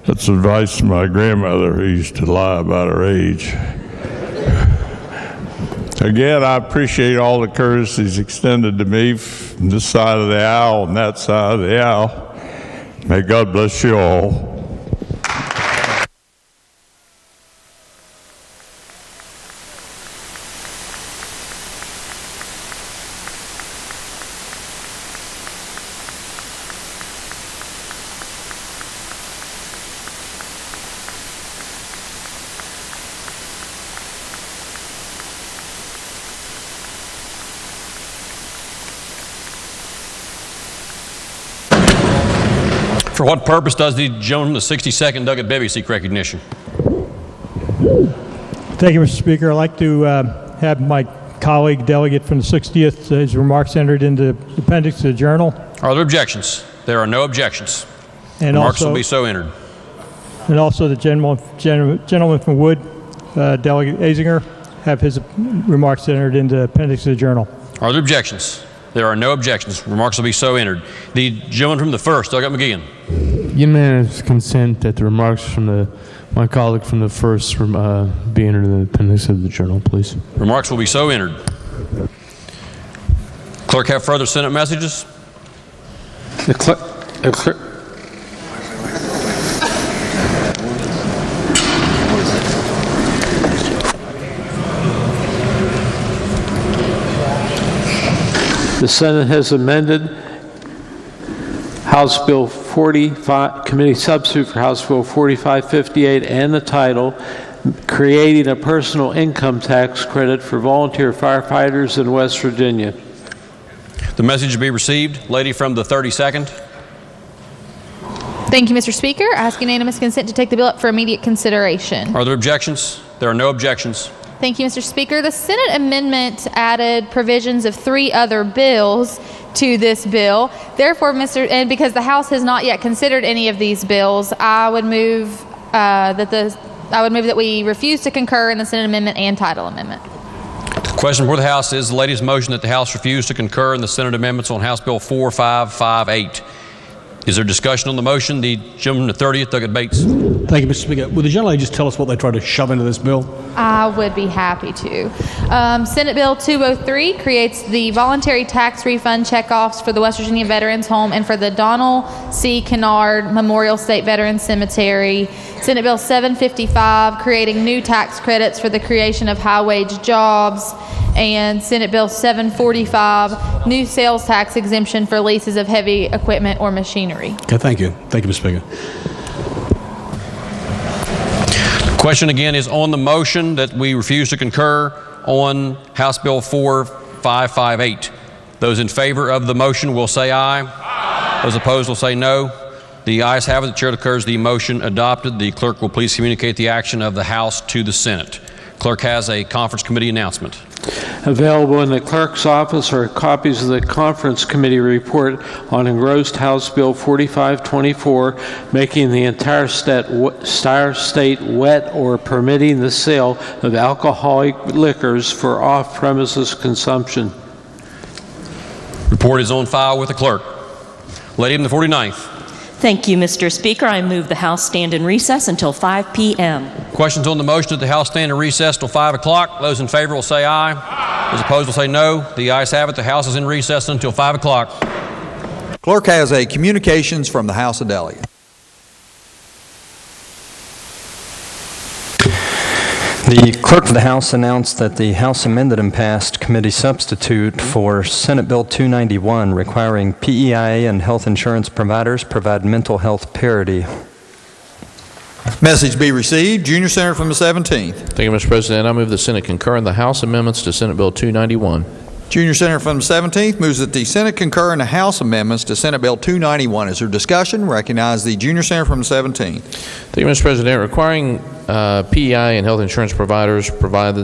That's advice from my grandmother who used to lie about her age. Again, I appreciate all the courtesies extended to me from this side of the aisle and that side of the aisle. May God bless you all. For what purpose does the gentleman from the 62nd Douglas Bevy seek recognition? Thank you, Mr. Speaker. I'd like to have my colleague delegate from the 60th, his remarks entered into the appendix to the journal. Are there objections? There are no objections. And Remarks also, will be so entered. And also the gentleman from Wood, Delegate Azinger, have his remarks entered into the appendix to the journal. Are there objections? There are no objections. Remarks will be so entered. The gentleman from the 1st, Douglas McGeehan. Unanimous consent that the remarks from my colleague from the 1st be entered in the appendix of the journal, please. Remarks will be so entered. Clerk, have further Senate messages? The clerk. The Senate has amended House Bill 45, Committee Substitute for House Bill 4558 and the title, Creating a Personal Income Tax Credit for Volunteer Firefighters in West Virginia. The message will be received. Lady from the 32nd. Thank you, Mr. Speaker. I ask unanimous consent to take the bill up for immediate consideration. Are there objections? There are no objections. Thank you, Mr. Speaker. The Senate amendment added provisions of 3 other bills to this bill. Therefore, because the House has not yet considered any of these bills, I would move that we refuse to concur in the Senate amendment and title amendment. The question before the House is the lady's motion that the House refuse to concur in the Senate amendments on House Bill 4558. Is there discussion on the motion? The gentleman from the 30th, Douglas Bates. Thank you, Mr. Speaker. Would the gentleman just tell us what they tried to shove into this bill? I would be happy to. Senate Bill 203 creates the voluntary tax refund checkoffs for the West Virginia Veterans Home and for the Donald C. Kennard Memorial State Veterans Cemetery. Senate Bill 755 creating new tax credits for the creation of high-wage jobs. And Senate Bill 745, new sales tax exemption for leases of heavy equipment or machinery. Okay, thank you. Thank you, Mr. Speaker. The question again is on the motion that we refuse to concur on House Bill 4558. Those in favor of the motion will say aye. Aye. Those opposed will say no. The ayes have it. The chair declares the motion adopted. The clerk will please communicate the action of the House to the Senate. Clerk has a conference committee announcement. Available in the clerk's office are copies of the conference committee report on engrossed House Bill 4524, making the entire state wet or permitting the sale of alcoholic liquors for off-premises consumption. Report is on file with the clerk. Lady in the 49th. Thank you, Mr. Speaker. I move the House stand in recess until 5 p.m. Questions on the motion that the House stand in recess till 5 o'clock? Those in favor will say aye. Aye. Those opposed will say no. The ayes have it. The House is in recess until 5 o'clock. Clerk has a communications from the House of Delegates. The clerk of the House announced that the House amended and passed committee substitute for Senate Bill 291 requiring PEIA and health insurance providers provide mental health parity. Message be received. Junior Senator from the 17th. Thank you, Mr. President. I move the Senate concur in the House amendments to Senate Bill 291. Junior Senator from the 17th moves that the Senate concur in the House amendments to Senate Bill 291. Is there discussion? Recognize the Junior Senator from the 17th. Thank you, Mr. President. Requiring PEI and health insurance providers provide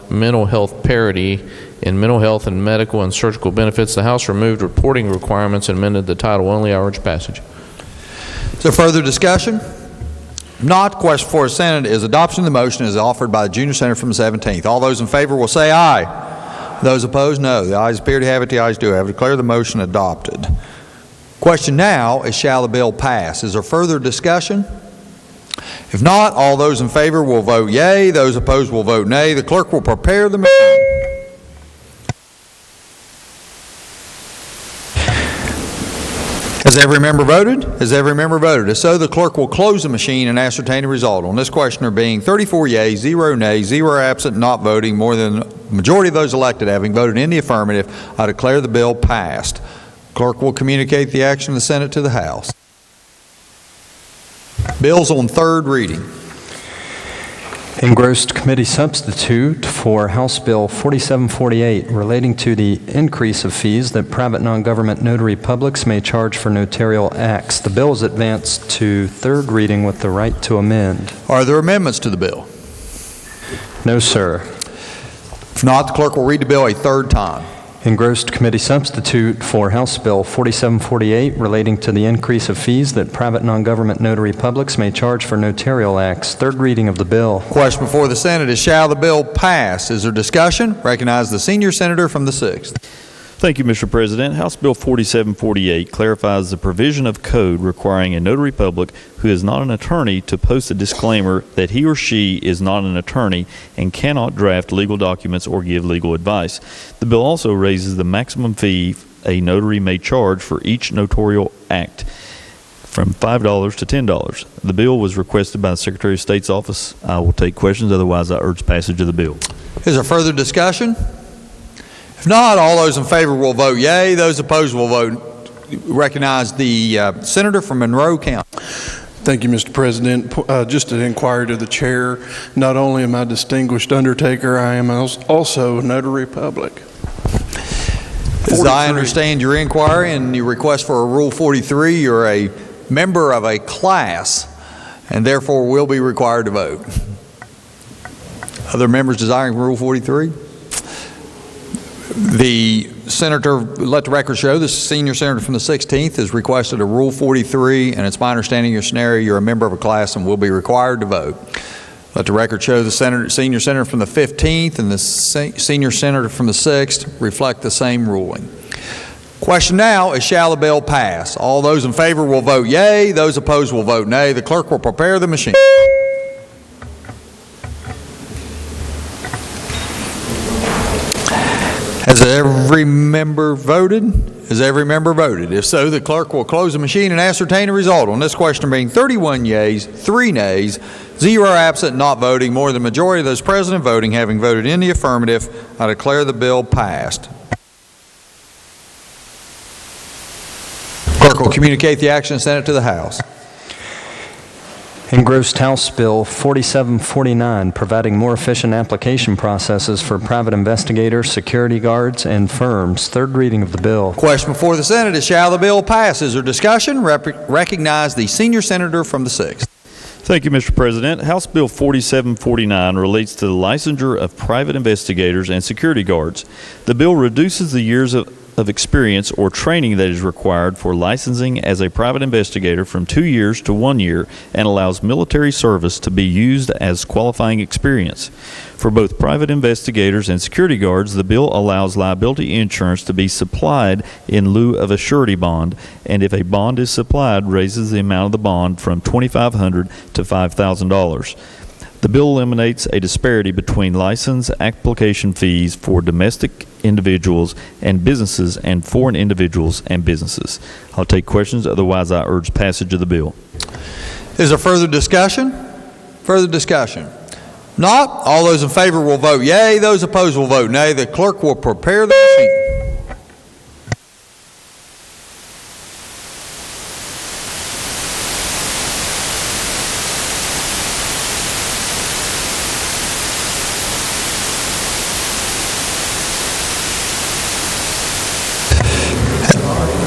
mental health parity in mental health and medical and surgical benefits, the House removed reporting requirements and amended the title only. I urge passage. Is there further discussion? If not, the question before the Senate is adoption of the motion as offered by the junior senator from the 17th. All those in favor will say aye. Those opposed, no. The ayes appear to have it. The ayes do have it. Declare the motion adopted. Question now is, shall the bill pass? Is there further discussion? If not, all those in favor will vote yea. Those opposed will vote nay. The clerk will prepare the machine. Has every member voted? Has every member voted? If so, the clerk will close the machine and ascertain the result. On this question, there being 34 yeas, 0 nays, 0 absent, not voting, more than the majority of those elected having voted in the affirmative, I declare the bill passed. Clerk will communicate the action of the Senate to the House. Bills on third reading. Engrossed committee substitute for House Bill 4748 relating to the increase of fees that private non-government notary publics may charge for notarial acts. The bill is advanced to third reading with the right to amend. Are there amendments to the bill? No, sir. If not, the clerk will read the bill a third time. Engrossed committee substitute for House Bill 4748 relating to the increase of fees that private non-government notary publics may charge for notarial acts. Third reading of the bill. Question before the Senate is, shall the bill pass? Is there discussion? Recognize the senior senator from the 6th. Thank you, Mr. President. House Bill 4748 clarifies the provision of code requiring a notary public who is not an attorney to post a disclaimer that he or she is not an attorney and cannot draft legal documents or give legal advice. The bill also raises the maximum fee a notary may charge for each notarial act from $5 to $10. The bill was requested by the Secretary of State's office. I will take questions. Otherwise, I urge passage of the bill. Is there further discussion? If not, all those in favor will vote yea. Those opposed will vote. Recognize the senator from Monroe County. Thank you, Mr. President. Just an inquiry to the chair. Not only am I a distinguished undertaker, I am also a notary public. As I understand your inquiry and your request for a Rule 43, you're a member of a class and therefore will be required to vote. Other members desiring Rule 43? The senator, let the record show, the senior senator from the 16th has requested a Rule 43, and it's my understanding your scenario, you're a member of a class and will be required to vote. Let the record show the senior senator from the 15th and the senior senator from the 6th reflect the same ruling. Question now is, shall the bill pass? All those in favor will vote yea. Those opposed will vote nay. The clerk will prepare the machine. Has every member voted? Has every member voted? If so, the clerk will close the machine and ascertain the result. On this question being 31 yeas, 3 nays, 0 absent, not voting, more than the majority of those present voting having voted in the affirmative, I declare the bill passed. Clerk will communicate the action of the Senate to the House. Engrossed House Bill 4749, providing more efficient application processes for private investigators, security guards, and firms. Third reading of the bill. Question before the Senate is, shall the bill pass? Is there discussion? Recognize the senior senator from the 6th. Thank you, Mr. President. House Bill 4749 relates to the licensure of private investigators and security guards. The bill reduces the years of experience or training that is required for licensing as a private investigator from 2 years to 1 year and allows military service to be used as qualifying experience. For both private investigators and security guards, the bill allows liability insurance to be supplied in lieu of a surety bond, and if a bond is supplied, raises the amount of the bond from $2,500 to $5,000. The bill eliminates a disparity between license application fees for domestic individuals and businesses and foreign individuals and businesses. I'll take questions. Otherwise, I urge passage of the bill. Is there further discussion? Further discussion? Not. All those in favor will vote yea. Those opposed will vote nay. The clerk will prepare the machine.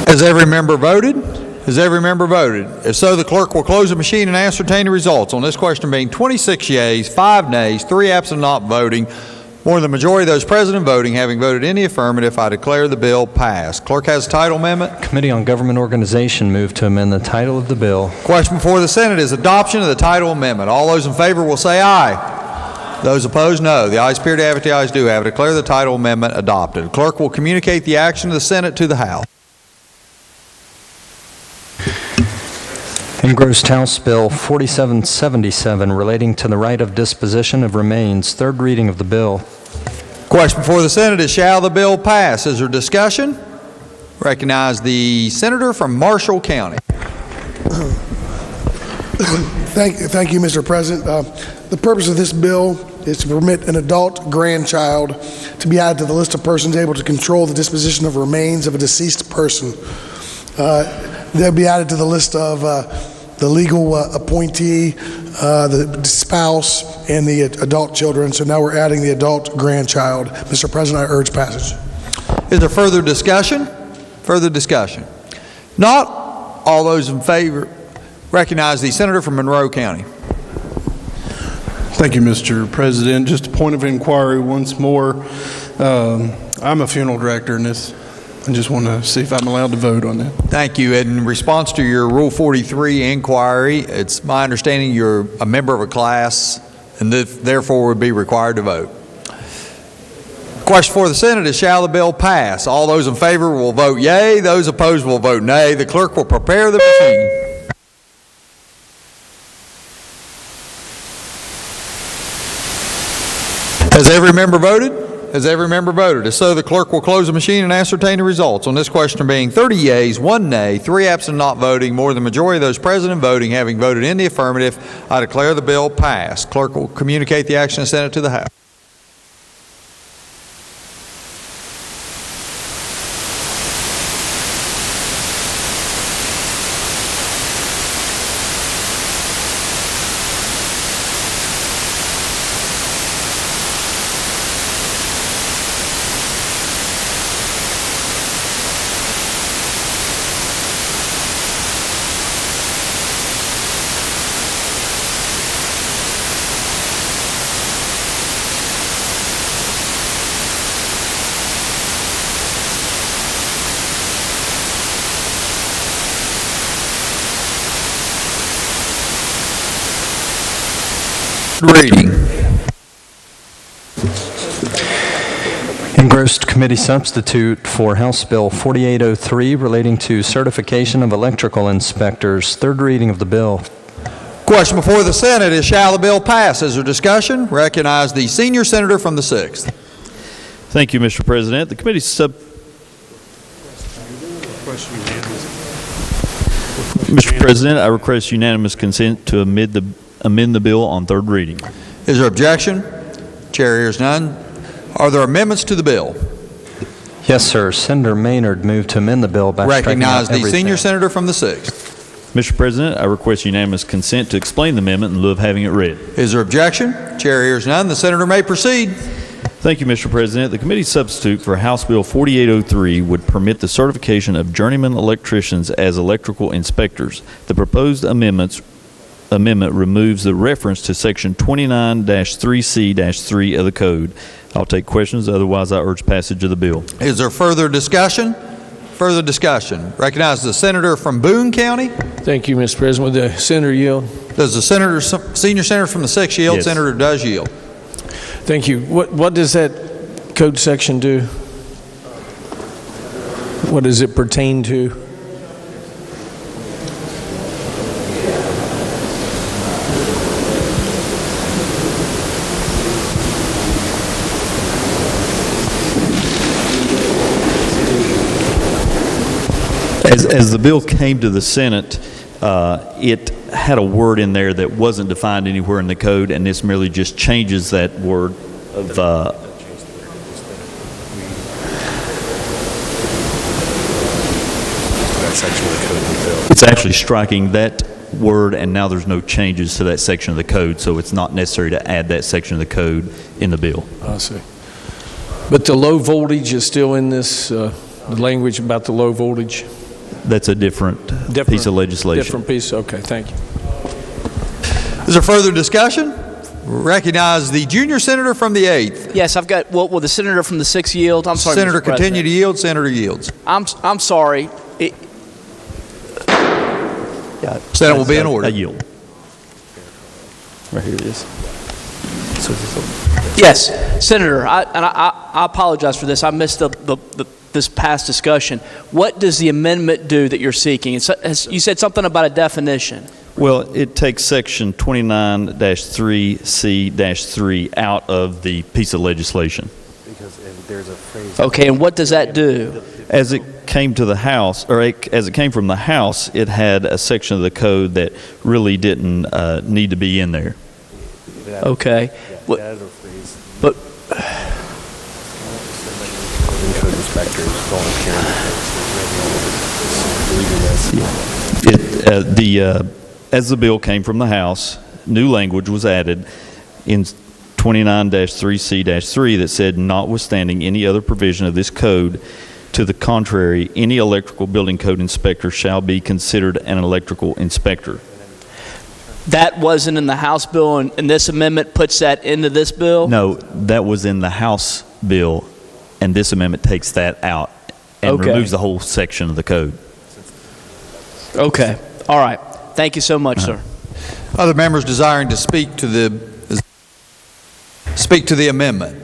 Has every member voted? Has every member voted? If so, the clerk will close the machine and ascertain the results. On this question being 26 yeas, 5 nays, 3 absent not voting, More than the majority of those present and voting having voted in the affirmative, I declare the bill passed. Clerk has the title amendment. Committee on Government Organization move to amend the title of the bill. Question before the Senate is adoption of the title amendment. All those in favor will say aye. Those opposed, no. The ayes appear to have it, the ayes do have it. Declare the title amendment adopted. Clerk will communicate the action of the Senate to the House. Engrossed House Bill 4777 relating to the right of disposition of remains. Third reading of the bill. Question before the Senate is, shall the bill pass? Is there discussion? Recognize the senator from Marshall County. Thank you, Mr. President. The purpose of this bill is to permit an adult grandchild to be added to the list of persons able to control the disposition of remains of a deceased person. They'll be added to the list of the legal appointee, the spouse, and the adult children. So now we're adding the adult grandchild. Mr. President, I urge passage. Is there further discussion? Further discussion? Not. All those in favor recognize the senator from Monroe County. Thank you, Mr. President. Just a point of inquiry once more. I'm a funeral director in this. I just want to see if I'm allowed to vote on that. Thank you. In response to your Rule 43 inquiry, it's my understanding you're a member of a class and therefore would be required to vote. Question for the Senate is, shall the bill pass? All those in favor will vote yea. Those opposed will vote nay. The clerk will prepare the machine. Has every member voted? Has every member voted? If so, the clerk will close the machine and ascertain the results. On this question being 30 yeas, 1 nay, 3 absent not voting, more than the majority of those present and voting having voted in the affirmative, I declare the bill passed. Clerk will communicate the action of the Senate to the House. Reading. Engrossed committee substitute for House Bill 4803 relating to certification of electrical inspectors. Third reading of the bill. Question before the Senate is, shall the bill pass? Is there discussion? Recognize the senior senator from the 6th. Thank you, Mr. President. The committee Mr. President, I request unanimous consent to amend the bill on third reading. Is there objection? Chair hears none. Are there amendments to the bill? Yes, sir. Senator Maynard moved to amend the bill by recognize the everything. Senior Senator from the 6th. Mr. President, I request unanimous consent to explain the amendment in lieu of having it read. Is there objection? Chair hears none. The senator may proceed. Thank you, Mr. President. The committee substitute for House Bill 4803 would permit the certification of journeyman electricians as electrical inspectors. The proposed amendment removes the reference to Section 29-3C-3 of the Code. I'll take questions. Otherwise, I urge passage of the bill. Is there further discussion? Further discussion. Recognize the senator from Boone County. Thank you, Mr. President. Would the senator yield? Does the senior senator from the 6th yield? Yes. Senator does yield. Thank you. What does that code section do? What does it pertain to? As the bill came to the Senate, it had a word in there that wasn't defined anywhere in the code, and this merely just changes that word of it's actually striking that word, and now there's no changes to that section of the code, so it's not necessary to add that section of the code in the bill. I see. But the low voltage is still in this, the language about the low voltage? That's a different piece of legislation. Different piece, okay, thank you. Is there further discussion? Recognize the junior senator from the 8th. Yes, I've got, will the senator from the 6th yield? I'm sorry, Senator Mr. President. continue to yield. Senator yields. I'm sorry. Senate will be in order. I yield. Right here it is. Yes, Senator, I apologize for this. I missed this past discussion. What does the amendment do that you're seeking? You said something about a definition. Well, it takes section 29-3C-3 out of the piece of legislation. Because there's a phrase. Okay, and what does that do? As it came to the House, as it came from the House, it had a section of the code that really didn't need to be in there. Okay. But as the bill came from the House, new language was added in 29-3C-3 that said, notwithstanding any other provision of this code, to the contrary, any electrical building code inspector shall be considered an electrical inspector. that wasn't in the House bill, and this amendment puts that into this bill? No, that was in the House bill, and this amendment takes that out and removes the whole section of the code. Okay. All right. Thank you so much, sir. Other members desiring to speak to the amendment?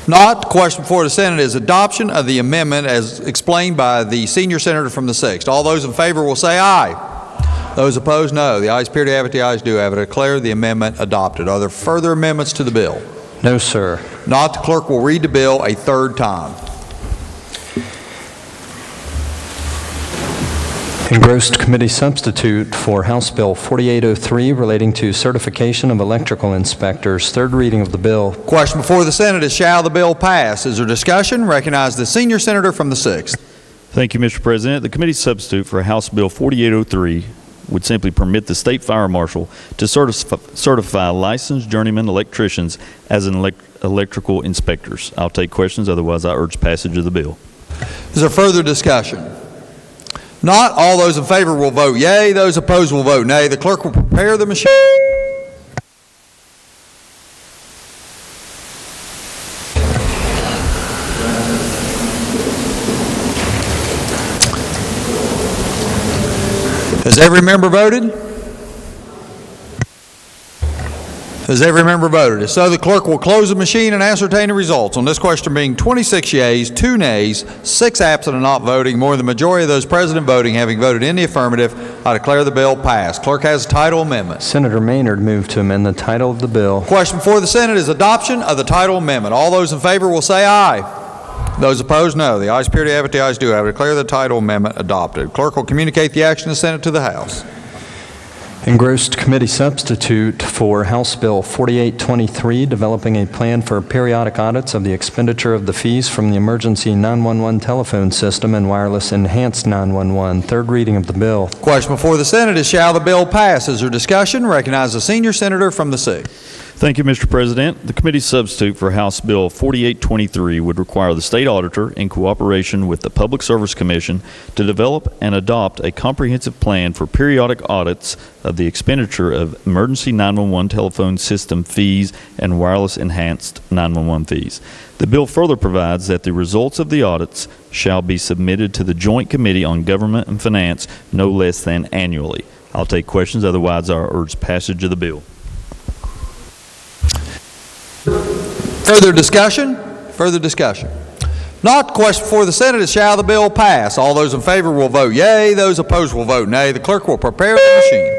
Not. Question before the Senate is adoption of the amendment as explained by the senior senator from the 6th. All those in favor will say aye. Those opposed, no. The ayes appear to have it. The ayes do have it. I declare the amendment adopted. Are there further amendments to the bill? No, sir. Not. The clerk will read the bill a third time. Engrossed committee substitute for House Bill 4803 relating to certification of electrical inspectors. Third reading of the bill. Question before the Senate is, shall the bill pass? Is there discussion? Recognize the senior senator from the 6th. Thank you, Mr. President. The committee substitute for House Bill 4803 would simply permit the state fire marshal to certify licensed journeyman electricians as an electrical inspectors. I'll take questions. Otherwise, I urge passage of the bill. Is there further discussion? Not. All those in favor will vote yea. Those opposed will vote nay. The clerk will prepare the machine. Has every member voted? Has every member voted? If so, the clerk will close the machine and ascertain the results. On this question being 26 yeas, 2 nays, 6 absent and not voting, more than the majority of those present voting having voted in the affirmative, I declare the bill passed. Clerk has a title amendment. Senator Maynard moved to amend the title of the bill. Question before the Senate is adoption of the title amendment. All those in favor will say aye. Those opposed, no. The ayes appear to have it. The ayes do have it. Declare the title amendment adopted. Clerk will communicate the action of the Senate to the House. Engrossed committee substitute for House Bill 4823, developing a plan for periodic audits of the expenditure of the fees from the emergency 911 telephone system and wireless enhanced 911. Third reading of the bill. Question before the Senate is, shall the bill pass? Is there discussion? Recognize the senior senator from the 6th. Thank you, Mr. President. The committee substitute for House Bill 4823 would require the state auditor, in cooperation with the Public Service Commission, to develop and adopt a comprehensive plan for periodic audits of the expenditure of emergency 911 telephone system fees and wireless enhanced 911 fees. The bill further provides that the results of the audits shall be submitted to the Joint Committee on Government and Finance no less than annually. I'll take questions. Otherwise, I urge passage of the bill. Further discussion? Further discussion. Not. Question before the Senate is, shall the bill pass? All those in favor will vote yea. Those opposed will vote nay. The clerk will prepare the machine.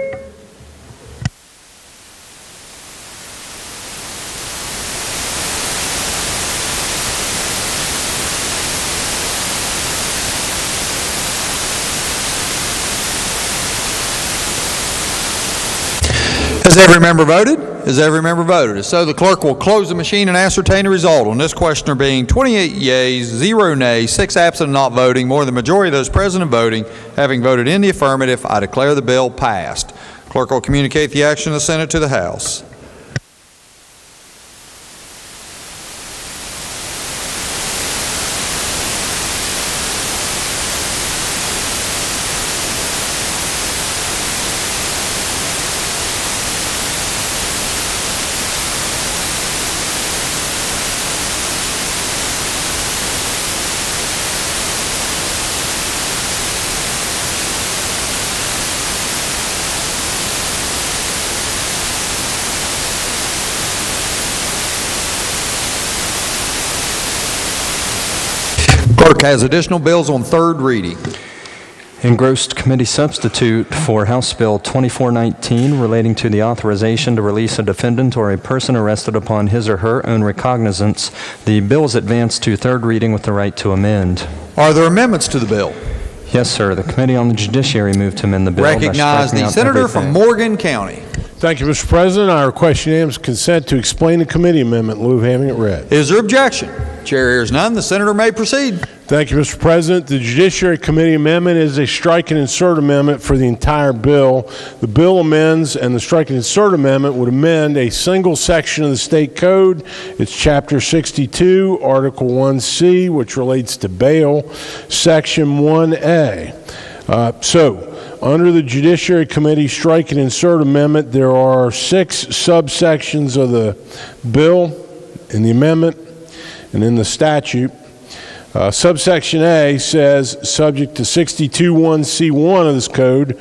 Has every member voted? Has every member voted? If so, the clerk will close the machine and ascertain the result. On this question there being 28 yeas, 0 nays, 6 absent and not voting, more than the majority of those present and voting having voted in the affirmative, I declare the bill passed. Clerk will communicate the action of the Senate to the House. Clerk has additional bills on third reading. Engrossed committee substitute for House Bill 2419 relating to the authorization to release a defendant or a person arrested upon his or her own recognizance. The bill is advanced to third reading with the right to amend. Are there amendments to the bill? Yes, sir. The Committee on the Judiciary moved to amend the bill. Recognize the senator from Morgan County. Thank you, Mr. President. I request unanimous consent to explain the committee amendment in lieu of having it read. Is there objection? Chair hears none. The senator may proceed. Thank you, Mr. President. The Judiciary Committee amendment is a strike and insert amendment for the entire bill. The bill amends, and the strike and insert amendment would amend a single section of the state code. It's Chapter 62, Article 1C, which relates to bail, Section 1A. Under the Judiciary Committee strike and insert amendment, there are 6 subsections of the bill in the amendment and in the statute. Subsection A says, subject to 62(1)(c)(1) of this code,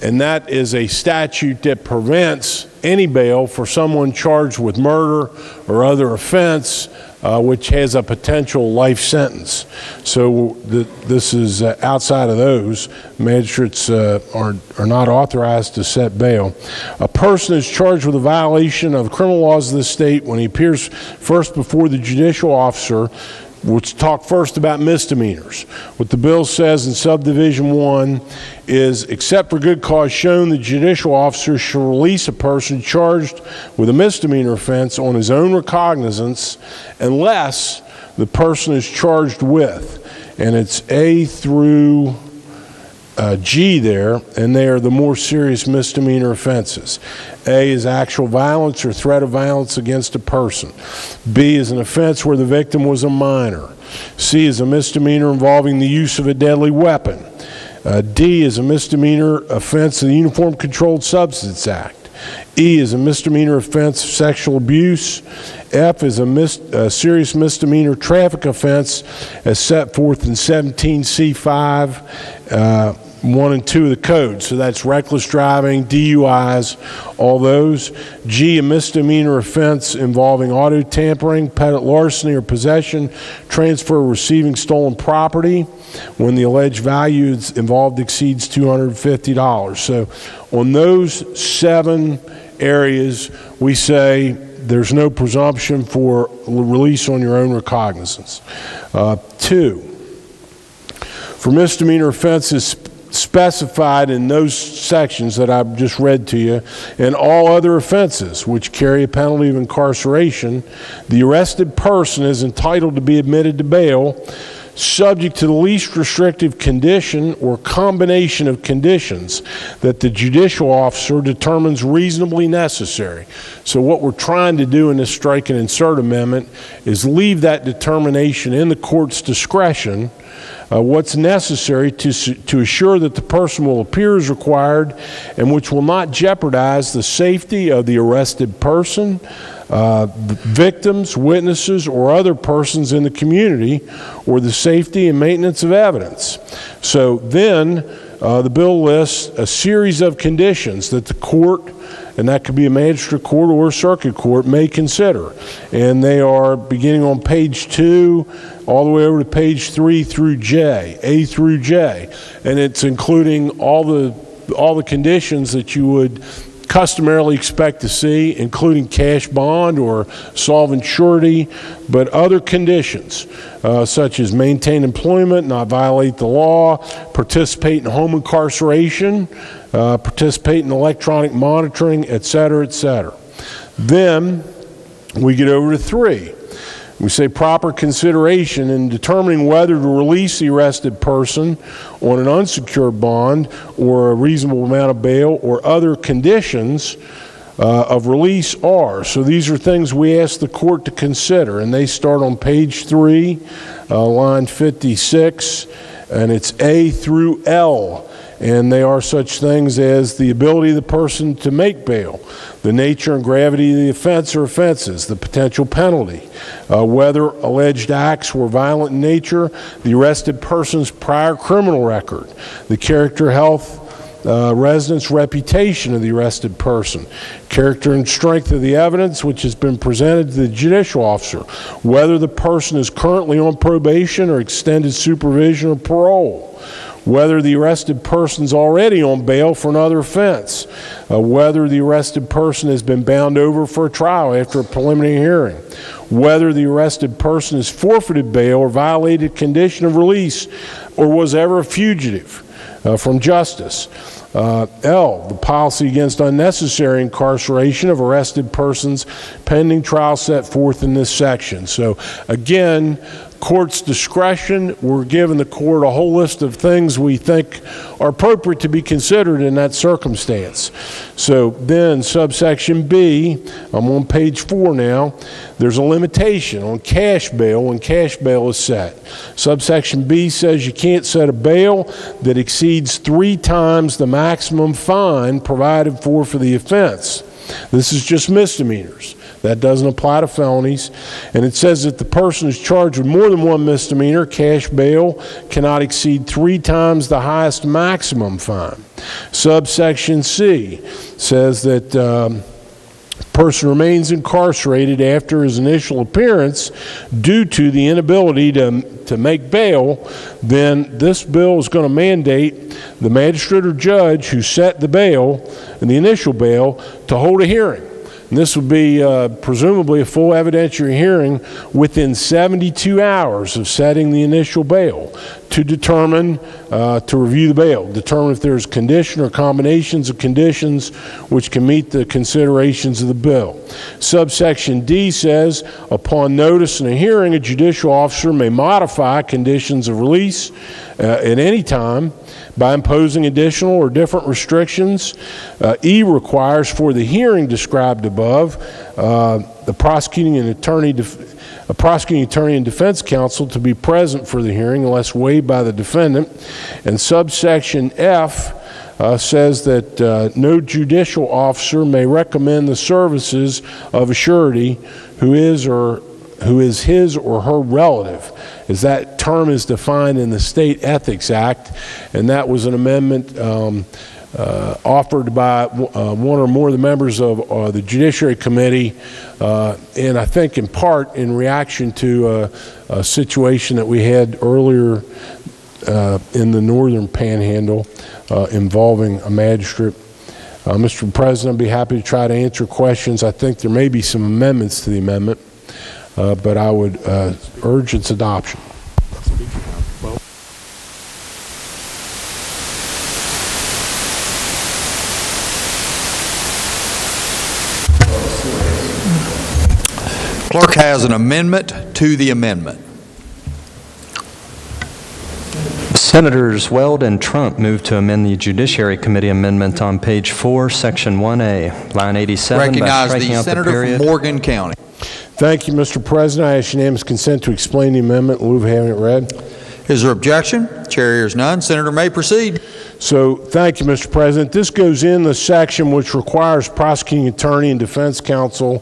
and that is a statute that prevents any bail for someone charged with murder or other offense which has a potential life sentence. So this is outside of those. Magistrates are not authorized to set bail. A person is charged with a violation of criminal laws of the state when he appears first before the judicial officer. We'll talk first about misdemeanors. What the bill says in subdivision 1 is, except for good cause shown, the judicial officer shall release a person charged with a misdemeanor offense on his own recognizance unless the person is charged with, and it's A through G there, and they are the more serious misdemeanor offenses. A is actual violence or threat of violence against a person. B is an offense where the victim was a minor. C is a misdemeanor involving the use of a deadly weapon. D is a misdemeanor offense of the Uniform Controlled Substance Act. E is a misdemeanor offense of sexual abuse. F is a serious misdemeanor traffic offense as set forth in 17C5, 1 and 2 of the code. So that's reckless driving, DUIs, all those. G, a misdemeanor offense involving auto tampering, petty larceny, or possession, transfer, or receiving stolen property when the alleged value involved exceeds $250. So on those 7 areas, we say there's no presumption for release on your own recognizance. 2, for misdemeanor offenses specified in those sections that I've just read to you, and all other offenses which carry a penalty of incarceration, the arrested person is entitled to be admitted to bail subject to the least restrictive condition or combination of conditions that the judicial officer determines reasonably necessary. So what we're trying to do in this strike and insert amendment is leave that determination in the court's discretion, what's necessary to assure that the person will appear as required and which will not jeopardize the safety of the arrested person, victims, witnesses, or other persons in the community, or the safety and maintenance of evidence. So then the bill lists a series of conditions that the court, and that could be a magistrate court or a circuit court, may consider. And they are beginning on page 2 all the way over to page 3 through J, A through J. And it's including all the conditions that you would customarily expect to see, including cash bond or solvent surety, but other conditions such as maintain employment, not violate the law, participate in home incarceration, participate in electronic monitoring, etc., etc. Then we get over to 3. We say proper consideration in determining whether to release the arrested person on an unsecured bond or a reasonable amount of bail or other conditions of release are. So these are things we ask the court to consider, and they start on page 3, line 56, and it's A through L. And they are such things as the ability of the person to make bail, the nature and gravity of the offense or offenses, the potential penalty, whether alleged acts were violent in nature, the arrested person's prior criminal record, the character, health, residence, reputation of the arrested person, character and strength of the evidence which has been presented to the judicial officer, whether the person is currently on probation or extended supervision or parole, whether the arrested person's already on bail for another offense, whether the arrested person has been bound over for a trial after a preliminary hearing, whether the arrested person has forfeited bail or violated condition of release or was ever a fugitive from justice. L, the policy against unnecessary incarceration of arrested persons pending trial set forth in this section. So again, court's discretion. We're giving the court a whole list of things we think are appropriate to be considered in that circumstance. So then subsection B, I'm on page 4 now, there's a limitation on cash bail when cash bail is set. Subsection B says you can't set a bail that exceeds 3 times the maximum fine provided for the offense. This is just misdemeanors. That doesn't apply to felonies. And it says that the person is charged with more than one misdemeanor, cash bail cannot exceed 3 times the highest maximum fine. Subsection C says that person remains incarcerated after his initial appearance due to the inability to make bail, then this bill is going to mandate the magistrate or judge who set the bail and the initial bail to hold a hearing. And this would be presumably a full evidentiary hearing within 72 hours of setting the initial bail to determine, to review the bail, determine if there's condition or combinations of conditions which can meet the considerations of the bill. Subsection D says, upon notice in a hearing, a judicial officer may modify conditions of release at any time by imposing additional or different restrictions. E requires for the hearing described above, the prosecuting attorney and defense counsel to be present for the hearing unless waived by the defendant. And subsection F says that no judicial officer may recommend the services of a surety who is his or her relative, as that term is defined in the State Ethics Act, and that was an amendment offered by one or more of the members of the Judiciary Committee, and I think in part in reaction to a situation that we had earlier in the northern panhandle involving a magistrate. Mr. President, I'd be happy to try to answer questions. I think there may be some amendments to the amendment, but I would urge its adoption. Clerk has an amendment to the amendment. Senators Weld and Trump move to amend the Judiciary Committee amendment on page 4, section 1A, line 87. Recognize the senator from Morgan County. Thank you, Mr. President. I ask unanimous consent to explain the amendment in lieu of having it read. Is there objection? Chair hears none. Senator may proceed. So, thank you, Mr. President. This goes in the section which requires prosecuting attorney and defense counsel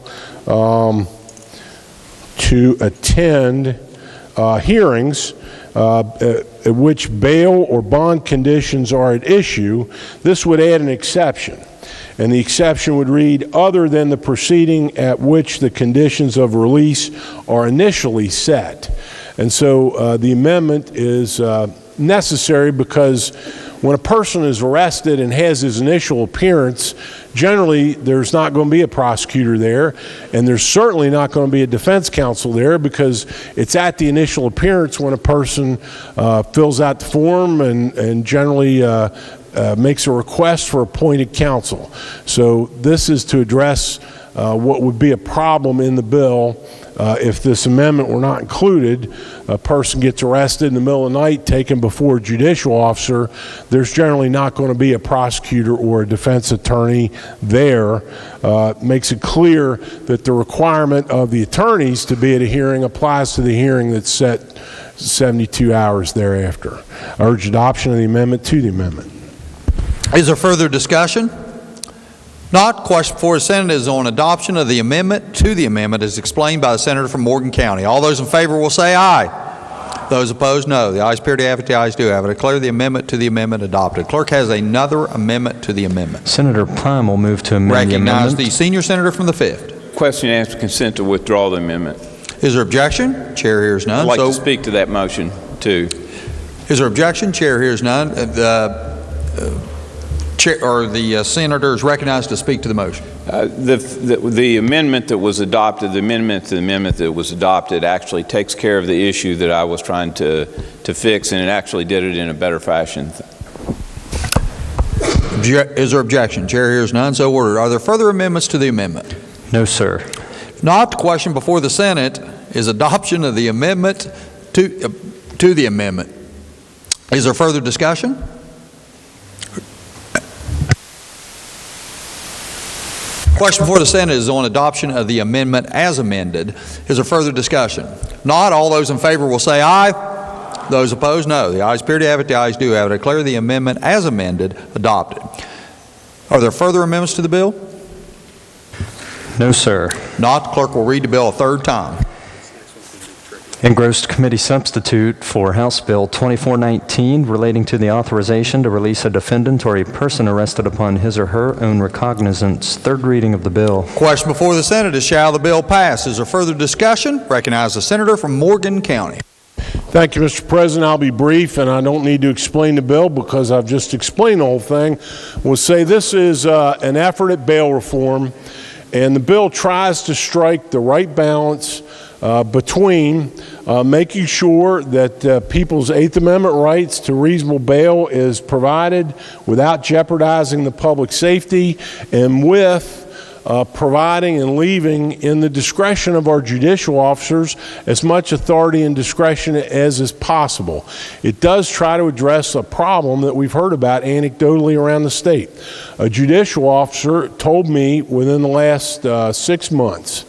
to attend hearings at which bail or bond conditions are at issue. This would add an exception. And the exception would read, other than the proceeding at which the conditions of release are initially set. And so the amendment is necessary because when a person is arrested and has his initial appearance, generally there's not going to be a prosecutor there, and there's certainly not going to be a defense counsel there because it's at the initial appearance when a person fills out the form and generally makes a request for appointed counsel. So this is to address what would be a problem in the bill if this amendment were not included. A person gets arrested in the middle of the night, taken before a judicial officer. There's generally not going to be a prosecutor or a defense attorney there. Makes it clear that the requirement of the attorneys to be at a hearing applies to the hearing that's set 72 hours thereafter. I urge adoption of the amendment to the amendment. Is there further discussion? Not. Question before the Senate is on adoption of the amendment to the amendment as explained by the senator from Morgan County. All those in favor will say aye. Those opposed, no. The ayes appear to have it, the ayes do have it. I declare the amendment to the amendment adopted. Clerk has another amendment to the amendment. Senator Plum will move to amend the amendment. Recognize the senior senator from the 5th. Question and answer consent to withdraw the amendment. Is there objection? Chair hears none. I'd like to speak to that motion, too. Is there objection? Chair hears none. The senator is recognized to speak to the motion. The amendment that was adopted, the amendment to the amendment that was adopted actually takes care of the issue that I was trying to fix, and it actually did it in a better fashion. Is there objection? Chair hears none. So ordered. Are there further amendments to the amendment? No, sir. If not, the question before the Senate is adoption of the amendment to the amendment. Is there further discussion? Question before the Senate is on adoption of the amendment as amended. Is there further discussion? Not. All those in favor will say aye. Those opposed, no. The ayes appear to have it. The ayes do have it. I declare the amendment as amended adopted. Are there further amendments to the bill? No, sir. Not. The clerk will read the bill a third time. Engrossed committee substitute for House Bill 2419 relating to the authorization to release a defendant or a person arrested upon his or her own recognizance. Third reading of the bill. Question before the Senate is, shall the bill pass? Is there further discussion? Recognize the senator from Morgan County. Thank you, Mr. President. I'll be brief, and I don't need to explain the bill because I've just explained the whole thing. We'll say this is an effort at bail reform, and the bill tries to strike the right balance between making sure that people's Eighth Amendment rights to reasonable bail is provided without jeopardizing the public safety, and with providing and leaving in the discretion of our judicial officers as much authority and discretion as is possible. It does try to address a problem that we've heard about anecdotally around the state. A judicial officer told me within the last 6 months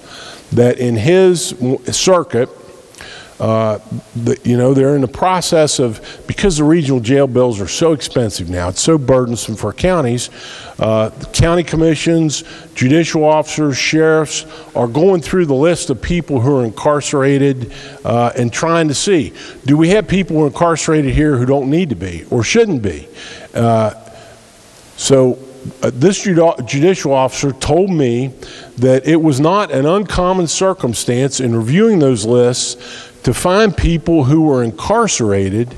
that in his circuit, they're in the process of, because the regional jail bills are so expensive now, it's so burdensome for counties, county commissions, judicial officers, sheriffs are going through the list of people who are incarcerated and trying to see, do we have people who are incarcerated here who don't need to be or shouldn't be? This judicial officer told me that it was not an uncommon circumstance in reviewing those lists to find people who were incarcerated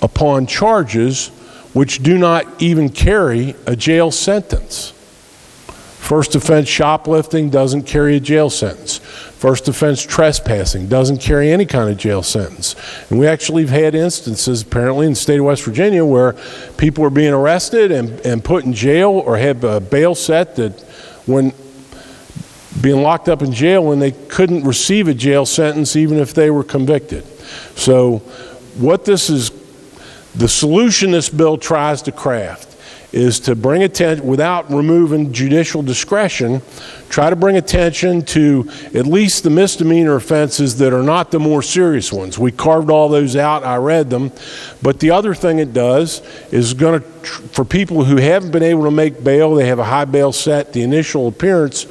upon charges which do not even carry a jail sentence. First offense shoplifting doesn't carry a jail sentence. First offense trespassing doesn't carry any kind of jail sentence. And we actually have had instances, apparently, in the state of West Virginia where people are being arrested and put in jail or have a bail set that when being locked up in jail when they couldn't receive a jail sentence even if they were convicted. So what this is, the solution this bill tries to craft is to bring attention, without removing judicial discretion, try to bring attention to at least the misdemeanor offenses that are not the more serious ones. We carved all those out, I read them, but the other thing it does is going to, for people who haven't been able to make bail, they have a high bail set, the initial appearance,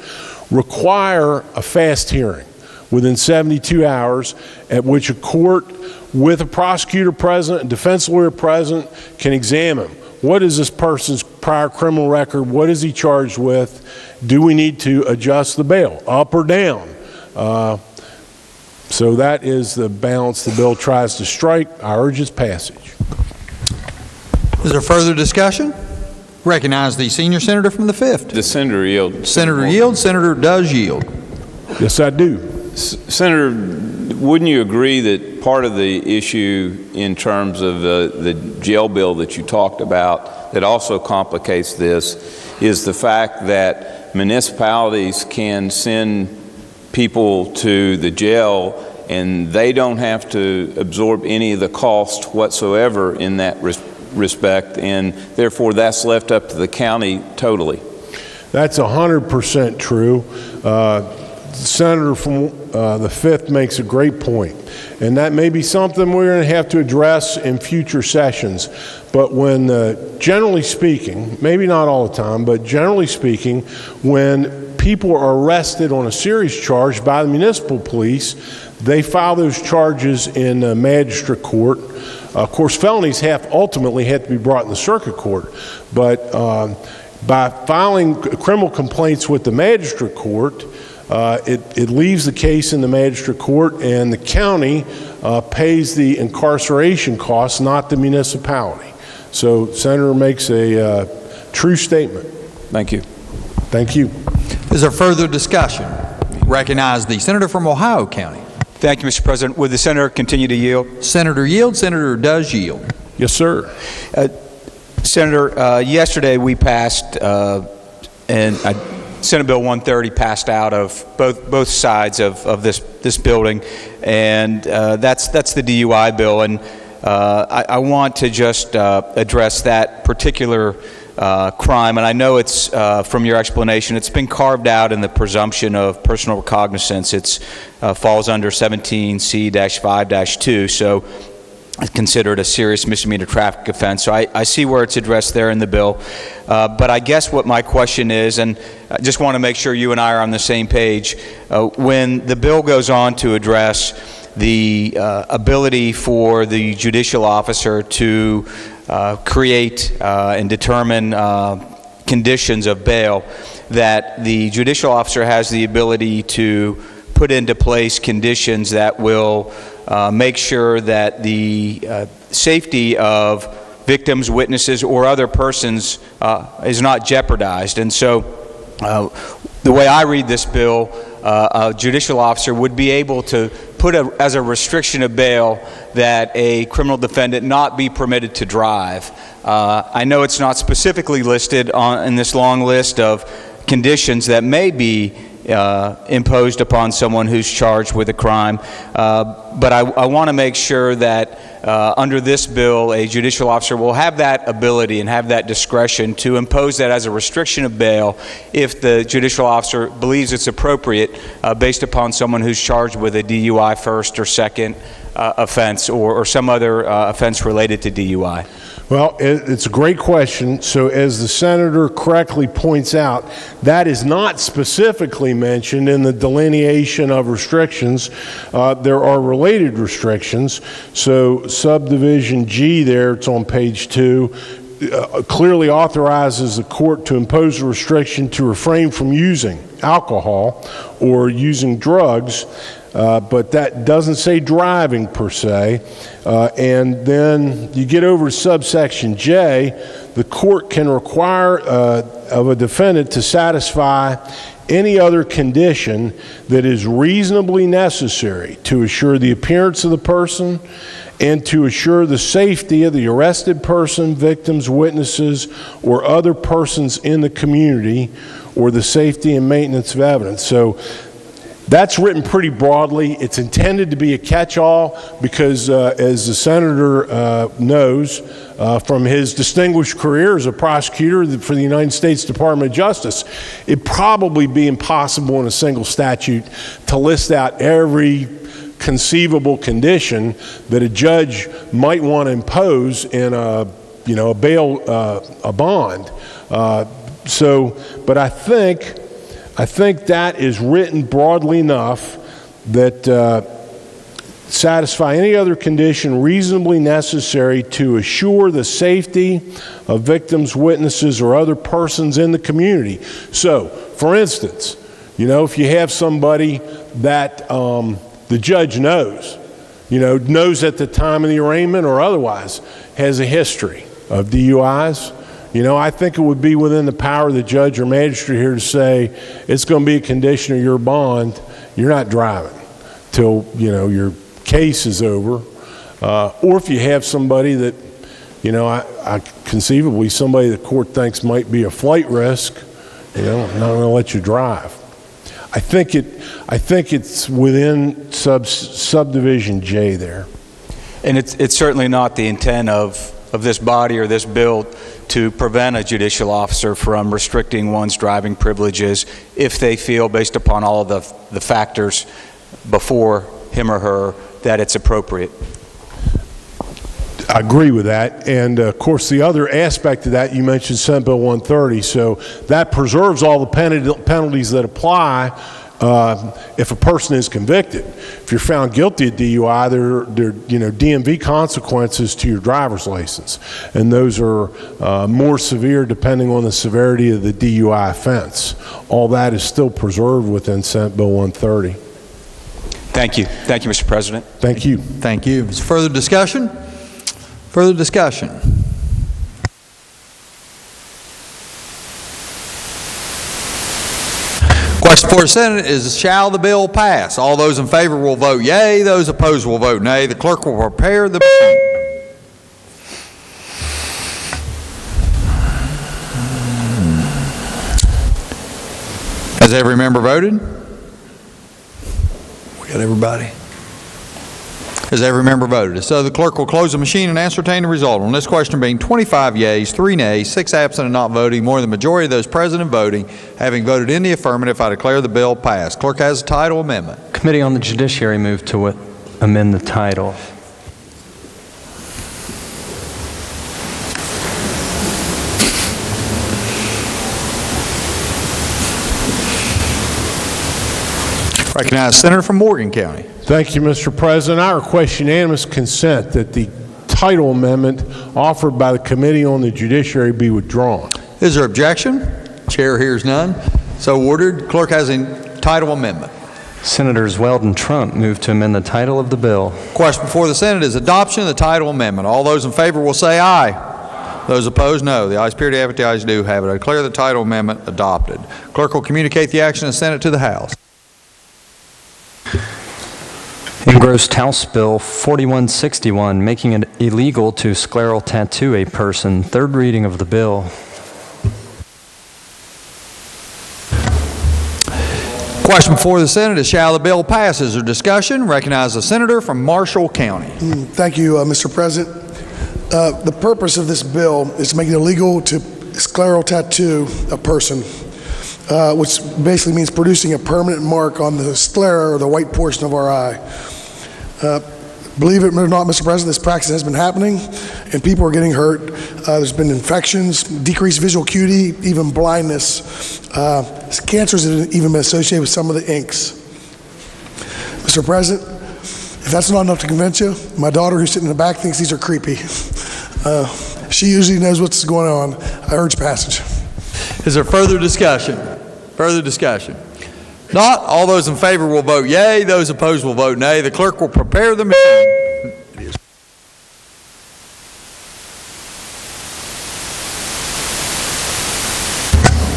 require a fast hearing within 72 hours at which a court with a prosecutor present and defense lawyer present can examine what is this person's prior criminal record, what is he charged with, do we need to adjust the bail, up or down? So that is the balance the bill tries to strike. I urge its passage. Is there further discussion? Recognize the senior senator from the 5th. The senator yields. Senator yields. Senator does yield. Yes, I do. Senator, wouldn't you agree that part of the issue in terms of the jail bill that you talked about that also complicates this is the fact that municipalities can send people to the jail and they don't have to absorb any of the cost whatsoever in that respect, and therefore that's left up to the county totally? That's 100% true. The senator from the 5th makes a great point, and that may be something we're going to have to address in future sessions. But when, generally speaking, maybe not all the time, but generally speaking, when people are arrested on a serious charge by the municipal police, They file those charges in magistrate court. Of course, felonies ultimately have to be brought in the circuit court, but by filing criminal complaints with the magistrate court, it leaves the case in the magistrate court, and the county pays the incarceration costs, not the municipality. So, Senator makes a true statement. Thank you. Thank you. Is there further discussion? Recognize the senator from Ohio County. Thank you, Mr. President. Would the senator continue to yield? Senator yield. Senator does yield. Yes, sir. Senator, yesterday we passed, and Senate Bill 130 passed out of both sides of this building, and that's the DUI bill. And I want to just address that particular crime, and I know it's from your explanation, it's been carved out in the presumption of personal recognizance. It falls under 17C-5-2, so it's considered a serious misdemeanor traffic offense. So I see where it's addressed there in the bill, but I guess what my question is, and I just want to make sure you and I are on the same page, when the bill goes on to address the ability for the judicial officer to create and determine conditions of bail, that the judicial officer has the ability to put into place conditions that will make sure that the safety of victims, witnesses, or other persons is not jeopardized. And so the way I read this bill, a judicial officer would be able to put as a restriction of bail that a criminal defendant not be permitted to drive. I know it's not specifically listed in this long list of conditions that may be imposed upon someone who's charged with a crime, but I want to make sure that under this bill, a judicial officer will have that ability and have that discretion to impose that as a restriction of bail if the judicial officer believes it's appropriate based upon someone who's charged with a DUI first or second offense or some other offense related to DUI. Well, it's a great question. So as the senator correctly points out, that is not specifically mentioned in the delineation of restrictions. There are related restrictions. So subdivision G there, it's on page 2, clearly authorizes the court to impose a restriction to refrain from using alcohol or using drugs. But that doesn't say driving per se. And then you get over to subsection J, the court can require of a defendant to satisfy any other condition that is reasonably necessary to assure the appearance of the person and to assure the safety of the arrested person, victims, witnesses, or other persons in the community, or the safety and maintenance of evidence. So that's written pretty broadly. It's intended to be a catch-all because, as the senator knows from his distinguished career as a prosecutor for the United States Department of Justice, it'd probably be impossible in a single statute to list out every conceivable condition that a judge might want to impose in a bail, a bond. But I think that is written broadly enough that satisfy any other condition reasonably necessary to assure the safety of victims, witnesses, or other persons in the community. So, for instance, if you have somebody that the judge knows at the time of the arraignment or otherwise has a history of DUIs, I think it would be within the power of the judge or magistrate here to say it's going to be a condition of your bond. You're not driving till your case is over, or if you have somebody that I conceivably somebody the court thinks might be a flight risk, I'm not going to let you drive. I think it's within subdivision J there, and it's certainly not the intent of this body or this bill to prevent a judicial officer from restricting one's driving privileges if they feel, based upon all of the factors before him or her, that it's appropriate. I agree with that. And of course, the other aspect of that, you mentioned Senate Bill 130, so that preserves all the penalties that apply if a person is convicted. If you're found guilty of DUI, there are DMV consequences to your driver's license, and those are more severe depending on the severity of the DUI offense. All that is still preserved within Senate Bill 130. Thank you. Thank you, Mr. President. Thank you. Thank you. Is there further discussion? Further discussion? Question for the Senate is, shall the bill pass? All those in favor will vote yea. Those opposed will vote nay. The clerk will prepare the Has every member voted? We got everybody. Has every member voted? So the clerk will close the machine and ascertain the result. On this question being 25 yeas, 3 nays, 6 absent and not voting, more than the majority of those present and voting, having voted in the affirmative, I declare the bill passed. Clerk has the title amendment. Committee on the Judiciary moved to amend the title. Recognize Senator from Morgan County. Thank you, Mr. President. I request unanimous consent that the title amendment offered by the Committee on the Judiciary be withdrawn. Is there objection? Chair hears none. So ordered. Clerk has a title amendment. Senators Weld and Trump move to amend the title of the bill. Question before the Senate is adoption of the title amendment. All those in favor will say aye. Those opposed, no. The ayes appear to have it. The ayes do have it. I declare the title amendment adopted. Clerk will communicate the action of the Senate to the House. Engrossed House Bill 4161, making it illegal to scleral tattoo a person. Third reading of the bill. Question before the Senate is, shall the bill pass? Is there discussion? Recognize the Senator from Marshall County. Thank you, Mr. President. The purpose of this bill is to make it illegal to scleral tattoo a person, which basically means producing a permanent mark on the sclera, or the white portion of our eye. Believe it or not, Mr. President, this practice has been happening, and people are getting hurt. There's been infections, decreased visual acuity, even blindness. Cancers have even been associated with some of the inks. Mr. President, if that's not enough to convince you, my daughter, who's sitting in the back, thinks these are creepy. She usually knows what's going on. I urge passage. Is there further discussion? Further discussion? Not. All those in favor will vote yea. Those opposed will vote nay. The clerk will prepare the machine.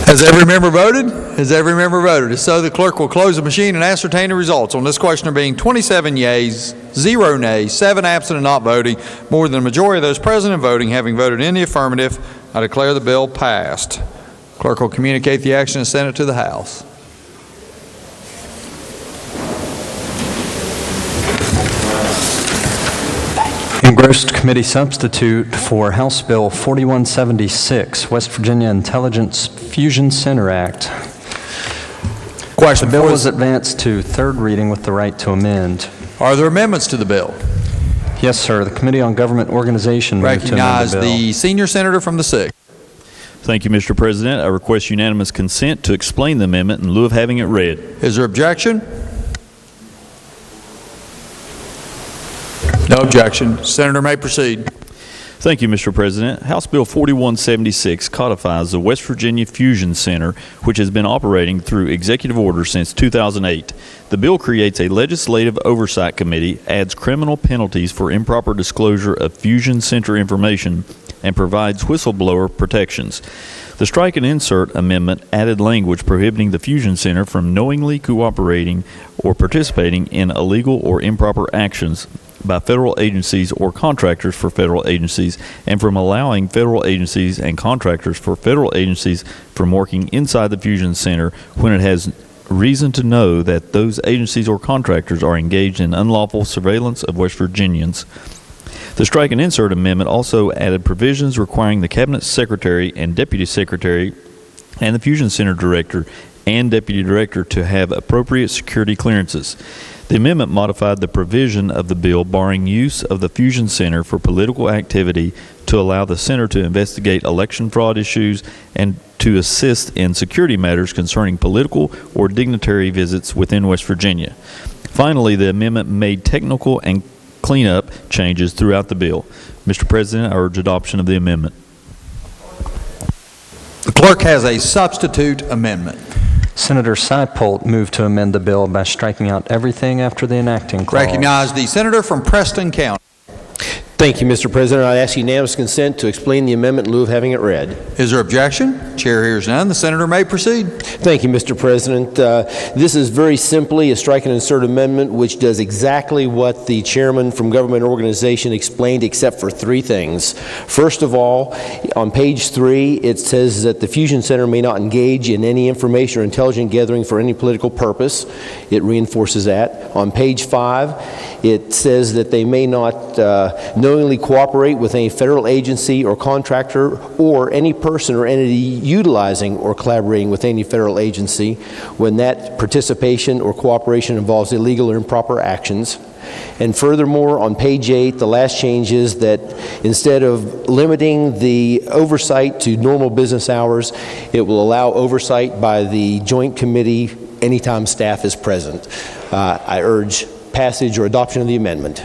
Has every member voted? Has every member voted? If so, the clerk will close the machine and ascertain the results. On this question, there being 27 yeas, 0 nays, 7 absent and not voting, more than the majority of those present and voting, having voted in the affirmative, I declare the bill passed. Clerk will communicate the action of the Senate to the House. Engrossed Committee Substitute for House Bill 4176, West Virginia Intelligence Fusion Center Act. Question. The bill is advanced to third reading with the right to amend. Are there amendments to the bill? Yes, sir. The Committee on Government Organization moved to amend the bill. Recognize the senior senator from the 6th. Thank you, Mr. President. I request unanimous consent to explain the amendment in lieu of having it read. Is there objection? No objection. Senator may proceed. Thank you, Mr. President. House Bill 4176 codifies the West Virginia Fusion Center, which has been operating through executive order since 2008. The bill creates a legislative oversight committee, adds criminal penalties for improper disclosure of Fusion Center information, and provides whistleblower protections. The Strike and Insert Amendment added language prohibiting the Fusion Center from knowingly cooperating or participating in illegal or improper actions by federal agencies or contractors for federal agencies, and from allowing federal agencies and contractors for federal agencies from working inside the Fusion Center when it has reason to know that those agencies or contractors are engaged in unlawful surveillance of West Virginians. The Strike and Insert Amendment also added provisions requiring the Cabinet Secretary and Deputy Secretary and the Fusion Center Director and Deputy Director to have appropriate security clearances. The amendment modified the provision of the bill barring use of the Fusion Center for political activity to allow the center to investigate election fraud issues and to to assist in security matters concerning political or dignitary visits within West Virginia. Finally, the amendment made technical and cleanup changes throughout the bill. Mr. President, I urge adoption of the amendment. The clerk has a substitute amendment. Senator Seipolt moved to amend the bill by striking out everything after the enacting clause. Recognize the senator from Preston County. Thank you, Mr. President. I ask unanimous consent to explain the amendment in lieu of having it read. Is there objection? Chair hears none. The senator may proceed. Thank you, Mr. President. This is very simply a strike and insert amendment which does exactly what the chairman from government organization explained, except for three things. First of all, on page 3, it says that the Fusion Center may not engage in any information or intelligence gathering for any political purpose. It reinforces that. On page 5, it says that they may not knowingly cooperate with any federal agency or contractor or any person or entity utilizing or collaborating with any federal agency when that participation or cooperation involves illegal or improper actions. And furthermore, on page 8, the last change is that instead of limiting the oversight to normal business hours, it will allow oversight by the Joint Committee anytime staff is present. I urge passage or adoption of the amendment.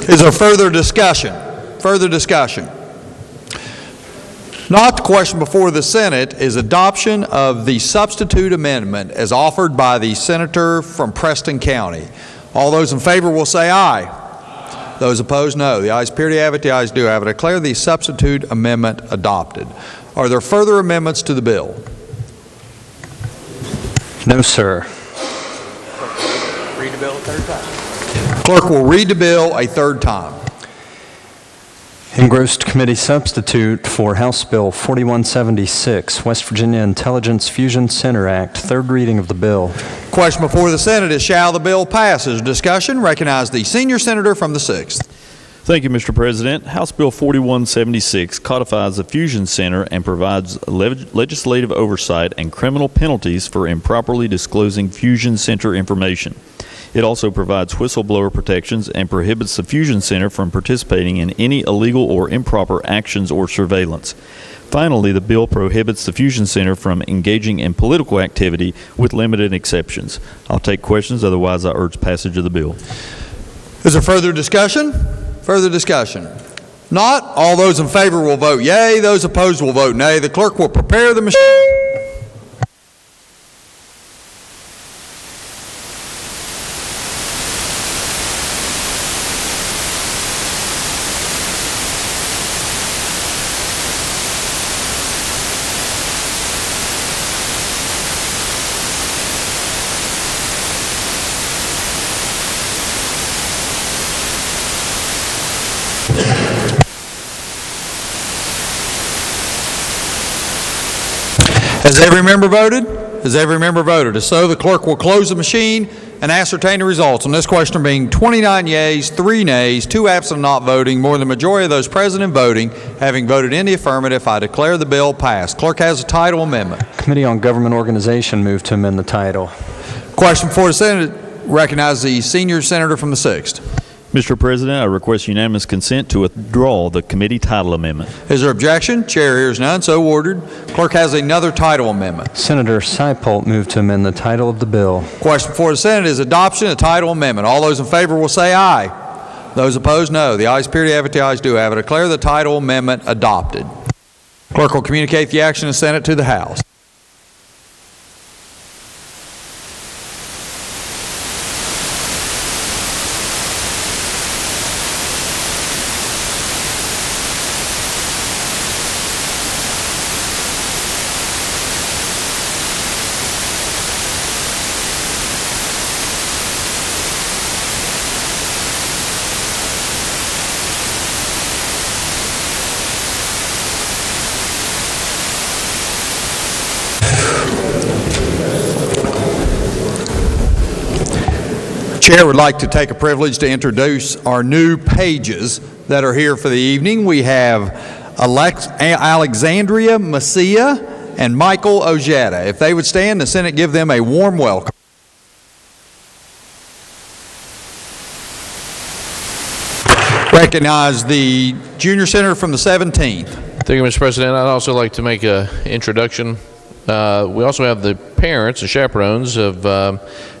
Is there further discussion? Further discussion? Not. The question before the Senate is adoption of the substitute amendment as offered by the senator from Preston County. All those in favor will say aye. Those opposed, no. The ayes appear to have it. The ayes do have it. I declare the substitute amendment adopted. Are there further amendments to the bill? No, sir. Read the bill a third time. Clerk will read the bill a third time. Engrossed committee substitute for House Bill 4176, West Virginia Intelligence Fusion Center Act, third reading of the bill. Question before the Senate is, shall the bill pass? As discussion, recognize the senior senator from the 6th. Thank you, Mr. President. House Bill 4176 codifies the Fusion Center and provides legislative oversight and criminal penalties for improperly disclosing Fusion Center information. It also provides whistleblower protections and prohibits the Fusion Center from participating in any illegal or improper actions or surveillance. Finally, the bill prohibits the Fusion Center from engaging in political activity with limited exceptions. I'll take questions, otherwise I urge passage of the bill. Is there further discussion? Further discussion? Not. All those in favor will vote yea. Those opposed will vote nay. The clerk will prepare the machine. Has every member voted? Has every member voted? If so, the clerk will close the machine and ascertain the results. On this question being 29 yeas, 3 nays, 2 absent not voting, more than the majority of those present and voting, having voted in the affirmative, I declare the bill passed. Clerk has a title amendment. Committee on Government Organization moved to amend the title. Question before the Senate. Recognize the senior senator from the 6th. Mr. President, I request unanimous consent to withdraw the committee title amendment. Is there objection? Chair hears none, so ordered. Clerk has another title amendment. Senator Seipolt moved to amend the title of the bill. Question before the Senate is adoption of title amendment. All those in favor will say aye. Those opposed, no. The ayes appear to have it. The ayes do have it. I declare the title amendment adopted. Clerk will communicate the action of the Senate to the House. Chair would like to take a privilege to introduce our new pages that are here for the evening. We have Alexandria Messia and Michael Ojeda. If they would stand, the Senate give them a warm welcome. Recognize the junior senator from the 17th. Thank you, Mr. President. I'd also like to make an introduction. We also have the parents, the chaperones of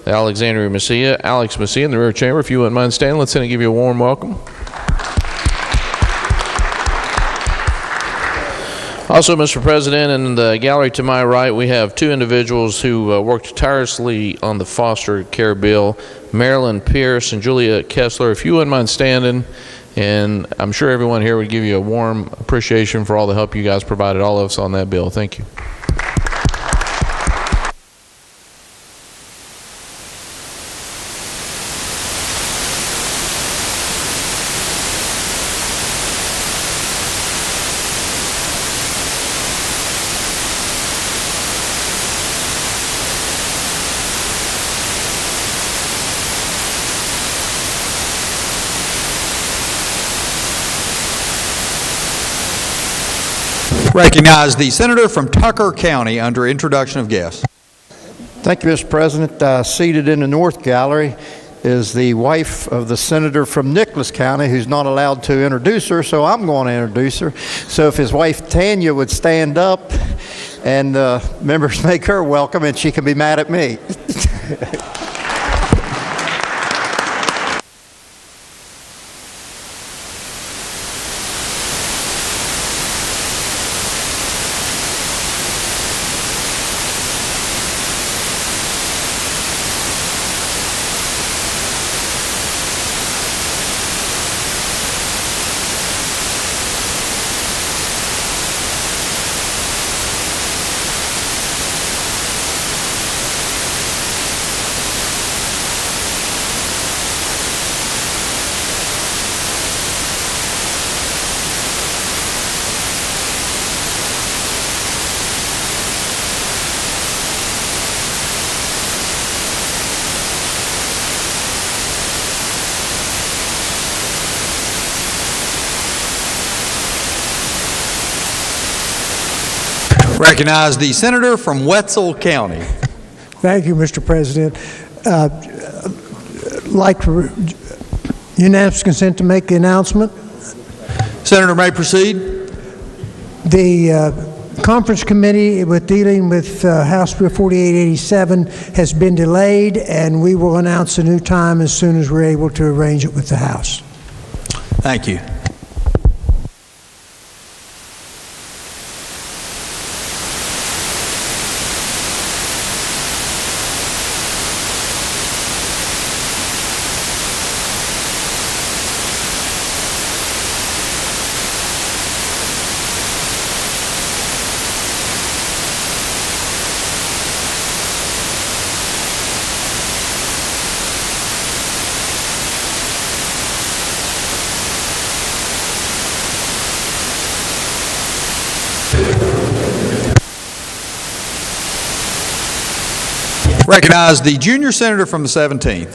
Alexandria Messia, Alex Messia in the rear chamber. If you wouldn't mind standing, let's give you a warm welcome. Also, Mr. President, in the gallery to my right, we have 2 individuals who worked tirelessly on the foster care bill, Marilyn Pierce and Julia Kessler. If you wouldn't mind standing, and I'm sure everyone here would give you a warm appreciation for all the help you guys provided all of us on that bill. Thank you. Recognize the senator from Tucker County under introduction of guests. Thank you, Mr. President. Seated in the North Gallery is the wife of the senator from Nicholas County, who's not allowed to introduce her, so I'm going to introduce her. So if his wife Tanya would stand up and members make her welcome, and she can be mad at me. Recognize the senator from Wetzel County. Thank you, Mr. President. Like to unanimous consent to make the announcement. Senator may proceed. The conference committee with dealing with House Bill 4887 has been delayed, and we will announce a new time as soon as we're able to arrange it with the House. Thank you. Recognize the junior senator from the 17th.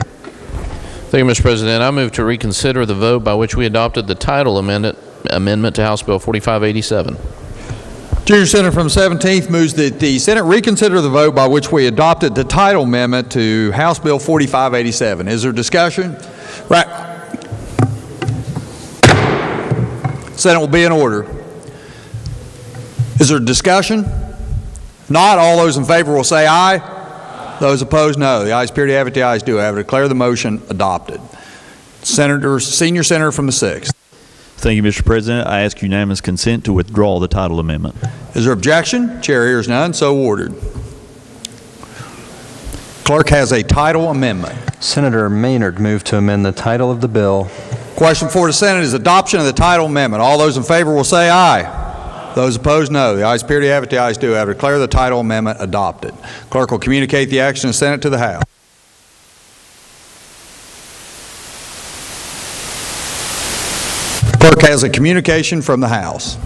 Thank you, Mr. President. I move to reconsider the vote by which we adopted the title amendment to House Bill 4587. Junior senator from the 17th moves that the Senate reconsider the vote by which we adopted the title amendment to House Bill 4587. Is there discussion? Right. Senate will be in order. Is there discussion? Not, all those in favor will say aye. Those opposed, no. The ayes appear to have it. The ayes do have it. Declare the motion adopted. Senior senator from the 6th. Thank you, Mr. President. I ask unanimous consent to withdraw the title amendment. Is there objection? Chair hears none. So ordered. Clerk has a title amendment. Senator Maynard moved to amend the title of the bill. Question before the Senate is adoption of the title amendment. All those in favor will say aye. Those opposed, no. The ayes appear to have it. The ayes do have it. Declare the title amendment adopted. Clerk will communicate the action of the Senate to the House. Clerk has a communication from the House.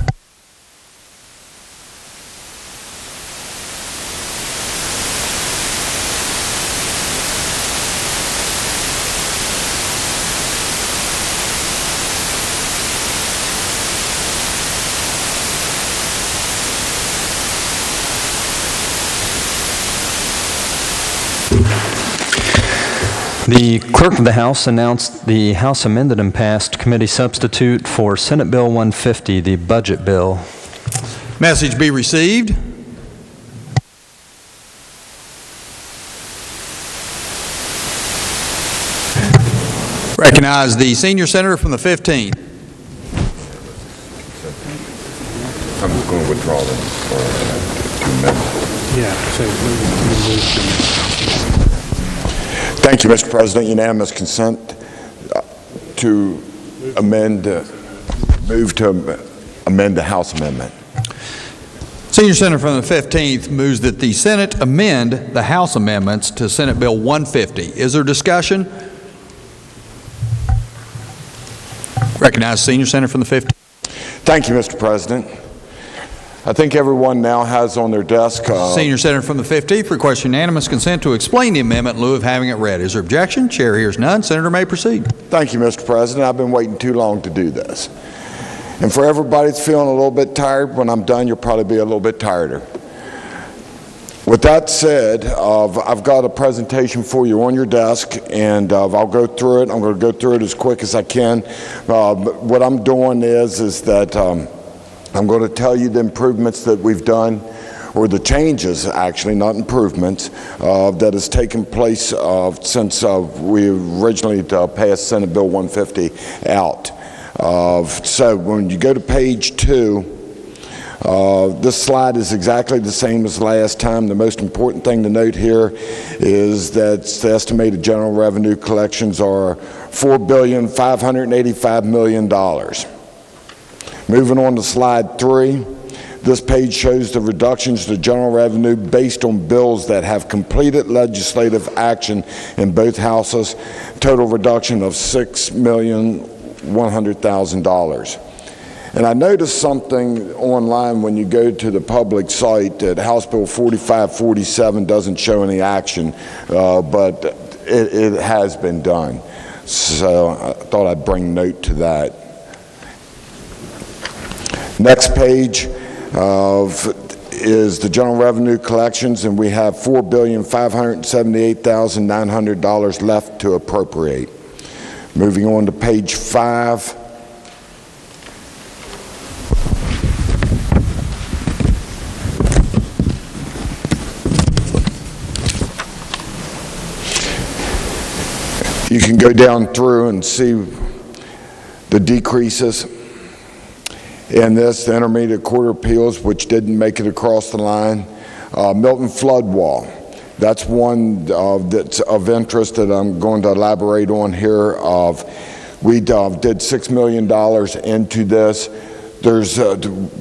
The clerk of the House announced the House amended and passed committee substitute for Senate Bill 150, the budget bill. Message be received. Recognize the senior senator from the 15th. I'm going to withdraw them for 2 minutes. Yeah. Thank you, Mr. President. Unanimous consent to amend, move to amend the House amendment. Senior senator from the 15th moves that the Senate amend the House amendments to Senate Bill 150. Is there discussion? Recognize senior senator from the 15th. Thank you, Mr. President. I think everyone now has on their desk. Senior senator from the 15th requests unanimous consent to explain the amendment in lieu of having it read. Is there objection? Chair hears none. Senator may proceed. Thank you, Mr. President. I've been waiting too long to do this. And for everybody that's feeling a little bit tired, when I'm done, you'll probably be a little bit tireder. With that said, I've got a presentation for you on your desk, and I'll go through it. I'm going to go through it as quick as I can. What I'm doing is that I'm going to tell you the improvements that we've done, or the changes, actually, not improvements, that has taken place since we originally passed Senate Bill 150 out. So when you go to page 2, this slide is exactly the same as last time. The most important thing to note here is that the estimated general revenue collections are $4,585 million. Moving on to slide 3, this page shows the reductions to general revenue based on bills that have completed legislative action in both houses, total reduction of $6,100,000. And I noticed something online when you go to the public site that House Bill 4547 doesn't show any action, but it has been done. So I thought I'd bring note to that. Next page is the general revenue collections, and we have $4,578,900 left to appropriate. Moving on to page 5. You can go down through and see the decreases in this, the intermediate court appeals, which didn't make it across the line. Milton flood wall, that's one that's of interest that I'm going to elaborate on here. We did $6 million into this. There's,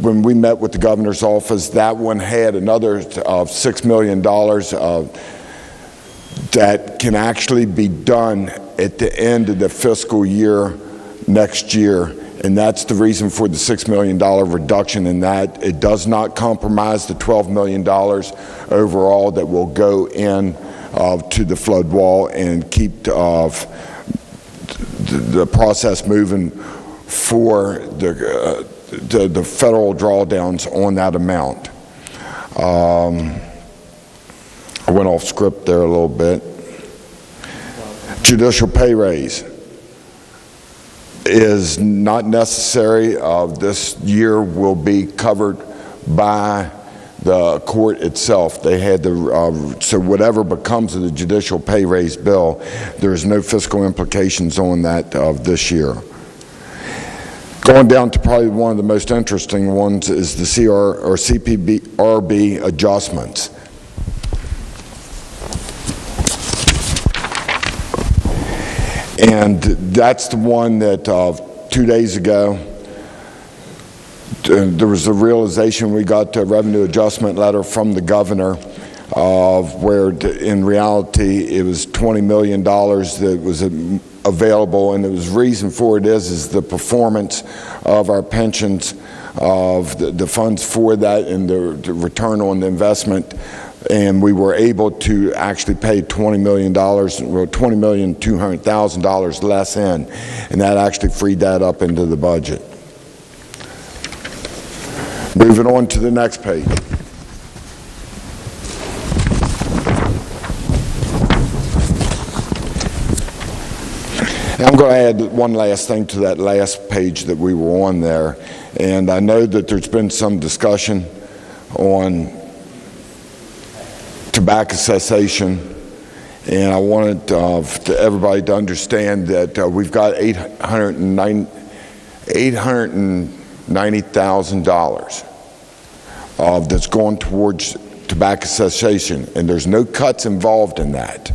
when we met with the governor's office, that one had another $6 million that can actually be done at the end of the fiscal year next year. And that's the reason for the $6 million reduction in that. It does not compromise the $12 million overall that will go in to the flood wall and keep the process moving for the federal drawdowns on that amount. I went off script there a little bit. Judicial pay raise is not necessary. This year will be covered by the court itself. They had the, so whatever becomes of the judicial pay raise bill, there's no fiscal implications on that this year. Going down to probably one of the most interesting ones is the CPRB adjustments. And that's the one that 2 days ago, there was a realization, we got a revenue adjustment letter from the governor where in reality it was $20 million that was available, and the reason for it is the performance of our pensions, of the funds for that and the return on the investment. And we were able to actually pay $20 million, well, $20,200,000 less in, and that actually freed that up into the budget. Moving on to the next page. I'm going to add one last thing to that last page that we were on there, and I know that there's been some discussion on tobacco cessation, and I wanted everybody to understand that we've got $890,000 that's going towards tobacco cessation, and there's no cuts involved in that.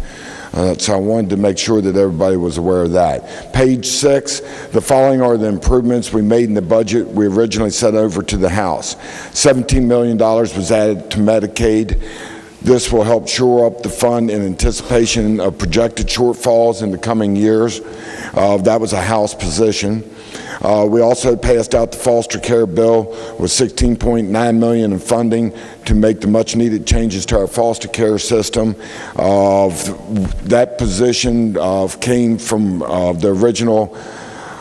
So I wanted to make sure that everybody was aware of that. Page 6, the following are the improvements we made in the budget we originally sent over to the House. $17 million was added to Medicaid. This will help shore up the fund in anticipation of projected shortfalls in the coming years. That was a House position. We also passed out the foster care bill with $16.9 million in funding to make the much needed changes to our foster care system. That position came from the original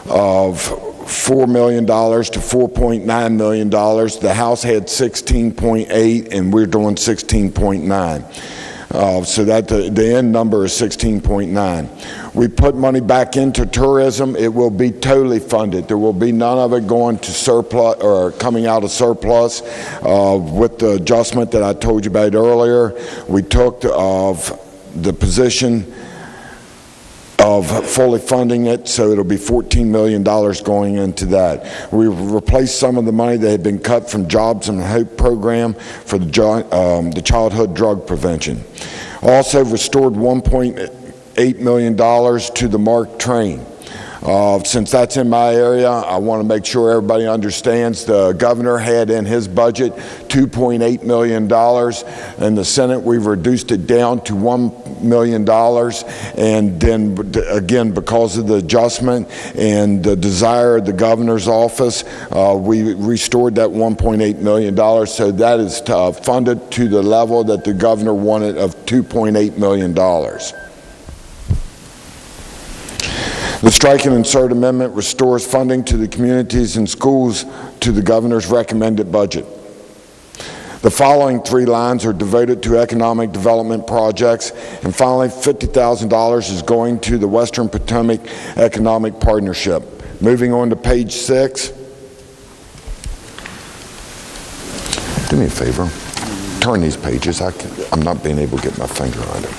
of $4 million to $4.9 million. The House had 16.8, and we're doing 16.9. So that the end number is 16.9. We put money back into tourism. It will be totally funded. There will be none of it going to surplus or coming out of surplus. With the adjustment that I told you about earlier, we took the position of fully funding it, so it'll be $14 million going into that. We replaced some of the money that had been cut from Jobs and Hope program for the childhood drug prevention. Also restored $1.8 million to the MARC train. Since that's in my area, I want to make sure everybody understands the governor had in his budget $2.8 million. In the Senate, we've reduced it down to $1 million. And then again, because of the adjustment and the desire of the governor's office, we restored that $1.8 million. So that is funded to the level that the governor wanted of $2.8 million. The Strike and Insert Amendment restores funding to the communities and schools to the governor's recommended budget. The following three lines are devoted to economic development projects. And finally, $50,000 is going to the Western Potomac Economic Partnership. Moving on to page 6. Do me a favor. Turn these pages. I'm not being able to get my finger on it.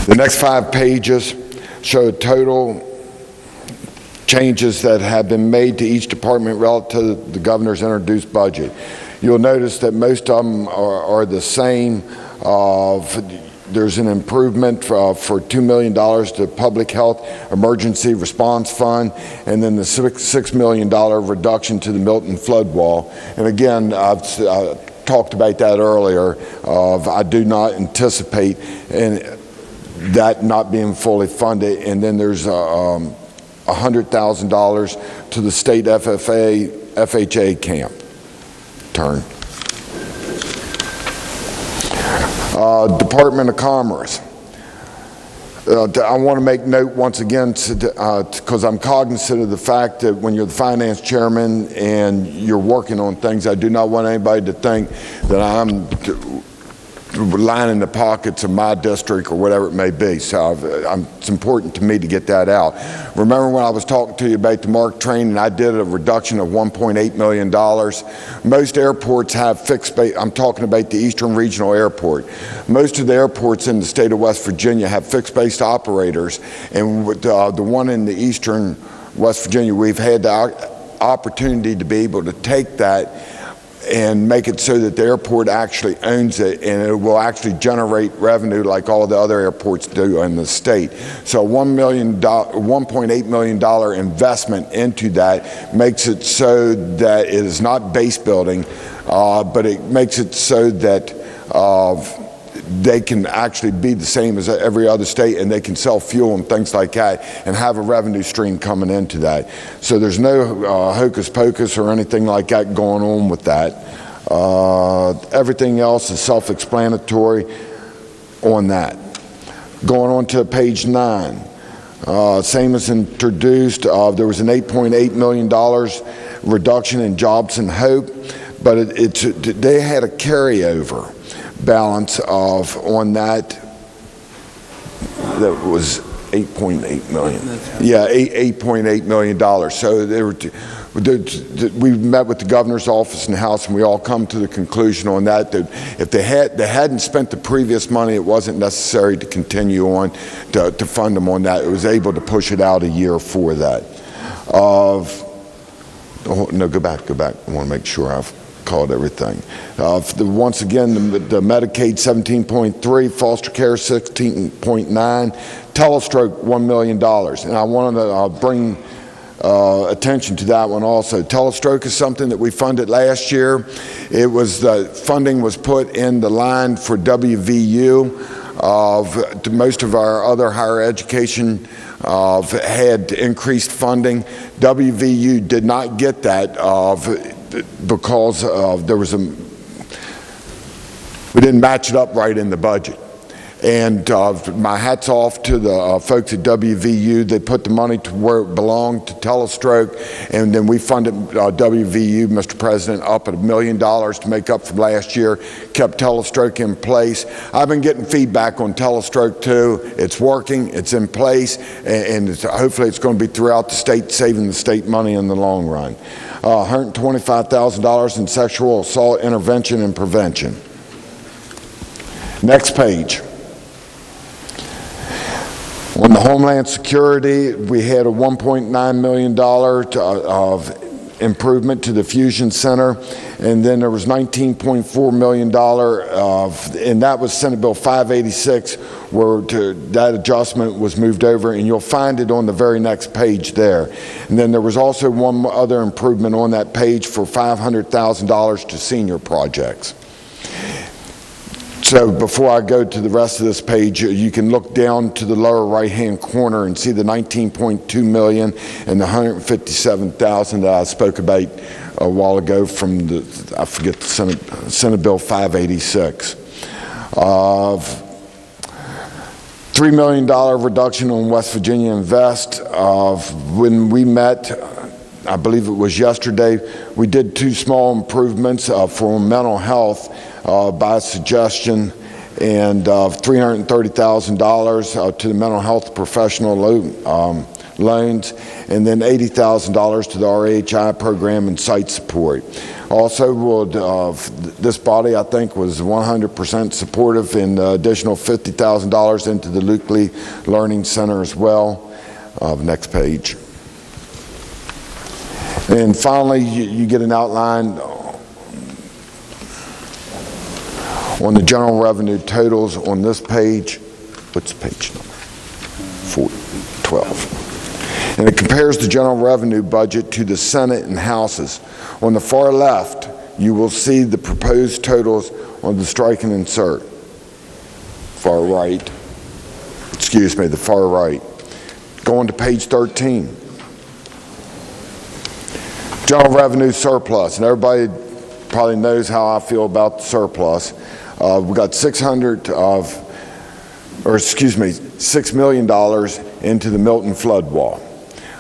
The next 5 pages show total changes that have been made to each department relative to the governor's introduced budget. You'll notice that most of them are the same. There's an improvement for $2 million to Public Health Emergency Response Fund, and then the $6 million reduction to the Milton flood wall. And again, I've talked about that earlier. I do not anticipate that not being fully funded. And then there's $100,000 to the state FHA camp. Turn. Department of Commerce. I want to make note once again, because I'm cognizant of the fact that when you're the finance chairman and you're working on things, I do not want anybody to think that I'm lining the pockets of my district or whatever it may be. So it's important to me to get that out. Remember when I was talking to you about the MARC training, I did a reduction of $1.8 million. Most airports have fixed base. I'm talking about the Eastern Regional Airport. Most of the airports in the state of West Virginia have fixed base operators, and with, the one in the Eastern West Virginia, we've had the opportunity to be able to take that and make it so that the airport actually owns it, and it will actually generate revenue like all the other airports do in the state. So $1.8 million investment into that makes it so that it is not base building, but it makes it so that they can actually be the same as every other state, and they can sell fuel and things like that and have a revenue stream coming into that. So there's no hocus pocus or anything like that going on with that. Everything else is self-explanatory on that. Going on to page 9. Same as introduced, there was an $8.8 million reduction in Jobs and Hope, but they had a carryover balance of on that was $8.8 million. Yeah, $8.8 million. So we met with the governor's office and the House, and we all come to the conclusion on that if they hadn't spent the previous money, it wasn't necessary to continue on to fund them on that. It was able to push it out a year for that. No, go back. I want to make sure I've called everything. Once again, the Medicaid 17.3, foster care 16.9, telestroke $1 million. And I wanted to bring attention to that one also. Telestroke is something that we funded last year. It was funding was put in the line for WVU. Most of our other higher education had increased funding. WVU did not get that because we didn't match it up right in the budget. And my hat's off to the folks at WVU. They put the money to where it belonged, to telestroke, and then we funded WVU, Mr. President, up at $1 million to make up from last year, kept telestroke in place. I've been getting feedback on telestroke too. It's working, it's in place, and hopefully it's going to be throughout the state, saving the state money in the long run. $125,000 in sexual assault intervention and prevention. Next page. On the Homeland Security, we had a $1.9 million of improvement to the Fusion Center, and then there was $19.4 million and that was Senate Bill 586, where that adjustment was moved over, and you'll find it on the very next page there. And then there was also one other improvement on that page for $500,000 to senior projects. So before I go to the rest of this page, you can look down to the lower right-hand corner and see the $19.2 million and the $157,000 that I spoke about a while ago from I forget the Senate Bill 586. $3 million reduction on West Virginia Invest. When we met, I believe it was yesterday, we did 2 small improvements for mental health by suggestion, and $330,000 to the mental health professional loans, and then $80,000 to the RHI program and site support. Also, this body, I think, was 100% supportive in additional $50,000 into the Lukeley Learning Center as well. Next page. And finally, you get an outline on the general revenue totals on this page. What's page number? 12. And it compares the general revenue budget to the Senate and Houses. On the far left, you will see the proposed totals on the strike and insert. Far right. Excuse me, the far right. Going to page 13. General revenue surplus, and everybody probably knows how I feel about the surplus. We got $6 million into the Milton flood wall.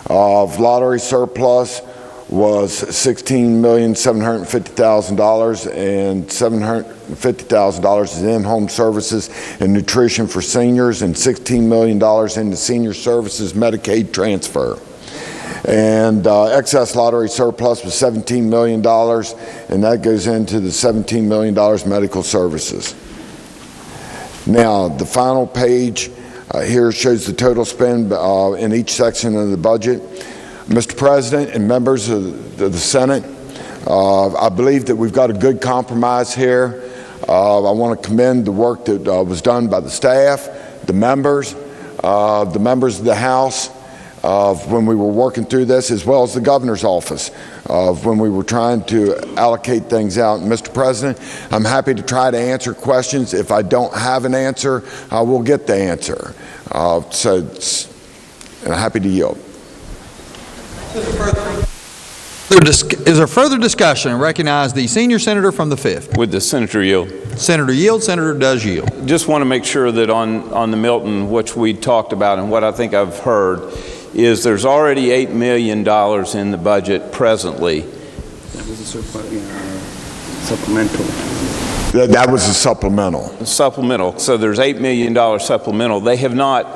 Lottery surplus was $16,750,000, and $750,000 is in-home services and nutrition for seniors, and $16 million into senior services Medicaid transfer. And excess lottery surplus was $17 million, and that goes into the $17 million medical services. Now, the final page here shows the total spend in each section of the budget. Mr. President and members of the Senate, I believe that we've got a good compromise here. I want to commend the work that was done by the staff, the members of the House, when we were working through this, as well as the governor's office when we were trying to allocate things out. And Mr. President, I'm happy to try to answer questions. If I don't have an answer, I will get the answer. And I'm happy to yield. Is there further discussion? Recognize the senior senator from the 5th. Would the senator yield? Senator yield. Senator does yield. Just want to make sure that on the Milton, which we talked about and what I think I've heard, is there's already $8 million in the budget presently. That was a supplemental. That was a supplemental. Supplemental. So there's $8 million supplemental. They have not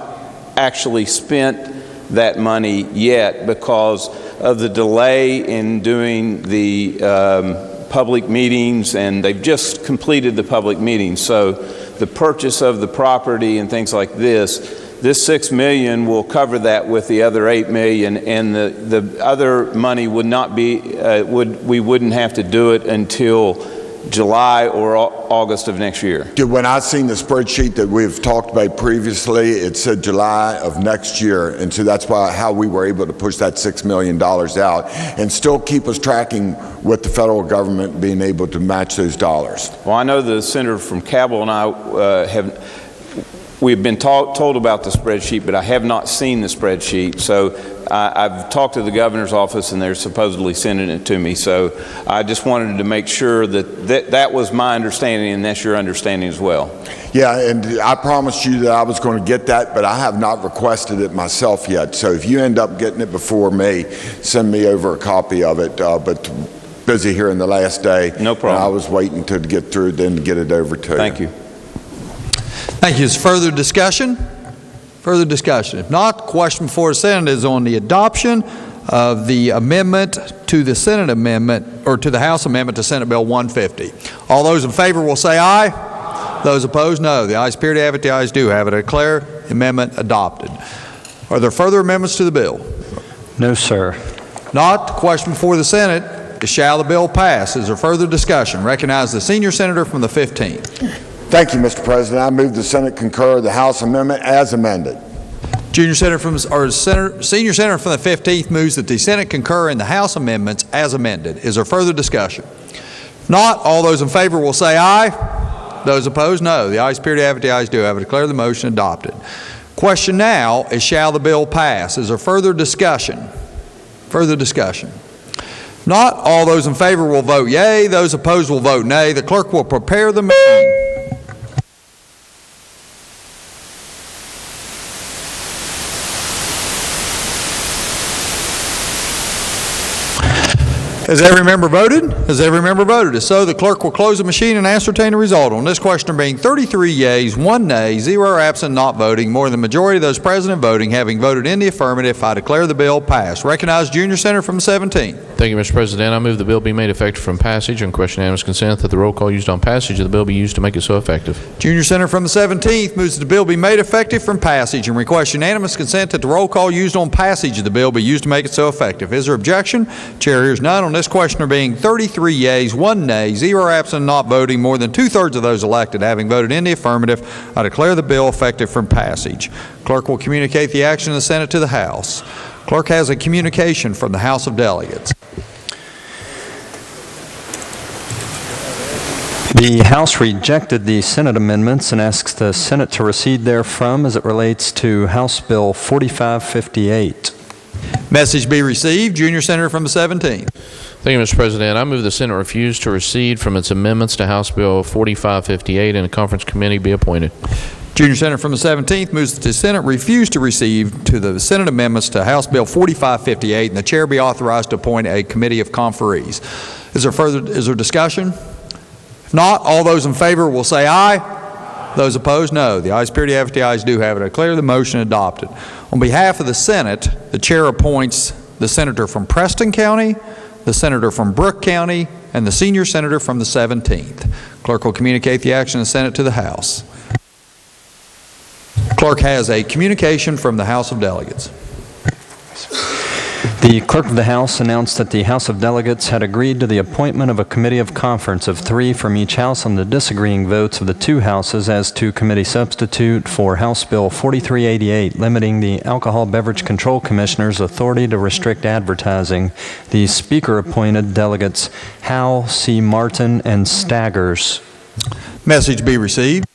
actually spent that money yet because of the delay in doing the public meetings, and they've just completed the public meetings. So the purchase of the property and things like this $6 million will cover that with the other $8 million, and the other money would not be we wouldn't have to do it until July or August of next year. When I seen the spreadsheet that we've talked about previously, it said July of next year, and so that's how we were able to push that $6 million out and still keep us tracking with the federal government being able to match those dollars. Well, I know the senator from Cabell and I we've been told about the spreadsheet, but I have not seen the spreadsheet. So I've talked to the governor's office, and they're supposedly sending it to me. So I just wanted to make sure that was my understanding, and that's your understanding as well. Yeah, and I promised you that I was going to get that, but I have not requested it myself yet. So if you end up getting it before me, send me over a copy of it. But busy here in the last day. No problem. I was waiting to get through, then get it over to you. Thank you. Thank you. Is further discussion? Further discussion. If not, the question before the Senate is on the adoption of the amendment to the Senate amendment, or to the House amendment to Senate Bill 150. All those in favor will say aye. Those opposed, no. The ayes appear to have it. The ayes do have it. I declare the amendment adopted. Are there further amendments to the bill? No, sir. Not, the question before the Senate is shall the bill pass? Is there further discussion? Recognize the senior senator from the 15th. Thank you, Mr. President. I move the Senate concur the House amendment as amended. Senior senator from the 15th moves that the Senate concur in the House amendments as amended. Is there further discussion? Not, all those in favor will say aye. Those opposed, no. The ayes appear to have it. The ayes do have it. Declare the motion adopted. Question now is shall the bill pass? Is there further discussion? Further discussion. Not, all those in favor will vote yea. Those opposed will vote nay. The clerk will prepare the machine. Has every member voted? Has every member voted? If so, the clerk will close the machine and ascertain the result. On this question being 33 yeas, 1 nay, 0 absent, not voting, more than the majority of those present and voting having voted in the affirmative, I declare the bill passed. Recognize Junior Senator from the 17th. Thank you, Mr. President. I move the bill be made effective from passage and question unanimous consent that the roll call used on passage of the bill be used to make it so effective. Junior Senator from the 17th moves that the bill be made effective from passage and requests unanimous consent that the roll call used on passage of the bill be used to make it so effective. Is there objection? Chair hears none. On this question there being 33 yeas, 1 nay, 0 absent, not voting, more than 2/3 of those elected having voted in the affirmative, I declare the bill effective from passage. Clerk will communicate the action of the Senate to the House. Clerk has a communication from the House of Delegates. The House rejected the Senate amendments and asks the Senate to recede therefrom as it relates to House Bill 4558. Message be received. Junior Senator from the 17th. Thank you, Mr. President. I move the Senate refuse to recede from its amendments to House Bill 4558 and a conference committee be appointed. Junior Senator from the 17th moves that the Senate refuse to receive to the Senate amendments to House Bill 4558 and the chair be authorized to appoint a committee of conferees. Is there discussion? If not, all those in favor will say aye. Those opposed, no. The ayes appear to have it. The ayes do have it. I declare the motion adopted. On behalf of the Senate, the chair appoints the senator from Preston County, the senator from Brooke County, and the senior senator from the 17th. Clerk will communicate the action of the Senate to the House. Clerk has a communication from the House of Delegates. The Clerk of the House announced that the House of Delegates had agreed to the appointment of a committee of conference of 3 from each House on the disagreeing votes of the 2 Houses as to committee substitute for House Bill 4388, limiting the Alcohol Beverage Control Commissioner's authority to restrict advertising. The Speaker appointed delegates Howe, C. Martin, and Staggers. Message be received.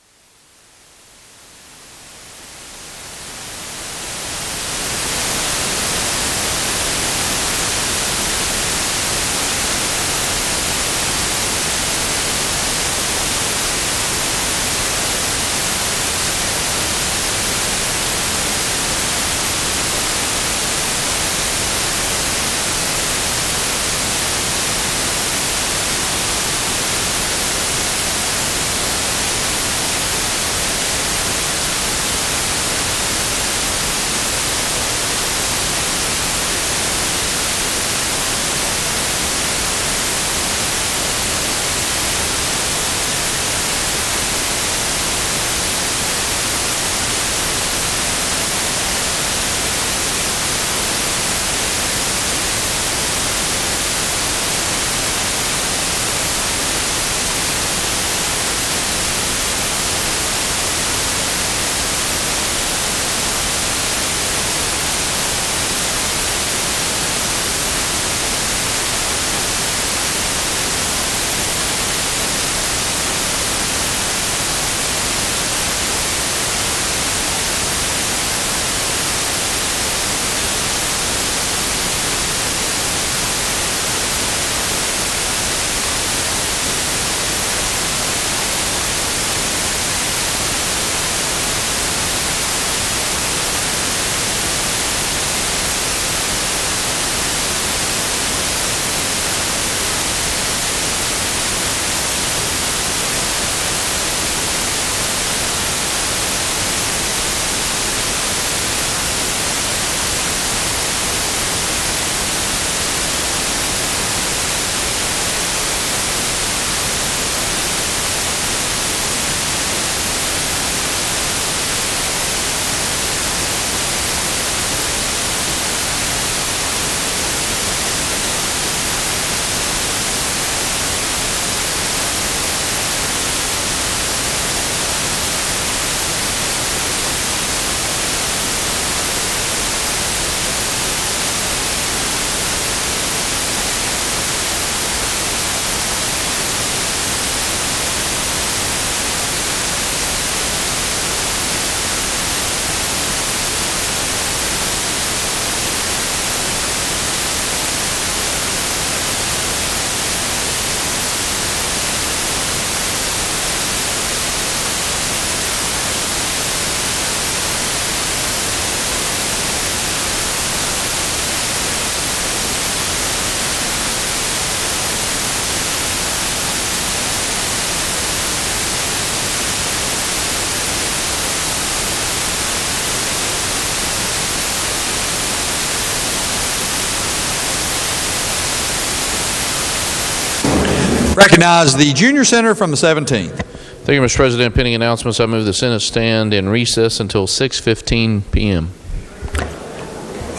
Recognize the junior senator from the 17th. Thank you, Mr. President. Pending announcements, I move the Senate stand in recess until 6:15 p.m.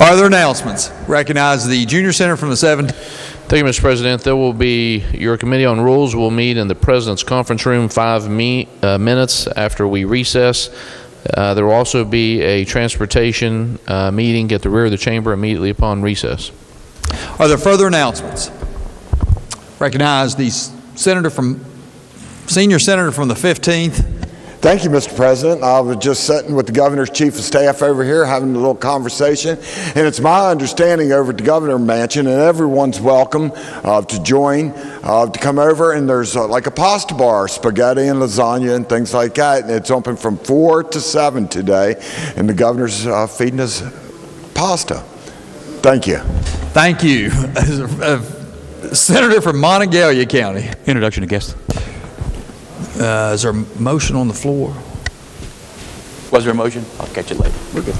Are there announcements? Recognize the junior senator from the 17th. Thank you, Mr. President. There will be, your Committee on Rules will meet in the President's Conference Room 5 minutes after we recess. There will also be a transportation meeting at the rear of the chamber immediately upon recess. Are there further announcements? Recognize the senior senator from the 15th. Thank you, Mr. President. I was just sitting with the governor's chief of staff over here having a little conversation, and it's my understanding over at the Governor Mansion, and everyone's welcome to join, to come over, and there's like a pasta bar, spaghetti and lasagna and things like that, and it's open from 4 to 7 today, and the governor's feeding us pasta. Thank you. Thank you. Senator from Monongalia County. Introduction to guests. Is there a motion on the floor? Was there a motion? I'll catch it later. We're good.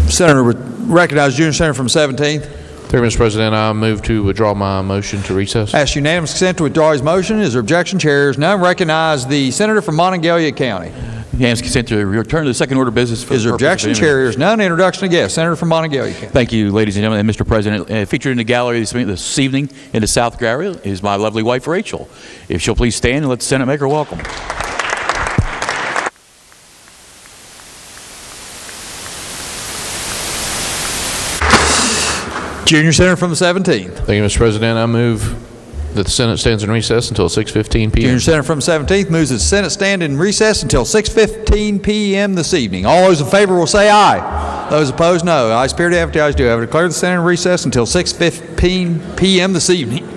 Senator, recognize junior senator from 17th. Thank you, Mr. President. I move to withdraw my motion to recess. Ask unanimous consent to withdraw his motion. Is there objection? Chairs none. Recognize the senator from Monongalia County. Unanimous consent to return to the second order of business. Is there objection? Chairs none. Introduction to guests. Senator from Monongalia County. Thank you, ladies and gentlemen, and Mr. President. Featured in the gallery this evening in the South Gallery is my lovely wife, Rachel. If she'll please stand and let the Senate make her welcome. Junior senator from the 17th. Thank you, Mr. President. I move that the Senate stands in recess until 6:15 p.m. Junior senator from the 17th moves that the Senate stand in recess until 6:15 p.m. this evening. All those in favor will say aye. Those opposed, no. Ayes appear to have, ayes do have. I declare the Senate in recess until 6:15 p.m. this evening.